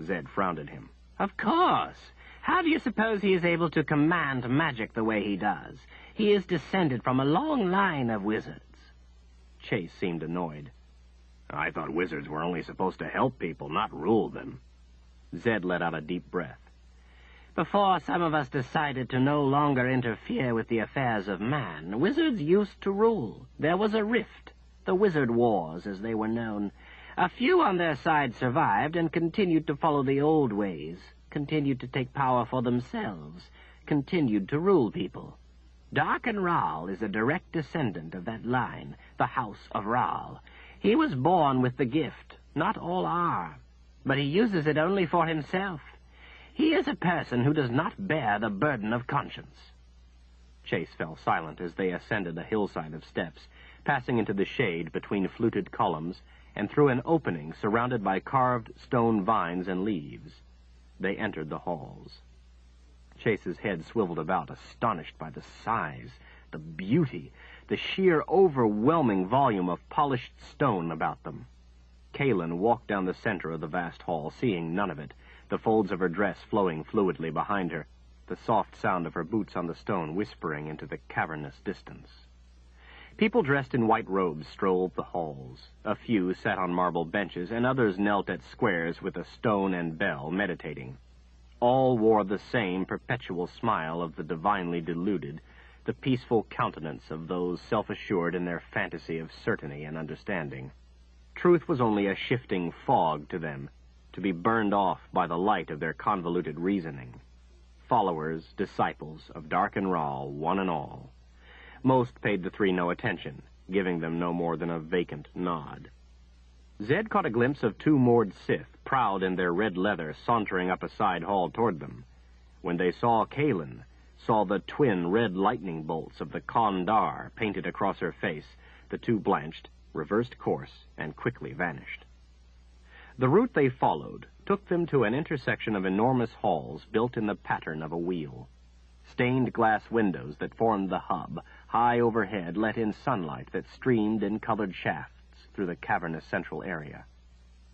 Zed frowned at him. Of course. How do you suppose he is able to command magic the way he does? He is descended from a long line of wizards. Chase seemed annoyed. I thought wizards were only supposed to help people, not rule them. Zed let out a deep breath. Before some of us decided to no longer interfere with the affairs of man, wizards used to rule. There was a rift, the Wizard Wars, as they were known. A few on their side survived and continued to follow the old ways, continued to take power for themselves, continued to rule people. Darken Rahl is a direct descendant of that line, the House of Rahl. He was born with the gift. Not all are. But he uses it only for himself. He is a person who does not bear the burden of conscience. Chase fell silent as they ascended a hillside of steps, passing into the shade between fluted columns and through an opening surrounded by carved stone vines and leaves. They entered the halls. Chase's head swiveled about, astonished by the size, the beauty, the sheer overwhelming volume of polished stone about them. Kaelin walked down the center of the vast hall, seeing none of it, the folds of her dress flowing fluidly behind her, the soft sound of her boots on the stone whispering into the cavernous distance. People dressed in white robes strolled the halls. A few sat on marble benches, and others knelt at squares with a stone and bell, meditating. All wore the same perpetual smile of the divinely deluded, the peaceful countenance of those self-assured in their fantasy of certainty and understanding. Truth was only a shifting fog to them, to be burned off by the light of their convoluted reasoning. Followers, disciples of Darken Rahl, one and all. Most paid the three no attention, giving them no more than a vacant nod. Zed caught a glimpse of two moored Sith, proud in their red leather, sauntering up a side hall toward them. When they saw Kaelin, saw the twin red lightning bolts of the Kondar painted across her face, the two blanched, reversed course, and quickly vanished. The route they followed took them to an intersection of enormous halls built in the pattern of a wheel. Stained glass windows that formed the hub, high overhead, let in sunlight that streamed in colored shafts through the cavernous central area.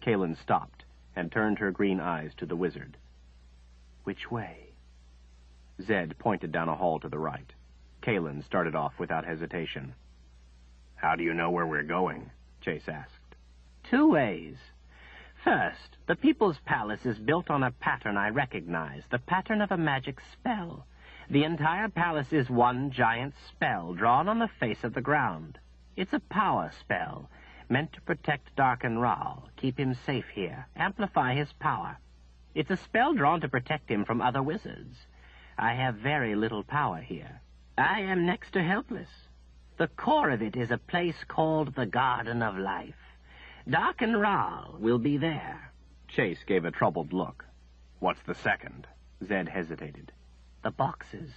Kaelin stopped and turned her green eyes to the wizard. "Which way?" Zed pointed down a hall to the right. Kaelin started off without hesitation. "How do you know where we're going?" Chase asked. "Two ways. First, the People's Palace is built on a pattern I recognize, the pattern of a magic spell. The entire palace is one giant spell drawn on the face of the ground. It's a power spell, meant to protect Darken Ral, keep him safe here, amplify his power. It's a spell drawn to protect him from other wizards. I have very little power here. I am next to helpless. The core of it is a place called the Garden of Life. Darken Ral will be there." Chase gave a troubled look. "What's the second?" Zed hesitated. "The boxes.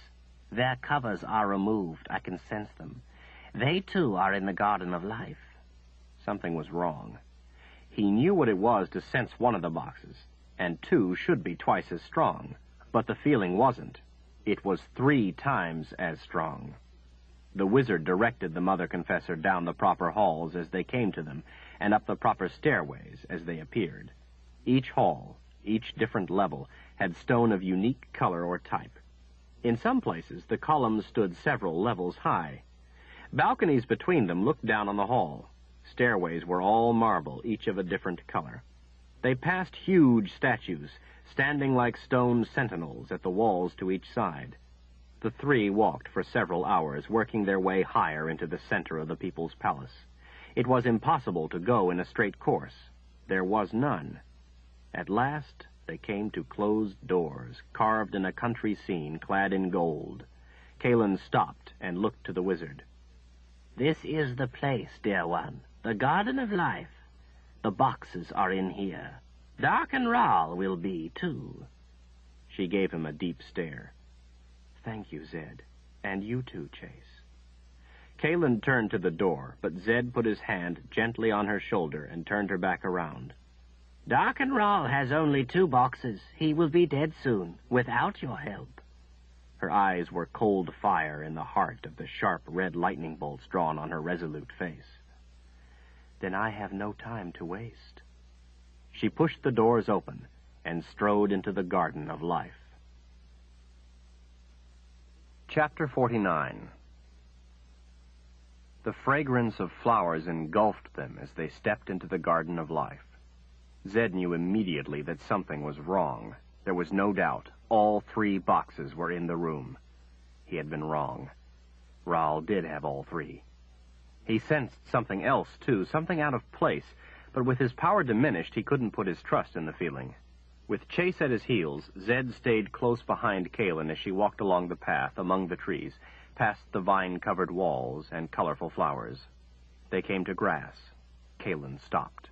Their covers are removed. I can sense them. They, too, are in the Garden of Life." Something was wrong. He knew what it was to sense one of the boxes, and two should be twice as strong. But the feeling wasn't. It was 3 times as strong. The wizard directed the Mother Confessor down the proper halls as they came to them, and up the proper stairways as they appeared. Each hall, each different level, had stone of unique color or type. In some places, the columns stood several levels high. Balconies between them looked down on the hall. Stairways were all marble, each of a different color. They passed huge statues, standing like stone sentinels at the walls to each side. The 3 walked for several hours, working their way higher into the center of the People's Palace. It was impossible to go in a straight course. There was none. At last, they came to closed doors, carved in a country scene, clad in gold. Kaelin stopped and looked to the wizard. "This is the place, dear one, the Garden of Life. The boxes are in here. Darken Ral will be, too." She gave him a deep stare. "Thank you, Zed. And you too, Chase." Kaelin turned to the door, but Zed put his hand gently on her shoulder and turned her back around. "Darken Ral has only 2 boxes. He will be dead soon, without your help." Her eyes were cold fire in the heart of the sharp red lightning bolts drawn on her resolute face. "Then I have no time to waste." She pushed the doors open and strode into the Garden of Life. Chapter 49. The fragrance of flowers engulfed them as they stepped into the Garden of Life. Zed knew immediately that something was wrong. There was no doubt. All 3 boxes were in the room. He had been wrong. Ral did have all 3. He sensed something else, too, something out of place, but with his power diminished, he couldn't put his trust in the feeling. With Chase at his heels, Zed stayed close behind Kaelin as she walked along the path among the trees, past the vine-covered walls and colorful flowers. They came to grass. Kaelin stopped.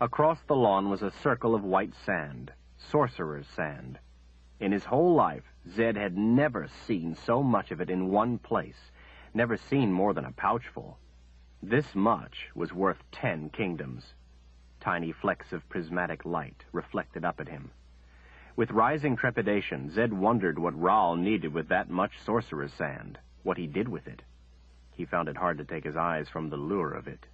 Across the lawn was a circle of white sand, sorcerer's sand. In his whole life, Zed had never seen so much of it in one place, never seen more than a pouchful. This much was worth 10 kingdoms. Tiny flecks of prismatic light reflected up at him. With rising trepidation, Zed wondered what Ral needed with that much sorcerer's sand, what he did with it. He found it hard to take his eyes from the lure of it.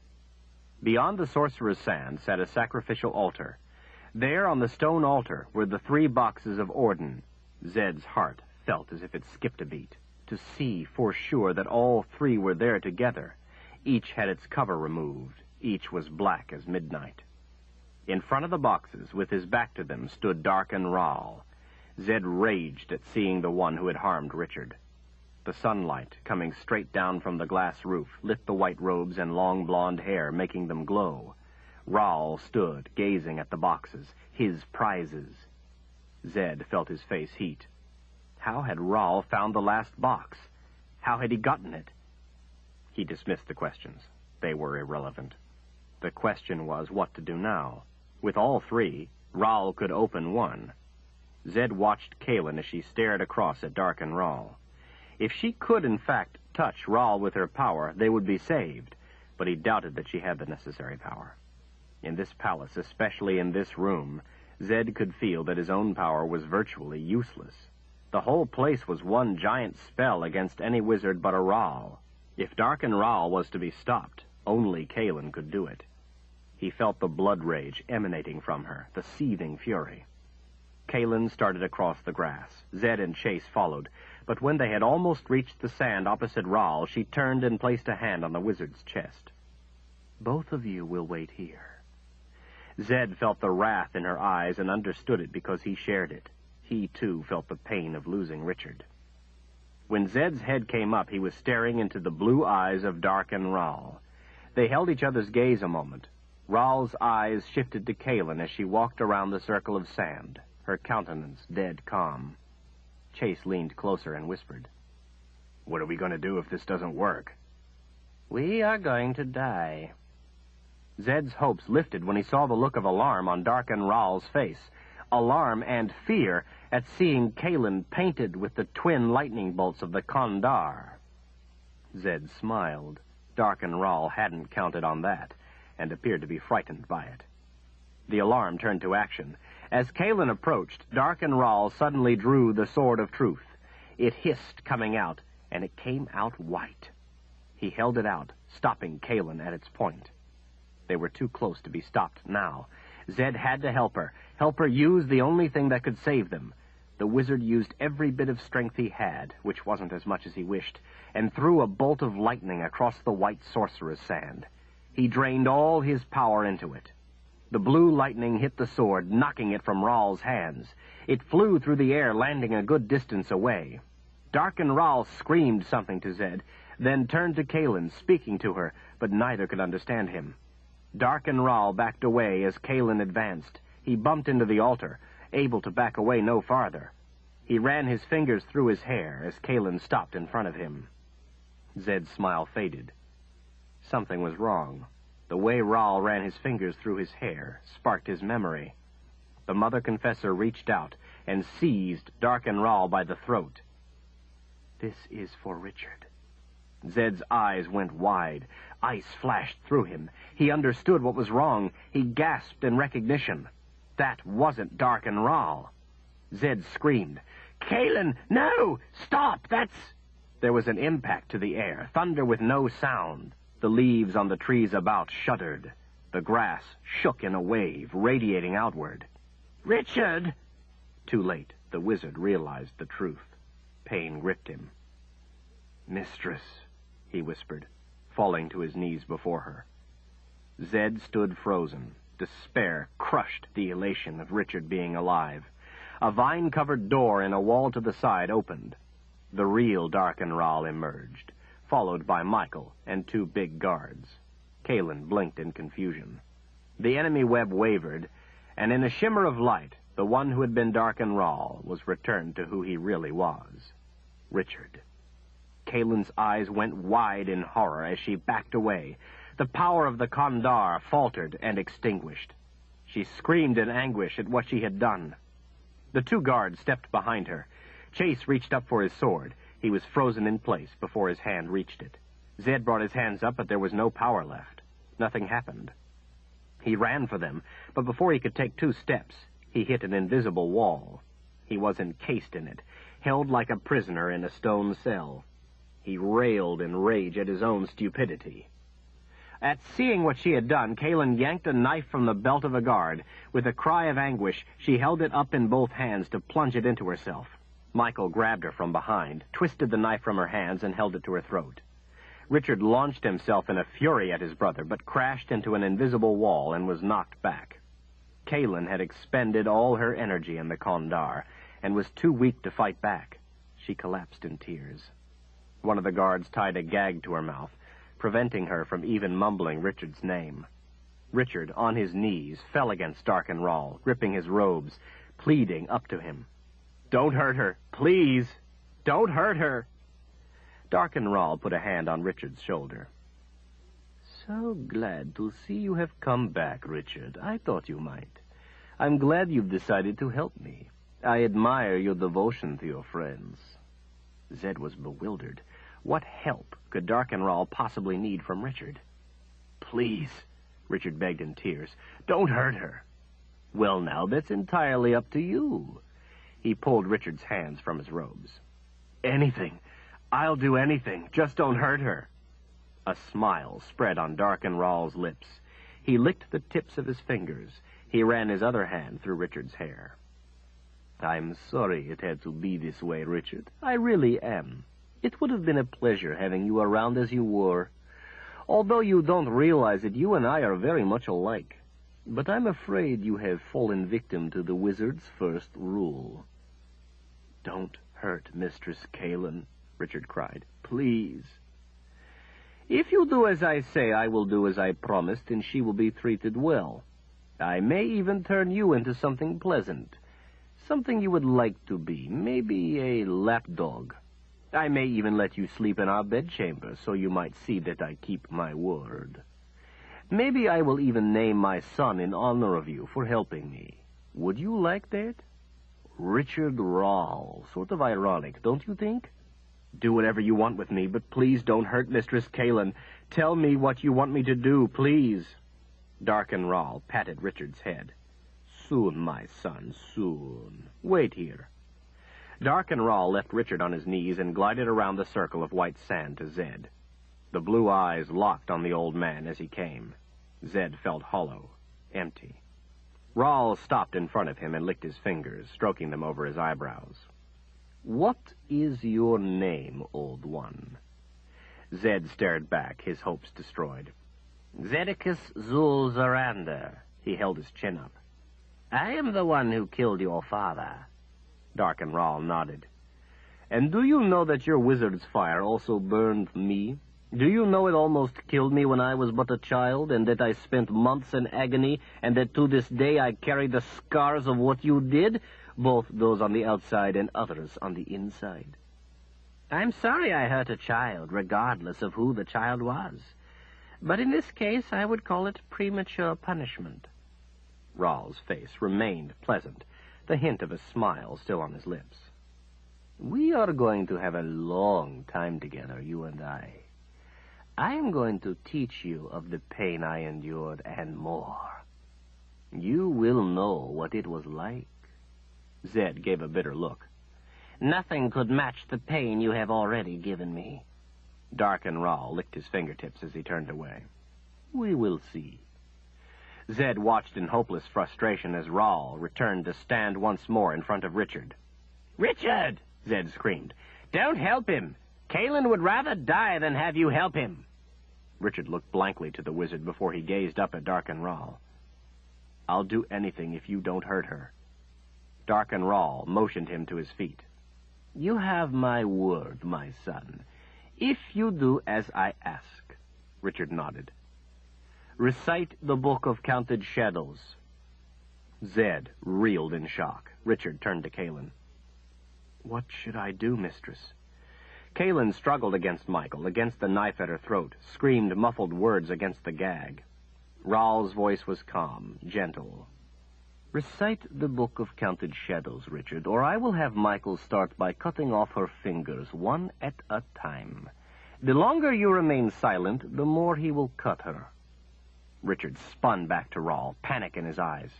Beyond the sorcerer's sand sat a sacrificial altar. There on the stone altar were the 3 boxes of Orden. Zed's heart felt as if it skipped a beat. To see for sure that all 3 were there together. Each had its cover removed. Each was black as midnight. In front of the boxes, with his back to them, stood Darken Ral. Zed raged at seeing the one who had harmed Richard. The sunlight, coming straight down from the glass roof, lit the white robes and long blonde hair, making them glow. Ral stood, gazing at the boxes, his prizes. Zed felt his face heat. How had Ral found the last box? How had he gotten it? He dismissed the questions. They were irrelevant. The question was what to do now. With all 3, Ral could open one. Zed watched Kaelin as she stared across at Darken Ral. If she could, in fact, touch Ral with her power, they would be saved, but he doubted that she had the necessary power. In this palace, especially in this room, Zed could feel that his own power was virtually useless. The whole place was one giant spell against any wizard but a Rahl. If Darken Rahl was to be stopped, only Kalen could do it. He felt the blood rage emanating from her, the seething fury. Kalen started across the grass. Zed and Chase followed, but when they had almost reached the sand opposite Rahl, she turned and placed a hand on the wizard's chest. "Both of you will wait here." Zed felt the wrath in her eyes and understood it because he shared it. He, too, felt the pain of losing Richard. When Zed's head came up, he was staring into the blue eyes of Darken Rahl. They held each other's gaze a moment. Rahl's eyes shifted to Kalen as she walked around the circle of sand, her countenance dead calm. Chase leaned closer and whispered, "What are we going to do if this doesn't work?" "We are going to die." Zed's hopes lifted when he saw the look of alarm on Darken Rahl's face. Alarm and fear at seeing Kalen painted with the twin lightning bolts of the Kondar. Zed smiled. Darken Rahl hadn't counted on that, and appeared to be frightened by it. The alarm turned to action. As Kalen approached, Darken Rahl suddenly drew the Sword of Truth. It hissed coming out, and it came out white. He held it out, stopping Kalen at its point. They were too close to be stopped now. Zed had to help her use the only thing that could save them. The wizard used every bit of strength he had, which wasn't as much as he wished, and threw a bolt of lightning across the white sorcerer's sand. He drained all his power into it. The blue lightning hit the sword, knocking it from Rahl's hands. It flew through the air, landing a good distance away. Darken Rahl screamed something to Zed, then turned to Kalen, speaking to her, but neither could understand him. Darken Rahl backed away as Kalen advanced. He bumped into the altar, able to back away no farther. He ran his fingers through his hair as Kalen stopped in front of him. Zed's smile faded. Something was wrong. The way Rahl ran his fingers through his hair sparked his memory. The Mother Confessor reached out and seized Darken Rahl by the throat. "This is for Richard." Zed's eyes went wide. Ice flashed through him. He understood what was wrong. He gasped in recognition. That wasn't Darken Rahl. Zed screamed, "Kalen, no! Stop! That's—" There was an impact to the air, thunder with no sound. The leaves on the trees about shuddered. The grass shook in a wave, radiating outward. "Richard!" Too late, the wizard realized the truth. Pain gripped him. "Mistress," he whispered, falling to his knees before her. Zed stood frozen. Despair crushed the elation of Richard being alive. A vine-covered door in a wall to the side opened. The real Darken Rahl emerged, followed by Michael and two big guards. Kalen blinked in confusion. The enemy web wavered, and in a shimmer of light, the one who had been Darken Rahl was returned to who he really was, Richard. Kalen's eyes went wide in horror as she backed away. The power of the Kondar faltered and extinguished. She screamed in anguish at what she had done. The two guards stepped behind her. Chase reached up for his sword. He was frozen in place before his hand reached it. Zed brought his hands up, but there was no power left. Nothing happened. He ran for them, but before he could take 2 steps, he hit an invisible wall. He was encased in it, held like a prisoner in a stone cell. He railed in rage at his own stupidity. At seeing what she had done, Kalen yanked a knife from the belt of a guard. With a cry of anguish, she held it up in both hands to plunge it into herself. Michael grabbed her from behind, twisted the knife from her hands, and held it to her throat. Richard launched himself in a fury at his brother, but crashed into an invisible wall and was knocked back. Kalen had expended all her energy in the Kondar, and was too weak to fight back. She collapsed in tears. One of the guards tied a gag to her mouth, preventing her from even mumbling Richard's name. Richard, on his knees, fell against Darken Rahl, gripping his robes, pleading up to him. "Don't hurt her, please! Don't hurt her!" Darken Rahl put a hand on Richard's shoulder. "So glad to see you have come back, Richard. I thought you might. I'm glad you've decided to help me. I admire your devotion to your friends." Zed was bewildered. What help could Darken Rahl possibly need from Richard? "Please, Richard begged in tears. "Don't hurt her." Well, now, that's entirely up to you. He pulled Richard's hands from his robes. "Anything. I'll do anything. Just don't hurt her." A smile spread on Darkenral's lips. He licked the tips of his fingers. He ran his other hand through Richard's hair. "I'm sorry it had to be this way, Richard. I really am. It would have been a pleasure having you around as you were. Although you don't realize it, you and I are very much alike. But I'm afraid you have fallen victim to the wizard's first rule." "Don't hurt Mistress Kalen," Richard cried. "Please." "If you do as I say, I will do as I promised, and she will be treated well. I may even turn you into something pleasant, something you would like to be, maybe a lapdog. I may even let you sleep in our bedchamber, so you might see that I keep my word. Maybe I will even name my son in honor of you for helping me. Would you like that? Richard Rahl. Sort of ironic, don't you think?" "Do whatever you want with me, but please don't hurt Mistress Kalen. Tell me what you want me to do, please." Darkenral patted Richard's head. "Soon, my son, soon. Wait here." Darkenral left Richard on his knees and glided around the circle of white sand to Zed. The blue eyes locked on the old man as he came. Zed felt hollow, empty. Rahl stopped in front of him and licked his fingers, stroking them over his eyebrows. "What is your name, old one?" Zed stared back, his hopes destroyed. "Zedicus Zulzarander." He held his chin up. "I am the one who killed your father." Darkenral nodded. "And do you know that your wizard's fire also burned me? Do you know it almost killed me when I was but a child, and that I spent months in agony, and that to this day I carry the scars of what you did, both those on the outside and others on the inside?" "I'm sorry I hurt a child, regardless of who the child was. But in this case, I would call it premature punishment." Rahl's face remained pleasant, the hint of a smile still on his lips. "We are going to have a long time together, you and I. I am going to teach you of the pain I endured and more. You will know what it was like." Zed gave a bitter look. "Nothing could match the pain you have already given me." Darkenral licked his fingertips as he turned away. "We will see." Zed watched in hopeless frustration as Rahl returned to stand once more in front of Richard. "Richard!" Zed screamed. "Don't help him! Kalen would rather die than have you help him." Richard looked blankly to the wizard before he gazed up at Darkenral. "I'll do anything if you don't hurt her." Darkenral motioned him to his feet. "You have my word, my son. If you do as I ask." Richard nodded. "Recite the Book of Counted Shadows." Zed reeled in shock. Richard turned to Kalen. "What should I do, mistress?" Kalen struggled against Michael, against the knife at her throat, screamed muffled words against the gag. Rahl's voice was calm, gentle. "Recite the Book of Counted Shadows, Richard, or I will have Michael start by cutting off her fingers one at a time. The longer you remain silent, the more he will cut her." Richard spun back to Rahl, panic in his eyes.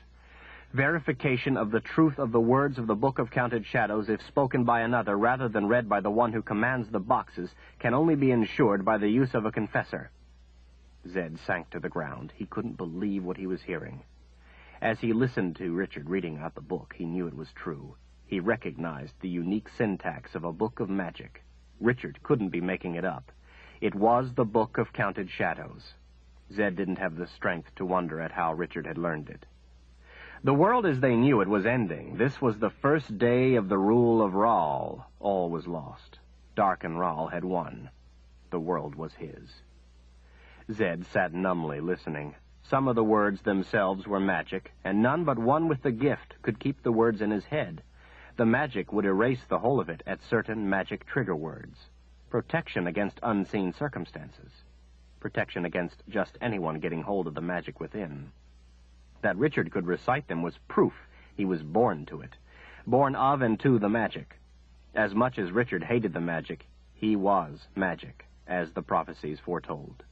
Verification of the truth of the words of the Book of Counted Shadows, if spoken by another rather than read by the one who commands the boxes, can only be ensured by the use of a confessor. Zed sank to the ground. He couldn't believe what he was hearing. As he listened to Richard reading out the book, he knew it was true. He recognized the unique syntax of a book of magic. Richard couldn't be making it up. It was the Book of Counted Shadows. Zed didn't have the strength to wonder at how Richard had learned it. The world as they knew it was ending. This was the first day of the rule of Rahl. All was lost. Darkenral had won. The world was his. Zed sat numbly listening. Some of the words themselves were magic, and none but one with the gift could keep the words in his head. The magic would erase the whole of it at certain magic trigger words. Protection against unseen circumstances. Protection against just anyone getting hold of the magic within. That Richard could recite them was proof he was born to it. Born of and to the magic. As much as Richard hated the magic, he was magic, as the prophecies foretold.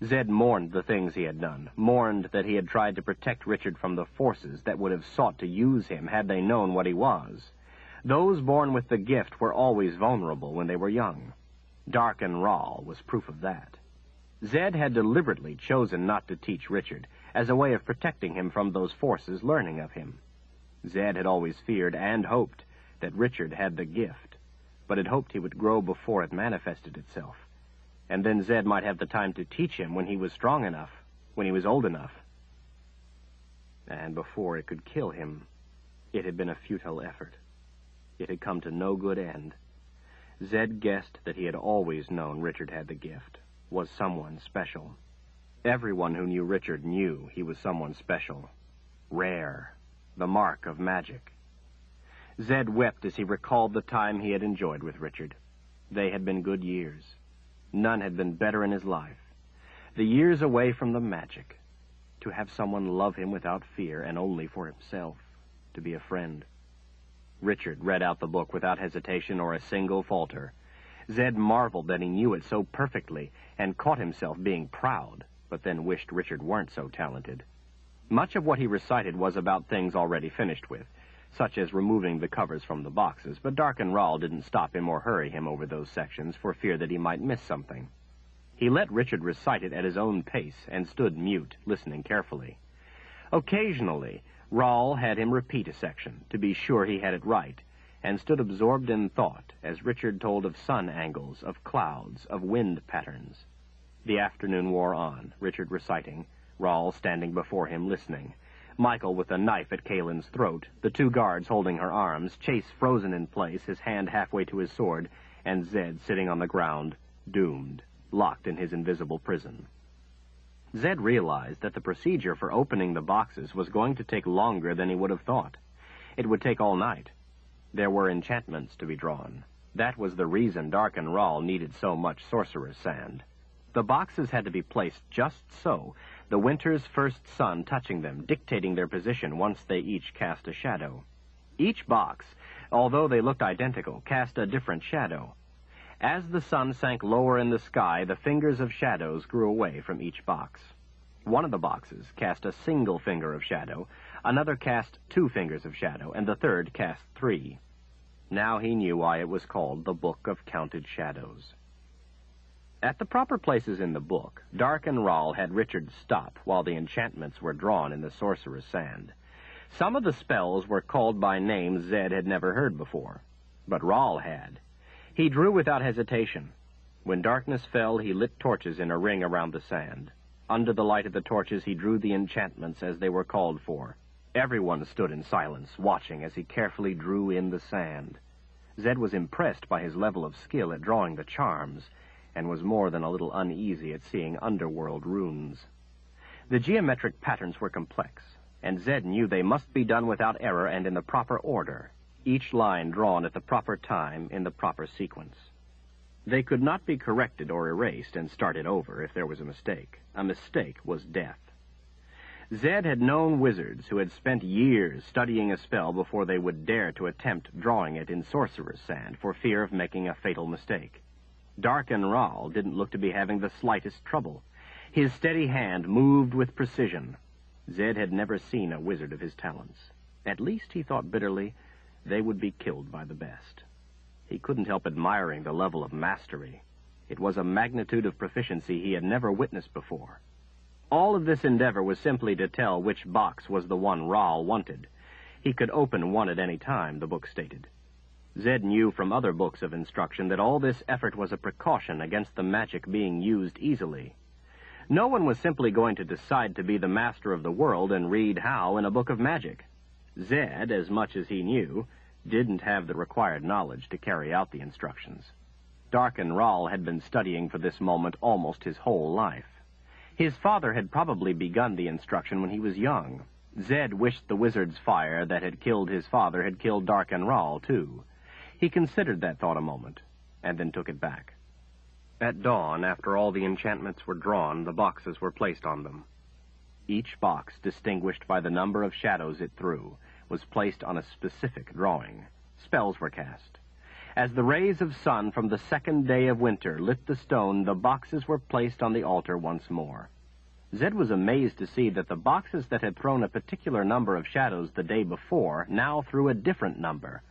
Zed mourned the things he had done, mourned that he had tried to protect Richard from the forces that would have sought to use him had they known what he was. Those born with the gift were always vulnerable when they were young. Darken Rahl was proof of that. Zed had deliberately chosen not to teach Richard, as a way of protecting him from those forces learning of him. Zed had always feared and hoped that Richard had the gift, but had hoped he would grow before it manifested itself. And then Zed might have the time to teach him when he was strong enough, when he was old enough. And before it could kill him, it had been a futile effort. It had come to no good end. Zed guessed that he had always known Richard had the gift, was someone special. Everyone who knew Richard knew he was someone special, rare, the mark of magic. Zed wept as he recalled the time he had enjoyed with Richard. They had been good years. None had been better in his life. The years away from the magic. To have someone love him without fear and only for himself. To be a friend. Richard read out the book without hesitation or a single falter. Zed marveled that he knew it so perfectly and caught himself being proud, but then wished Richard weren't so talented. Much of what he recited was about things already finished with, such as removing the covers from the boxes, but Darken Rahl didn't stop him or hurry him over those sections for fear that he might miss something. He let Richard recite it at his own pace and stood mute, listening carefully. Occasionally, Rahl had him repeat a section, to be sure he had it right, and stood absorbed in thought as Richard told of sun angles, of clouds, of wind patterns. The afternoon wore on, Richard reciting, Rahl standing before him listening, Michael with a knife at Kaelin's throat, the two guards holding her arms, Chase frozen in place, his hand halfway to his sword, and Zed sitting on the ground, doomed, locked in his invisible prison. Zed realized that the procedure for opening the boxes was going to take longer than he would have thought. It would take all night. There were enchantments to be drawn. That was the reason Darken Rahl needed so much sorcerer's sand. The boxes had to be placed just so, the winter's first sun touching them, dictating their position once they each cast a shadow. Each box, although they looked identical, cast a different shadow. As the sun sank lower in the sky, the fingers of shadows grew away from each box. One of the boxes cast a single finger of shadow, another cast 2 fingers of shadow, and the third cast 3. Now he knew why it was called the Book of Counted Shadows. At the proper places in the book, Darken Rahl had Richard stop while the enchantments were drawn in the sorcerer's sand. Some of the spells were called by names Zed had never heard before, but Rahl had. He drew without hesitation. When darkness fell, he lit torches in a ring around the sand. Under the light of the torches, he drew the enchantments as they were called for. Everyone stood in silence, watching as he carefully drew in the sand. Zed was impressed by his level of skill at drawing the charms, and was more than a little uneasy at seeing underworld runes. The geometric patterns were complex, and Zed knew they must be done without error and in the proper order, each line drawn at the proper time in the proper sequence. They could not be corrected or erased and started over if there was a mistake. A mistake was death. Zed had known wizards who had spent years studying a spell before they would dare to attempt drawing it in sorcerer's sand for fear of making a fatal mistake. Darken Rahl didn't look to be having the slightest trouble. His steady hand moved with precision. Zed had never seen a wizard of his talents. At least, he thought bitterly, they would be killed by the best. He couldn't help admiring the level of mastery. It was a magnitude of proficiency he had never witnessed before. All of this endeavor was simply to tell which box was the one Rahl wanted. He could open one at any time, the book stated. Zed knew from other books of instruction that all this effort was a precaution against the magic being used easily. No one was simply going to decide to be the master of the world and read how in a book of magic. Zed, as much as he knew, didn't have the required knowledge to carry out the instructions. Darken Rahl had been studying for this moment almost his whole life. His father had probably begun the instruction when he was young. Zed wished the wizard's fire that had killed his father had killed Darken Rahl, too. He considered that thought a moment, and then took it back. At dawn, after all the enchantments were drawn, the boxes were placed on them. Each box, distinguished by the number of shadows it threw, was placed on a specific drawing. Spells were cast. As the rays of sun from the second day of winter lit the stone, the boxes were placed on the altar once more. Zed was amazed to see that the boxes that had thrown a particular number of shadows the day before now threw a different number.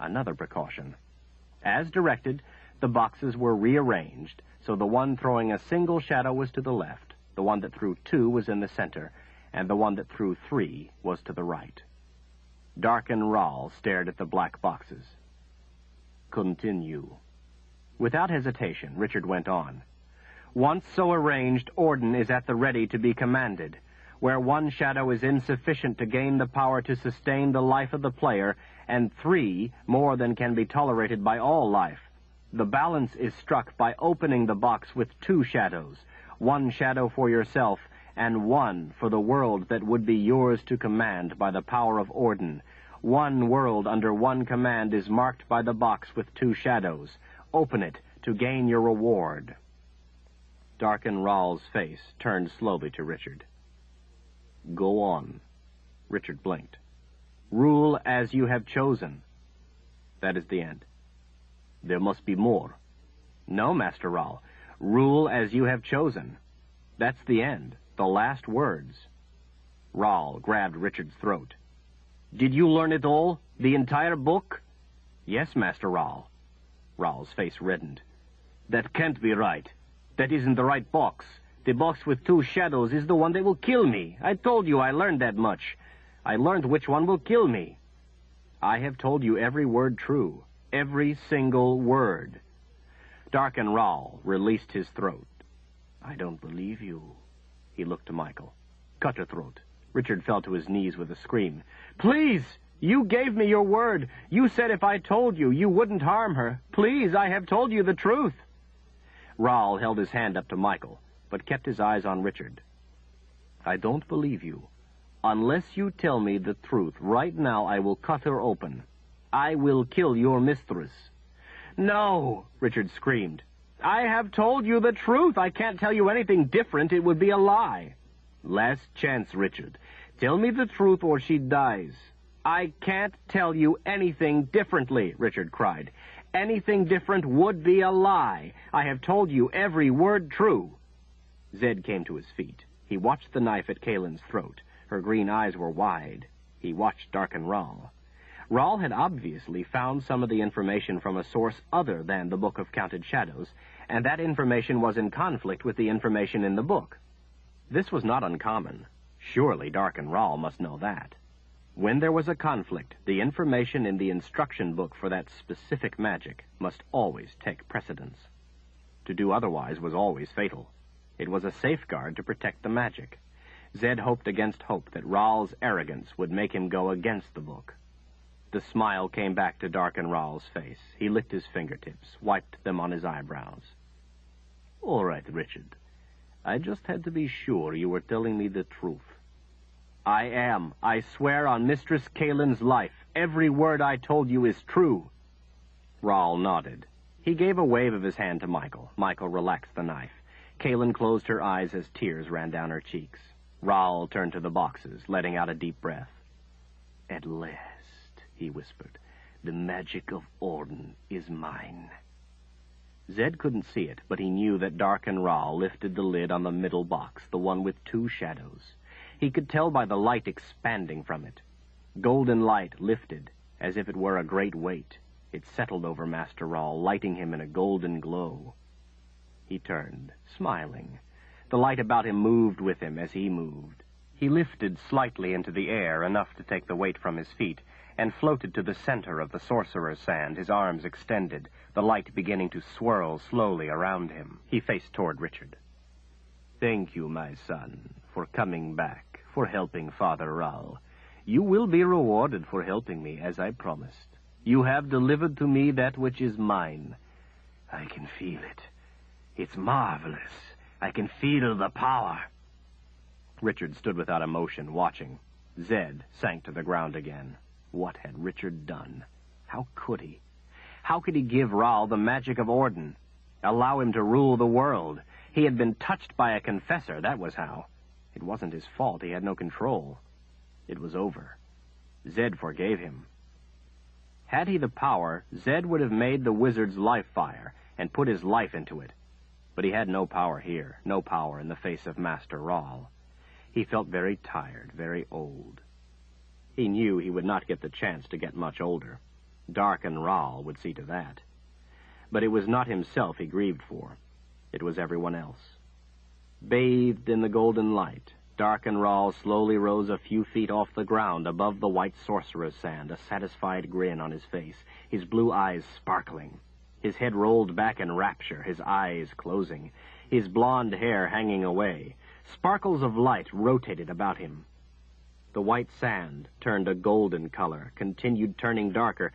Another precaution. As directed, the boxes were rearranged, so the one throwing a single shadow was to the left, the one that threw 2 was in the center, and the one that threw 3 was to the right. Darken Rahl stared at the black boxes. Continue. Without hesitation, Richard went on. Once so arranged, Orden is at the ready to be commanded. Where 1 shadow is insufficient to gain the power to sustain the life of the player, and 3 more than can be tolerated by all life, the balance is struck by opening the box with 2 shadows, 1 shadow for yourself, and 1 for the world that would be yours to command by the power of Orden. 1 world under 1 command is marked by the box with 2 shadows. Open it to gain your reward. Darken Rahl's face turned slowly to Richard. Go on. Richard blinked. Rule as you have chosen. That is the end. There must be more. No, Master Rahl. Rule as you have chosen. That's the end. The last words. Rahl grabbed Richard's throat. Did you learn it all? The entire book? Yes, Master Rahl. Rahl's face reddened. That can't be right. That isn't the right box. The box with 2 shadows is the one that will kill me. I told you I learned that much. I learned which one will kill me. I have told you every word true. Every single word. Darken Rahl released his throat. I don't believe you. He looked to Michael. Cut her throat. Richard fell to his knees with a scream. Please! You gave me your word. You said if I told you, you wouldn't harm her. Please, I have told you the truth. Rahl held his hand up to Michael, but kept his eyes on Richard. I don't believe you. Unless you tell me the truth, right now I will cut her open. I will kill your mistress. No, Richard screamed. I have told you the truth. I can't tell you anything different. It would be a lie. Last chance, Richard. Tell me the truth or she dies. I can't tell you anything differently, Richard cried. Anything different would be a lie. I have told you every word true. Zed came to his feet. He watched the knife at Kaelin's throat. Her green eyes were wide. He watched Darken Rahl. Rahl had obviously found some of the information from a source other than the Book of Counted Shadows, and that information was in conflict with the information in the book. This was not uncommon. Surely Darken Rahl must know that. When there was a conflict, the information in the instruction book for that specific magic must always take precedence. To do otherwise was always fatal. It was a safeguard to protect the magic. Zed hoped against hope that Rahl's arrogance would make him go against the book. The smile came back to Darken Rahl's face. He licked his fingertips, wiped them on his eyebrows. All right, Richard. I just had to be sure you were telling me the truth. I am. I swear on Mistress Kaelin's life. Every word I told you is true. Rahl nodded. He gave a wave of his hand to Michael. Michael relaxed the knife. Kaelin closed her eyes as tears ran down her cheeks. Rahl turned to the boxes, letting out a deep breath. At last, he whispered, the magic of Orden is mine. Zed couldn't see it, but he knew that Darken Rahl lifted the lid on the middle box, the one with 2 shadows. He could tell by the light expanding from it. Golden light lifted, as if it were a great weight. It settled over Master Rahl, lighting him in a golden glow. He turned, smiling. The light about him moved with him as he moved. He lifted slightly into the air, enough to take the weight from his feet, and floated to the center of the sorcerer's sand, his arms extended, the light beginning to swirl slowly around him. He faced toward Richard. Thank you, my son, for coming back, for helping Father Rahl. You will be rewarded for helping me, as I promised. You have delivered to me that which is mine. I can feel it. It's marvelous. I can feel the power. Richard stood without emotion, watching. Zed sank to the ground again. What had Richard done? How could he? How could he give Rahl the magic of Orden? Allow him to rule the world? He had been touched by a confessor, that was how. It wasn't his fault, he had no control. It was over. Zed forgave him. Had he the power, Zed would have made the wizard's life fire and put his life into it. But he had no power here, no power in the face of Master Rahl. He felt very tired, very old. He knew he would not get the chance to get much older. Dark and Rahl would see to that. But it was not himself he grieved for. It was everyone else. Bathed in the golden light, Dark and Rahl slowly rose a few feet off the ground above the white sorcerer's sand, a satisfied grin on his face, his blue eyes sparkling, his head rolled back in rapture, his eyes closing, his blonde hair hanging away. Sparkles of light rotated about him. The white sand turned a golden color, continued turning darker,